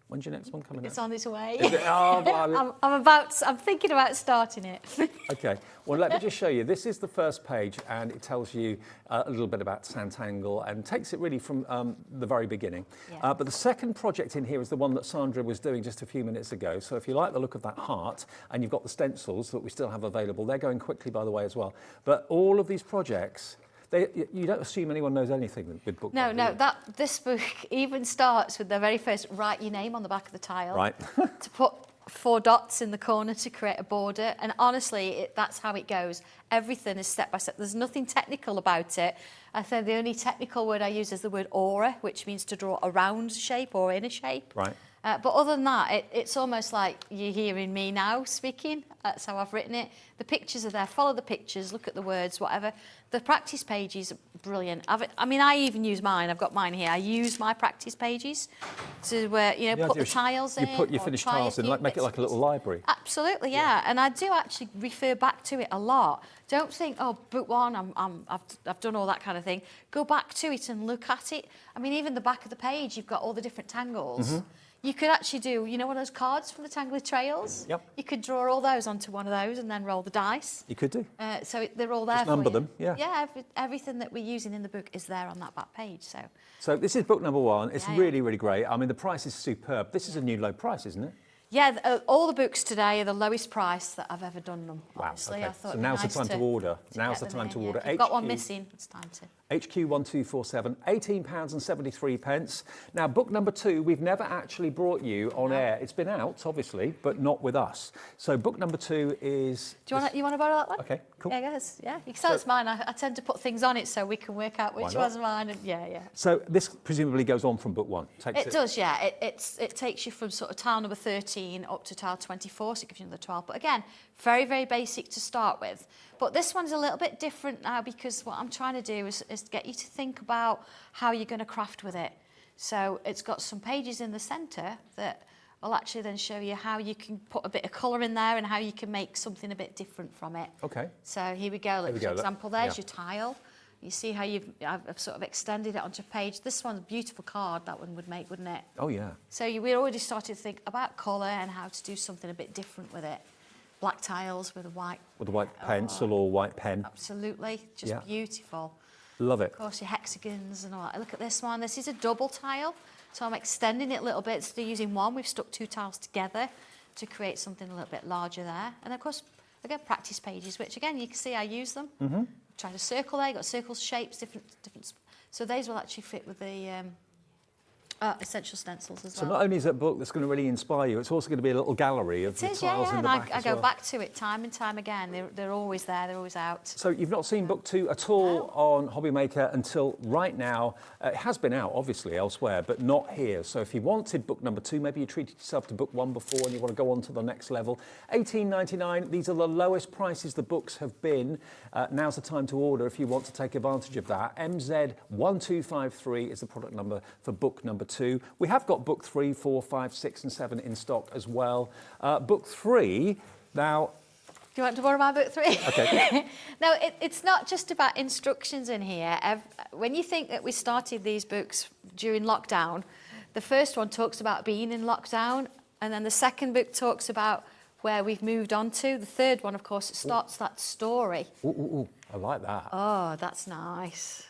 When's your next one coming out? It's on its way. Is it? Oh, blimey. I'm thinking about starting it. Okay, well, let me just show you. This is the first page, and it tells you a little bit about SanTangle and takes it really from the very beginning. Yeah. But the second project in here is the one that Sandra was doing just a few minutes ago. So if you like the look of that heart, and you've got the stencils that we still have available, they're going quickly, by the way, as well. But all of these projects, you don't assume anyone knows anything with book one, do you? This book even starts with the very first, write your name on the back of the tile. Right. To put 4 dots in the corner to create a border. And honestly, that's how it goes. Everything is step by step. There's nothing technical about it. I think the only technical word I use is the word aura, which means to draw a round shape or in a shape. Right. But other than that, it's almost like you're hearing me now speaking. That's how I've written it. The pictures are there. Follow the pictures. Look at the words, whatever. The practice pages are brilliant. I even use mine. I've got mine here. I use my practice pages to put the tiles in. You put your finished tiles in, make it like a little library. Absolutely, yeah. And I do actually refer back to it a lot. Don't think, oh, book 1, I've done all that kind of thing. Go back to it and look at it. I mean, even the back of the page, you've got all the different tangles. Mm-hmm. You could actually do, one of those cards from the Tangly Tails? Yep. You could draw all those onto one of those and then roll the dice. You could do. So they're all there Just for number you. them, yeah. Yeah, everything that we're using in the book is there on that back page, So this is book number 1. It's really, really great. I mean, the price is superb. This is a new low price, isn't it? Yeah, all the books today are the lowest price that I've ever done them, Wow, honestly. okay. I thought So now's the time to order. Now's the time to order. If you've got one missing, it's time to. HQ1247, £18.73. Now, book number 2, we've never actually brought you on air. It's been out, obviously, but not with us. So book number 2 is... You want to borrow that one? Okay, cool. Yeah, yes, yeah. You can say it's mine. I tend to put things on it so we can work out which one's mine. And yeah. So this presumably goes on from book 1. It does, yeah. It takes you from sort of tile number 13 up to tile 24, so it gives you another 12. But again, very, very basic to start with. But this one's a little bit different now because what I'm trying to do is get you to think about how you're going to craft with it. So it's got some pages in the centre that will actually then show you how you can put a bit of colour in there and how you can make something a bit different from it. Okay. So here we go. Look, for example, there's your tile. You see how I've sort of extended it onto a page. This one's a beautiful card that one would make, wouldn't it? Oh, yeah. So we already started to think about colour and how to do something a bit different with it. Black tiles with a white... With a white pencil or white pen. Absolutely. Just beautiful. Love it. Of course, your hexagons and all that. Look at this one. This is a double tile. So I'm extending it a little bit. Instead of using one, we've stuck 2 tiles together to create something a little bit larger there. And of course, again, practice pages, which again, you can see I use them. Mm-hmm. Try to circle there. You've got circles, shapes, different. So these will actually fit with the essential stencils as well. So not only is it a book that's going to really inspire you, it's also going to be a little gallery of the tiles in the back I go back to it time and time again. They're always there, they're always out. So you've not seen book 2 at all on Hobby Maker until right now. It has been out, obviously, elsewhere, but not here. So if you wanted book number 2, maybe you treated yourself to book 1 before and you want to go on to the next level. $18.99, these are the lowest prices the books have been. Now's the time to order if you want to take advantage of that. MZ1253 is the product number for book number 2. We have got book 3, 4, 5, 6 and 7 in stock as well. Book 3, now... Do you want to borrow my book 3? Okay. No, it's not just about instructions in here. When you think that we started these books during lockdown, the first one talks about being in lockdown, and then the second book talks about where we've moved on to. The third one, of course, it starts that story. Ooh, I like that. Oh, that's nice.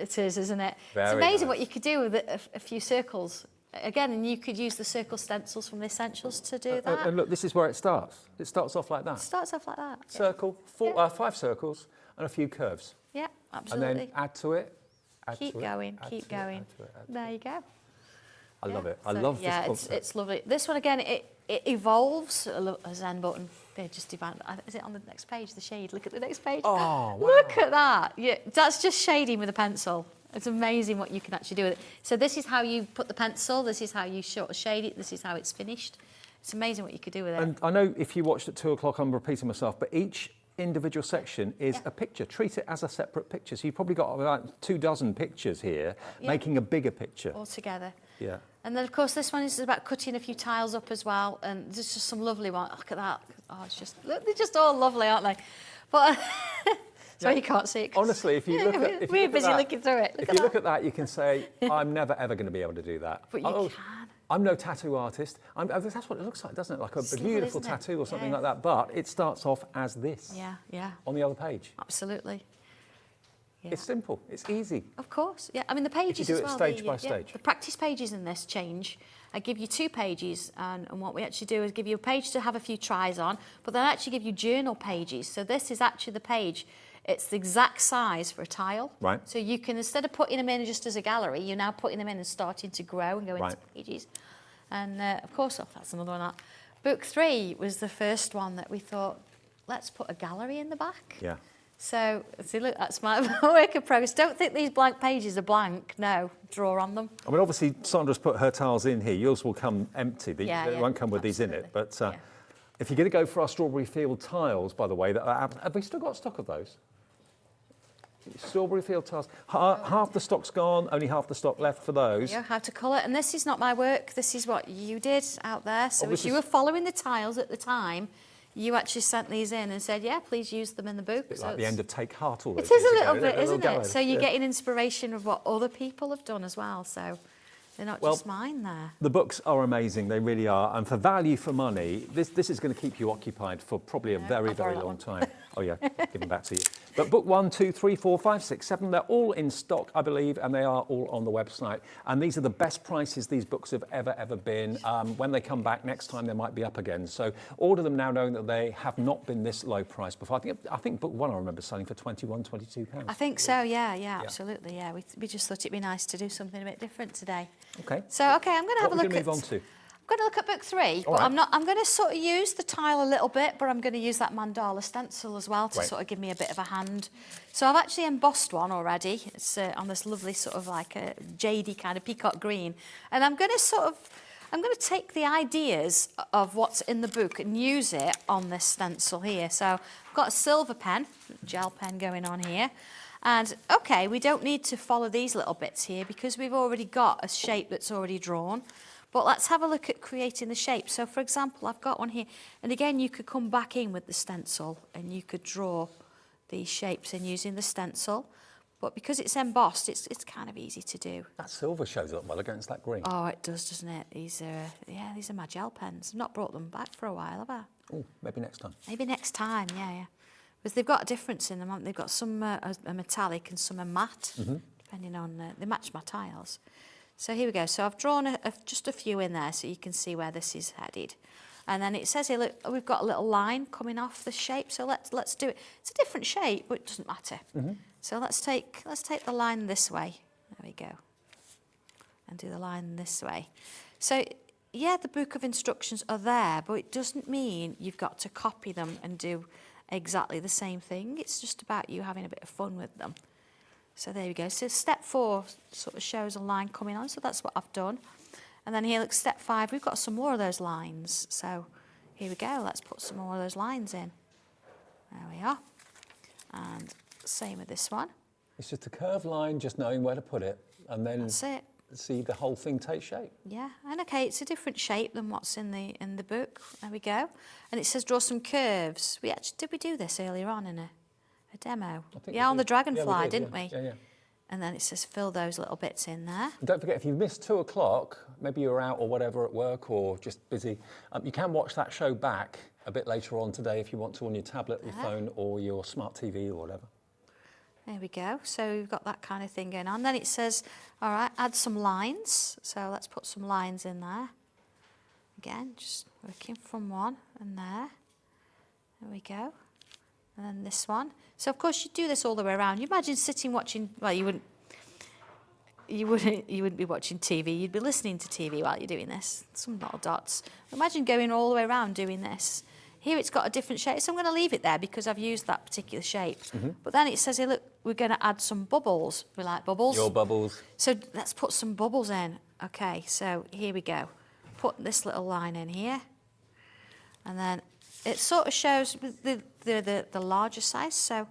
It is, isn't it? Very it's amazing nice. what you could do with a few circles. Again, and you could use the circle stencils from the Essentials to do that. And look, this is where it starts. It starts off like that. It starts off like that. Circle, 5 circles, and a few curves. Yeah, absolutely. And then add to it. Keep going, keep going. There you go. I love it. I love yeah, this concept. it's lovely. This one again, it evolves. A Zen button. They just developed. Is it on the next page? The shade. Look at the next page. Oh, wow. Look at that. Yeah, that's just shading with a pencil. It's amazing what you can actually do with it. So this is how you put the pencil. This is how you sort of shade it. This is how it's finished. It's amazing what you could do with it. And I know if you watched at 2 o'clock, I'm repeating myself, but each individual section is a picture. Treat it as a separate picture. So you've probably got about 24 pictures here, making a bigger picture. All together. Yeah. And then, of course, this one is about cutting a few tiles up as well. And there's just some lovely ones. Look at that. Oh, it's just, look, they're just all lovely, aren't they? But so you can't see it. Honestly, if you look at we're busy looking through it. If you look at that, you can say, I'm never, ever going to be able to do that. But you can. I'm no tattoo artist. That's what it looks like, doesn't it? Like a beautiful tattoo or something like that. But it starts off as this. Yeah, yeah. On the other page. Absolutely. Yeah. It's simple. It's easy. Of course, yeah. I mean, the pages if you do as it well. stage by stage. The practice pages in this change. I give you 2 pages, and what we actually do is give you a page to have a few tries on, but then I actually give you journal pages. So this is actually the page. It's the exact size for a tile. Right. So you can, instead of putting them in just as a gallery, you're now putting them in and starting to grow and go into Right. pages. And of course, that's another one. Book 3 was the first one that we thought, let's put a gallery in the back. Yeah. So, see, look, that's my work in progress. Don't think these blank pages are blank. No, draw on them. I mean, obviously, Sandra's put her tiles in here. Yours will come empty. They won't come with these in it. But if you're going to go for our strawberry field tiles, by the way, have we still got stock of those? Strawberry field tiles. Half the stock's gone, only half the stock left for those. Yeah, how to colour. And this is not my work. This is what you did out there. So if you were following the tiles at the time, you actually sent these in and said, yeah, please use them in the book. A bit like the end of Take Heart all those It is years a little ago, bit, isn't gallery. it? So you're getting inspiration of what other people have done as well. So they're not just mine there. The books are amazing, they really are. And for value for money, this is going to keep you occupied for probably a very, very long time. Oh yeah, give them back to you. But book 1, 2, 3, 4, 5, 6, 7, they're all in stock, I believe, and they are all on the website. And these are the best prices these books have ever been. When they come back next time, they might be up again. So order them now, knowing that they have not been this low price before. I think book 1 I remember selling for £21, £22. I think so, yeah, absolutely, yeah. We just thought it'd be nice to do something a bit different today. Okay. So, okay, I'm going to have a look at... What are we going to move on to? I'm going to look at book 3, but right. I'm going to sort of use the tile a little bit, but I'm going to use that mandala stencil as well to sort of give me a bit of a hand. So I've actually embossed one already. It's on this lovely sort of like a jadey kind of peacock green. And I'm going to take the ideas of what's in the book and use it on this stencil here. So I've got a silver pen, gel pen going on here. And, okay, we don't need to follow these little bits here because we've already got a shape that's already drawn. But let's have a look at creating the shape. So, for example, I've got one here. And again, you could come back in with the stencil and you could draw these shapes in using the stencil. But because it's embossed, it's kind of easy to do. That silver shows up well against that green. Oh, it does, doesn't it? These are my gel pens. I've not brought them back for a while, have I? Oh, maybe next time. Maybe next time, yeah. Because they've got a difference in them, haven't they? They've got some are metallic and some are matte, depending on... they match my tiles. So here we go. So I've drawn just a few in there so you can see where this is headed. And then it says here, look, we've got a little line coming off the shape. So let's do it. It's a different shape, but it doesn't matter. So let's take the line this way. There we go. And do the line this way. So yeah, the book of instructions are there, but it doesn't mean you've got to copy them and do exactly the same thing. It's just about you having a bit of fun with them. So there we go. So step 4 sort of shows a line coming on. So that's what I've done. And then here, look, step 5, we've got some more of those lines. So here we go. Let's put some more of those lines in. There we are. And same with this one. It's just a curved line, just knowing where to put it. And then that's it. See the whole thing take shape. Yeah, and okay, it's a different shape than what's in the book. There we go. And it says draw some curves. Did we do this earlier on in a demo? Yeah, on the Dragonfly, didn't we? Yeah. And then it says fill those little bits in there. And don't forget, if you missed 2 o'clock, maybe you're out or whatever at work or just busy, you can watch that show back a bit later on today if you want to on your tablet, your phone or your smart TV or whatever. There we go. So we've got that kind of thing going on. Then it says, all right, add some lines. So let's put some lines in there. Again, just working from one and there. There we go. And then this one. So of course you do this all the way around. You imagine sitting watching, well, you wouldn't be watching TV, you'd be listening to TV while you're doing this. Some little dots. Imagine going all the way around doing this. Here it's got a different shape, so I'm going to leave it there because I've used that particular shape. But then it says here, look, we're going to add some bubbles. We like bubbles. Your bubbles. So let's put some bubbles in. Okay, so here we go. Put this little line in here. And then it sort of shows the larger size. So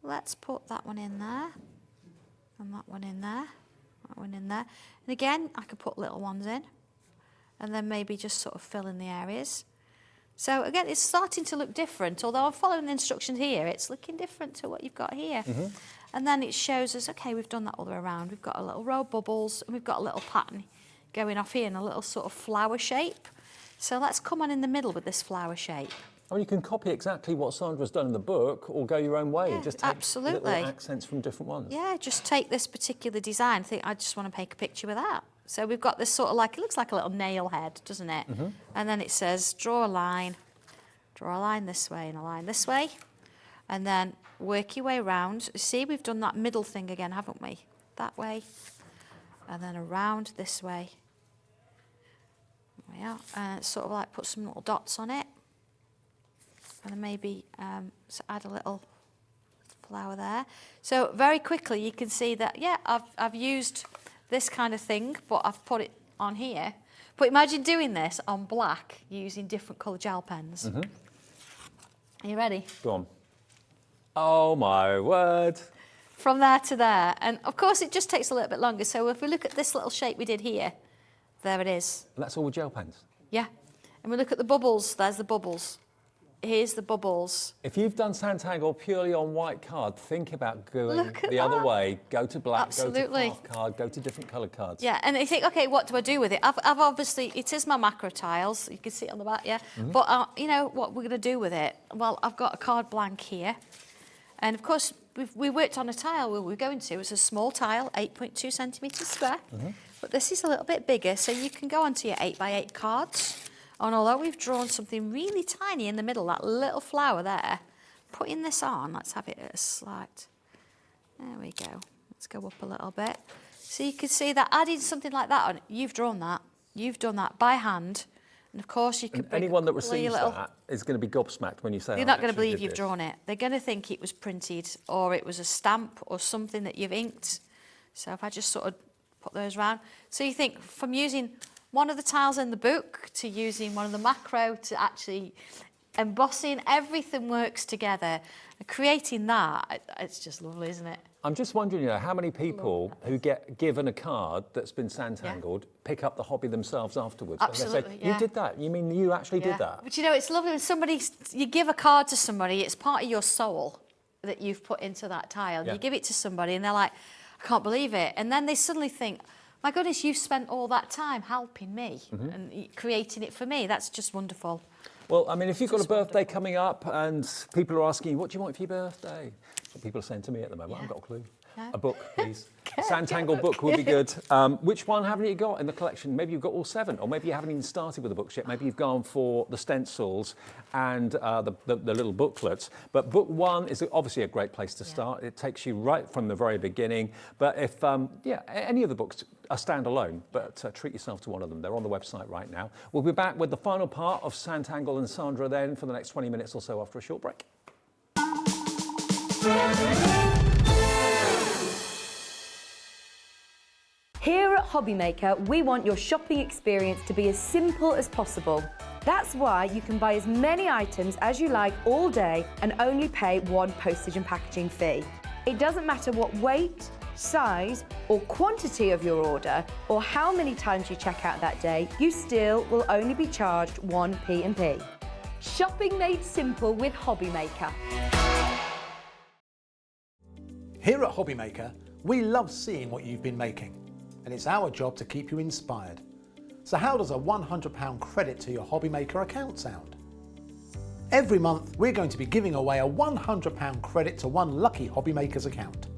let's put that one in there. And that one in there. That one in there. And again, I could put little ones in. And then maybe just sort of fill in the areas. So again, it's starting to look different. Although I'm following the instructions here, it's looking different to what you've got here. And then it shows us, okay, we've done that all the way around. We've got a little row of bubbles and we've got a little pattern going off here in a little sort of flower shape. So let's come on in the middle with this flower shape. I mean, you can copy exactly what Sandra's done in the book or go your own way. Yeah, just take absolutely. little accents from different ones. Yeah, just take this particular design. Think, I just want to take a picture with that. So we've got this sort of like, it looks like a little nail head, doesn't it? And then it says, draw a line this way and a line this way. And then work your way around. See, we've done that middle thing again, haven't we? That way. And then around this way. Yeah, and sort of like put some little dots on it. And then maybe so add a little flower there. So very quickly you can see that, yeah, I've used this kind of thing, but I've put it on here. But imagine doing this on black using different colour gel pens. Are you ready? Go on. Oh my word. From there to there. And of course it just takes a little bit longer. So if we look at this little shape we did here, there it is. And that's all with gel pens? Yeah. And we look at the bubbles, there's the bubbles. Here's the bubbles. If you've done SanTangle purely on white card, think about going the other way. Go to black, Absolutely. go to half card, go to different coloured cards. Yeah, and you think, okay, what do I do with it? I've obviously, it is my macro tiles. You can see it on the back, yeah. But you know what we're going to do with it? Well, I've got a card blank here. And of course, we worked on a tile we were going to. It's a small tile, 8.2 centimetres square. But this is a little bit bigger, so you can go onto your 8x8 cards. And although we've drawn something really tiny in the middle, that little flower there, putting this on, let's have it at a slight, there we go. Let's go up a little bit. So you can see that adding something like that on, you've drawn that. You've done that by hand. And of course you can bring anyone that receives that is going to be gobsmacked when you say, they're not going to believe you've drawn it. They're going to think it was printed or it was a stamp or something that you've inked. So if I just sort of put those around. So you think from using one of the tiles in the book to using one of the macro to actually embossing, everything works together. And creating that, it's just lovely, isn't it? I'm just wondering, you know, how many people who get given a card that's been SanTangled pick up the hobby themselves afterwards? Absolutely, and they say, you did that? You mean you actually did that? But you know, it's lovely when you give a card to somebody, it's part of your soul that you've put into that tile. You give it to somebody and they're like, I can't believe it. And then they suddenly think, my goodness, you've spent all that time helping me and creating it for me. That's just wonderful. Well, I mean, if you've got a birthday coming up and people are asking you, what do you want for your birthday? That's what people are saying to me at the moment. I haven't got a clue. No. A book, please. SanTangle book would be good. Which one haven't you got in the collection? Maybe you've got all 7, or maybe you haven't even started with the books yet. Maybe you've gone for the stencils and the little booklets. But book 1 is obviously a great place to start. It takes you right from the very beginning. But if, any of the books are standalone, but treat yourself to one of them. They're on the website right now. We'll be back with the final part of SanTangle and Sandra then for the next 20 minutes or so after a short break. Here at Hobbymaker, we want your shopping experience to be as simple as possible. That's why you can buy as many items as you like all day and only pay one postage and packaging fee. It doesn't matter what weight, size or quantity of your order or how many times you check out that day, you still will only be charged one P&P. Shopping made simple with Hobbymaker. Here at Hobbymaker, we love seeing what you've been making, and it's our job to keep you inspired. So how does a £100 credit to your Hobbymaker account sound? Every month, we're going to be giving away a £100 credit to one lucky hobby maker's account.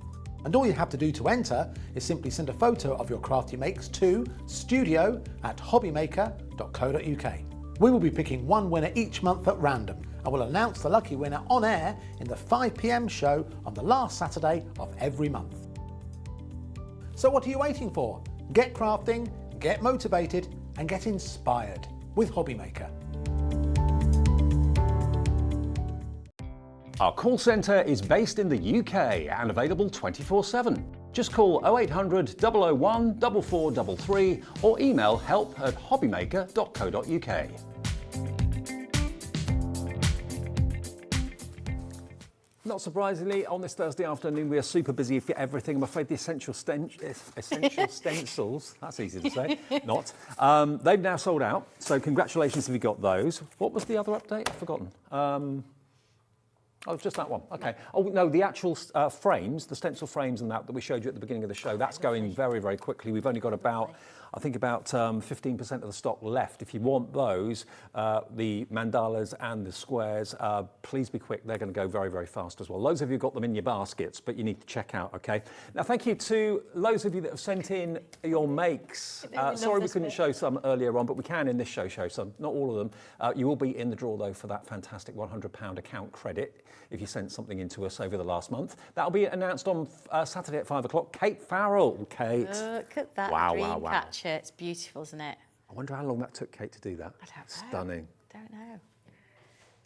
And all you have to do to enter is simply send a photo of your craft you makes to studio@hobbymaker.co.uk. We will be picking one winner each month at random and will announce the lucky winner on air in the 5 p.m. show on the last Saturday of every month. So what are you waiting for? Get crafting, get motivated and get inspired with Hobby Maker. Our call centre is based in the UK and available 24/7. Just call 0800 001 4433 or email help@hobbymaker.co.uk. Not surprisingly, on this Thursday afternoon, we are super busy for everything. I'm afraid the essential stencils, that's easy to say, not. They've now sold out, so congratulations if you got those. What was the other update? I've forgotten. Oh, just that one. Okay. Oh, no, the actual frames, the stencil frames and that we showed you at the beginning of the show, that's going very, very quickly. We've only got about, I think about 15% of the stock left. If you want those, the mandalas and the squares, please be quick. They're going to go very, very fast as well. Loads of you got them in your baskets, but you need to check out, okay? Now, thank you to loads of you that have sent in your makes. Sorry we couldn't show some earlier on, but we can in this show some, not all of them. You will be in the draw, though, for that fantastic £100 account credit if you sent something in to us over the last month. That'll be announced on Saturday at 5 o'clock. Kate Farrell. Kate. Look at that dream catcher. It's beautiful, isn't it? I wonder how long that took Kate to do that. I don't know. Stunning. Don't know.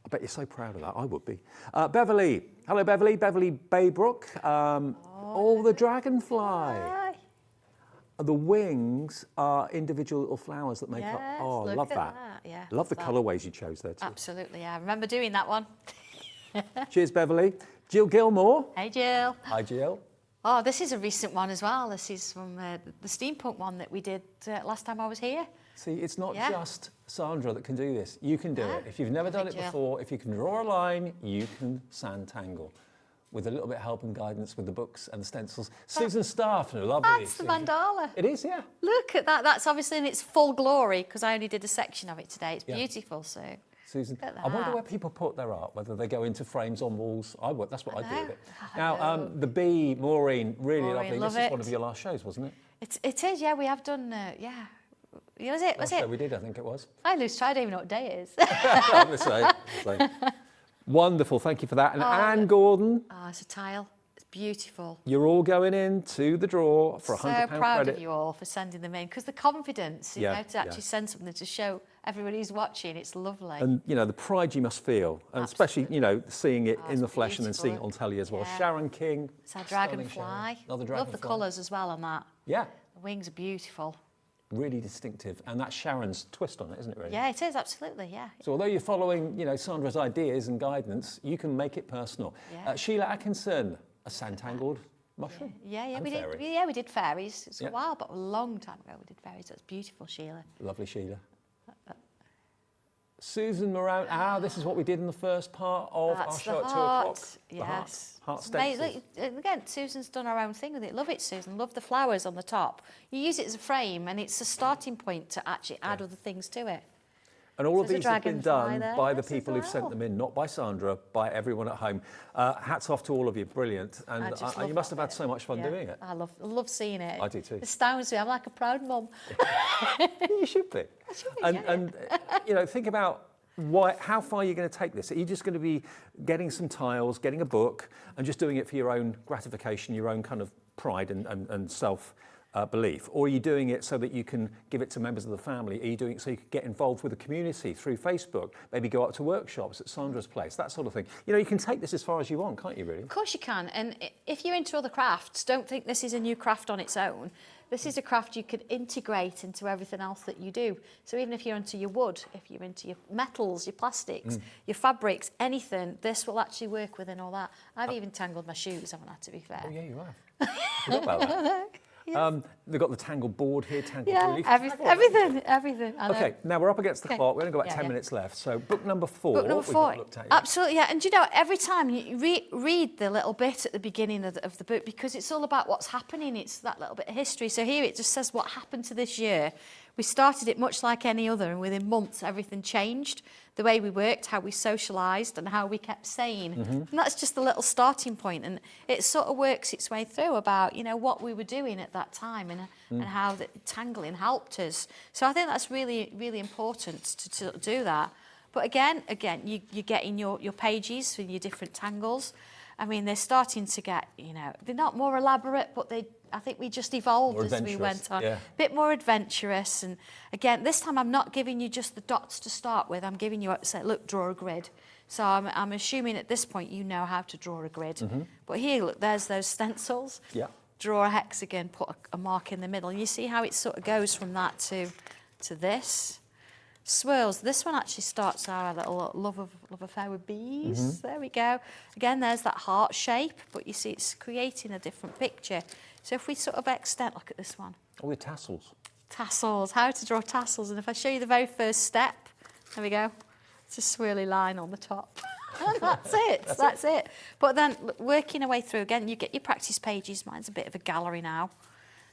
I bet you're so proud of that. I would be. Beverly. Hello, Beverly. Beverly Baybrook. The Dragonfly. The wings are individual little flowers that make up. Oh, I love that. Yeah, love the colourways you chose there too. Absolutely, yeah. I remember doing that one. Cheers, Beverly. Jill Gilmore. Hey, Jill. Hi, Jill. Oh, this is a recent one as well. This is from the steampunk one that we did last time I was here. See, it's not just Sandra that can do this. You can do it. If you've never done it before, if you can draw a line, you can SanTangle. With a little bit of help and guidance with the books and the stencils. Susan Staff, lovely. That's the mandala. It is, yeah. Look at that. That's obviously in its full glory because I only did a section of it today. It's beautiful, so... Susan, I wonder where people put their art, whether they go into frames on walls. That's what I do with it. Now, the bee, Maureen, really lovely. This is one of your last shows, wasn't it? It is, yeah. We have done, yeah. Was it? Last show we did, I think it was. I lose track. I don't even know what day it is. I'm the same. Wonderful, thank you for that. And Anne Gordon. Oh, it's a tile. It's beautiful. You're all going into the draw for £100 credit. So proud of you all for sending them in because the confidence, you know, to actually send something to show everybody who's watching, it's lovely. And, you know, the pride you must feel, and especially, you know, seeing it in the flesh and then seeing it on telly as well. Sharon King. It's our Dragonfly. Another Dragonfly. Love the colours as well on that. Yeah. The wings are beautiful. Really distinctive, and that's Sharon's twist on it, isn't it, really? Yeah, it is, absolutely, yeah. So although you're following, you know, Sandra's ideas and guidance, you can make it personal. Yeah. Sheila Atkinson, a SanTangled mushroom. Yeah, we did fairies. It's a while, but a long time ago we did fairies. That's beautiful, Sheila. Lovely, Sheila. Susan Moran. This is what we did in the first part of our show at 2 o'clock. Yes. Heart stencils. Again, Susan's done her own thing with it. Love it, Susan. Love the flowers on the top. You use it as a frame, and it's a starting point to actually add other things to it. And all of these have been done by the people who've sent them in, not by Sandra, by everyone at home. Hats off to all of you, brilliant. And you must have had so much fun doing it. I love seeing it. I do too. It astounds me. I'm like a proud mum. You should be. And you know, think about how far you're going to take this. Are you just going to be getting some tiles, getting a book, and just doing it for your own gratification, your own kind of pride and self belief? Or are you doing it so that you can give it to members of the family? Are you doing it so you can get involved with the community through Facebook? Maybe go out to workshops at Sandra's place, that sort of thing. You know, you can take this as far as you want, can't you, really? Of course you can. And if you're into other crafts, don't think this is a new craft on its own. This is a craft you could integrate into everything else that you do. So even if you're into your wood, if you're into your metals, your plastics, your fabrics, anything, this will actually work within all that. I've even tangled my shoes, haven't I, to be fair? Oh, yeah, you have. I forgot about that. Yes. They've got the tangled board here, tangled relief. Everything. Okay, now we're up against the clock. We've only got about 10 minutes left. So book number 4. Book number 4. Absolutely, yeah. And you know, every time you read the little bit at the beginning of the book, because it's all about what's happening. It's that little bit of history. So here it just says what happened to this year We started it much like any other, and within months everything changed. The way we worked, how we socialised, and how we kept sane. And that's just a little starting point, and it sort of works its way through about, you know, what we were doing at that time and how the tangling helped us. So I think that's really, really important to do that. But again, you're getting your pages for your different tangles. I mean, they're starting to get, you know, they're not more elaborate, but I think we just evolved as we went on. Yeah. A bit more adventurous. And again, this time I'm not giving you just the dots to start with. I'm giving you, say, look, draw a grid. So I'm assuming at this point you know how to draw a grid. But here, look, there's those stencils. Yeah. Draw a hexagon, put a mark in the middle. And you see how it sort of goes from that to this. Swirls. This one actually starts our little love affair with bees. There we go. Again, there's that heart shape, but you see it's creating a different picture. So if we sort of extend, look at this one. Oh, the tassels. Tassels, how to draw tassels. And if I show you the very first step, there we go. It's a swirly line on the top. That's it, that's it. But then working our way through, again, you get your practice pages. Mine's a bit of a gallery now.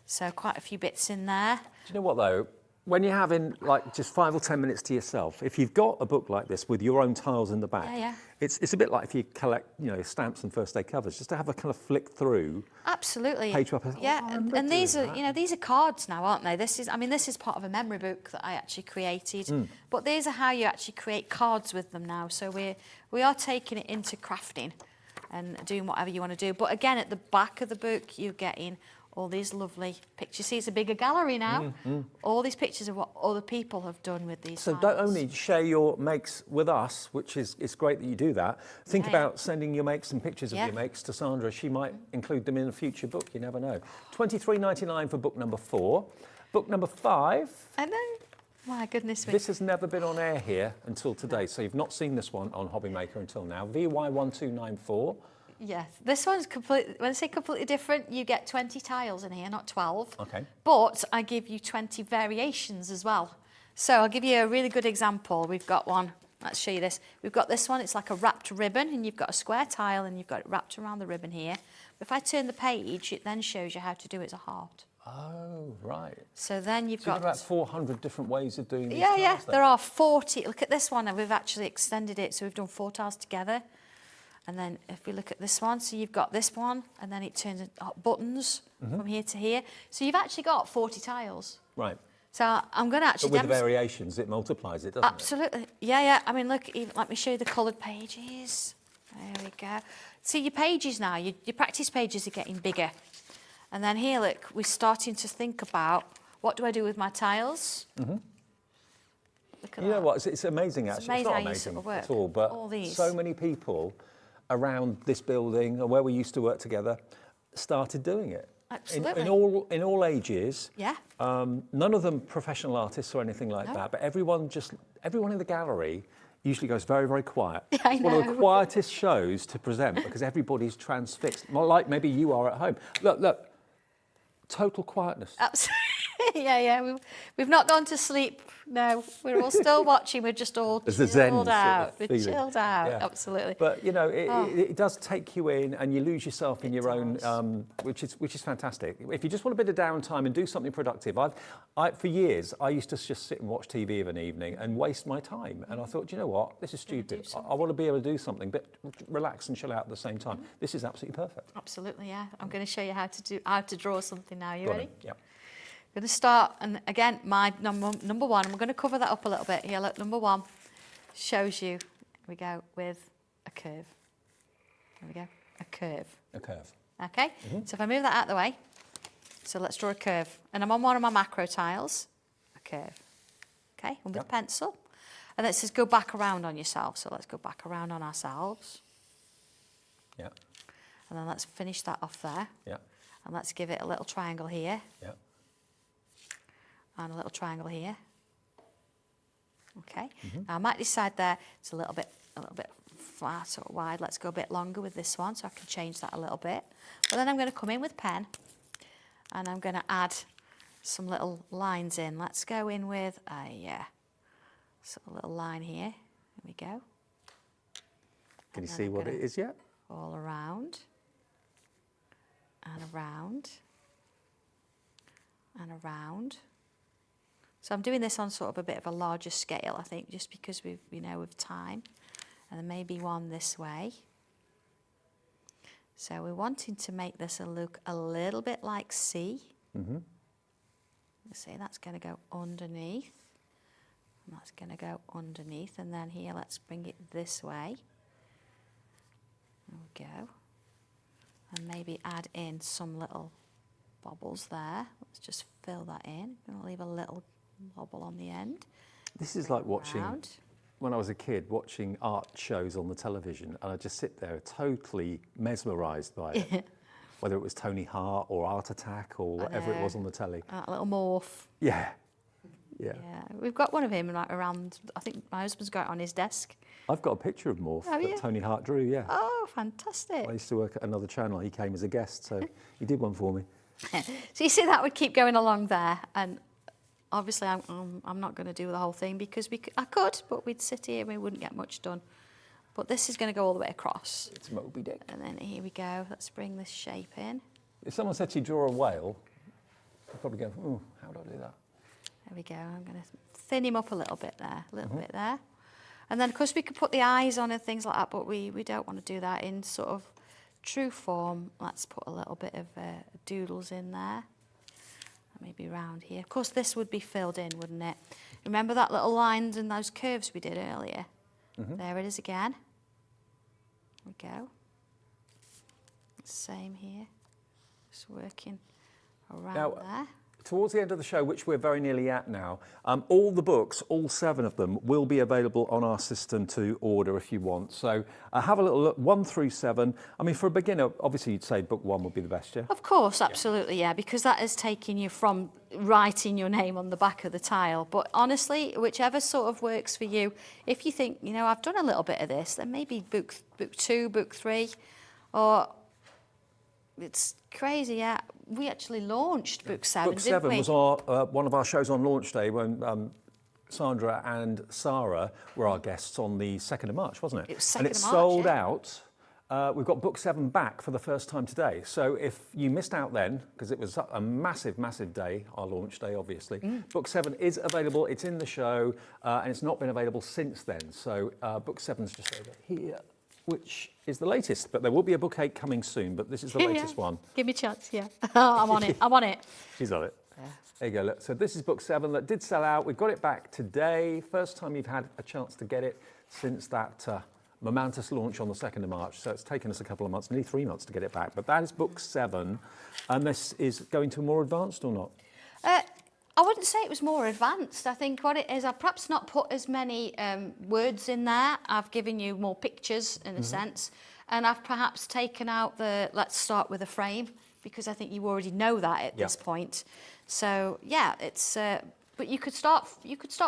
So quite a few bits in there. Do you know what, though? When you're having like just 5 or 10 minutes to yourself, if you've got a book like this with your own tiles in the back, it's a bit like if you collect, you know, stamps and first day covers, just to have a kind of flick through. Absolutely. Page by page. Yeah, and these are, you know, these are cards now, aren't they? This is, I mean, this is part of a memory book that I actually created, but these are how you actually create cards with them now. So we are taking it into crafting and doing whatever you want to do. But again, at the back of the book, you're getting all these lovely pictures. See, it's a bigger gallery now. All these pictures of what other people have done with these So tiles. don't only share your makes with us, which is it's great that you do that. Think about sending your makes and pictures of your makes to Sandra. She might include them in a future book. You never know. $23.99 for book number 4. Book number 5. I know. My goodness me. This has never been on air here until today, so you've not seen this one on Hobby Maker until now. VY1294. Yes, this one's completely, when I say completely different, you get 20 tiles in here, not 12. Okay. But I give you 20 variations as well. So I'll give you a really good example. We've got one, let's show you this. We've got this one, it's like a wrapped ribbon, and you've got a square tile, and you've got it wrapped around the ribbon here. If I turn the page, it then shows you how to do it as a heart. Oh, right. So then you've got about 400 different ways of doing these Yeah, tiles, then? there are 40. Look at this one, and we've actually extended it, so we've done 4 tiles together. And then if we look at this one, so you've got this one, and then it turns into buttons from here to here. So you've actually got 40 tiles. Right. So I'm going to actually But with the variations, it multiplies it, doesn't Absolutely. Yeah. I mean, look, even, let me show you the coloured pages. There we go. See, your pages now, your practice pages are getting bigger. And then here, look, we're starting to think about, what do I do with my tiles? Look at You know what, it's amazing actually. It's amazing not how you amazing sort of work. at all, but All these. so many people around this building or where we used to work together started doing it. Absolutely. In all ages. Yeah. None of them professional artists or anything like that, but everyone in the gallery usually goes very, very quiet. Yeah, I It's one of the know. quietest shows to present because everybody's transfixed. Well, like maybe you are at home. Look, total quietness. Absolutely. Yeah. We've not gone to sleep. No, we're all still watching. We're just all There's the zen chilled sort of out. We're feeling. chilled out. Yeah. Absolutely. But you know, Oh. it does take you in, and you lose yourself in your own, which is fantastic. If you just want a bit of downtime and do something productive, for years I used to just sit and watch TV of an evening and waste my time. And I thought, you know what, this is stupid. I want to be able to do something, but relax and chill out at the same time. This is absolutely perfect. Absolutely, yeah. I'm going to show you how to draw something now. You Go on ready? then. Yeah. I'm going to start, and again, my number one, I'm going to cover that up a little bit here. Look, number 1 shows you, here we go, with a curve. There we go, a curve. A curve. Okay, so if I move that out of the way, so let's draw a curve. And I'm on one of my macro tiles, a curve. Okay, and with a pencil. And it says go back around on yourself. So let's go back around on ourselves. Yeah. And then let's finish that off there. Yeah. And let's give it a little triangle here. Yeah. And a little triangle here. Okay. Now I might decide there it's a little bit flat or wide. Let's go a bit longer with this one, so I can change that a little bit. But then I'm going to come in with pen, and I'm going to add some little lines in. Let's go in with a little line here. There we go. Can you see what it is yet? All around and around and around. So I'm doing this on sort of a bit of a larger scale, I think, just because with time. And then maybe one this way. So we're wanting to make this look a little bit like C. Mm-hmm. Let's see, that's going to go underneath. And that's going to go underneath. And then here, let's bring it this way. There we go. And maybe add in some little bobbles there. Let's just fill that in. I'm going to leave a little bobble on the end. This is like watching, when I was a kid, watching art shows on the television, and I'd just sit there totally mesmerised by it. Whether it was Tony Hart or Art Attack or whatever it was on the telly. A little morph. Yeah. Yeah. We've got one of him around, I think my husband's got it on his desk. I've got a picture of Morph that Tony Hart drew, yeah. Oh, fantastic. I used to work at another channel. He came as a guest, so he did one for me. So you see that would keep going along there, and obviously I'm not going to do the whole thing because I could, but we'd sit here and we wouldn't get much done. But this is going to go all the way across. It's Moby Dick. And then here we go. Let's bring this shape in. If someone said to you, draw a whale, I'd probably go, oh, how do I do that? There we go. I'm going to thin him up a little bit there, bit there. And then, of course, we could put the eyes on and things like that, but we don't want to do that in sort of true form. Let's put a little bit of doodles in there. Maybe round here. Of course, this would be filled in, wouldn't it? Remember that little lines and those curves we did earlier? There it is again. There we go. Same here. Just working around there. Towards the end of the show, which we're very nearly at now, all the books, all 7 of them, will be available on our system to order if you want. So have a little look, 1 through 7. I mean, for a beginner, obviously you'd say book 1 would be the best, yeah? Of course, absolutely, yeah, because that is taking you from writing your name on the back of the tile. But honestly, whichever sort of works for you, if you think, I've done a little bit of this, then maybe book 2, book 3, or it's crazy, yeah. We actually launched book 7, Book 7 didn't we? was our, one of our shows on launch day when Sandra and Sarah were our guests on the 2nd of March, wasn't it? It was 2nd and of it March, sold out. We've got book 7 back for the first time today. So if you missed out then, because it was a massive, massive day, our launch day, obviously, book 7 is available. It's in the show, and it's not been available since then. So book 7's just over here, which is the latest. But there will be a book 8 coming soon, but this is the latest one. Give me a chance, yeah. I'm on it, I'm on it. She's on it. Yeah. There you go, look. So this is book 7 that did sell out. We've got it back today. First time you've had a chance to get it since that momentous launch on the 2nd of March. So it's taken us a couple of months, nearly 3 months to get it back. But that is book 7. And this is going to more advanced or not? I wouldn't say it was more advanced. I think what it is, I've perhaps not put as many words in there. I've given you more pictures in a sense. And I've perhaps taken out the, let's start with a frame, because I think you already know that at this point. So yeah, it's, but you could start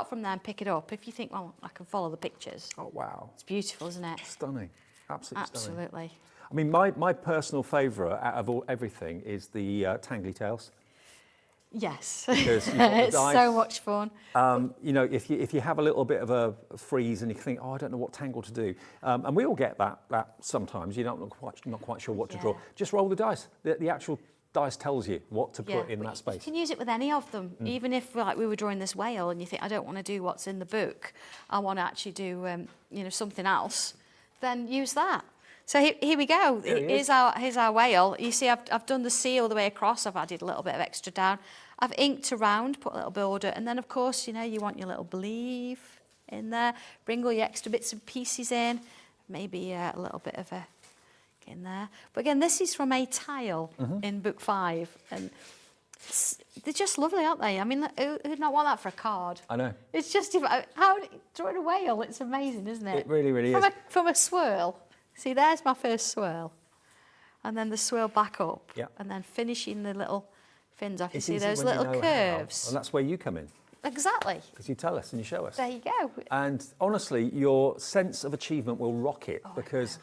from there and pick it up if you think, well, I can follow the pictures. Oh, wow. It's beautiful, isn't it? Stunning. Absolutely stunning. Absolutely. I mean, my personal favourite out of everything is the Tangly Tails. Yes, Because you've got the it's dice. so much fun. If you have a little bit of a freeze and you think, oh, I don't know what tangle to do, and we all get that sometimes. You're not quite sure what to draw. Just roll the dice. The actual dice tells you what to put in that space. You can use it with any of them, even if like we were drawing this whale and you think, I don't want to do what's in the book. I want to actually do something else. Then use that. So here we go. Here's our whale. You see, I've done the C all the way across. I've added a little bit of extra down. I've inked around, put a little border, and then of course, you want your little believe in there. Bring all your extra bits and pieces in. Maybe a little bit of a in there. But again, this is from a tile in book 5, and they're just lovely, aren't they? I mean, who'd not want that for a card? I know. It's just drawing a whale. It's amazing, isn't it? It really, really is. From a swirl. See, there's my first swirl. And then the swirl back up. Yeah. And then finishing the little fins off. You It's see easy those when little you know curves? how, and that's where you come in. Exactly. Because you tell us and you show us. There you go. And honestly, your sense of achievement will rocket because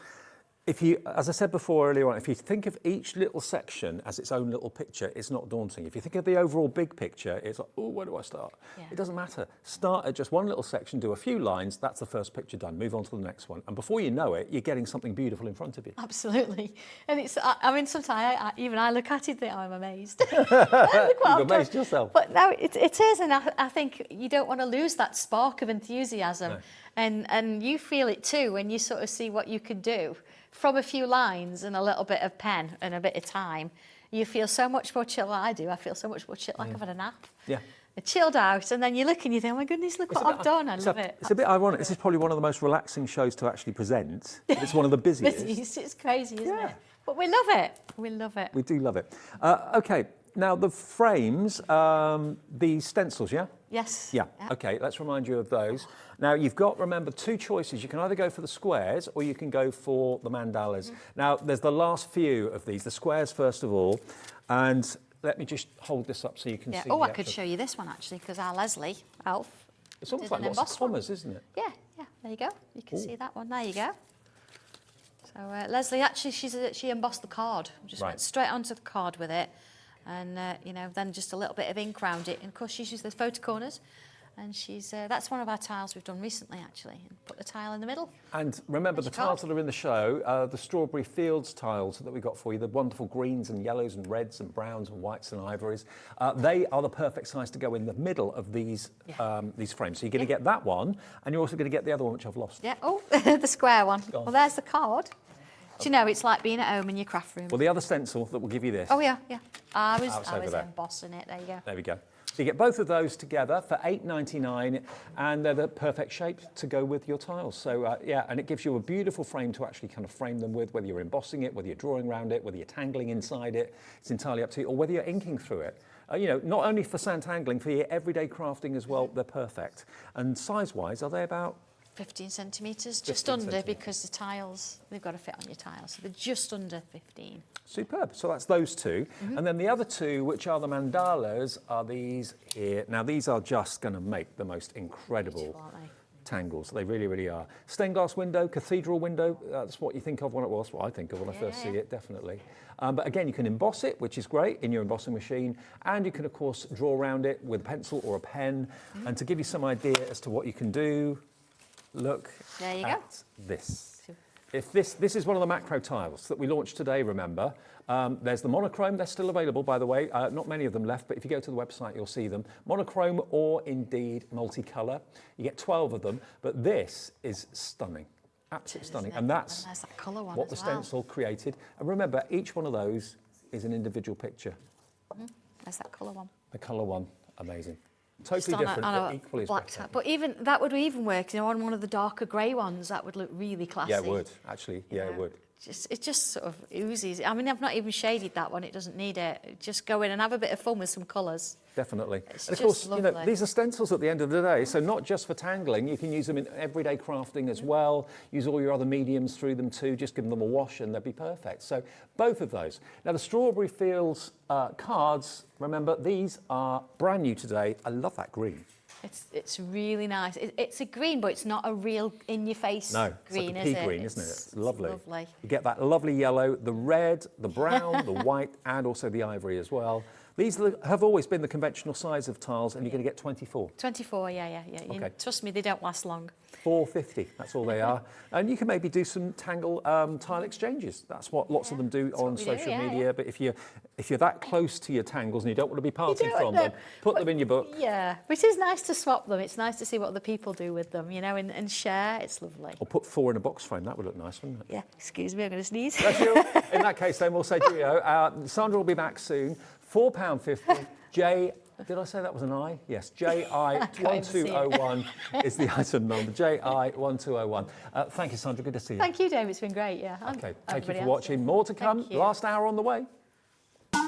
If you, as I said before earlier on, if you think of each little section as its own little picture, it's not daunting. If you think of the overall big picture, it's like, oh, where do I start? Yeah. It doesn't matter. Start at just one little section, do a few lines, that's the first picture done. Move on to the next one. And before you know it, you're getting something beautiful in front of you. Absolutely. And it's, I mean, sometimes even I look at it and think, oh, I'm amazed. You've amazed yourself. But no, it is, and I think you don't want to lose that spark of enthusiasm. No. And you feel it too when you sort of see what you could do. From a few lines and a little bit of pen and a bit of time, you feel so much more chill. I do. I feel so much more chill, like I've had a nap. Yeah. Chilled out, and then you look and you think, oh my goodness, look what I've done. I love it. It's a bit ironic. This is probably one of the most relaxing shows to actually present. It's one of the busiest. It's crazy, isn't it? But we love it. We love it. We do love it. Okay, now the frames, the stencils, yeah? Yes. Yeah, okay, let's remind you of those. Now, you've got, remember, two choices. You can either go for the squares or you can go for the mandalas. Now, there's the last few of these, the squares first of all, and let me just hold this up so you can see. Oh, I could show you this one actually, because our Leslie, Alf, it's almost like lots of commas, isn't it? Yeah, there you go. You can see that one. There you go. So Leslie, actually, she embossed the card. Just went straight onto the card with it, and you know, then just a little bit of ink around it. And of course, she's used the photo corners. And that's one of our tiles we've done recently, actually, and put the tile in the middle. And remember, the tiles that are in the show, the Strawberry Fields tiles that we got for you, the wonderful greens and yellows and reds and browns and whites and ivories, they are the perfect size to go in the middle of these frames. So you're going to get that one, and you're also going to get the other one, which I've lost. Yeah, oh, the square one. Well, there's the card. Do you know, it's like being at home in your craft room. Well, the other stencil that will give you this. Oh, yeah. I was embossing it. There you go. There we go. So you get both of those together for $8.99, and they're the perfect shape to go with your tiles. So and it gives you a beautiful frame to actually kind of frame them with, whether you're embossing it, whether you're drawing around it, whether you're tangling inside it. It's entirely up to you, or whether you're inking through it. You know, not only for SanTangling, for your everyday crafting as well, they're perfect. And size-wise, are they about? 15 centimetres, just under, because the tiles, they've got to fit on your tiles, so they're just under 15. Superb. So that's those two. And then the other two, which are the mandalas, are these here. Now, these are just going to make the most incredible tangles. They really, really are. Stained glass window, cathedral window, that's what you think of when it was, what I think of when I first see it, definitely. But again, you can emboss it, which is great, in your embossing machine, and you can, of course, draw around it with a pencil or a pen. And to give you some idea as to what you can do, look at this. If this is one of the macro tiles that we launched today, remember. There's the monochrome, they're still available, by the way. Not many of them left, but if you go to the website, you'll see them. Monochrome or indeed multicolour. You get 12 of them, but this is stunning. Absolutely stunning. And that's that colour one what the stencil created. And remember, each one of those is an individual picture. There's that colour one. The colour one, amazing. Totally different, but equally as black type. But even that would even work, you know, on one of the darker grey ones. That would look really classy. Yeah, it would actually. Yeah, it would. It just sort of oozes. I mean, I've not even shaded that one. It doesn't need it. Just go in and have a bit of fun with some colours. Definitely. It's and of course, lovely. you know, these are stencils at the end of the day, so not just for tangling, you can use them in everyday crafting as well, use all your other mediums through them too, just give them a wash and they'll be perfect. So both of those. Now the Strawberry Fields cards, remember, these are brand new today. I love that green. It's really nice. It's a green, but it's not a real in-your-face green, it's like a pea green, isn't it? It's lovely. lovely. You get that lovely yellow, the red, the brown, the white, and also the ivory as well. These have always been the conventional size of tiles, and you're going to get 24. 24, yeah. Okay. Trust me, they don't last long. $4.50, that's all they are. And you can maybe do some Tangle tile exchanges. That's what lots of them do on social media. But if you're that close to your tangles and you don't want to be parting from them, put them in your book. Yeah, but it is nice to swap them. It's nice to see what other people do with them, you know, and share. It's lovely. Or put 4 in a box frame. That would look nice, wouldn't it? Yeah, excuse me, I'm going to sneeze. In that case, then we'll say cheerio. Sandra will be back soon. £4.50. Did I say that was an I? Yes, JI1201 is the item number. JI1201. Thank you, Sandra. Good to see you. Thank you, Dave. It's been great. Yeah. Okay. Thank you for watching. More to come. Last hour on the way. I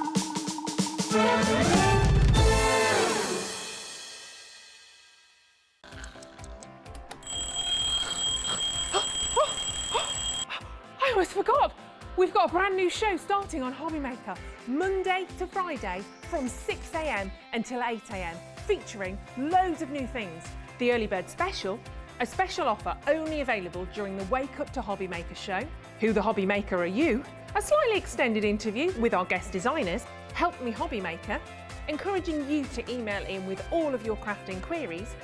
almost forgot. We've got a brand new show starting on Hobby Maker, Monday to Friday from 6 a.m. until 8 a.m, featuring loads of new things. The Early Bird Special, a special offer only available during the Wake Up to Hobby Maker show, Who the Hobby Maker Are You? A slightly extended interview with our guest designers, Help Me Hobby Maker, encouraging you to email in with all of your crafting queries,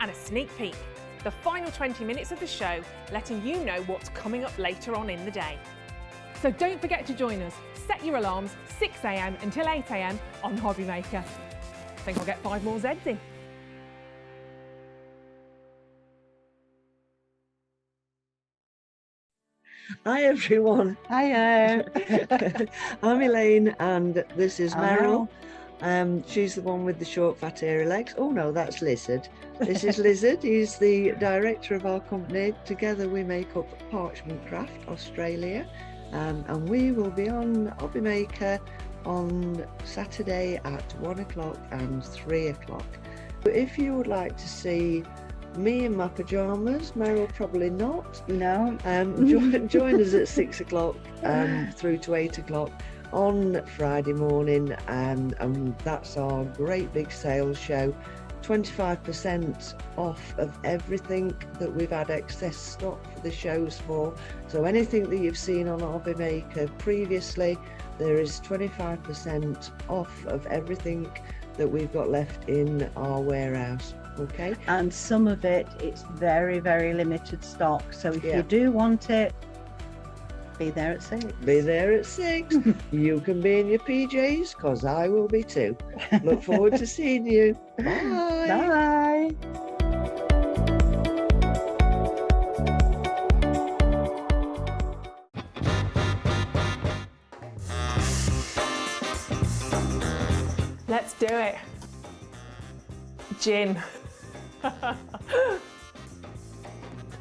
and a sneak peek, the final 20 minutes of the show, letting you know what's coming up later on in the day. So don't forget to join us. Set your alarms 6 a.m. until 8 a.m. on Hobby Maker. I think I'll get 5 more Zs in. Hi everyone. Hiya. I'm Elaine and this is Hello. Meryl. She's the one with the short fat hairy legs. Oh no, that's Lizard. This is Lizard. He's the director of our company. Together we make up Parchment Craft Australia, and we will be on Hobby Maker on Saturday at 1 o'clock and 3 o'clock. If you would like to see me in my pyjamas, Meryl probably not. No. Join us at 6 o'clock through to 8 o'clock on Friday morning, and that's our great big sales show. 25% off of everything that we've had excess stock for the shows for. So anything that you've seen on Hobby Maker previously, there is 25% off of everything that we've got left in our warehouse. Okay. And some of it, it's very, very limited stock. So if Yeah. you do want it, be there at 6. Be there at 6. You can be in your PJs, because I will be too. Look forward to seeing you. Bye. Bye. Let's do it. Gin.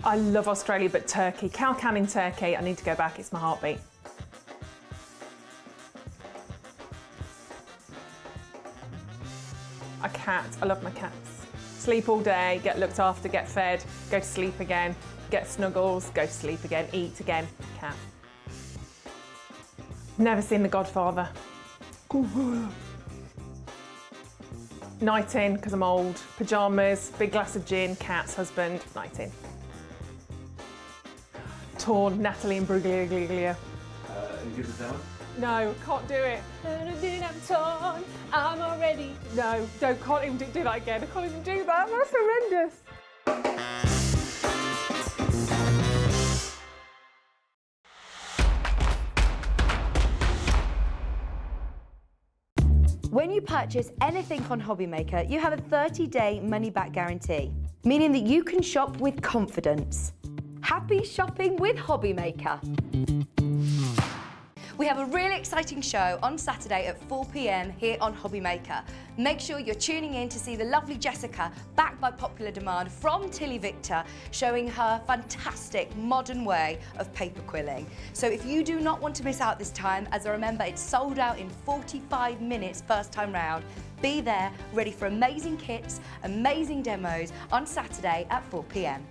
I love Australia, but Turkey. Kalkan in Turkey. I need to go back. It's my heartbeat. A cat. I love my cats. Sleep all day, get looked after, get fed, go to sleep again, get snuggles, go to sleep again, eat again. Cat. Never seen The Godfather. Night in, because I'm old. Pyjamas, big glass of gin, cats, husband, night in. Torn, Natalie and Bruglia. You give us that one? No, can't do it. I'm torn, I'm already. No, can't even do that again. I can't even do that. That's horrendous. When you purchase anything on Hobby Maker, you have a 30-day money-back guarantee, meaning that you can shop with confidence. Happy shopping with Hobby Maker. We have a really exciting show on Saturday at 4 p.m. here on Hobby Maker. Make sure you're tuning in to see the lovely Jessica, backed by popular demand from Tilly Victor, showing her fantastic modern way of paper quilling. So if you do not want to miss out this time, as I remember it's sold out in 45 minutes first time round, be there ready for amazing kits, amazing demos on Saturday at 4 p.m.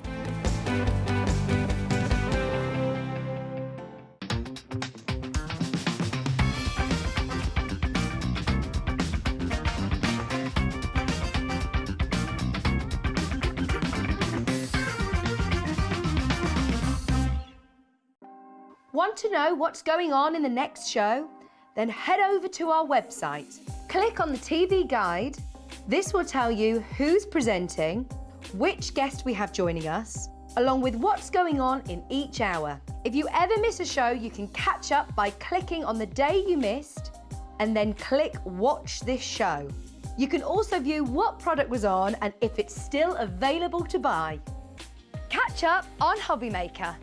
Want to know what's going on in the next show? Then head over to our website. Click on the TV guide. This will tell you who's presenting, which guest we have joining us, along with what's going on in each hour. If you ever miss a show, you can catch up by clicking on the day you missed and then click Watch This Show. You can also view what product was on and if it's still available to buy. Catch up on Hobby Maker.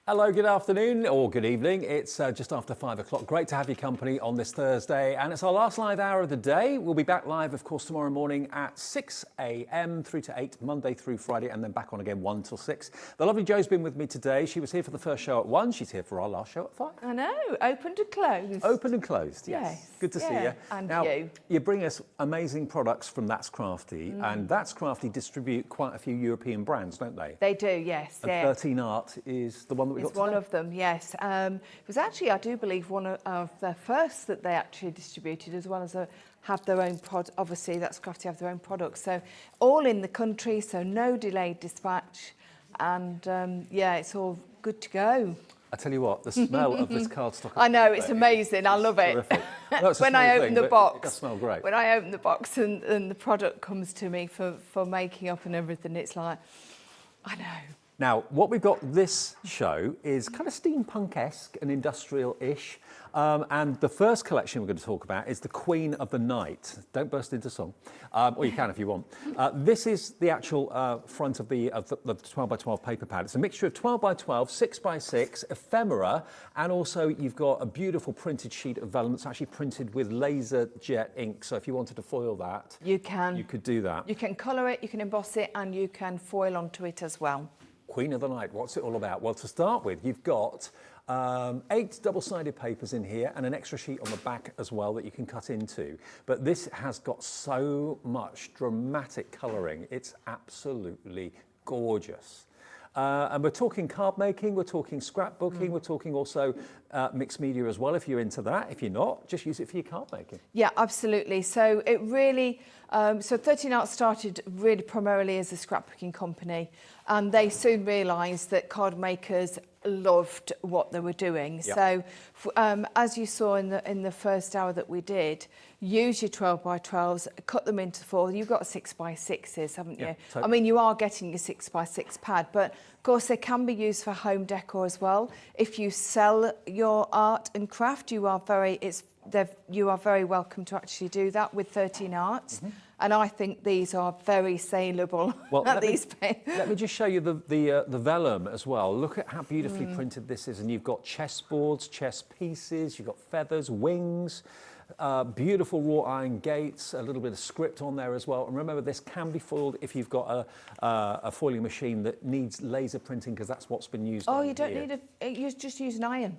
Hello, good afternoon or good evening. It's just after 5 o'clock. Great to have your company on this Thursday, and it's our last live hour of the day. We'll be back live, of course, tomorrow morning at 6 a.m. through to 8, Monday through Friday, and then back on again 1 till 6. The lovely Jo's been with me today. She was here for the first show at 1. She's here for our last show at 5. I know, opened and closed. Open and closed, yes. Good to see you. And now, you. You bring us amazing products from That's Crafty, and That's Crafty distribute quite a few European brands, don't they? They do, yes. And Yeah. 13 Art is the one that we've It's got one today? of them, yes. It was actually, I do believe, one of the first that they actually distributed, as well as have their own product. Obviously, that's Crafty have their own products. So all in the country, so no delayed dispatch. And yeah, it's all good to go. I tell you what, the smell of this cardstock. I know, it's amazing. I love it. Terrific. No, it's a When I small open thing, the but box, it does smell great. when I open the box and the product comes to me for making up and everything, it's like, I know. Now, what we've got this show is kind of steampunk-esque and industrial-ish. And the first collection we're going to talk about is the Queen of the Night. Don't burst into song, or you can if you want. This is the actual front of the 12 by 12 paper pad. It's a mixture of 12 by 12, 6 by 6, ephemera, and also you've got a beautiful printed sheet of vellum that's actually printed with laser jet ink. So if you wanted to foil that, you could do that. You can colour it, you can emboss it, and you can foil onto it as well. Queen of the Night, what's it all about? Well, to start with, you've got 8 double-sided papers in here and an extra sheet on the back as well that you can cut into. But this has got so much dramatic colouring. It's absolutely gorgeous. And we're talking card making, we're talking scrapbooking, we're talking also mixed media as well, if you're into that. If you're not, just use it for your card making. Yeah, absolutely. So it really, so 13 Arts started really primarily as a scrapbooking company, and they soon realised that card makers loved what they were doing. Yep. So as you saw in the first hour that we did, use your 12 by 12s, cut them into 4. You've got 6 by 6s, haven't you? Totally. I mean, you are getting your 6 by 6 pad, but of course they can be used for home decor as well. If you sell your art and craft, you are very welcome to actually do that with 13 Arts. Mm-hmm. And I think these are very saleable. Well, at let me just show you the vellum as well. Look at how beautifully printed this is. And you've got chessboards, chess pieces, you've got feathers, wings, beautiful wrought iron gates, a little bit of script on there as well. And remember, this can be foiled if you've got a foiling machine that needs laser printing, because that's what's been used. Oh, you don't need you just use an iron.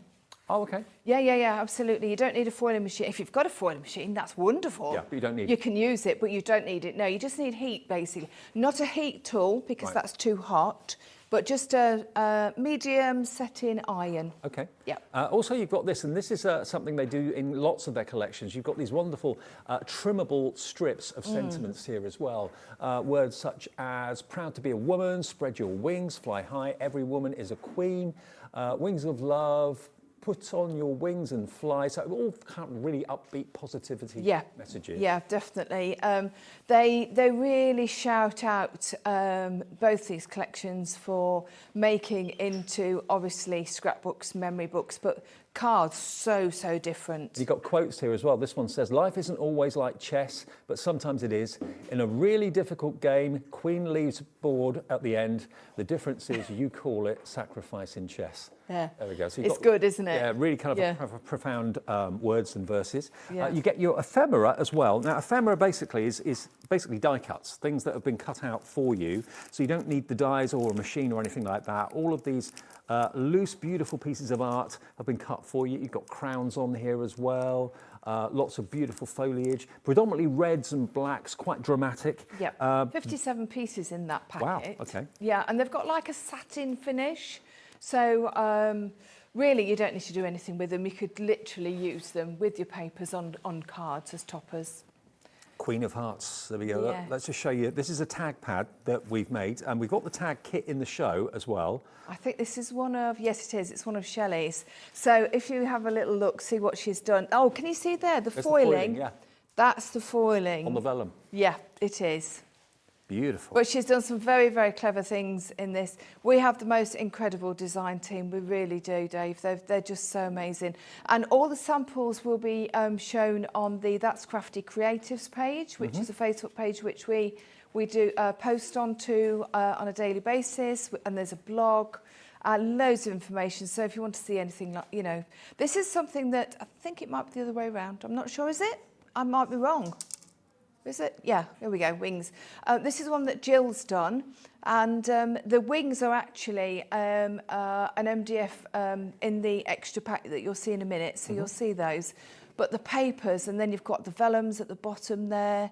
Oh, okay. Yeah, absolutely. You don't need a foiling machine. If you've got a foiling machine, that's wonderful. Yeah, but you don't need it. You can use it, but you don't need it. No, you just need heat, basically. Not a heat tool, because that's too hot, but just a medium setting iron. Okay. Yeah. Also, you've got this, and this is something they do in lots of their collections. You've got these wonderful trimmable strips of sentiments here as well. Words such as proud to be a woman, spread your wings, fly high, every woman is a queen, wings of love, put on your wings and fly. So all kind of really upbeat positivity messages. Yeah, definitely. They really shout out both these collections for making into, obviously, scrapbooks, memory books, but cards so different. You've got quotes here as well. This one says, life isn't always like chess, but sometimes it is. In a really difficult game, queen leaves board at the end. The difference is you call it sacrifice in chess. Yeah. There we go. So it's good, isn't it? Yeah, really kind of profound words and verses. Yeah. You get your ephemera as well. Now, ephemera basically is basically die cuts, things that have been cut out for you. So you don't need the dies or a machine or anything like that. All of these loose, beautiful pieces of art have been cut for you. You've got crowns on here as well. Lots of beautiful foliage, predominantly reds and blacks, quite dramatic. Yeah, 57 pieces in that packet. Wow, okay. Yeah, and they've got like a satin finish. So really, you don't need to do anything with them. You could literally use them with your papers on cards as toppers. Queen of Hearts, there we go. Yeah. Let's just show you. This is a tag pad that we've made, and we've got the tag kit in the show as well. I think this is one of, yes it is, it's one of Shelley's. So if you have a little look, see what she's done. Oh, can you see there, the There's foiling? The foiling, yeah. That's the foiling. On the vellum. Yeah, it is. Beautiful. But she's done some very clever things in this. We have the most incredible design team. We really do, Dave. They're just so amazing. And all the samples will be shown on the That's Crafty Creatives page, which is a Facebook page which we do post onto on a daily basis. And there's a blog, loads of information. So if you want to see anything, like, you know, this is something that I think it might be the other way around. I'm not sure, is it? I might be wrong. Is it? Yeah, here we go, wings. This is one that Jill's done, and the wings are actually an MDF in the extra pack that you'll see in a minute, so you'll see those. But the papers, and then you've got the vellums at the bottom there,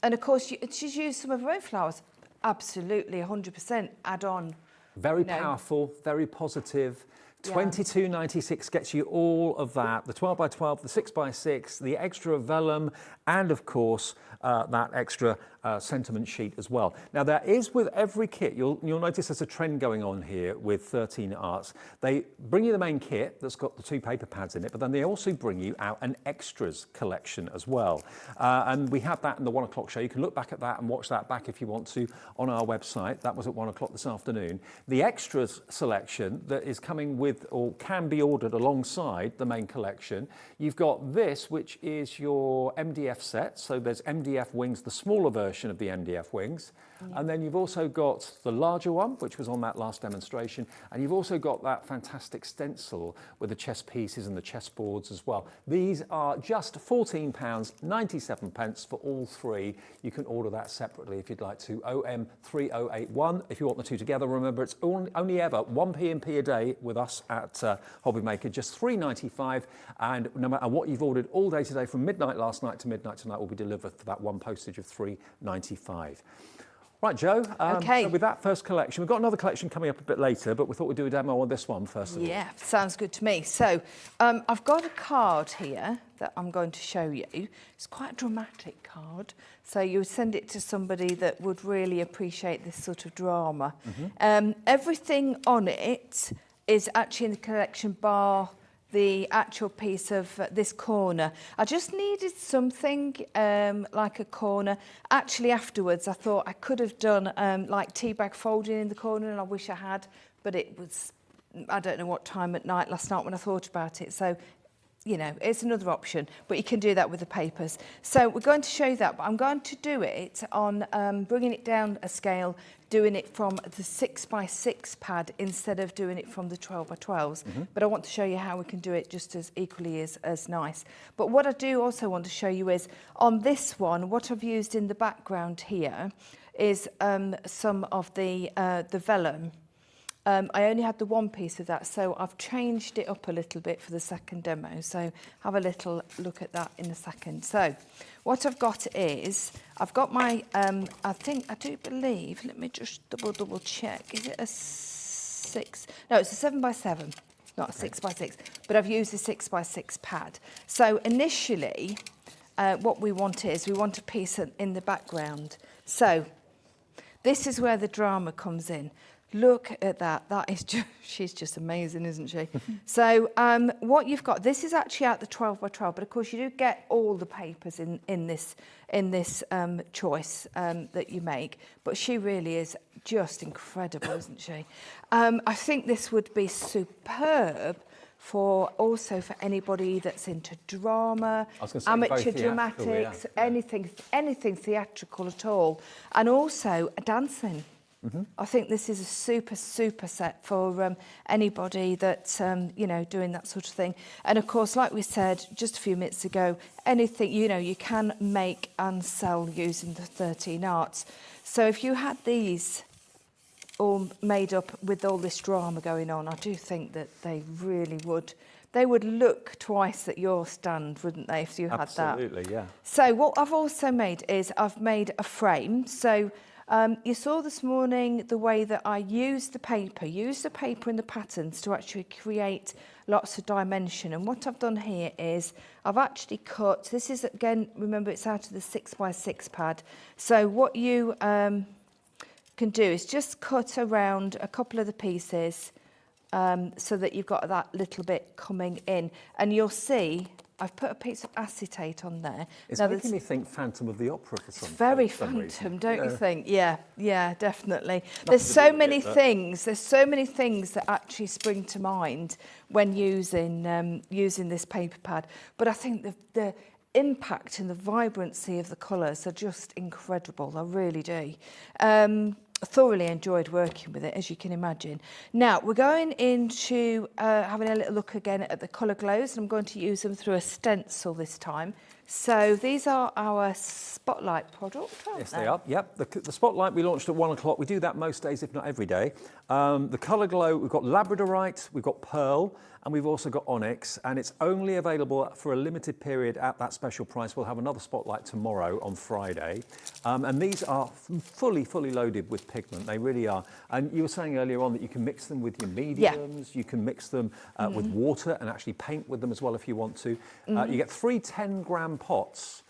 and of course she's used some of her own flowers. Absolutely, 100% add on. Very powerful, very positive, 22.96 gets you all of that, the 12x12, the 6x6, the extra vellum, and of course that extra sentiment sheet as well. Now there is, with every kit, you'll notice there's a trend going on here with 13 Arts. They bring you the main kit that's got the 2 paper pads in it, but then they also bring you out an extras collection as well. And we have that in the 1 o'clock show. You can look back at that and watch that back if you want to on our website. That was at 1 o'clock this afternoon. The extras selection that is coming with, or can be ordered alongside the main collection, you've got this, which is your MDF set. So there's MDF wings, the smaller version of the MDF wings. And then you've also got the larger one, which was on that last demonstration. And you've also got that fantastic stencil with the chess pieces and the chess boards as well. These are just £14.97 for all 3. You can order that separately if you'd like to. OM3081 if you want the 2 together. Remember, it's only ever 1 P&P a day with us at Hobby Maker, just £3.95. And no matter what you've ordered all day today, from midnight last night to midnight tonight, will be delivered for that one postage of £3.95. Right, Jo, Okay. So with that first collection, we've got another collection coming up a bit later, but we thought we'd do a demo on this one first of all. Yeah, sounds good to me. So I've got a card here that I'm going to show you. It's quite a dramatic card. So you would send it to somebody that would really appreciate this sort of drama. Everything on it is actually in the collection, bar the actual piece of this corner. I just needed something like a corner. Actually, afterwards, I thought I could have done like tea bag folding in the corner, and I wish I had, but it was, I don't know what time at night last night when I thought about it. So, you know, it's another option, but you can do that with the papers. So we're going to show you that, but I'm going to do it on bringing it down a scale, doing it from the 6x6 pad instead of doing it from the 12x12s. But I want to show you how we can do it just as equally as nice. But what I do also want to show you is, on this one, what I've used in the background here is some of the vellum. I only had the one piece of that, so I've changed it up a little bit for the second demo. So have a little look at that in a second. So what I've got is, I've got my, I do believe, let me just double check. Is it a 6? No, it's a 7x7, not a 6x6, but I've used the 6x6 pad. So initially, what we want is, we want a piece in the background. So this is where the drama comes in. Look at that. That is just, she's just amazing, isn't she? So what you've got, this is actually out the 12x12, but of course you do get all the papers in this choice that you make. But she really is just incredible, isn't she? I think this would be superb for anybody that's into drama, amateur dramatics, anything theatrical at all, and also dancing. I think this is a super set for anybody that's doing that sort of thing. And of course, like we said just a few minutes ago, anything you can make and sell using the 13 Arts. So if you had these all made up with all this drama going on, I do think that they really would. They would look twice at your stand, wouldn't they, if you had that? Absolutely, yeah. So what I've also made is I've made a frame. So you saw this morning the way that I used the paper and the patterns to actually create lots of dimension. And what I've done here is I've actually cut, this is again, remember it's out of the 6x6 pad. So what you can do is just cut around a couple of the pieces so that you've got that little bit coming in. And you'll see I've put a piece of acetate on there. It's making me think Phantom of the Opera for some reason. It's very Phantom, don't you think? Yeah, definitely. There's so many things. There's so many things that actually spring to mind when using this paper pad. But I think the impact and the vibrancy of the colours are just incredible. I really do. Thoroughly enjoyed working with it, as you can imagine. Now we're going into having a little look again at the colour glows, and I'm going to use them through a stencil this time. So these are our Spotlight product, aren't Yes, they are. Yep. The Spotlight we launched at 1 o'clock. We do that most days, if not every day. The Colour Glow, we've got Labradorite, we've got Pearl, and we've also got Onyx, and it's only available for a limited period at that special price. We'll have another Spotlight tomorrow on Friday. And these are fully loaded with pigment. They really are. And you were saying earlier on that you can mix them with your mediums, you can mix them with water and actually paint with them as well if you want to. You get 3 10-gram pots.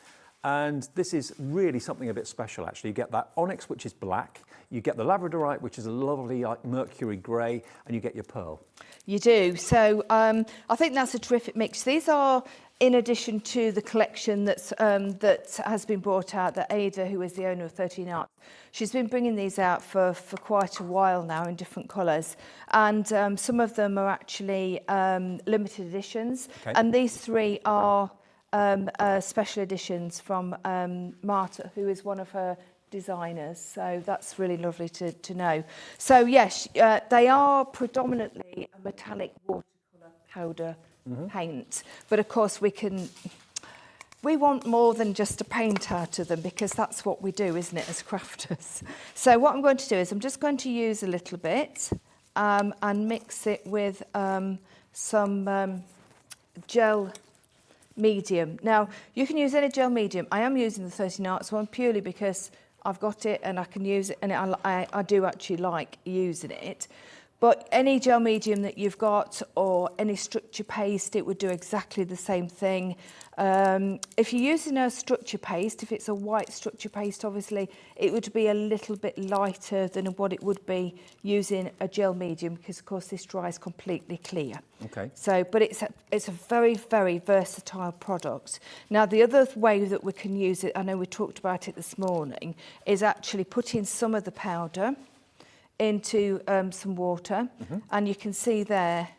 And this is really something a bit special, actually. You get that Onyx, which is black. You get the Labradorite, which is a lovely like mercury grey, and you get your Pearl. You do. So I think that's a terrific mix. These are in addition to the collection that has been brought out, that Ada, who is the owner of 13 Arts, she's been bringing these out for quite a while now in different colours. And some of them are actually limited editions. Okay. And these 3 are special editions from Marta, who is one of her designers. So that's really lovely to know. So yes, they are predominantly a metallic watercolour powder paint. But of course we want more than just a paint out of them, because that's what we do, isn't it, as crafters. So what I'm going to do is I'm just going to use a little bit and mix it with some gel medium. Now, you can use any gel medium. I am using the 13 Arts one purely because I've got it and I can use it, and I do actually like using it. But any gel medium that you've got, or any structure paste, it would do exactly the same thing. If you're using a structure paste, if it's a white structure paste, obviously, it would be a little bit lighter than what it would be using a gel medium, because of course this dries completely clear. Okay. So, but it's a very, very versatile product. Now, the other way that we can use it, I know we talked about it this morning, is actually putting some of the powder into some water, and you can see there,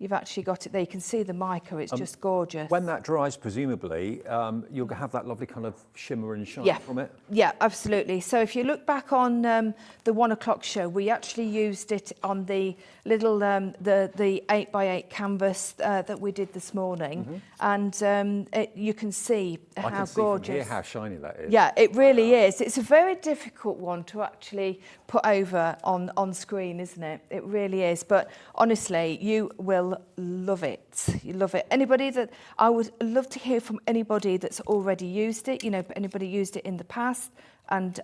you've actually got it there. You can see the mica, it's just gorgeous. When that dries, presumably, you'll have that lovely kind of shimmer and shine from it? Yeah, absolutely. So if you look back on the 1 o'clock show, we actually used it on the little, the 8x8 canvas that we did this morning. And you can see how gorgeous. I can see from here how shiny that is. Yeah, it really is. It's a very difficult one to actually put over on screen, isn't it? It really is. But honestly, you will love it. You love it. Anybody that, I would love to hear from anybody that's already used it, you know, anybody used it in the past and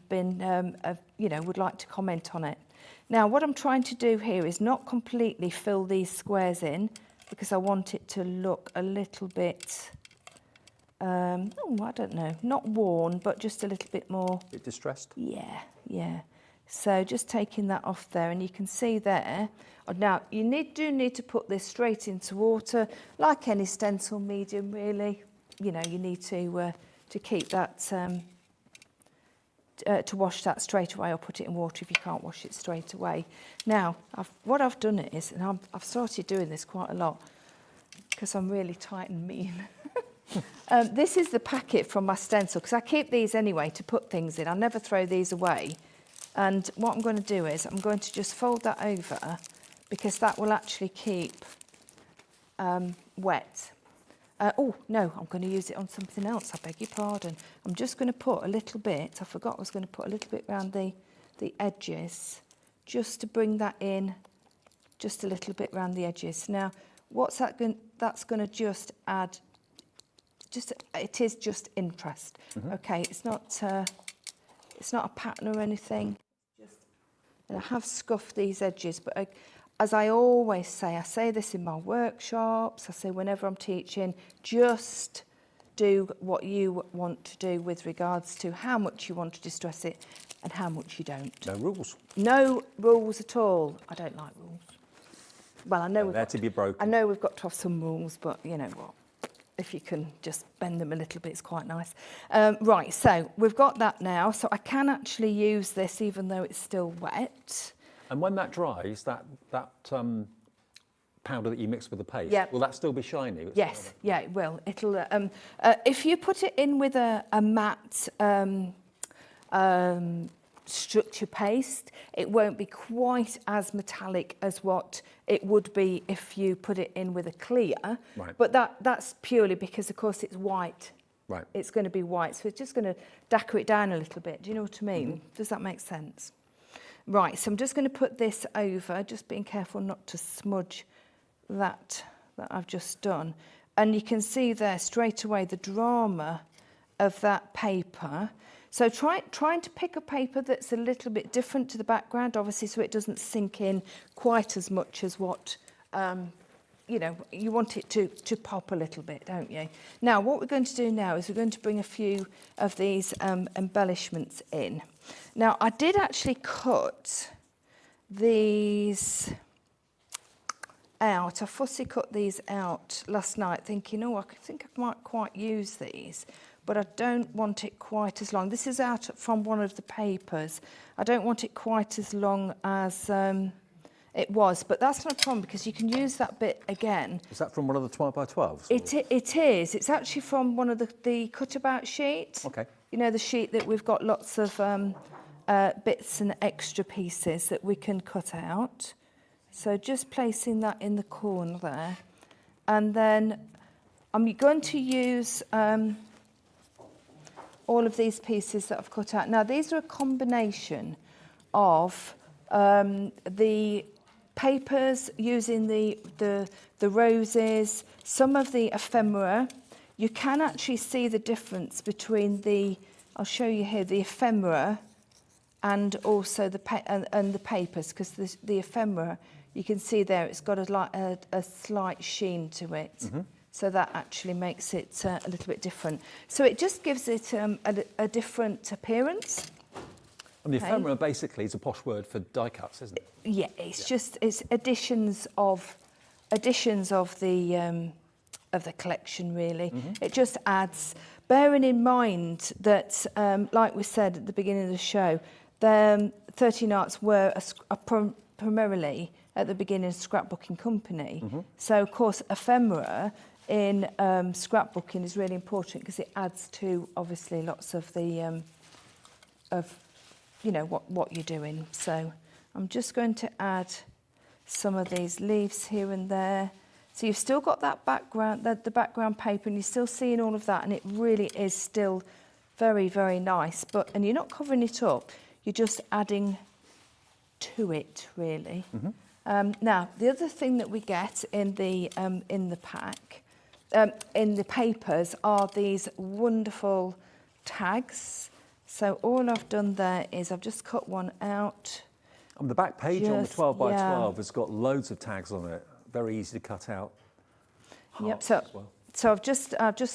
been, you know, would like to comment on it. Now, what I'm trying to do here is not completely fill these squares in, because I want it to look a little bit, oh, I don't know, not worn, but just a little bit more. A bit distressed? Yeah, yeah. So just taking that off there, and you can see there. Now, you do need to put this straight into water, like any stencil medium, really. You know, you need to keep that, to wash that straight away, or put it in water if you can't wash it straight away. Now, what I've done is, and I've started doing this quite a lot, because I'm really tight and mean. This is the packet from my stencil, because I keep these anyway to put things in. I never throw these away. And what I'm going to do is I'm going to just fold that over, because that will actually keep wet. Oh, no, I'm going to use it on something else. I beg your pardon. I'm just going to put a little bit, I forgot I was going to put a little bit around the edges, just to bring that in, just a little bit around the edges. Now, what's that going? That's going to just add, it is just interest. Okay, it's not a pattern or anything. And I have scuffed these edges, but as I always say, I say this in my workshops, I say whenever I'm teaching, just do what you want to do with regards to how much you want to distress it and how much you don't. No rules. No rules at all. I don't like rules. Well, I know we've got to be broken. I know we've got to have some rules, but you know what? If you can just bend them a little bit, it's quite nice. Right, so we've got that now. So I can actually use this even though it's still wet. And when that dries, that powder that you mix with the paste, will that still be shiny? Yes, yeah, it will. It'll. If you put it in with a matte structure paste, it won't be quite as metallic as what it would be if you put it in with a clear. Right. But that's purely because, of course, it's white Right. It's going to be white, so it's just going to dacre it down a little bit. Do you know what I mean? Does that make sense? Right, so I'm just going to put this over, just being careful not to smudge that I've just done. And you can see there straight away the drama of that paper. So trying to pick a paper that's a little bit different to the background, obviously, so it doesn't sink in quite as much as what, you know, you want it to pop a little bit, don't you? Now, what we're going to do now is we're going to bring a few of these embellishments in. Now, I did actually cut these out. I fussy cut these out last night thinking, oh, I think I might quite use these, but I don't want it quite as long. This is out from one of the papers. I don't want it quite as long as it was, but that's not a problem because you can use that bit again. Is that from one of the 12 by 12s? It is. It's actually from one of the cut-about sheets. Okay. You know, the sheet that we've got lots of bits and extra pieces that we can cut out. So just placing that in the corner there. And then I'm going to use all of these pieces that I've cut out. Now, these are a combination of the papers using the roses, some of the ephemera. You can actually see the difference between I'll show you here, the ephemera and also the papers, because the ephemera, you can see there, it's got a slight sheen to it. Mm-hmm. So that actually makes it a little bit different. So it just gives it a different appearance. And the ephemera basically is a posh word for die cuts, isn't it? Yeah, it's additions of the collection, really. Mm-hmm. It just adds, bearing in mind that, like we said at the beginning of the show, the 13 Arts were primarily at the beginning a scrapbooking company. Mm-hmm. So, of course, ephemera in scrapbooking is really important because it adds to, obviously, lots of the you know, what you're doing. So I'm just going to add some of these leaves here and there. So you've still got that background, the background paper, and you're still seeing all of that, and it really is still very, very nice. And you're not covering it up, you're just adding to it, really. Mm-hmm. Now, the other thing that we get in the pack, in the papers, are these wonderful tags. So all I've done there is I've just cut one out. On the back page on the 12 by 12 has got loads of tags on it. Very easy to cut out. Yep. So I've just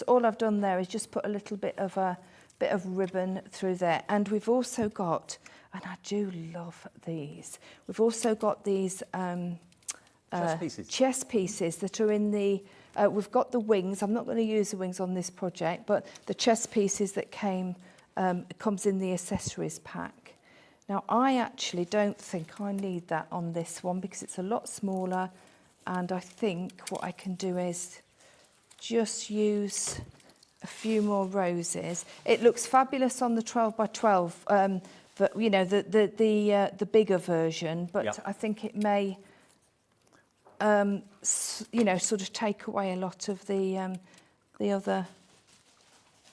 all I've done there is just put a little bit of ribbon through there, and we've also got, and I do love these. We've also got these chess pieces that are in the. We've got the wings. I'm not going to use the wings on this project, but the chess pieces that comes in the accessories pack. Now, I actually don't think I need that on this one because it's a lot smaller, and I think what I can do is just use a few more roses. It looks fabulous on the 12 by 12, but you know, the bigger version, but yep. I think it may you know, sort of take away a lot of the other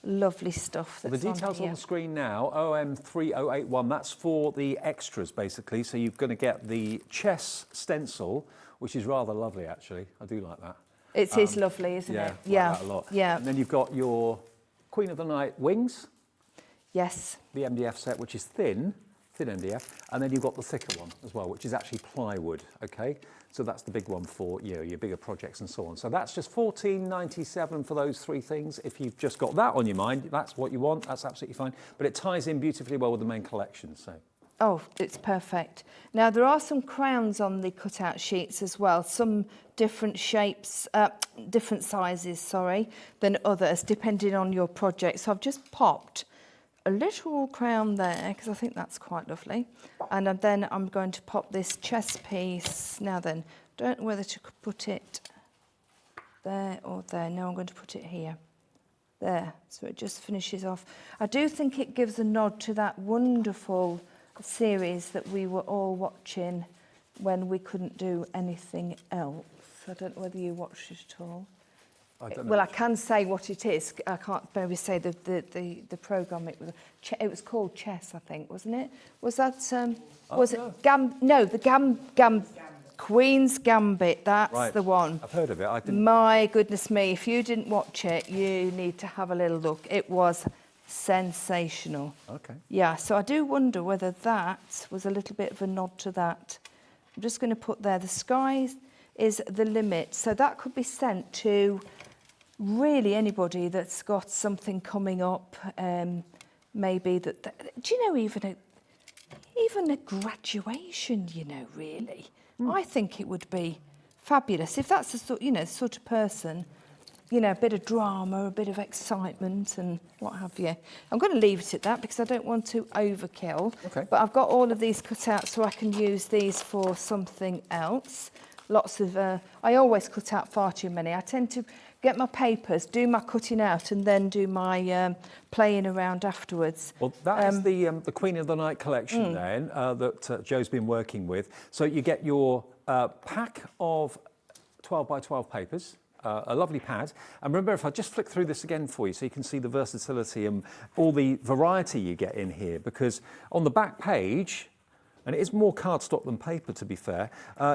lovely stuff that's the details on the screen now, OM3081, that's for the extras basically. So you're going to get the chess stencil, which is rather lovely actually. I do like that. It is lovely, isn't it? Yeah, like that a lot. Yeah. And then you've got your Queen of the Night wings. Yes. The MDF set, which is thin MDF, and then you've got the thicker one as well, which is actually plywood. Okay, so that's the big one for your bigger projects and so on. So that's just $14.97 for those three things. If you've just got that on your mind, that's what you want. That's absolutely fine. But it ties in beautifully well with the main collection. So. Oh, it's perfect. Now there are some crowns on the cutout sheets as well. Some different shapes, different sizes, sorry, than others, depending on your project. So I've just popped a little crown there because I think that's quite lovely, and then I'm going to pop this chess piece. Now then, don't know whether to put it there or there. No, I'm going to put it here, there, so it just finishes off. I do think it gives a nod to that wonderful series that we were all watching when we couldn't do anything else. I don't know whether you watched it at all. I don't know. Well, I can say what it is. I can't maybe say the program. It was called Chess, I think, wasn't it? Was that was it the Queen's Gambit? That's Right. the one. I've heard of it. I didn't. My goodness me! If you didn't watch it, you need to have a little look. It was sensational. Okay. Yeah. So I do wonder whether that was a little bit of a nod to that. I'm just going to put there. The sky is the limit. So that could be sent to really anybody that's got something coming up. Maybe that. Do you know even a graduation? You know, really. I think it would be fabulous if that's the sort of person. You know, a bit of drama, a bit of excitement and what have you. I'm going to leave it at that because I don't want to overkill. Okay. But I've got all of these cut out so I can use these for something else. Lots of, I always cut out far too many. I tend to get my papers, do my cutting out and then do my playing around afterwards. Well, that is the Queen of the Night collection then that Joe's been working with. So you get your pack of 12 by 12 papers. A lovely pad. And remember, if I just flick through this again for you so you can see the versatility and all the variety you get in here, because on the back page, and it is more cardstock than paper to be fair,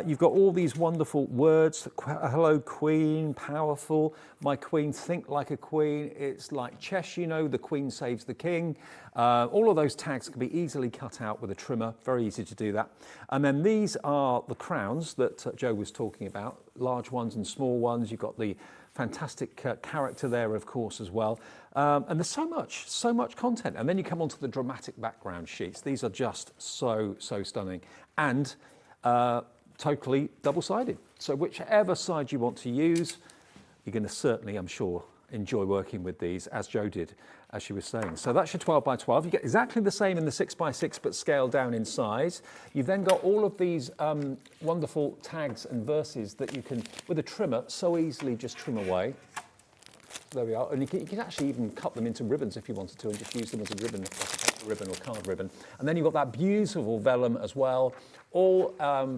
you've got all these wonderful words. Hello Queen, powerful, my queen, think like a queen. It's like chess, you know, the queen saves the king. All of those tags can be easily cut out with a trimmer, very easy to do that. And then these are the crowns that Joe was talking about, large ones and small ones. You've got the fantastic character there, of course, as well. And there's so much content. And then you come onto the dramatic background sheets. These are just so stunning and totally double-sided. So whichever side you want to use, you're going to certainly, I'm sure, enjoy working with these, as Joe did, as she was saying. So that's your 12 by 12. You get exactly the same in the 6 by 6, but scaled down in size. You've then got all of these wonderful tags and verses that you can, with a trimmer, so easily just trim away. There we are. And you can actually even cut them into ribbons if you wanted to and just use them as a ribbon, like a paper ribbon or card ribbon. And then you've got that beautiful vellum as well, all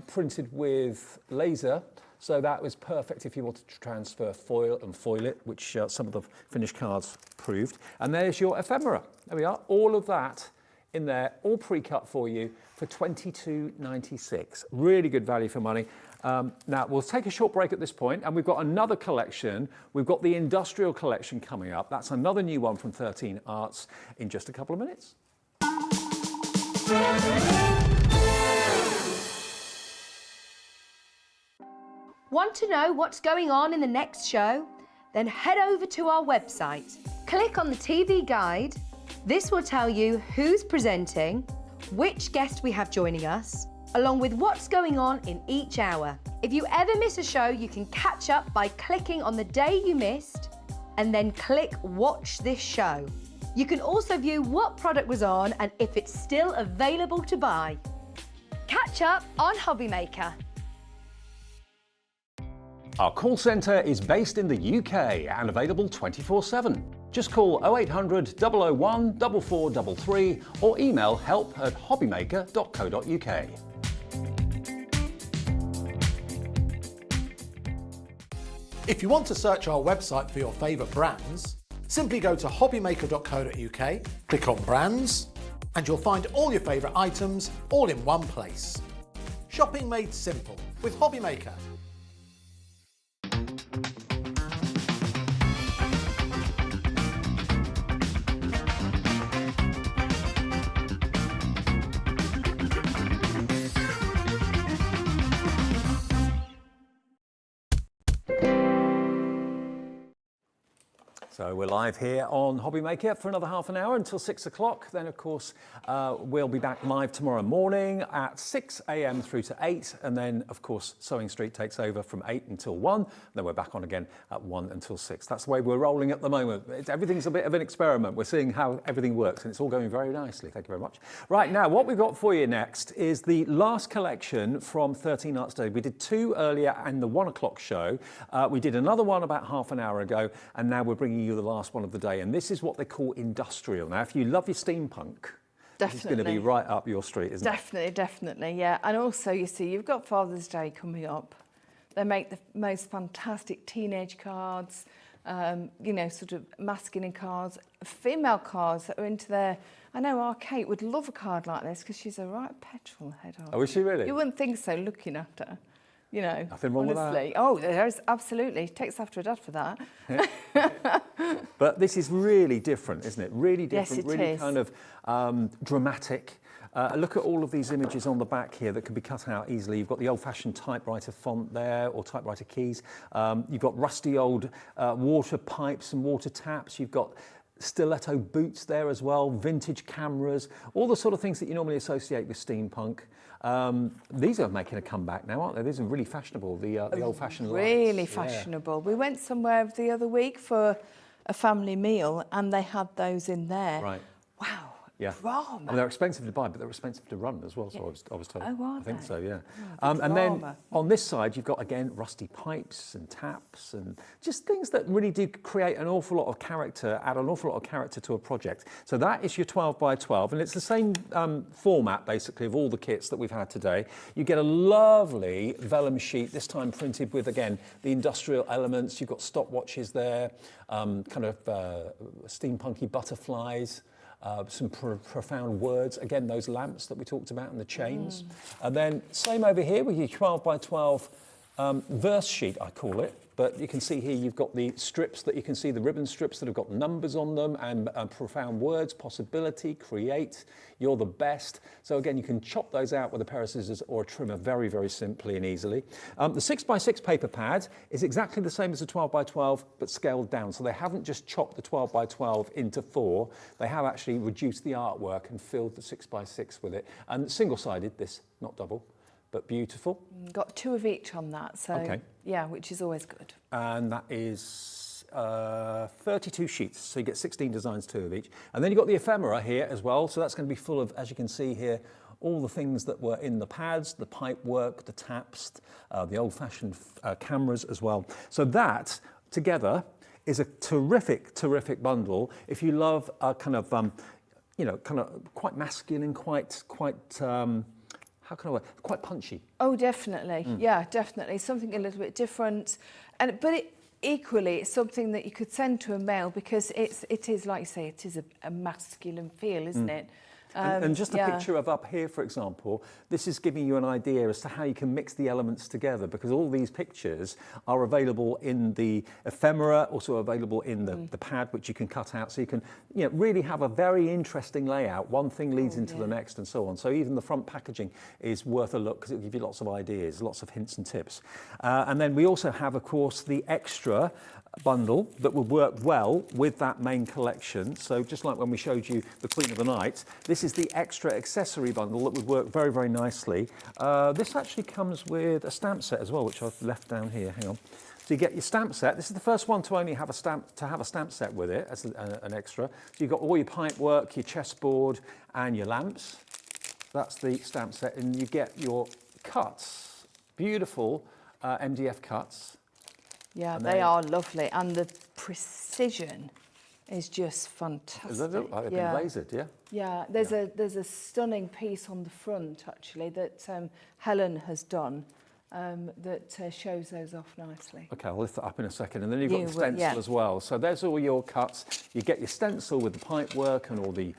printed with laser. So that was perfect if you wanted to transfer foil and foil it, which some of the finished cards proved. And there's your ephemera. There we are. All of that in there, all pre-cut for you for $22.96. Really good value for money. Now, we'll take a short break at this point, and we've got another collection. We've got the industrial collection coming up. That's another new one from 13 Arts in just a couple of minutes. Want to know what's going on in the next show? Then head over to our website. Click on the TV guide. This will tell you who's presenting, which guest we have joining us, along with what's going on in each hour. If you ever miss a show, you can catch up by clicking on the day you missed and then click Watch This Show. You can also view what product was on and if it's still available to buy. Catch up on Hobby Maker. Our call centre is based in the UK and available 24/7. Just call 0800 001 4433 or email help@hobbymaker.co.uk. If you want to search our website for your favourite brands, simply go to hobbymaker.co.uk, click on brands, and you'll find all your favourite items all in one place. Shopping made simple with Hobby Maker. So we're live here on Hobby Maker for another half an hour until 6 o'clock. Then, of course, we'll be back live tomorrow morning at 6 a.m. through to 8. And then, of course, Sewing Street takes over from 8 until 1. Then we're back on again at 1 until 6. That's the way we're rolling at the moment. Everything's a bit of an experiment. We're seeing how everything works, and it's all going very nicely. Thank you very much. Right, now, what we've got for you next is the last collection from 13 Arts Day. We did 2 earlier in the 1 o'clock show. We did another one about half an hour ago, and now we're bringing you the last one of the day, and this is what they call industrial. Now, if you love your steampunk, this is going to be right up your street, isn't it? Definitely, yeah. And also, you see, you've got Father's Day coming up. They make the most fantastic teenage cards. you know, sort of masculine cards, female cards that are into their... I know our Kate would love a card like this because she's a right petrol head. Oh, is she really? You wouldn't think so looking at her, you know. Nothing wrong honestly. with that. Oh, there's absolutely. Takes after her dad for that. But this is really different, isn't it? Really different, Yes, it really is. kind of dramatic. Look at all of these images on the back here that can be cut out easily. You've got the old-fashioned typewriter font there, or typewriter keys. You've got rusty old water pipes and water taps. You've got stiletto boots there as well, vintage cameras, all the sort of things that you normally associate with steampunk. These are making a comeback now, aren't they? These are really fashionable, the old-fashioned lights. Really fashionable. Yeah. We went somewhere the other week for a family meal and they had those in there. Right. Wow. Yeah, drama. And they're expensive to buy, but they're expensive to run as well. So I was told. Oh, are I think they? so. Yeah. Oh, and then on this side, you've got again rusty pipes and taps and just things that really do create an awful lot of character, add an awful lot of character to a project. So that is your 12 by 12, and it's the same format basically of all the kits that we've had today. You get a lovely vellum sheet, this time printed with again the industrial elements. You've got stopwatches there, kind of steampunky butterflies. Some profound words, again those lamps that we talked about and the chains. And then same over here with your 12 by 12 verse sheet, I call it. But you can see here you've got the strips that you can see, the ribbon strips that have got numbers on them and profound words, possibility, create, you're the best. So again, you can chop those out with a pair of scissors or a trimmer very, very simply and easily. The 6 by 6 paper pad is exactly the same as the 12 by 12, but scaled down. So they haven't just chopped the 12 by 12 into 4, they have actually reduced the artwork and filled the 6 by 6 with it. And single-sided, this, not double. But beautiful. Got 2 of each on that, so okay. Yeah, which is always good. And that is 32 sheets, so you get 16 designs, 2 of each. And then you've got the ephemera here as well, so that's going to be full of, as you can see here, all the things that were in the pads, the pipe work, the taps, the old-fashioned cameras as well. So that, together, is a terrific, terrific bundle if you love a kind of, you know, kind of quite masculine, quite how can I work? Quite punchy. Oh, definitely. Yeah, definitely. Something a little bit different. But equally, it's something that you could send to a male because it is, like you say, it is a masculine feel, isn't it? And just a picture of up here, for example, this is giving you an idea as to how you can mix the elements together because all these pictures are available in the ephemera, also available in the pad, which you can cut out. So you can really have a very interesting layout. One thing leads into the next and so on. So even the front packaging is worth a look because it'll give you lots of ideas, lots of hints and tips. And then we also have, of course, the extra bundle that would work well with that main collection. So just like when we showed you the Queen of the Night, this is the extra accessory bundle that would work very, very nicely. This actually comes with a stamp set as well, which I've left down here. Hang on. So you get your stamp set. This is the first one to only have a stamp set with it as an extra. So you've got all your pipe work, your chessboard, and your lamps. That's the stamp set, and you get your cuts, beautiful MDF cuts. Yeah, they are lovely, and the precision is just fantastic. Does that look like they've been lasered, yeah? Yeah, there's a stunning piece on the front actually that Helen has done that shows those off nicely. Okay, I'll lift that up in a second, and then you've got the stencil as well. So there's all your cuts. You get your stencil with the pipe work and all the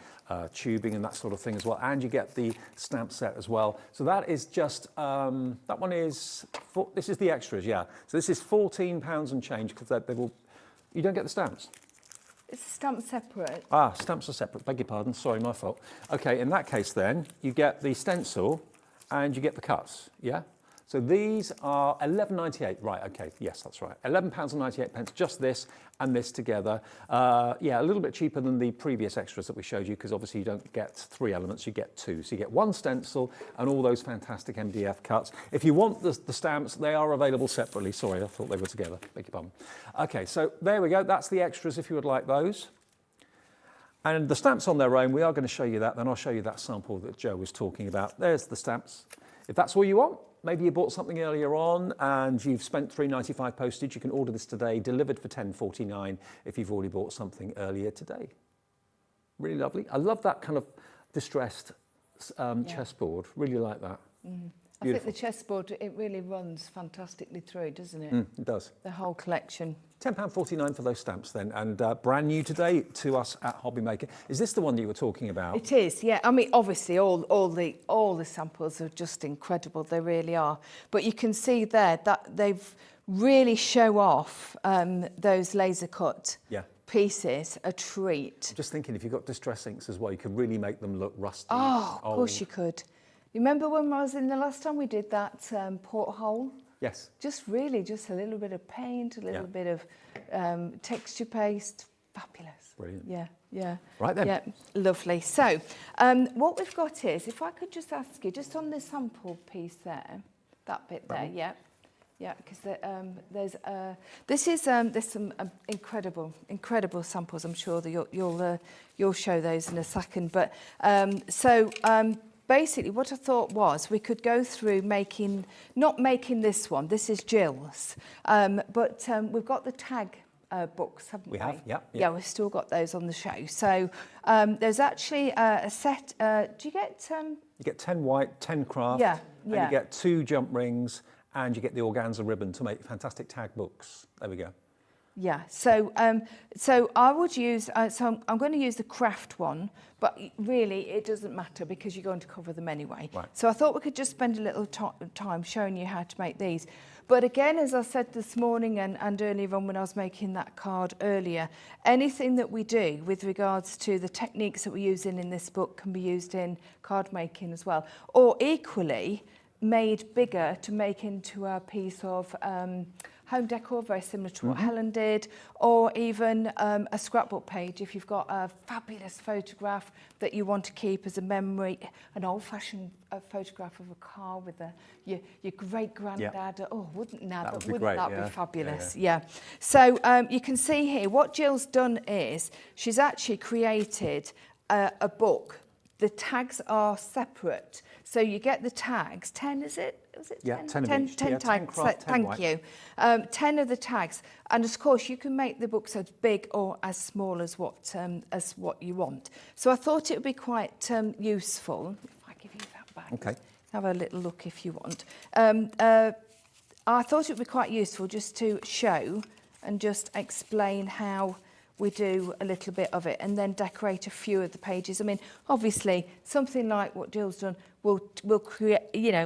tubing and that sort of thing as well, and you get the stamp set as well. So that is just that one is this is the extras, yeah. So this is £14 and change because they will. You don't get the stamps. It's stamped separate. Ah, stamps are separate. Beg your pardon. Sorry, my fault. Okay, in that case, then you get the stencil and you get the cuts. Yeah. So these are £11.98. Right, okay, yes, that's right. £11.98, just this and this together. Yeah, a little bit cheaper than the previous extras that we showed you because obviously you don't get 3 elements, you get 2. So you get 1 stencil and all those fantastic MDF cuts. If you want the stamps, they are available separately. Sorry, I thought they were together. Beg your pardon. Okay, so there we go. That's the extras if you would like those. And the stamps on their own, we are going to show you that. Then I'll show you that sample that Joe was talking about. There's the stamps. If that's all you want, maybe you bought something earlier on and you've spent £3.95 postage. You can order this today, delivered for £10.49 if you've already bought something earlier today. Really lovely. I love that kind of distressed chessboard. Really like that. I think the chessboard, it really runs fantastically through, doesn't it? It does. The whole collection. £10.49 for those stamps then, and brand new today to us at Hobby Maker. Is this the one that you were talking about? It is, yeah. I mean, obviously, all the samples are just incredible. They really are. But you can see there that they've really show off those laser cut pieces. A treat. I'm just thinking, if you've got distress inks as well, you can really make them look rusty. Oh, of course you could. You remember when I was in the last time we did that porthole? Yes. Just a little bit of paint, a little bit of texture paste. Fabulous. Brilliant. Yeah. Right then. Yeah, lovely. So what we've got is, if I could just ask you, just on the sample piece there, that bit there, yeah, because there's some incredible samples. I'm sure that you'll show those in a second. But basically, what I thought was we could go through not making this one. This is Jill's, but we've got the tag books, haven't we? We have, yeah. Yeah, we've still got those on the show. So there's actually a set. Do you get? You get 10 white, 10 craft, and you get 2 jump rings, and you get the organza ribbon to make fantastic tag books. There we go. Yeah, so I would use, so I'm going to use the craft one, but really it doesn't matter because you're going to cover them anyway. Right. So I thought we could just spend a little time showing you how to make these. But again, as I said this morning and earlier on when I was making that card earlier, anything that we do with regards to the techniques that we're using in this book can be used in card making as well. Or equally, made bigger to make into a piece of home decor, very similar to what Helen did, or even a scrapbook page if you've got a fabulous photograph that you want to keep as a memory, an old-fashioned photograph of a car with your great-granddad. Oh, wouldn't that be fabulous? Yeah. So you can see here what Jill's done is she's actually created a book. The tags are separate. So you get the tags, 10 is it? Was it 10? Yeah, 10 of each. 10 tags, thank you. 10 of the tags. And of course you can make the books as big or as small as what you want. So I thought it would be quite useful. If I give you that back. Okay. Have a little look if you want. I thought it would be quite useful just to show and just explain how we do a little bit of it and then decorate a few of the pages. I mean, obviously, something like what Jill's done will create,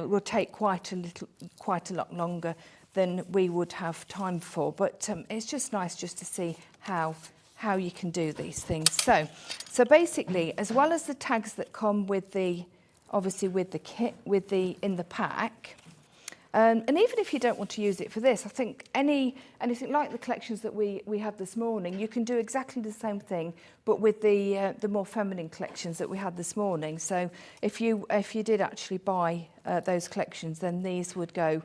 will take quite a lot longer than we would have time for. But it's just nice just to see how you can do these things. So basically, as well as the tags that come with the kit, in the pack. And even if you don't want to use it for this, I think anything like the collections that we had this morning, you can do exactly the same thing, but with the more feminine collections that we had this morning. So if you did actually buy those collections, then these would go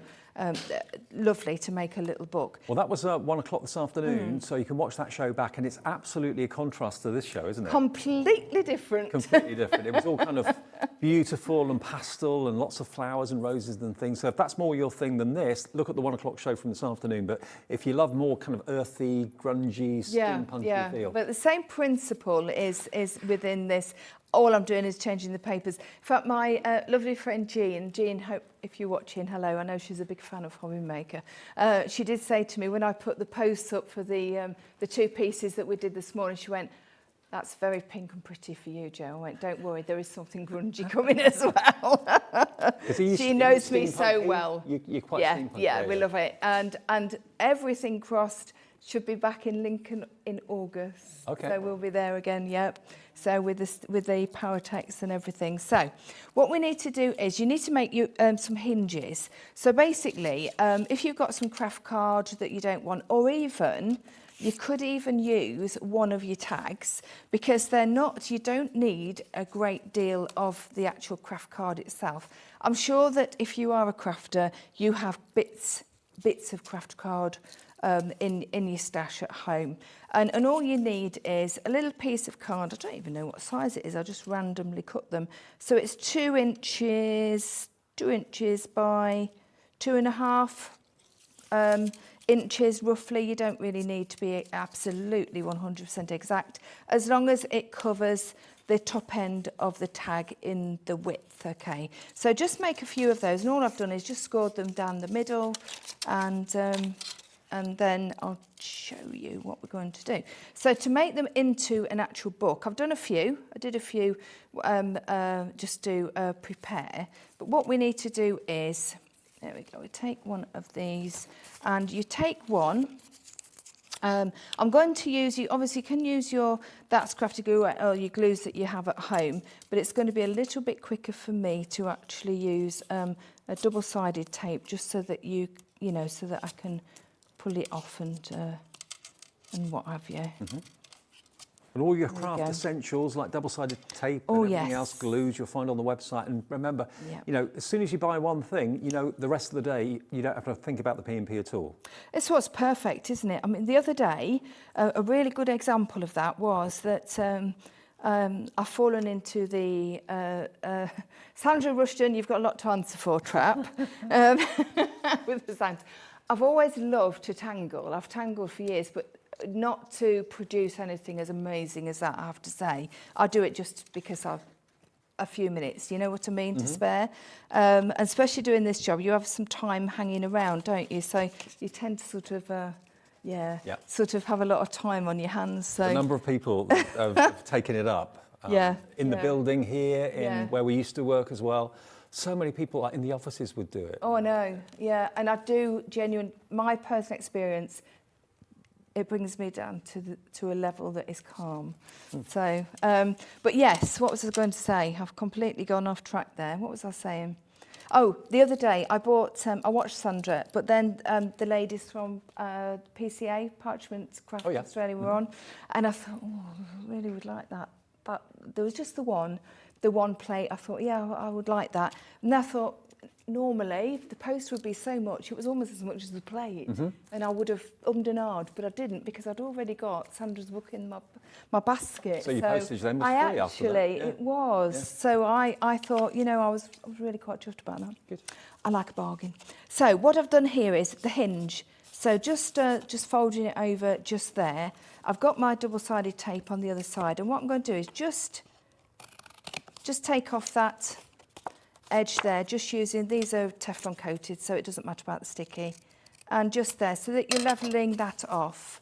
lovely to make a little book. Well, that was 1 o'clock this afternoon, so you can watch that show back, and it's absolutely a contrast to this show, isn't it? Completely different. Completely different. It was all kind of beautiful and pastel and lots of flowers and roses and things. So if that's more your thing than this, look at the 1 o'clock show from this afternoon. But if you love more kind of earthy, grungy, steampunky feel. But the same principle is within this. All I'm doing is changing the papers. In fact, my lovely friend Jean, hope if you're watching, hello, I know she's a big fan of Hobby Maker. She did say to me when I put the posts up for the 2 pieces that we did this morning, she went, "That's very pink and pretty for you, Jo." I went, "Don't worry, there is something grungy coming as well." She knows me so well. You're quite steampunk. Yeah, we love it. And everything crossed should be back in Lincoln in August. Okay. So we'll be there again, yep. So with the power text and everything. So what we need to do is you need to make some hinges. So basically, if you've got some craft card that you don't want, or even you could even use one of your tags because you don't need a great deal of the actual craft card itself. I'm sure that if you are a crafter, you have bits of craft card in your stash at home. And all you need is a little piece of card. I don't even know what size it is. I just randomly cut them. So it's 2 inches by 2.5 inches roughly. You don't really need to be absolutely 100% exact, as long as it covers the top end of the tag in the width, okay? So just make a few of those, and all I've done is just scored them down the middle, and then I'll show you what we're going to do. So to make them into an actual book, I've done a few. I did a few just to prepare, but what we need to do is, there we go, we take one of these, and you take one. I'm going to use, you obviously can use your That's Crafty glue or your glues that you have at home, but it's going to be a little bit quicker for me to actually use a double-sided tape, just so that you know, so that I can pull it off and what have you. And all your craft essentials like double-sided tape and everything else, glues you'll find on the website. And remember, you know, as soon as you buy one thing, you know, the rest of the day you don't have to think about the P&P at all. It's what's perfect, isn't it? I mean, the other day, a really good example of that was that I've fallen into the Sandra Rushton, you've got a lot to answer for trap with the Santa. I've always loved to tangle. I've tangled for years, but not to produce anything as amazing as that, I have to say. I do it just because I've a few minutes, you know what I mean, to spare. And especially doing this job, you have some time hanging around, don't you? So you tend to sort of, sort of have a lot of time on your hands. So the number of people that have taken it up in the building here, in where we used to work as well. So many people like in the offices would do it. Oh, I know, yeah. And I do my personal experience, it brings me down to a level that is calm. So, but yes, what was I going to say? I've completely gone off track there. What was I saying? Oh, the other day I bought, I watched Sandra, but then the ladies from PCA, Parchment Craft Australia were on, and I thought, oh, I really would like that. But there was just the one plate. I thought, yeah, I would like that. And I thought, normally the post would be so much, it was almost as much as the plate, and I would have ummed and ahed, but I didn't, because I'd already got Sandra's book in my basket. So your postage then was free after that? It was. Yeah. So I thought, you know, I was really quite chuffed about that. Good. I like a bargain. So what I've done here is the hinge. So just folding it over just there. I've got my double-sided tape on the other side, and what I'm going to do is just take off that edge there, just using, these are Teflon coated, so it doesn't matter about the sticky, and just there, so that you're levelling that off.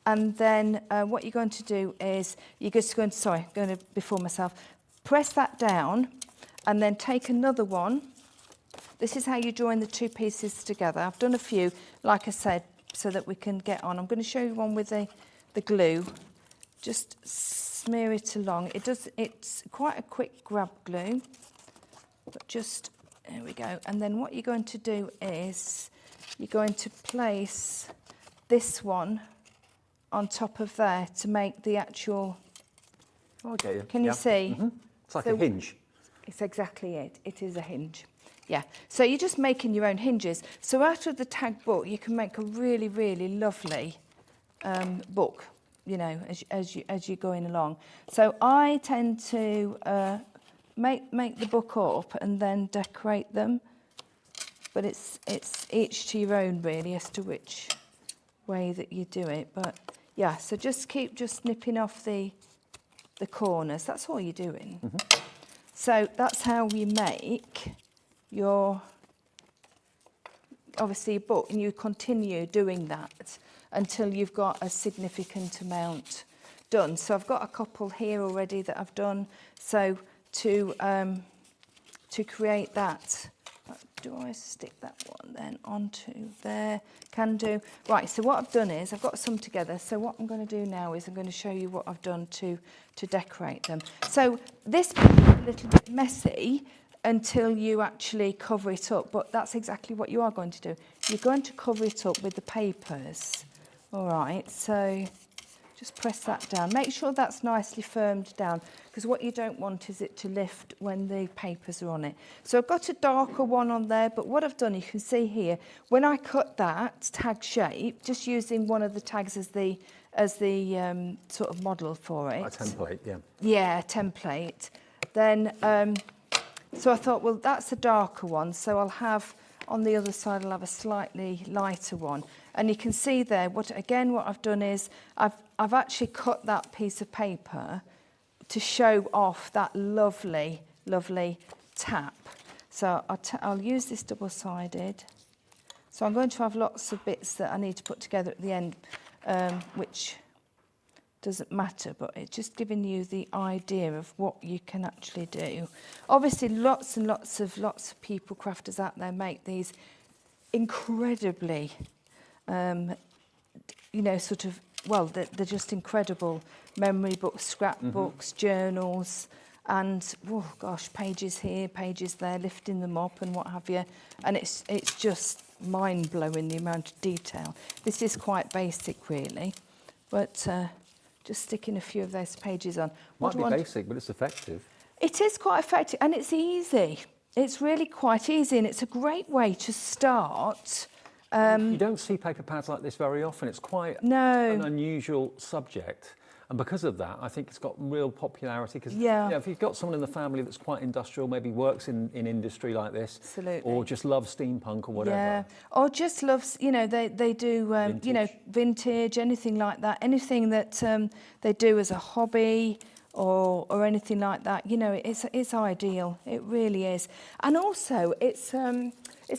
And then what you're going to do is, you're just going to, sorry, I'm going to, before myself, press that down, and then take another one. This is how you join the two pieces together. I've done a few, like I said, so that we can get on. I'm going to show you one with the glue. Just smear it along. It's quite a quick grab glue. But just, there we go. And then what you're going to do is you're going to place this one on top of there to make the actual... Okay. Can you see? It's like a hinge. It's exactly it. It is a hinge. Yeah. So you're just making your own hinges. So out of the tag book, you can make a really, really lovely book, you know, as you're going along. So I tend to... Make the book up and then decorate them, but it's each to your own really as to which way that you do it. But yeah, so just keep nipping off the corners. That's all you're doing. So that's how you make your obviously your book, and you continue doing that until you've got a significant amount done. So I've got a couple here already that I've done. So to create that, do I stick that one then onto there? Can do. Right, so what I've done is I've got some together. So what I'm going to do now is I'm going to show you what I've done to decorate them. So this is a little bit messy until you actually cover it up, but that's exactly what you are going to do. You're going to cover it up with the papers. All right, so just press that down. Make sure that's nicely firmed down, because what you don't want is it to lift when the papers are on it. So I've got a darker one on there, but what I've done, you can see here, when I cut that tag shape, just using one of the tags as the sort of model for it. A template, yeah. Yeah, template. Then, so I thought, well, that's a darker one, so I'll have, on the other side, I'll have a slightly lighter one. And you can see there, what I've done is, I've actually cut that piece of paper to show off that lovely, lovely tap. So I'll use this double-sided. So I'm going to have lots of bits that I need to put together at the end, which doesn't matter, but it's just giving you the idea of what you can actually do. Obviously, lots and lots of people, crafters out there, make these incredibly, you know, sort of, well, they're just incredible memory books, scrapbooks, journals, and oh gosh, pages here, pages there, lifting them up and what have you. And it's just mind-blowing the amount of detail. This is quite basic, really, but just sticking a few of those pages on. Might be basic, but it's effective. It is quite effective, and it's easy. It's really quite easy, and it's a great way to start. You don't see paper pads like this very often. It's quite an unusual subject. And because of that, I think it's got real popularity. Because you know, if you've got someone in the family that's quite industrial, maybe works in industry like this, or just loves steampunk or whatever. Or just loves, you know, they do, you know, vintage, anything like that, anything that they do as a hobby or anything like that. You know, it's ideal. It really is. And also, it's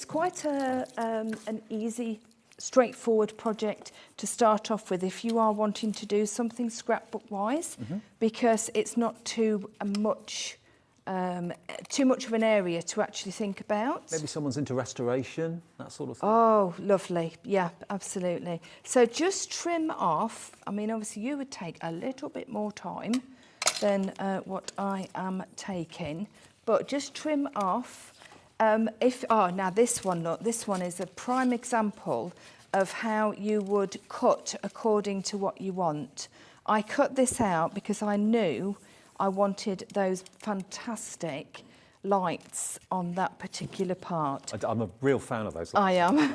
quite an easy, straightforward project to start off with if you are wanting to do something scrapbook wise, because it's not too much of an area to actually think about. Maybe someone's into restoration, that sort of thing. Oh, lovely. Yeah, absolutely. So just trim off. I mean, obviously you would take a little bit more time than what I am taking, but just trim off. Now this one, look, this one is a prime example of how you would cut according to what you want. I cut this out because I knew I wanted those fantastic lights on that particular part. I'm a real fan of those lights. I am.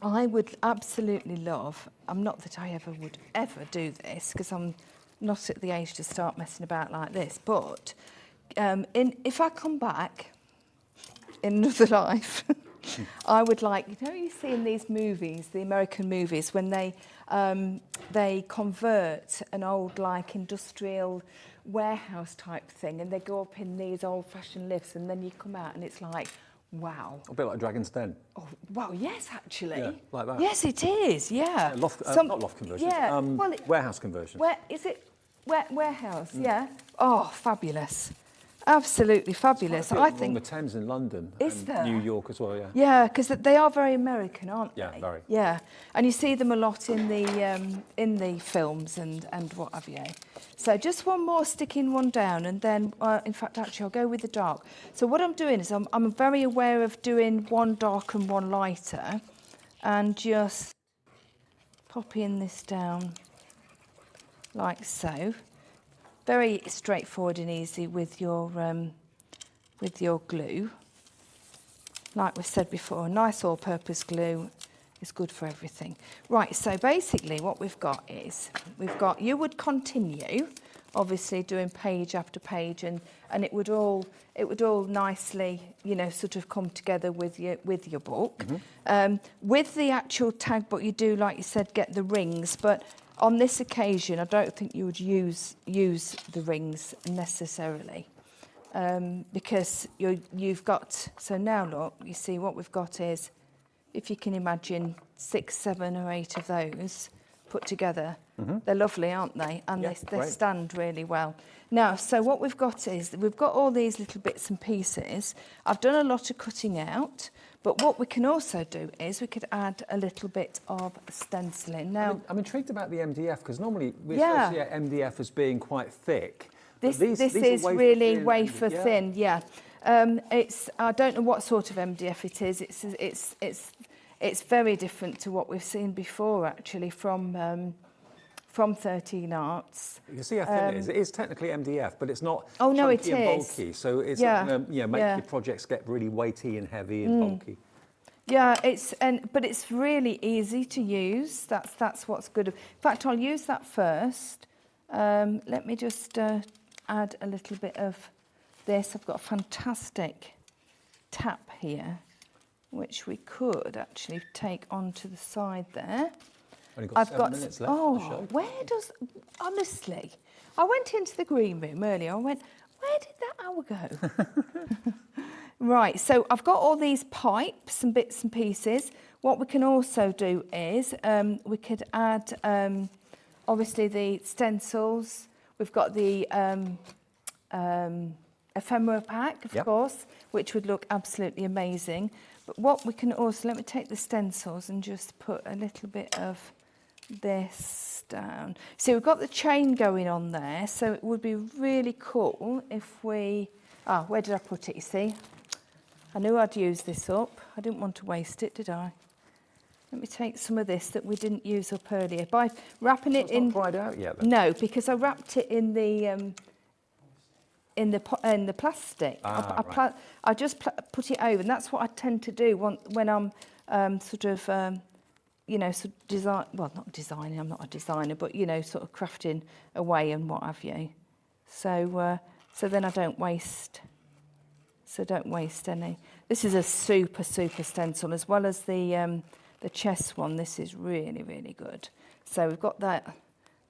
I would absolutely love, I'm not that I would ever do this because I'm not at the age to start messing about like this, but if I come back in another life, I would like, you know, you see in these movies, the American movies, when they convert an old like industrial warehouse type thing, and they go up in these old-fashioned lifts, and then you come out and it's like, wow. A bit like Dragon's Den. Oh, well, yes, actually. Yeah, like that. Yes, it is. Yeah. Not loft conversion. Yeah. Warehouse conversion. Where is it? Warehouse. Yeah. Oh, fabulous. Absolutely fabulous. I think on the Thames in London and there? New York as well. Yeah. Yeah, because they are very American, aren't they? Yeah, very. Yeah, and you see them a lot in the films and what have you. So just one more, sticking one down, and then in fact, actually, I'll go with the dark. So what I'm doing is I'm very aware of doing one dark and one lighter, and just popping this down like so. Very straightforward and easy with your glue. Like we said before, a nice all-purpose glue is good for everything. Right, so basically what we've got is, you would continue, obviously doing page after page, and it would all nicely, you know, sort of come together with your book. With the actual tag book, you do, like you said, get the rings, but on this occasion, I don't think you would use the rings necessarily, because you've got. So now look, you see what we've got is, if you can imagine 6, 7, or 8 of those put together, they're lovely, aren't they? And they stand really well. Now, so what we've got is we've got all these little bits and pieces. I've done a lot of cutting out. But what we can also do is we could add a little bit of stenciling. Now, I'm intrigued about the MDF, because normally we associate MDF as being quite thick. This is really wafer thin. Yeah. I don't know what sort of MDF it is. It's very different to what we've seen before, actually, from 13 Arts. You see how thin it is. It is technically MDF, but it's not chunky and bulky. So it's make your projects get really weighty and heavy and bulky. Yeah, but it's really easy to use. That's what's good. In fact, I'll use that first. Let me just add a little bit of this. I've got a fantastic tap here, which we could actually take onto the side there. Only got 7 minutes left of the show. Where does, honestly, I went into the green room earlier, I went, where did that hour go? Right, so I've got all these pipes and bits and pieces. What we can also do is we could add, obviously, the stencils. We've got the ephemera pack, of course, which would look absolutely amazing. But what we can also, let me take the stencils and just put a little bit of this down. So we've got the chain going on there, so it would be really cool if we, where did I put it, you see? I knew I'd use this up. I didn't want to waste it, did I? Let me take some of this that we didn't use up earlier. By wrapping it in... It's not dried out yet, then? No, because I wrapped it in the plastic. I just put it over, and that's what I tend to do when I'm not designing, I'm not a designer, but, sort of crafting away and what have you. So then I don't waste... So don't waste any. This is a super, super stencil, as well as the chest one. This is really, really good. So we've got that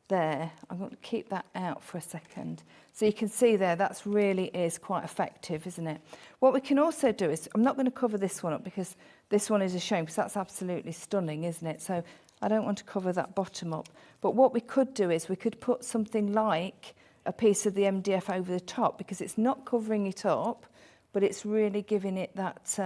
there. I'm going to keep that out for a second. So you can see there, that's really is quite effective, isn't it? What we can also do is, I'm not going to cover this one up because this one is a shame, because that's absolutely stunning, isn't it? So I don't want to cover that bottom up. But what we could do is we could put something like a piece of the MDF over the top, because it's not covering it up, but it's really giving it that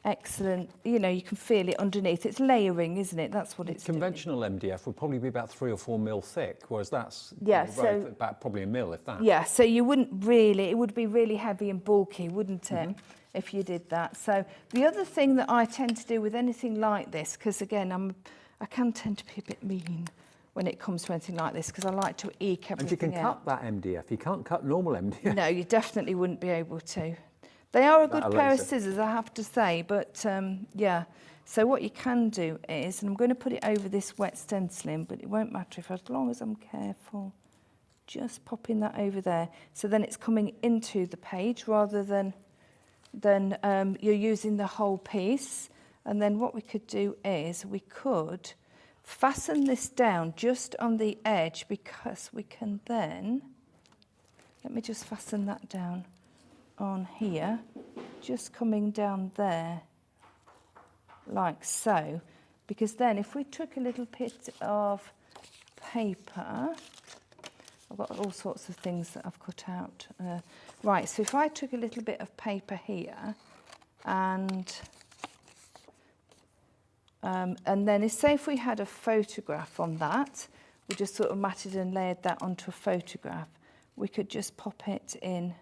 excellent, you can feel it underneath. It's layering, isn't it? That's what it's Conventional doing. MDF would probably be about 3 or 4 mil thick, whereas that's about probably a mil, if that. Yeah, so you wouldn't really, it would be really heavy and bulky, wouldn't it, if you did that? So the other thing that I tend to do with anything like this, because again, I can tend to be a bit mean when it comes to anything like this, because I like to eke everything out. And you can cut that MDF. You can't cut normal MDF. No, you definitely wouldn't be able to. They are a good pair of scissors, I have to say, but yeah. So what you can do is, and I'm going to put it over this wet stenciling, but it won't matter as long as I'm careful. Just popping that over there. So then it's coming into the page rather than you're using the whole piece. And then what we could do is we could fasten this down just on the edge, because we can then, let me just fasten that down on here, just coming down there like so, because then if we took a little bit of paper, I've got all sorts of things that I've cut out. Right, so if I took a little bit of paper here and then say if we had a photograph on that, we just sort of matted and layered that onto a photograph, we could just pop it in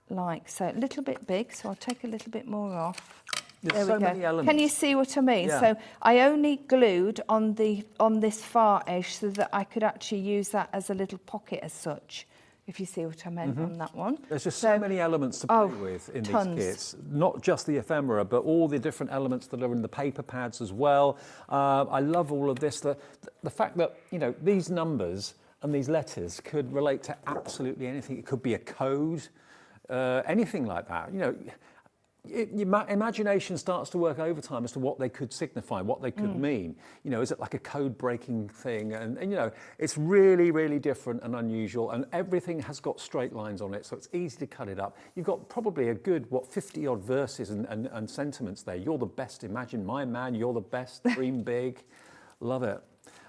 like so. A little bit big, so I'll take a little bit more off. There's there we so go. many elements. Can you see what I mean? Yeah. So I only glued on this far edge so that I could actually use that as a little pocket as such, if you see what I meant on that one. There's just so many elements to play with in tons. these kits. Not just the ephemera, but all the different elements that are in the paper pads as well. I love all of this. The fact that, these numbers and these letters could relate to absolutely anything. It could be a code, anything like that. Your imagination starts to work overtime as to what they could signify, what they could mean. Is it like a code-breaking thing? And it's really, really different and unusual, and everything has got straight lines on it, so it's easy to cut it up. You've got probably a good, 50-odd verses and sentiments there. You're the best, imagine my man, you're the best, dream big. Love it.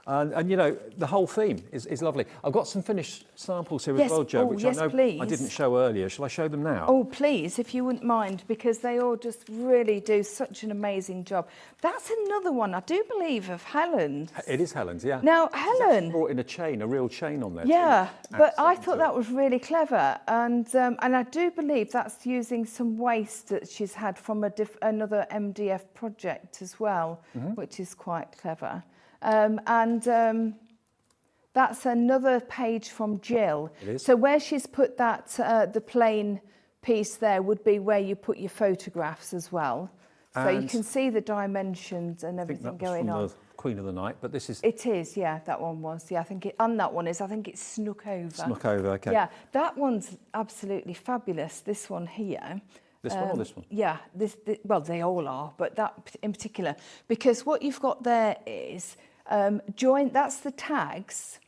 And the whole theme is lovely. I've got some finished samples here as well, Jo, which I know please. I didn't show earlier. Shall I show them now? Oh, please, if you wouldn't mind, because they all just really do such an amazing job. That's another one, I do believe, of Helen's. It is Helen's, yeah. Now, Helen brought in a real chain on there. Yeah, too. but I thought that was really clever, and I do believe that's using some waste that she's had from another MDF project as well, which is quite clever. That's another page from Jill. It is. So where she's put that, the plain piece there would be where you put your photographs as well. So you can see the dimensions and everything going on. The Queen of the Night, but this is... It is, yeah, that one was. Yeah, I think it's Snook Over. Snook Over, okay. Yeah, that one's absolutely fabulous, this one here. This one or this one? Yeah, well, they all are, but that in particular, because what you've got there is that's the tags,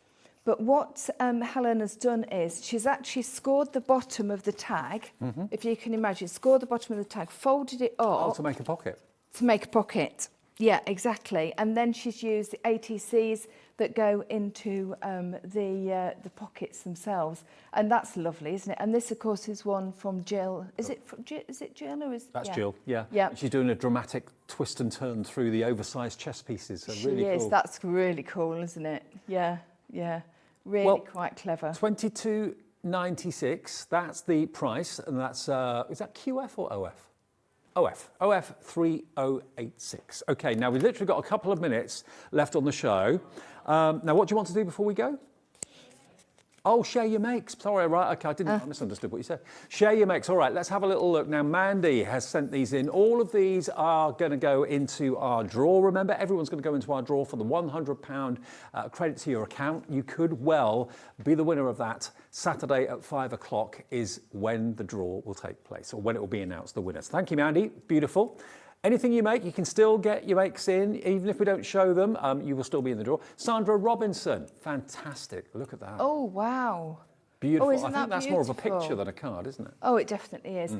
but what Helen has done is she's actually scored the bottom of the tag, if you can imagine, scored the bottom of the tag, folded it up. Oh, to make a pocket. To make a pocket, yeah, exactly. And then she's used the ATCs that go into the pockets themselves, and that's lovely, isn't it? And this, of course, is one from Jill. Is it Jill or is that's yeah. Jill? Yeah. Yeah. She's doing a dramatic twist and turn through the oversized chess pieces. So really She is. cool. That's really cool, isn't it? Yeah, yeah. Really quite clever. $22.96. That's the price, and that's is that QF or OF? OF 3086. Okay, now we've literally got a couple of minutes left on the show. Now, what do you want to do before we go? Oh, share your makes. Sorry, right, okay, I misunderstood what you said. Share your makes. All right, let's have a little look. Now, Mandy has sent these in. All of these are going to go into our draw. Remember, everyone's going to go into our draw for the £100 credit to your account. You could well be the winner of that. Saturday at 5 o'clock is when the draw will take place, or when it will be announced, the winners. Thank you, Mandy. Beautiful. Anything you make, you can still get your makes in. Even if we don't show them, you will still be in the draw. Sandra Robinson, fantastic. Look at that. Oh, wow. Beautiful. Oh, isn't I think that that's more of a beautiful? picture than a card, isn't it? Oh, it definitely is.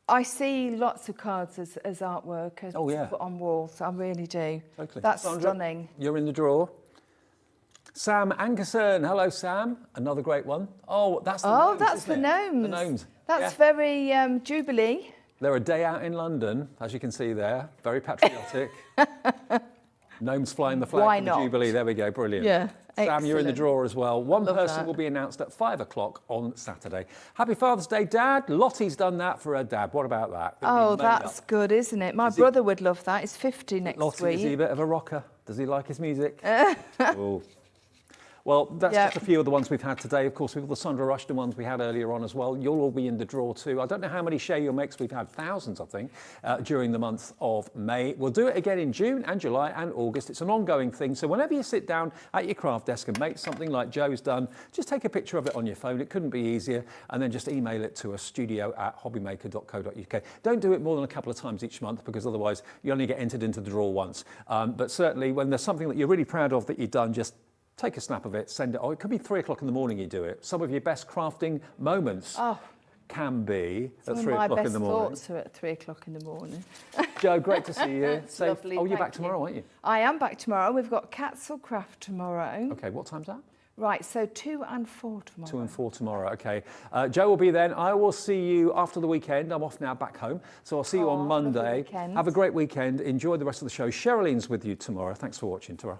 I see lots of cards as artwork to put on walls. I really do. Totally. That's Sandra, stunning. You're in the draw. Sam Ankerson. Hello, Sam. Another great one. Oh, that's the gnomes, that's the isn't it? gnomes. The gnomes. That's very Jubilee. They're a day out in London, as you can see there. Very patriotic. Gnomes flying the flag Why for the not? Jubilee. There we go. Brilliant. Yeah. Sam, you're in the excellent. draw as well. One Love person that. will be announced at 5 o'clock on Saturday. Happy Father's Day, Dad. Lottie's done that for her dad. What about that? Oh, that's good, isn't it? My brother would love that. He's 50 next Lottie, week. is he a bit of a rocker? Does he like his music? Oh. Well, that's just a few of the ones we've had today. Of course, we've got the Sandra Rushton ones we had earlier on as well. You'll all be in the draw too. I don't know how many Share Your Makes we've had, thousands, I think, during the month of May. We'll do it again in June and July and August. It's an ongoing thing. So whenever you sit down at your craft desk and make something like Joe's done, just take a picture of it on your phone. It couldn't be easier. And then just email it to us, studio@hobbymaker.co.uk. Don't do it more than a couple of times each month, because otherwise you only get entered into the draw once. But certainly when there's something that you're really proud of that you've done, just take a snap of it, send it. Oh, it could be 3 o'clock in the morning you do it. Some of your best crafting moments can be at 3 o'clock in the morning. My best thoughts are at 3 o'clock in the morning. Joe, great to see you. Lovely, you're thank back tomorrow, you. aren't you? I am back tomorrow. We've got Catsull Craft tomorrow. Okay, what time's that? Right, so 2 and 4 tomorrow. 2 and 4 tomorrow, okay. Joe will be then. I will see you after the weekend. I'm off now back home. So I'll see you on Monday. Have a great weekend. Enjoy the rest of the show. Sherilyn's with you tomorrow. Thanks for watching. Ta-ra.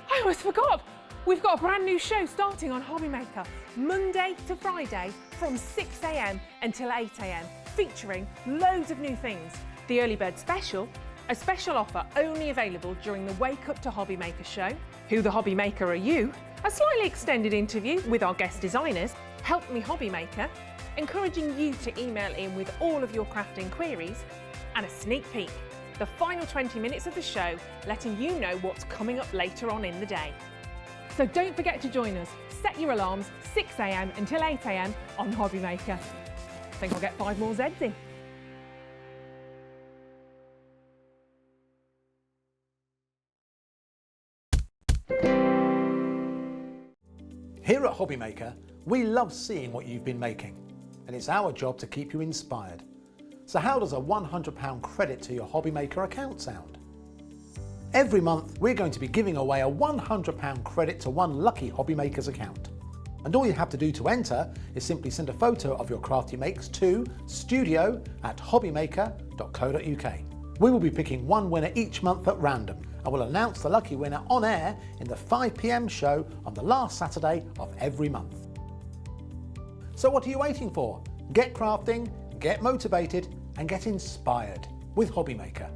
I almost forgot. We've got a brand new show starting on Hobby Maker, Monday to Friday from 6 a.m. until 8 a.m, featuring loads of new things. The Early Bird Special, a special offer only available during the Wake Up to Hobby Maker show. Who the Hobby Maker are you? A slightly extended interview with our guest designers, Help Me Hobby Maker, encouraging you to email in with all of your crafting queries, and a sneak peek, the final 20 minutes of the show, letting you know what's coming up later on in the day. So don't forget to join us. Set your alarms 6 a.m. until 8 a.m. on Hobby Maker. I think I'll get 5 more Zs in. Here at Hobby Maker, we love seeing what you've been making, and it's our job to keep you inspired. So how does a £100 credit to your Hobby Maker account sound? Every month, we're going to be giving away a £100 credit to one lucky Hobby Maker's account. And all you have to do to enter is simply send a photo of your crafty makes to studio@hobbymaker.co.uk. We will be picking one winner each month at random, and we'll announce the lucky winner on air in the 5 p.m. show on the last Saturday of every month. So what are you waiting for? Get crafting, get motivated, and get inspired with Hobby Maker.